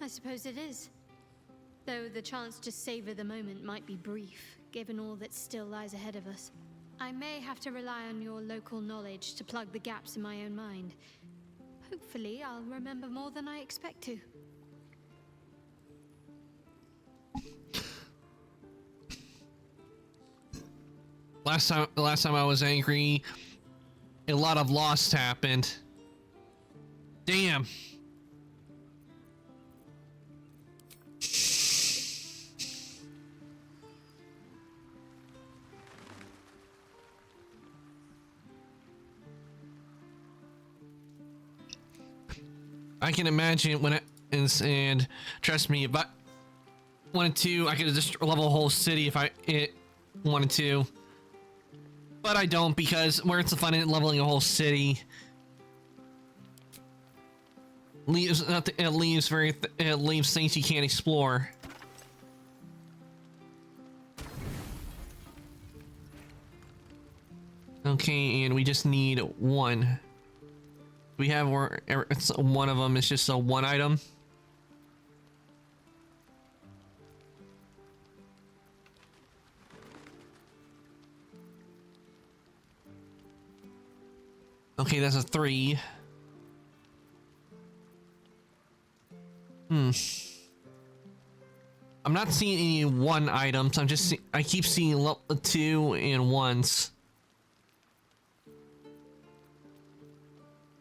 Speaker 16: I suppose it is. Though the chance to savor the moment might be brief, given all that still lies ahead of us. I may have to rely on your local knowledge to plug the gaps in my own mind. Hopefully, I'll remember more than I expect to.
Speaker 1: Last time I was angry, a lot of loss happened. Damn. I can imagine when and trust me, if I wanted to, I could just level a whole city if I wanted to. But I don't, because where's the fun in leveling a whole city? It leaves things you can't explore. Okay, and we just need one. We have it's one of them. It's just a one item. Okay, that's a 3. I'm not seeing any one items. I keep seeing 2 and 1s.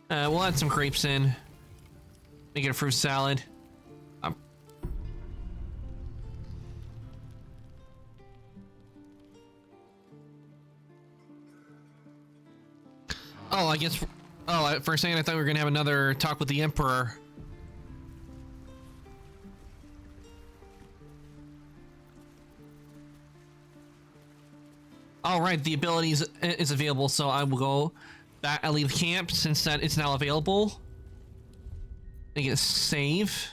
Speaker 1: We'll add some grapes in. Make it a fruit salad. Oh, I guess. Oh, for a second I thought we were gonna have another talk with the Emperor. All right, the ability is available, so I will go back. I leave camp since that it's now available. Make it save.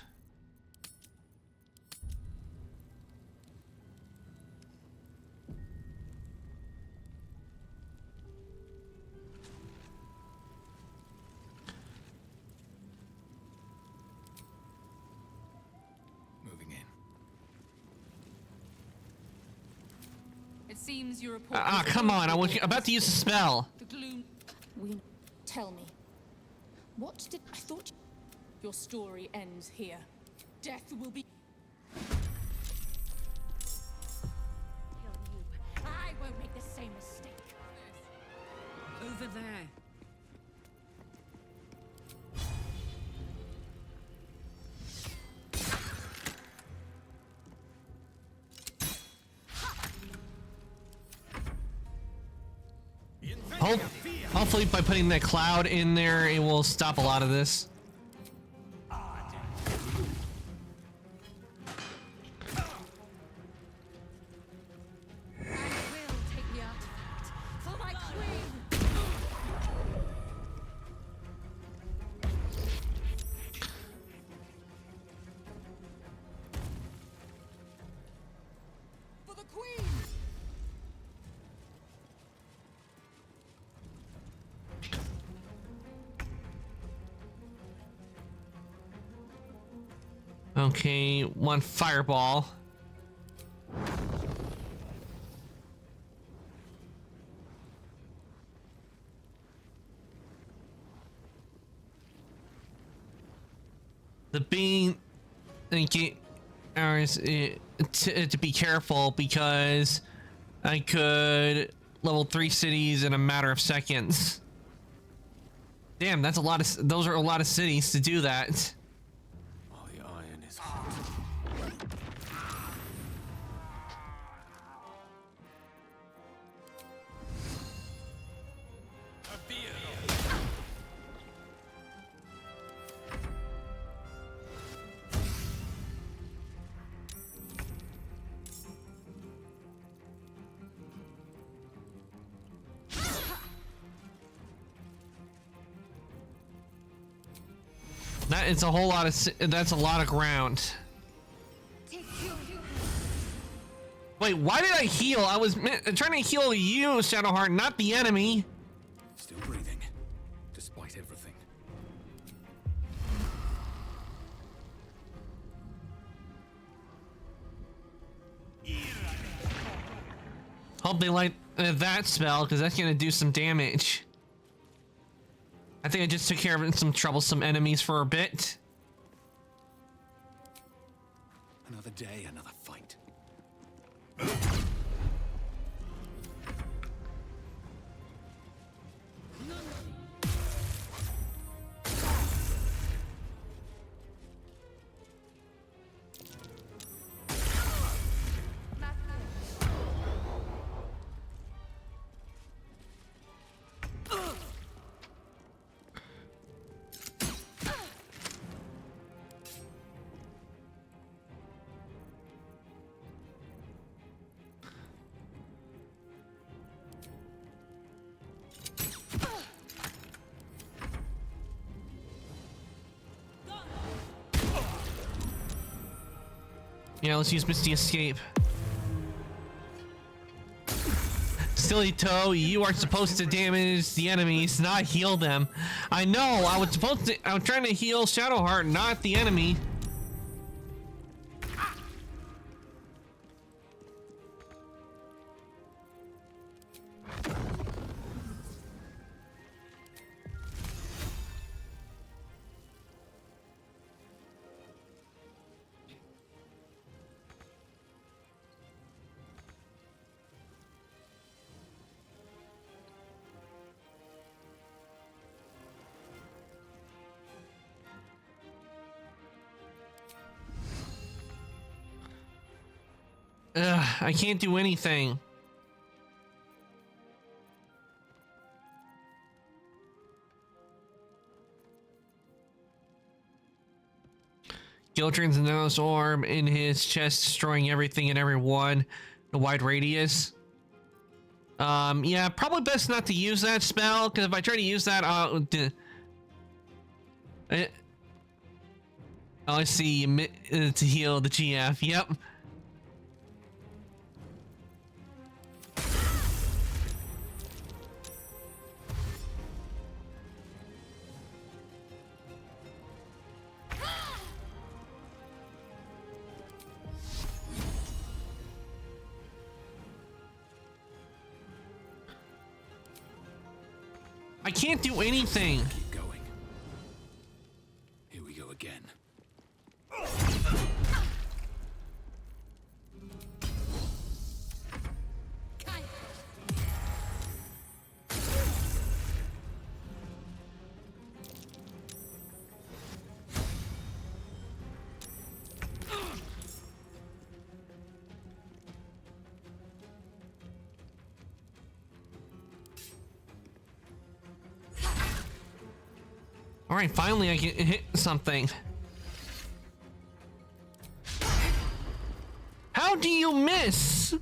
Speaker 23: It seems your report.
Speaker 1: Come on! I was about to use a spell.
Speaker 23: The gloom. Tell me. What did I thought? Your story ends here. Death will be.
Speaker 15: I won't make the same mistake.
Speaker 17: Over there.
Speaker 1: Hopefully by putting that cloud in there, it will stop a lot of this. Okay, one fireball. The being thinking to be careful because I could level 3 cities in a matter of seconds. Damn, that's a lot of. Those are a lot of cities to do that. that is a whole lot of. That's a lot of ground. Wait, why did I heal? I was trying to heal you, Shadowheart, not the enemy.
Speaker 2: Still breathing, despite everything.
Speaker 1: Hope they like that spell, because that's gonna do some damage. I think I just took care of some troublesome enemies for a bit.
Speaker 2: Another day, another fight.
Speaker 1: Yeah, let's use Misty Escape. Silly Toe, you are supposed to damage the enemies, not heal them. I know, I was trying to heal Shadowheart, not the enemy. Ugh, I can't do anything. Giltran's nose orb in his chest, destroying everything and everyone. The wide radius. Yeah, probably best not to use that spell, because if I try to use that, oh, I see. To heal the GF. Yep. I can't do anything.
Speaker 2: Keep going. Here we go again.
Speaker 1: All right, finally I can hit something. How do you miss?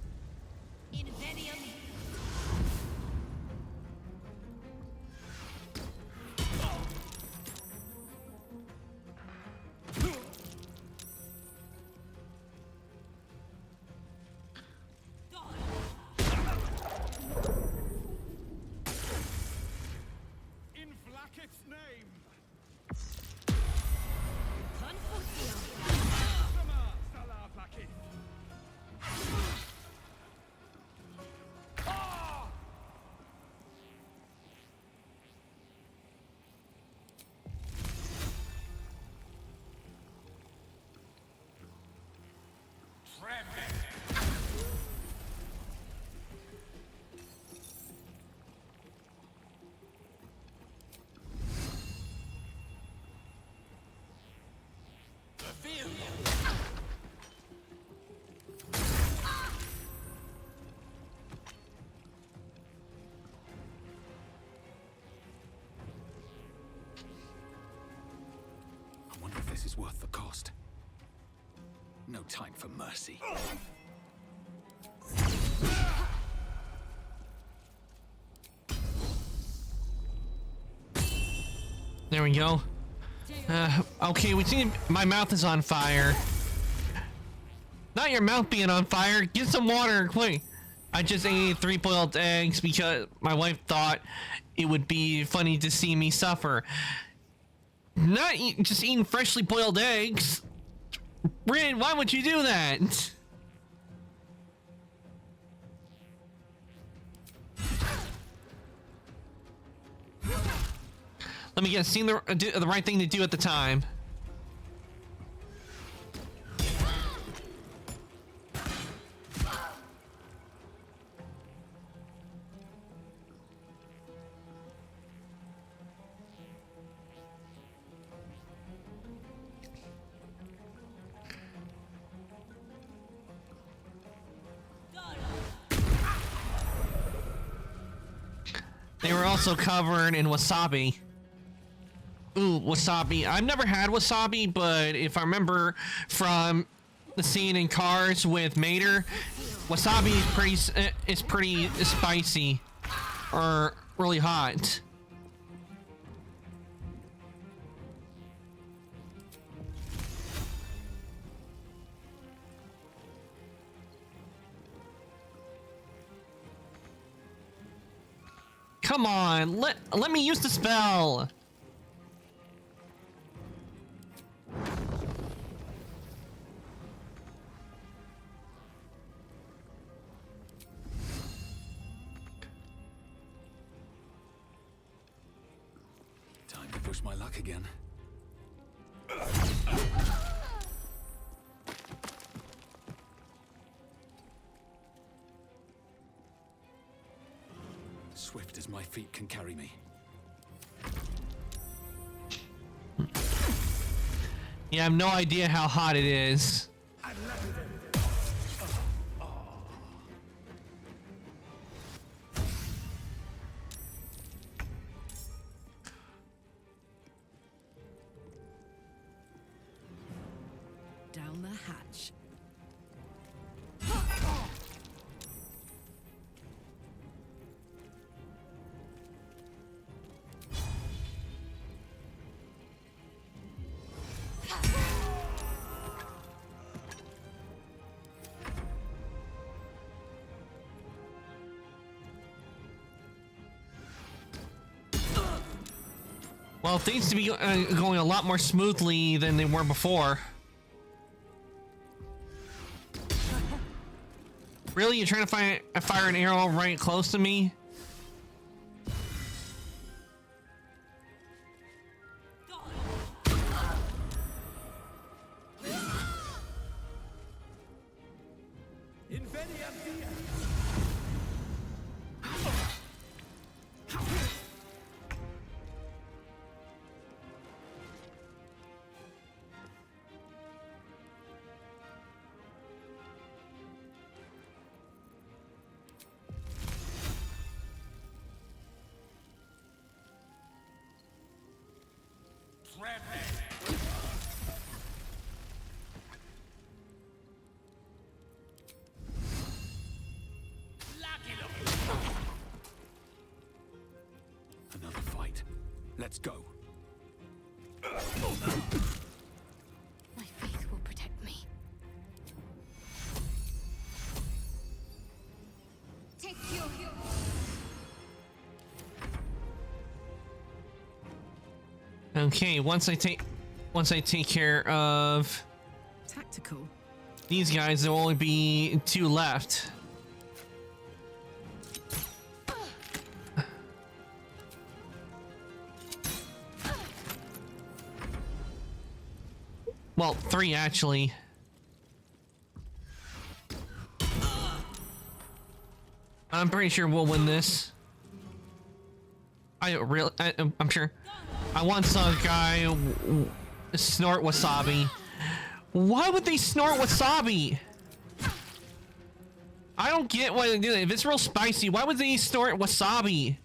Speaker 2: I wonder if this is worth the cost. No time for mercy.
Speaker 1: There we go. Okay, we see my mouth is on fire. Not your mouth being on fire. Get some water, quick. I just ate 3 boiled eggs because my wife thought it would be funny to see me suffer. Not just eating freshly boiled eggs. Bryn, why would you do that? Let me guess, seeing the right thing to do at the time. They were also covered in wasabi. Ooh, wasabi. I've never had wasabi, but if I remember from the scene in Cars with Mater, wasabi is pretty spicy or really hot. Come on, let me use the spell.
Speaker 2: Time to push my luck again. Swift as my feet can carry me.
Speaker 1: Yeah, I have no idea how hot it is.
Speaker 17: Down the hatch.
Speaker 1: Well, things to be going a lot more smoothly than they were before. Really? You're trying to fire an arrow right close to me?
Speaker 2: Another fight. Let's go.
Speaker 3: My faith will protect me. Take your
Speaker 1: Okay, once I take care of
Speaker 17: Tactical.
Speaker 1: these guys, there will only be 2 left. Well, 3 actually. I'm pretty sure we'll win this. I'm sure. I once saw a guy snort wasabi. Why would they snort wasabi? I don't get why they do that. If it's real spicy, why would they snort wasabi?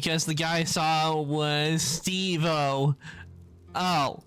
Speaker 1: because the guy I saw was Steve-O. Oh.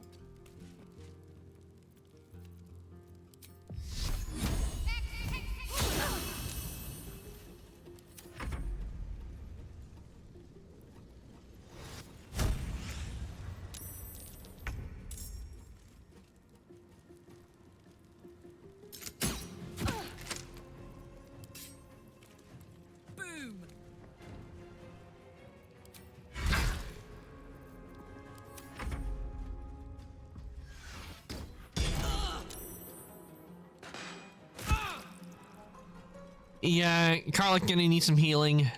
Speaker 1: Yeah, Karlach gonna need some healing.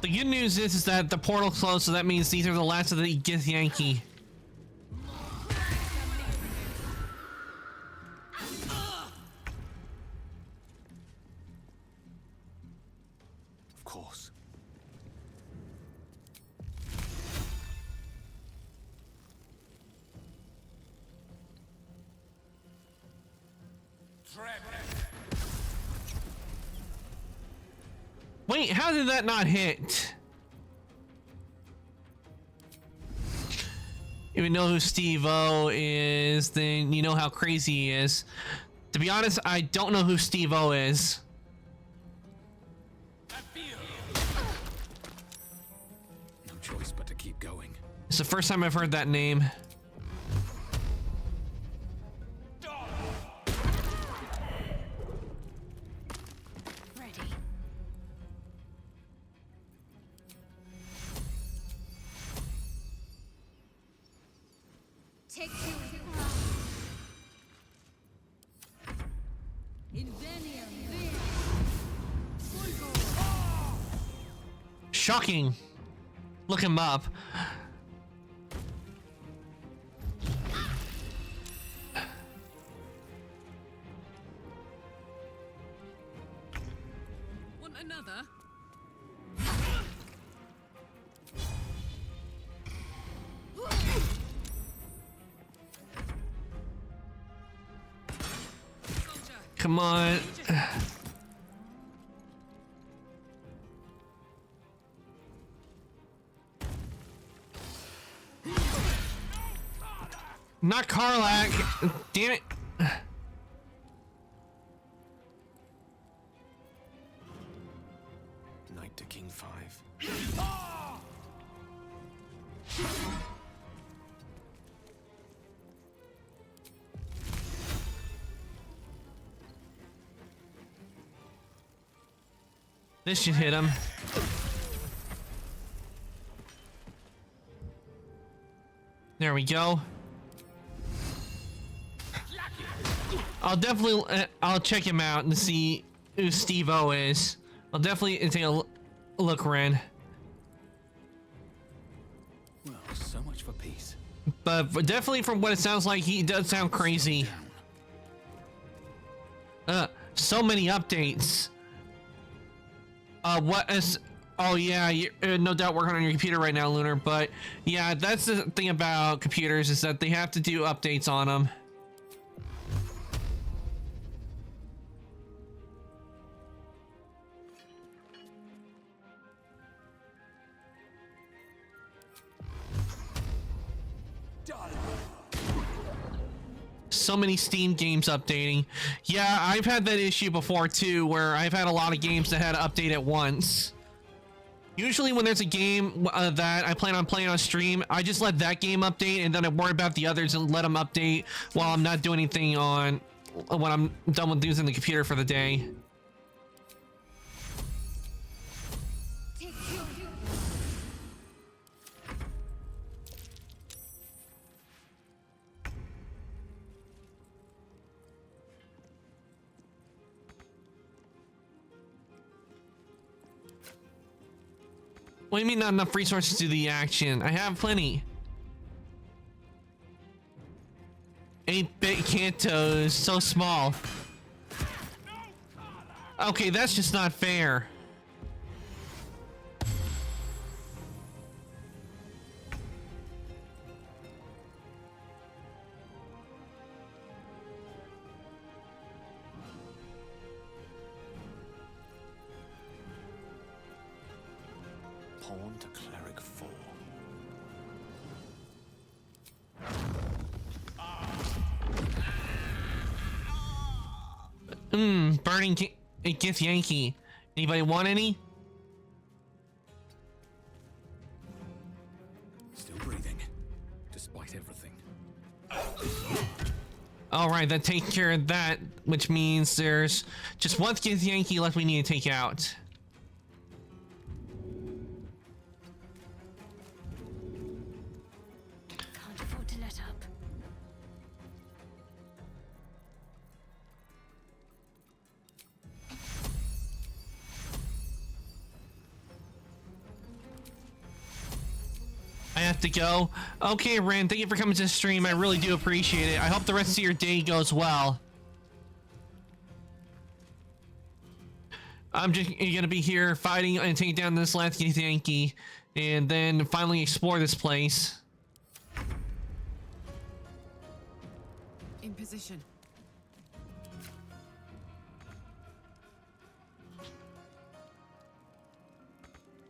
Speaker 1: The good news is that the portal closed, so that means these are the last of the Githyanki.
Speaker 2: Of course.
Speaker 1: Wait, how did that not hit? If you know who Steve-O is, then you know how crazy he is. To be honest, I don't know who Steve-O is.
Speaker 2: No choice but to keep going.
Speaker 1: It's the first time I've heard that name.
Speaker 4: Take two.
Speaker 1: Shocking. Look him up.
Speaker 17: Want another?
Speaker 1: Come on. Not Karlach. Damn it.
Speaker 2: Knight to King 5.
Speaker 1: This should hit him. There we go. I'll definitely, I'll check him out and see who Steve-O is. I'll definitely take a look, Ren.
Speaker 2: Well, so much for peace.
Speaker 1: But definitely from what it sounds like, he does sound crazy. So many updates. What is... Oh yeah, you're no doubt working on your computer right now, Lunar, but yeah, that's the thing about computers, is that they have to do updates on them. So many Steam games updating. Yeah, I've had that issue before too, where I've had a lot of games that had to update at once. Usually when there's a game that I plan on playing on stream, I just let that game update and then I worry about the others and let them update while I'm not doing anything on when I'm done with using the computer for the day. What do you mean not enough resources to do the action? I have plenty. 8-bit Kantos, so small. Okay, that's just not fair.
Speaker 2: pawn to cleric 4.
Speaker 1: Burning Gith Yankee. Anybody want any?
Speaker 2: Still breathing, despite everything.
Speaker 1: Alright, that takes care of that, which means there's just one Gith Yankee left we need to take out.
Speaker 16: Can't afford to let up.
Speaker 1: I have to go. Okay, Ren, thank you for coming to the stream. I really do appreciate it. I hope the rest of your day goes well. I'm just gonna be here fighting and taking down this last Gith Yankee, and then finally explore this place.
Speaker 15: In position.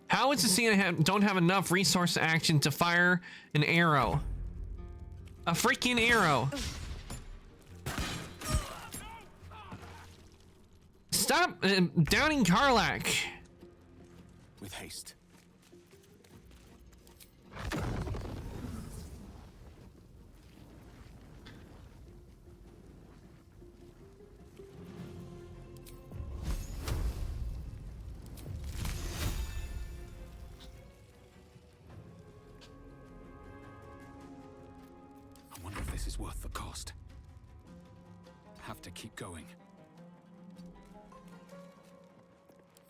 Speaker 1: How is it seen I don't have enough resource action to fire an arrow? A freaking arrow! Stop downing Karlak!
Speaker 2: With haste. I wonder if this is worth the cost. Have to keep going.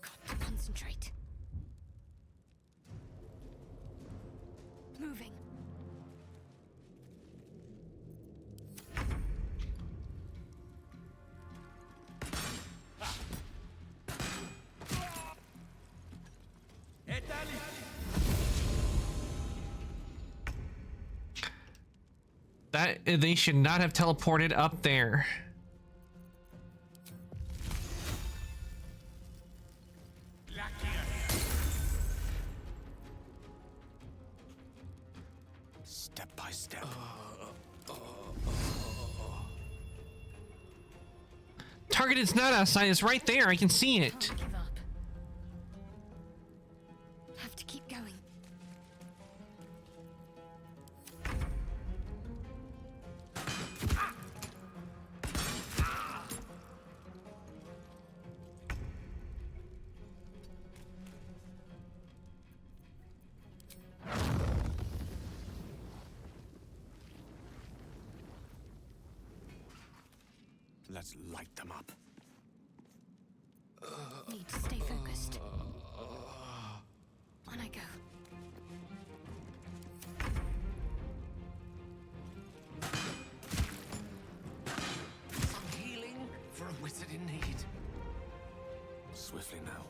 Speaker 16: Got to concentrate. Moving.
Speaker 1: That they should not have teleported up there.
Speaker 2: Step by step.
Speaker 1: Target is not outside, it's right there, I can see it.
Speaker 16: Can't give up. Have to keep going.
Speaker 2: Let's light them up.
Speaker 16: Need to stay focused. On I go.
Speaker 9: Some healing for a wizard in need.
Speaker 2: Swiftly now.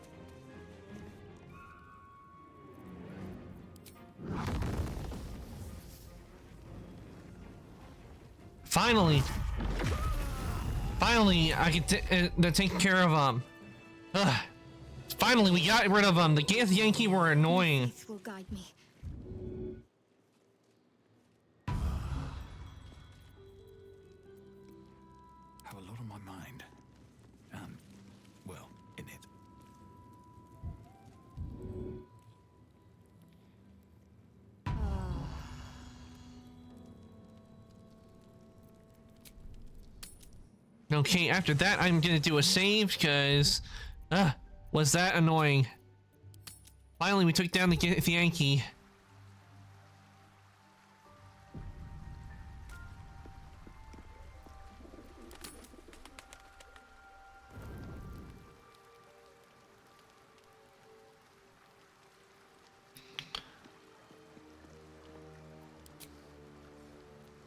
Speaker 1: Finally! Finally, I can take care of them. Ugh. Finally, we got rid of them. The Gith Yankee were annoying.
Speaker 16: Faith will guide me.
Speaker 2: Have a lot on my mind. Well, in it.
Speaker 1: Okay, after that, I'm gonna do a save because, was that annoying? Finally, we took down the Gith Yankee.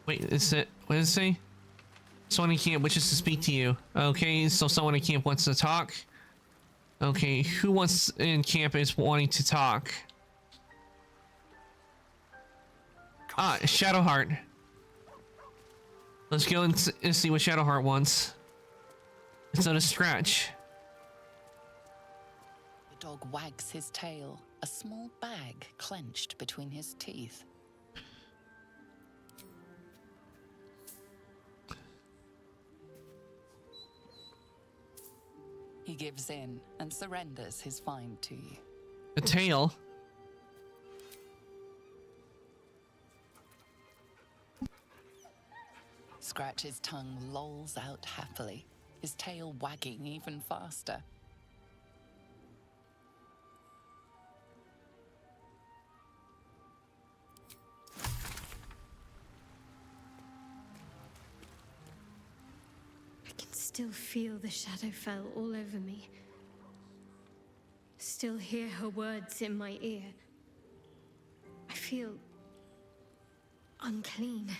Speaker 1: Wait, is it? What does it say? Someone in camp wishes to speak to you. Okay, so someone in camp wants to talk. Okay, who wants in camp is wanting to talk? Ah, Shadowheart. Let's go and see what Shadowheart wants. It's not a scratch.
Speaker 5: The dog wags his tail. a small bag clenched between his teeth. He gives in and surrenders his find to you.
Speaker 1: A tail.
Speaker 5: Scratch's tongue lolls out happily, his tail wagging even faster.
Speaker 16: I can still feel the Shadowfell all over me. Still hear her words in my ear. I feel unclean.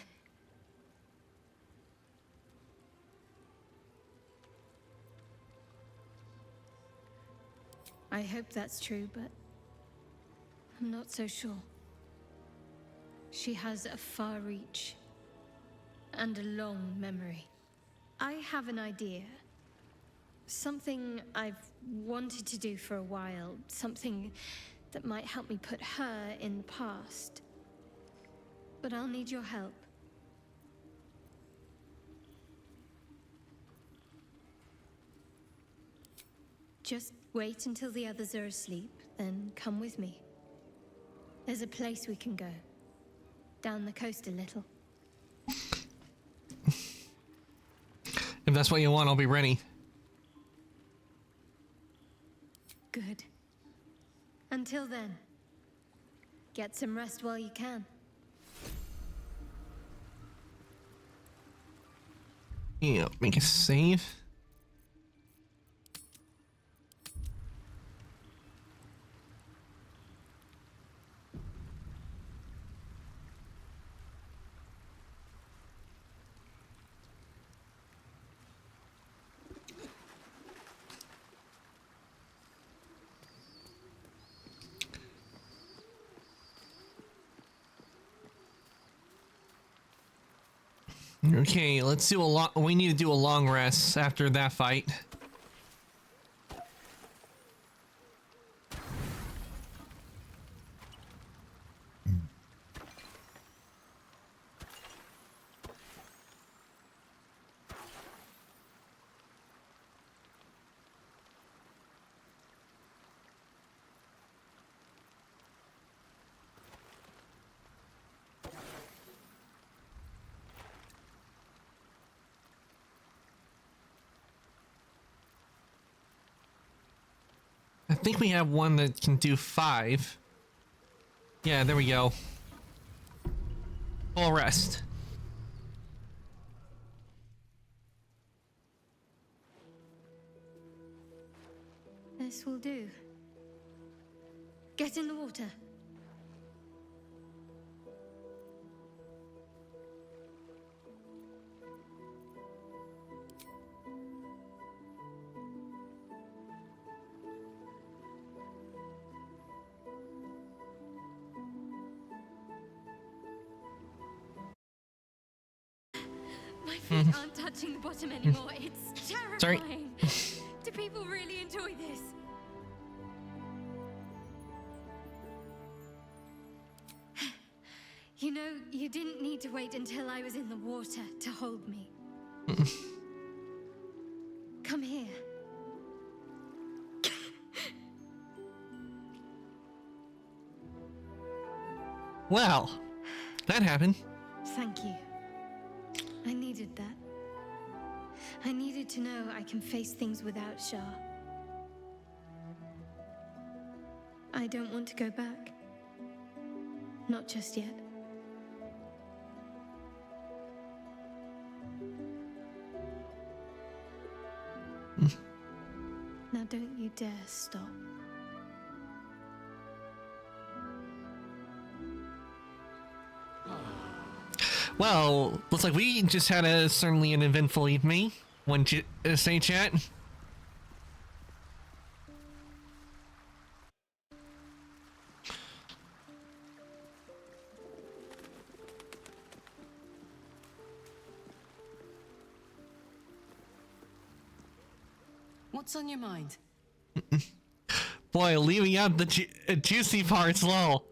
Speaker 16: I hope that's true, but I'm not so sure. She has a far reach and a long memory. I have an idea. Something I've wanted to do for a while. Something that might help me put her in the past. But I'll need your help. Just wait until the others are asleep, then come with me. There's a place we can go. Down the coast a little.
Speaker 1: If that's what you want, I'll be ready.
Speaker 16: Good. Until then, get some rest while you can.
Speaker 1: Yeah, make a save. Okay, let's do a lot. We need to do a long rest after that fight. I think we have one that can do 5. Yeah, there we go. Full rest.
Speaker 16: This will do. Get in the water. My feet aren't touching the bottom anymore. It's
Speaker 1: Sorry.
Speaker 16: terrifying. Do people really enjoy this? You know, you didn't need to wait until I was in the water to hold me. Come here.
Speaker 1: Well, that happened.
Speaker 16: Thank you. I needed that. I needed to know I can face things without Shah. I don't want to go back. Not just yet. Now don't you dare stop.
Speaker 1: Well, looks like we just had a certainly an eventful evening. Wouldn't you say, chat?
Speaker 17: What's on your mind?
Speaker 1: Boy, leaving out the juicy parts, lol.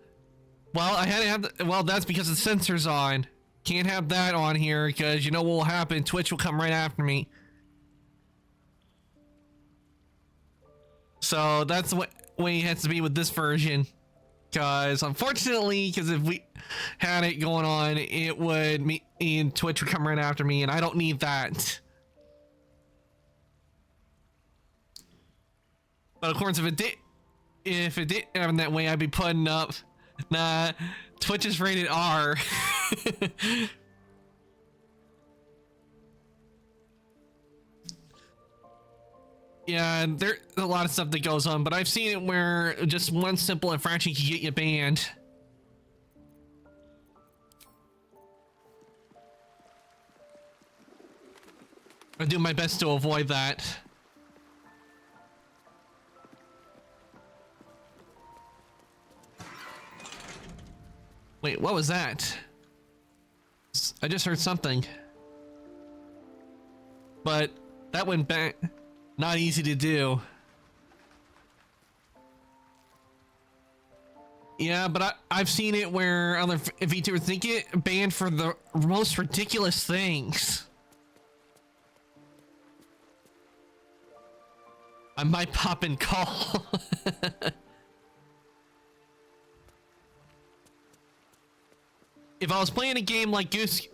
Speaker 1: Well, I had to have the, well, that's because the sensor's on. Can't have that on here, because you know what will happen? Twitch will come right after me. So that's the way it has to be with this version. Because unfortunately, because if we had it going on, it would mean Twitch would come right after me, and I don't need that. But of course, if it did happen that way, I'd be putting up, nah, Twitch is rated R. Yeah, and there's a lot of stuff that goes on, but I've seen it where just one simple infraction can get you banned. I do my best to avoid that. Wait, what was that? I just heard something. But that went back. Not easy to do. Yeah, but I've seen it where other VTubers think get banned for the most ridiculous things. I might pop and call. If I was playing a game like Goose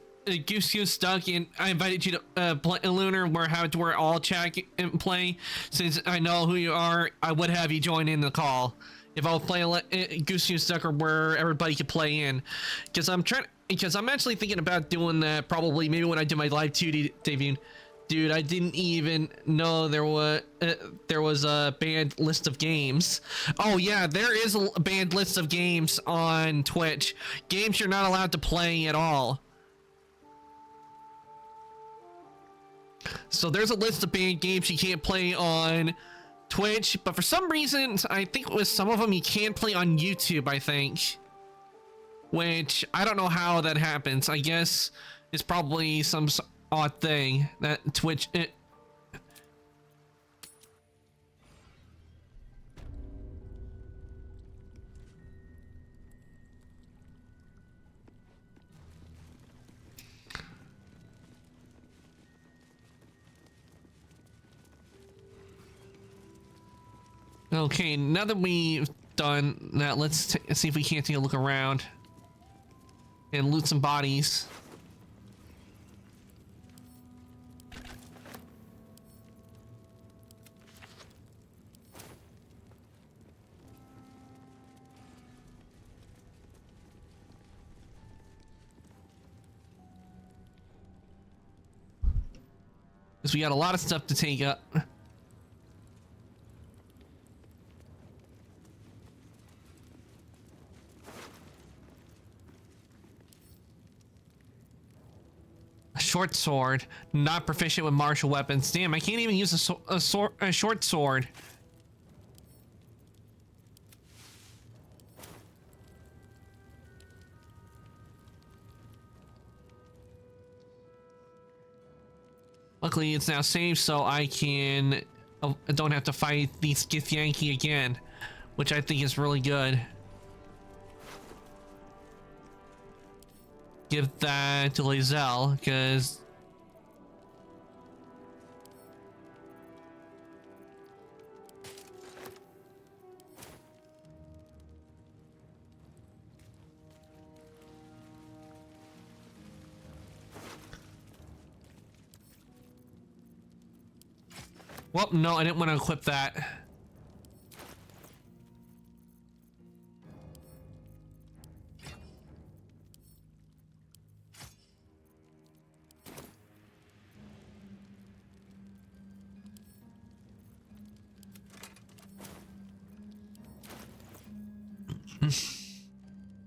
Speaker 1: Duck and I invited you to play Lunar where all chat and play, since I know who you are, I would have you join in the call. If I was playing Goose Duck or where everybody could play in, because I'm actually thinking about doing that probably maybe when I do my live 2D debut. Dude, I didn't even know there was a banned list of games. Oh yeah, there is a banned list of games on Twitch. Games you're not allowed to play at all. So there's a list of banned games you can't play on Twitch, but for some reason, I think with some of them you can play on YouTube, I think. Which, I don't know how that happens. I guess it's probably some odd thing that Twitch... Okay, now that we've done that, let's see if we can't take a look around and loot some bodies. Because we got a lot of stuff to take up. Short sword, not proficient with martial weapons. Damn, I can't even use a short sword. Luckily, it's now saved, so I don't have to fight the Skith-Yankee again, which I think is really good. Give that to Lae'zel, because well, no, I didn't want to equip that.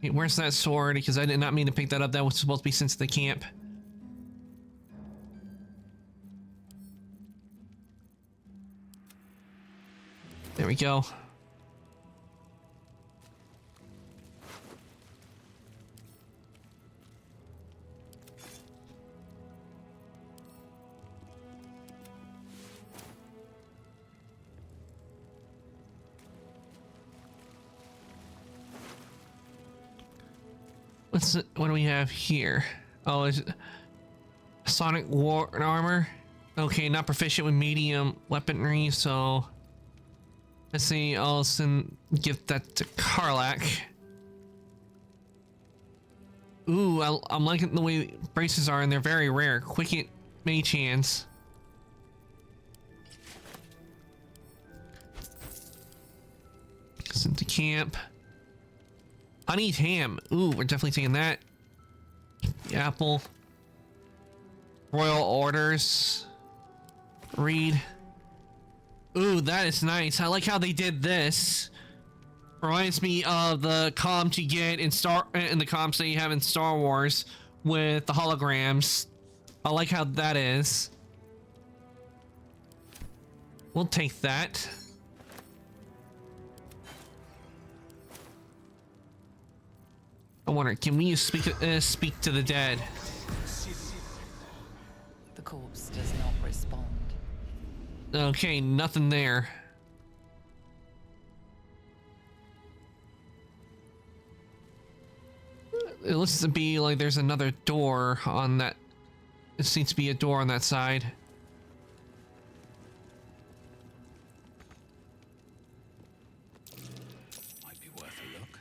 Speaker 1: Hey, where's that sword? Because I did not mean to pick that up. That was supposed to be sent to the camp. There we go. What do we have here? Oh, is it Sonic War armor? Okay, not proficient with medium weaponry, so let's see. I'll give that to Karlak. Ooh, I'm liking the way braces are, and they're very rare. Quicket mage hands. Sent to camp. Honeyed ham. Ooh, we're definitely taking that. The apple. Royal orders. Read. Ooh, that is nice. I like how they did this. Reminds me of the comms you get in the comms that you have in Star Wars with the holograms. I like how that is. We'll take that. I wonder, can we speak to the dead?
Speaker 5: The corpse does not respond.
Speaker 1: Okay, nothing there. It looks to be like there's another door on that. It seems to be a door on that side.
Speaker 2: Might be worth a look.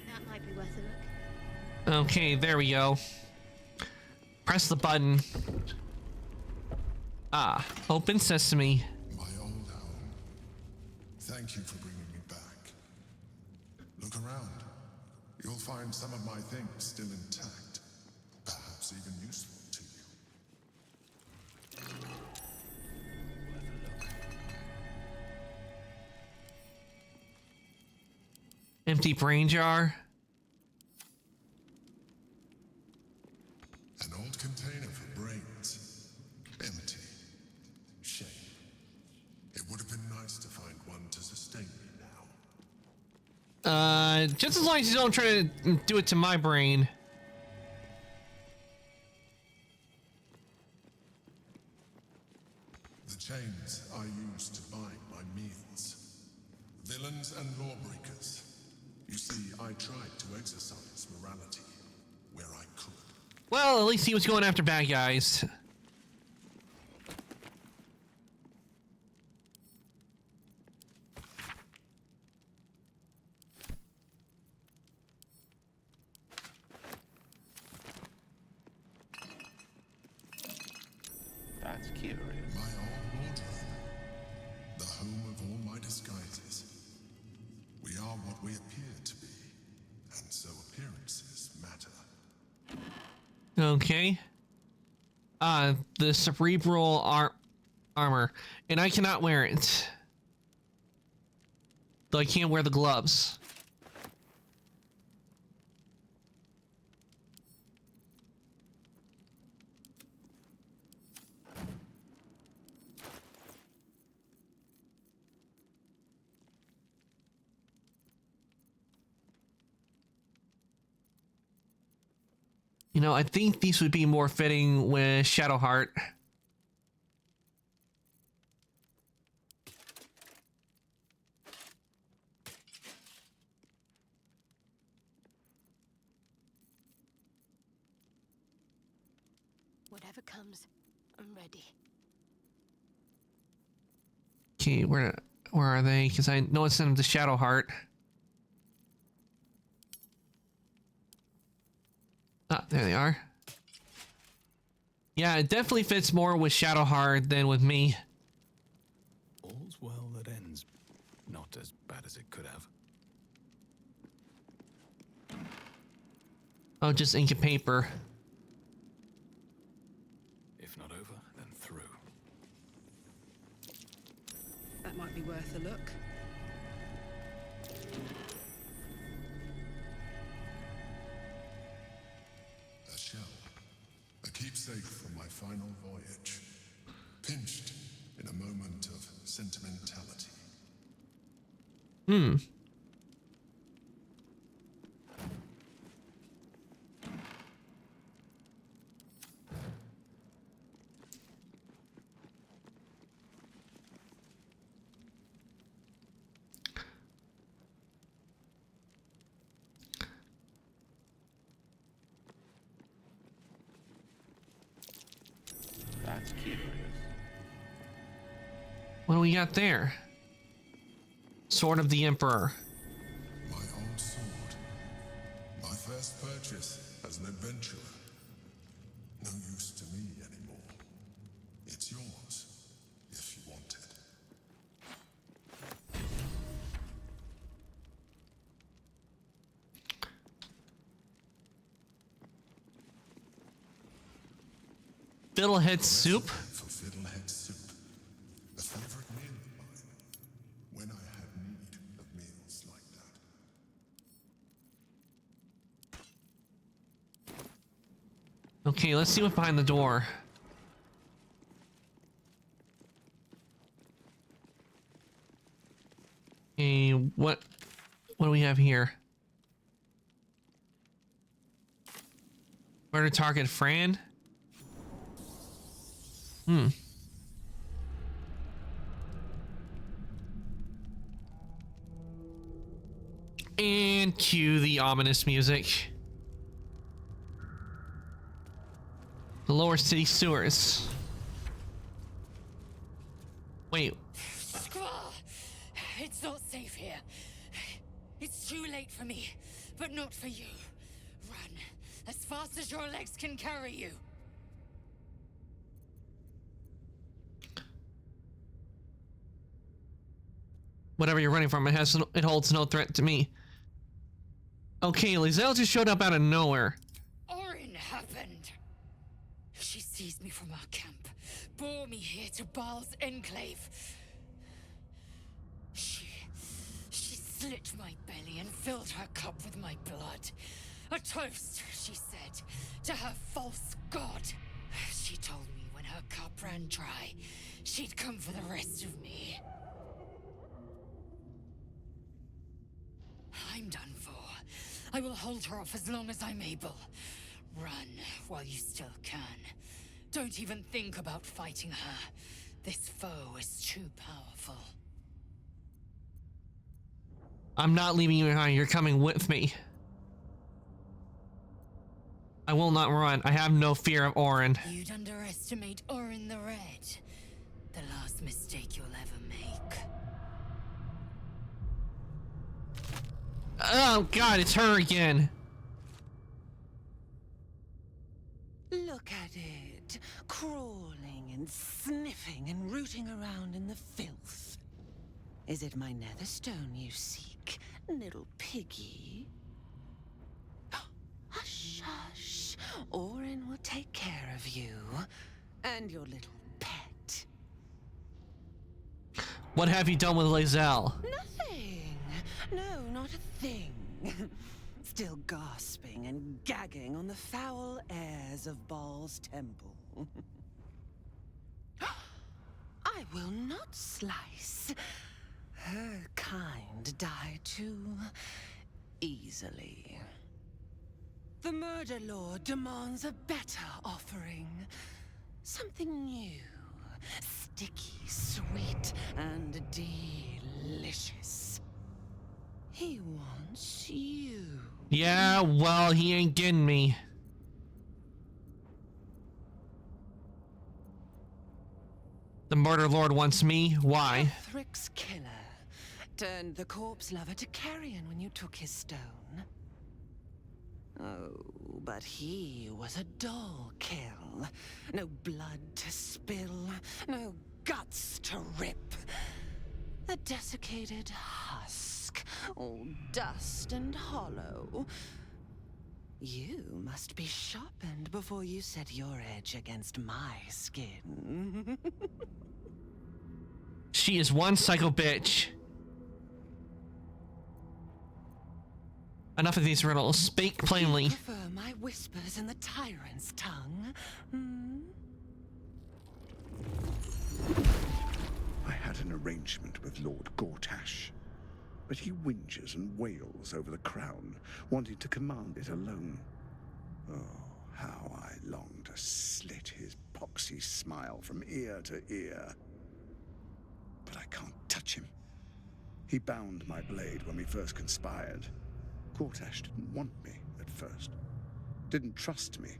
Speaker 3: That might be worth a look.
Speaker 1: Okay, there we go. Press the button. Ah, open sesame.
Speaker 22: My old home. Thank you for bringing me back. Look around. You'll find some of my things still intact. Perhaps even useful to you.
Speaker 1: Empty brain jar.
Speaker 22: An old container for brains. Empty. Shame. It would have been nice to find one to sustain me now.
Speaker 1: Just as long as you don't try to do it to my brain.
Speaker 22: The chains I use to bind my meals. Villains and lawbreakers. You see, I tried to exercise morality where I could.
Speaker 1: Well, at least he was going after bad guys.
Speaker 18: That's curious.
Speaker 22: My old wardrobe. The home of all my disguises. We are what we appear to be. And so appearances matter.
Speaker 1: Okay. The cerebral armor. And I cannot wear it. Though I can't wear the gloves. You know, I think these would be more fitting with Shadowheart.
Speaker 3: Whatever comes, I'm ready.
Speaker 1: Okay, where are they? Because I know it's sent them to Shadowheart. Ah, there they are. Yeah, it definitely fits more with Shadowheart than with me.
Speaker 2: All's well that ends. Not as bad as it could have.
Speaker 1: Oh, just ink and paper.
Speaker 2: If not over, then through.
Speaker 17: That might be worth a look.
Speaker 22: A shell. A keepsake from my final voyage. Pinched in a moment of sentimentality.
Speaker 1: What do we got there? Sword of the Emperor.
Speaker 22: My old sword. My first purchase as an adventurer. No use to me anymore. It's yours, if you want it.
Speaker 1: Fiddlehead soup?
Speaker 22: For fiddlehead soup. A favorite meal of mine. When I had need of meals like that.
Speaker 1: Okay, let's see what's behind the door. Okay, what do we have here? Murder target Fran? And cue the ominous music. The lower city sewers. Wait.
Speaker 15: It's not safe here. It's too late for me, but not for you. Run as fast as your legs can carry you.
Speaker 1: Whatever you're running from, it holds no threat to me. Okay, Lizelle just showed up out of nowhere.
Speaker 15: Orin happened. She seized me from our camp, bore me here to Baal's enclave. She slit my belly and filled her cup with my blood. A toast, she said, to her false god. She told me when her cup ran dry, she'd come for the rest of me. I'm done for. I will hold her off as long as I'm able. Run while you still can. Don't even think about fighting her. This foe is too powerful.
Speaker 1: I'm not leaving you behind. You're coming with me. I will not run. I have no fear of Orin.
Speaker 15: You'd underestimate Orin the Red. The last mistake you'll ever make.
Speaker 1: Oh god, it's her again.
Speaker 7: Look at it, crawling and sniffing and rooting around in the filth. Is it my netherstone you seek, little piggy? Hush, hush. Orin will take care of you and your little pet.
Speaker 1: What have you done with Lizelle?
Speaker 7: Nothing. No, not a thing. Still gasping and gagging on the foul airs of Baal's temple. I will not slice. Her kind die too easily. The Murder Lord demands a better offering. Something new, sticky, sweet, and delicious. He wants you.
Speaker 1: Yeah, well, he ain't getting me. The Murder Lord wants me? Why?
Speaker 7: Thrix killer turned the corpse lover to carrion when you took his stone. Oh, but he was a dull kill. No blood to spill, no guts to rip. A desiccated husk, all dust and hollow. You must be sharpened before you set your edge against my skin.
Speaker 1: She is one psycho bitch. Enough of these riddles. Speak plainly.
Speaker 7: You prefer my whispers in the tyrant's tongue?
Speaker 8: I had an arrangement with Lord Gortash, but he whinges and wails over the crown, wanting to command it alone. Oh, how I long to slit his poxy smile from ear to ear. But I can't touch him. He bound my blade when we first conspired. Gortash didn't want me at first. Didn't trust me.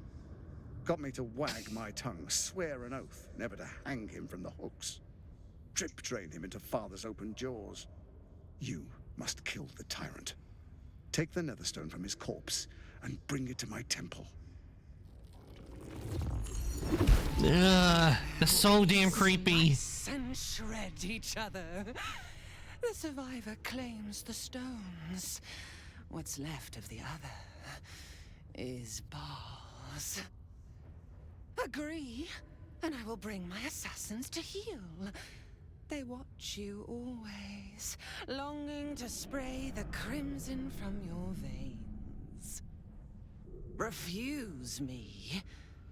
Speaker 8: Got me to wag my tongue, swear an oath never to hang him from the hooks. Drip train him into father's open jaws. You must kill the tyrant. Take the netherstone from his corpse and bring it to my temple.
Speaker 1: That's so damn creepy.
Speaker 7: Slice and shred each other. The survivor claims the stones. What's left of the other is bars. Agree, and I will bring my assassins to heal. They watch you always, longing to spray the crimson from your veins. Refuse me,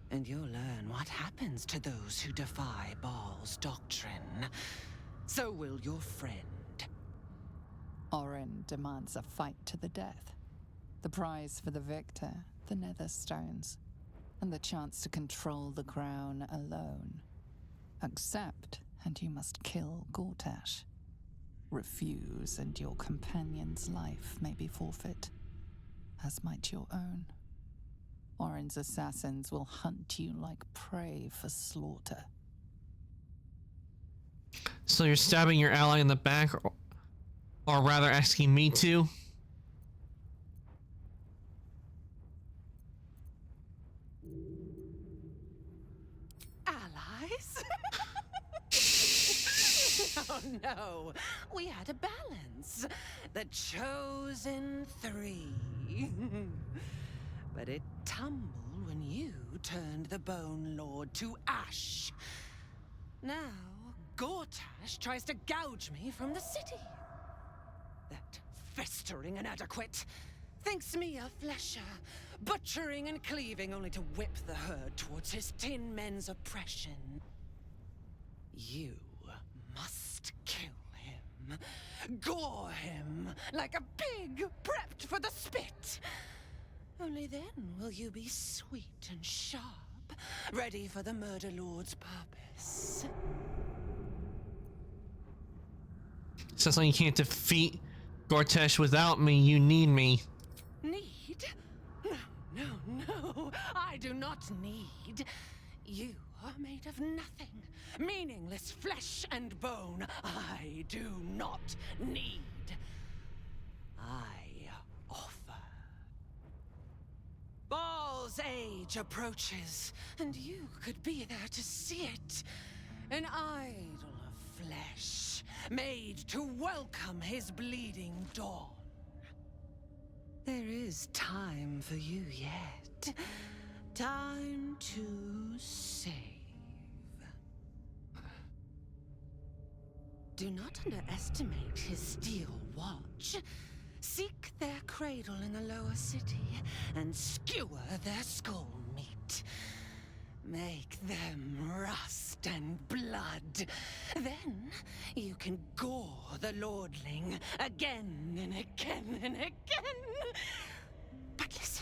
Speaker 7: and you'll learn what happens to those who defy Baal's doctrine. So will your friend.
Speaker 5: Orin demands a fight to the death. The prize for the victor, the Netherstones, and the chance to control the crown alone. Accept, and you must kill Gortash. Refuse, and your companion's life may be forfeit, as might your own. Orin's assassins will hunt you like prey for slaughter.
Speaker 1: So you're stabbing your ally in the back, or rather asking me to?
Speaker 7: Allies? Oh no, we had a balance. The chosen three. But it tumbled when you turned the Bone Lord to ash. Now, Gortash tries to gouge me from the city. That festering inadequate thinks me a flesher, butchering and cleaving only to whip the herd towards his tin men's oppression. You must kill him. Gore him like a pig prepped for the spit. Only then will you be sweet and sharp, ready for the Murder Lord's purpose.
Speaker 1: Sounds like you can't defeat Gortash without me. You need me.
Speaker 7: Need? No, no, I do not need. You are made of nothing. Meaningless flesh and bone. I do not need. I offer. Baal's age approaches, and you could be there to see it. An idol of flesh, made to welcome his bleeding dawn. There is time for you yet. Time to save. Do not underestimate his steel watch. Seek their cradle in the lower city and skewer their skull meat. Make them rust and blood. Then you can gore the lordling again and again and again. But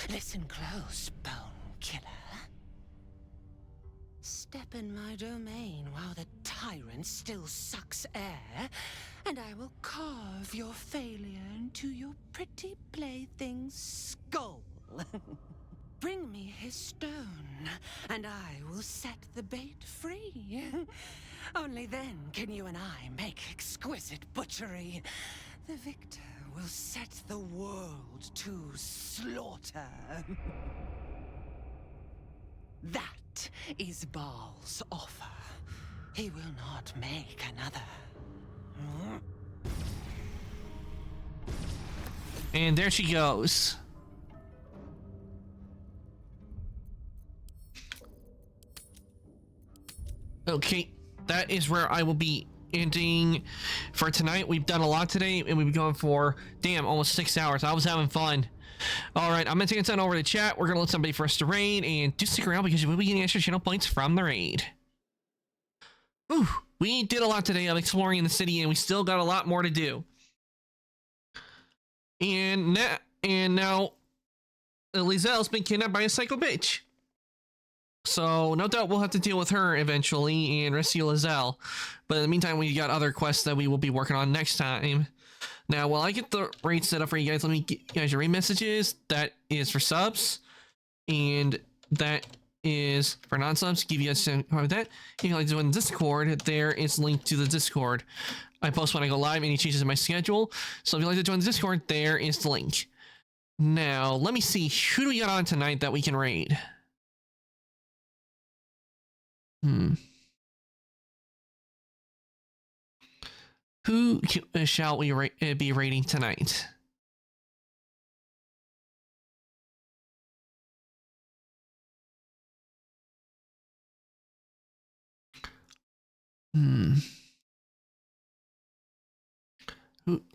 Speaker 7: listen close, Bone Killer. Step in my domain while the tyrant still sucks air, and I will carve your failure into your pretty plaything's skull. Bring me his stone, and I will set the bait free. Only then can you and I make exquisite butchery. The victor will set the world to slaughter. That is Baal's offer. He will not make another.
Speaker 1: And there she goes. Okay, that is where I will be ending for tonight. We've done a lot today, and we've been going for, damn, almost 6 hours. I was having fun. All right, I'm going to take a time over to chat. We're going to let somebody for us to raid, and do stick around because you will be getting extra channel points from the raid. Whew, we did a lot today of exploring the city, and we still got a lot more to do. And now Lizelle's been kidnapped by a psycho bitch. So no doubt we'll have to deal with her eventually and rescue Lizelle. But in the meantime, we got other quests that we will be working on next time. Now, while I get the raid set up for you guys, let me get you guys your raid messages. That is for subs. And that is for non-subs. Give you guys with that. If you like to join the Discord, there is a link to the Discord. I post when I go live, any changes in my schedule. So if you'd like to join the Discord, there is the link. Now, let me see. Who do we got on tonight that we can raid? Who shall we be raiding tonight?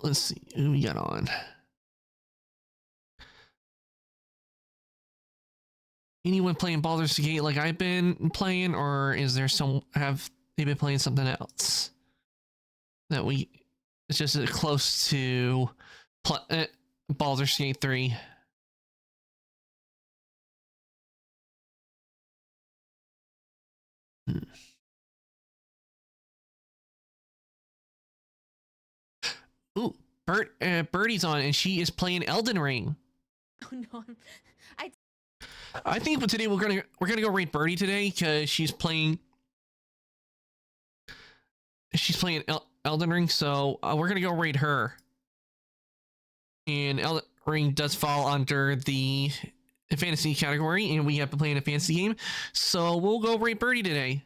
Speaker 1: Let's see. Who we got on? Anyone playing Baldur's Gate like I've been playing, or is there have they been playing something else that it's just close to Baldur's Gate 3? Ooh, Birdie's on, and she is playing Elden Ring.
Speaker 6: Oh no,
Speaker 1: I think today we're gonna go raid Birdie today because she's playing Elden Ring, so we're gonna go raid her. And Elden Ring does fall under the fantasy category, and we have been playing a fantasy game, so we'll go raid Birdie today.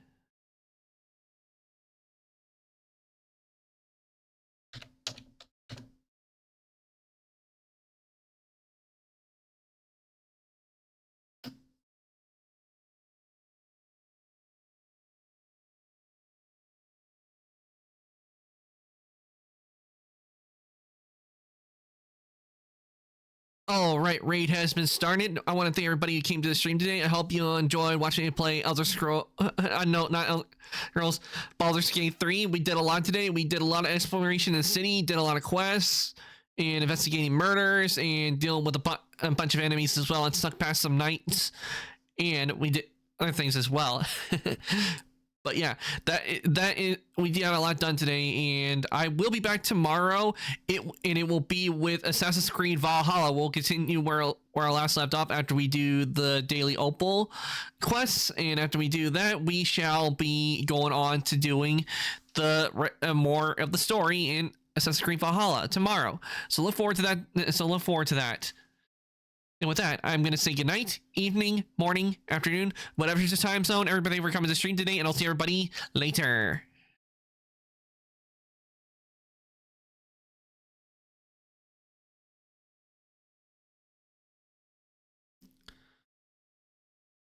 Speaker 1: All right, raid has been started. I want to thank everybody who came to the stream today. I hope you enjoyed watching me play Elder Scrolls. No, not Elder Scrolls. Baldur's Gate 3. We did a lot today. We did a lot of exploration in the city, did a lot of quests, and investigating murders, and dealing with a bunch of enemies as well, and stuck past some knights. And we did other things as well. But yeah, we got a lot done today, and I will be back tomorrow. It will be with Assassin's Creed Valhalla. We'll continue where our last left off after we do the daily opal quests, and after we do that, we shall be going on to doing the more of the story in Assassin's Creed Valhalla tomorrow. So look forward to that. And with that, I'm going to say goodnight, evening, morning, afternoon, whatever's the time zone. Everybody for coming to the stream today, and I'll see everybody later.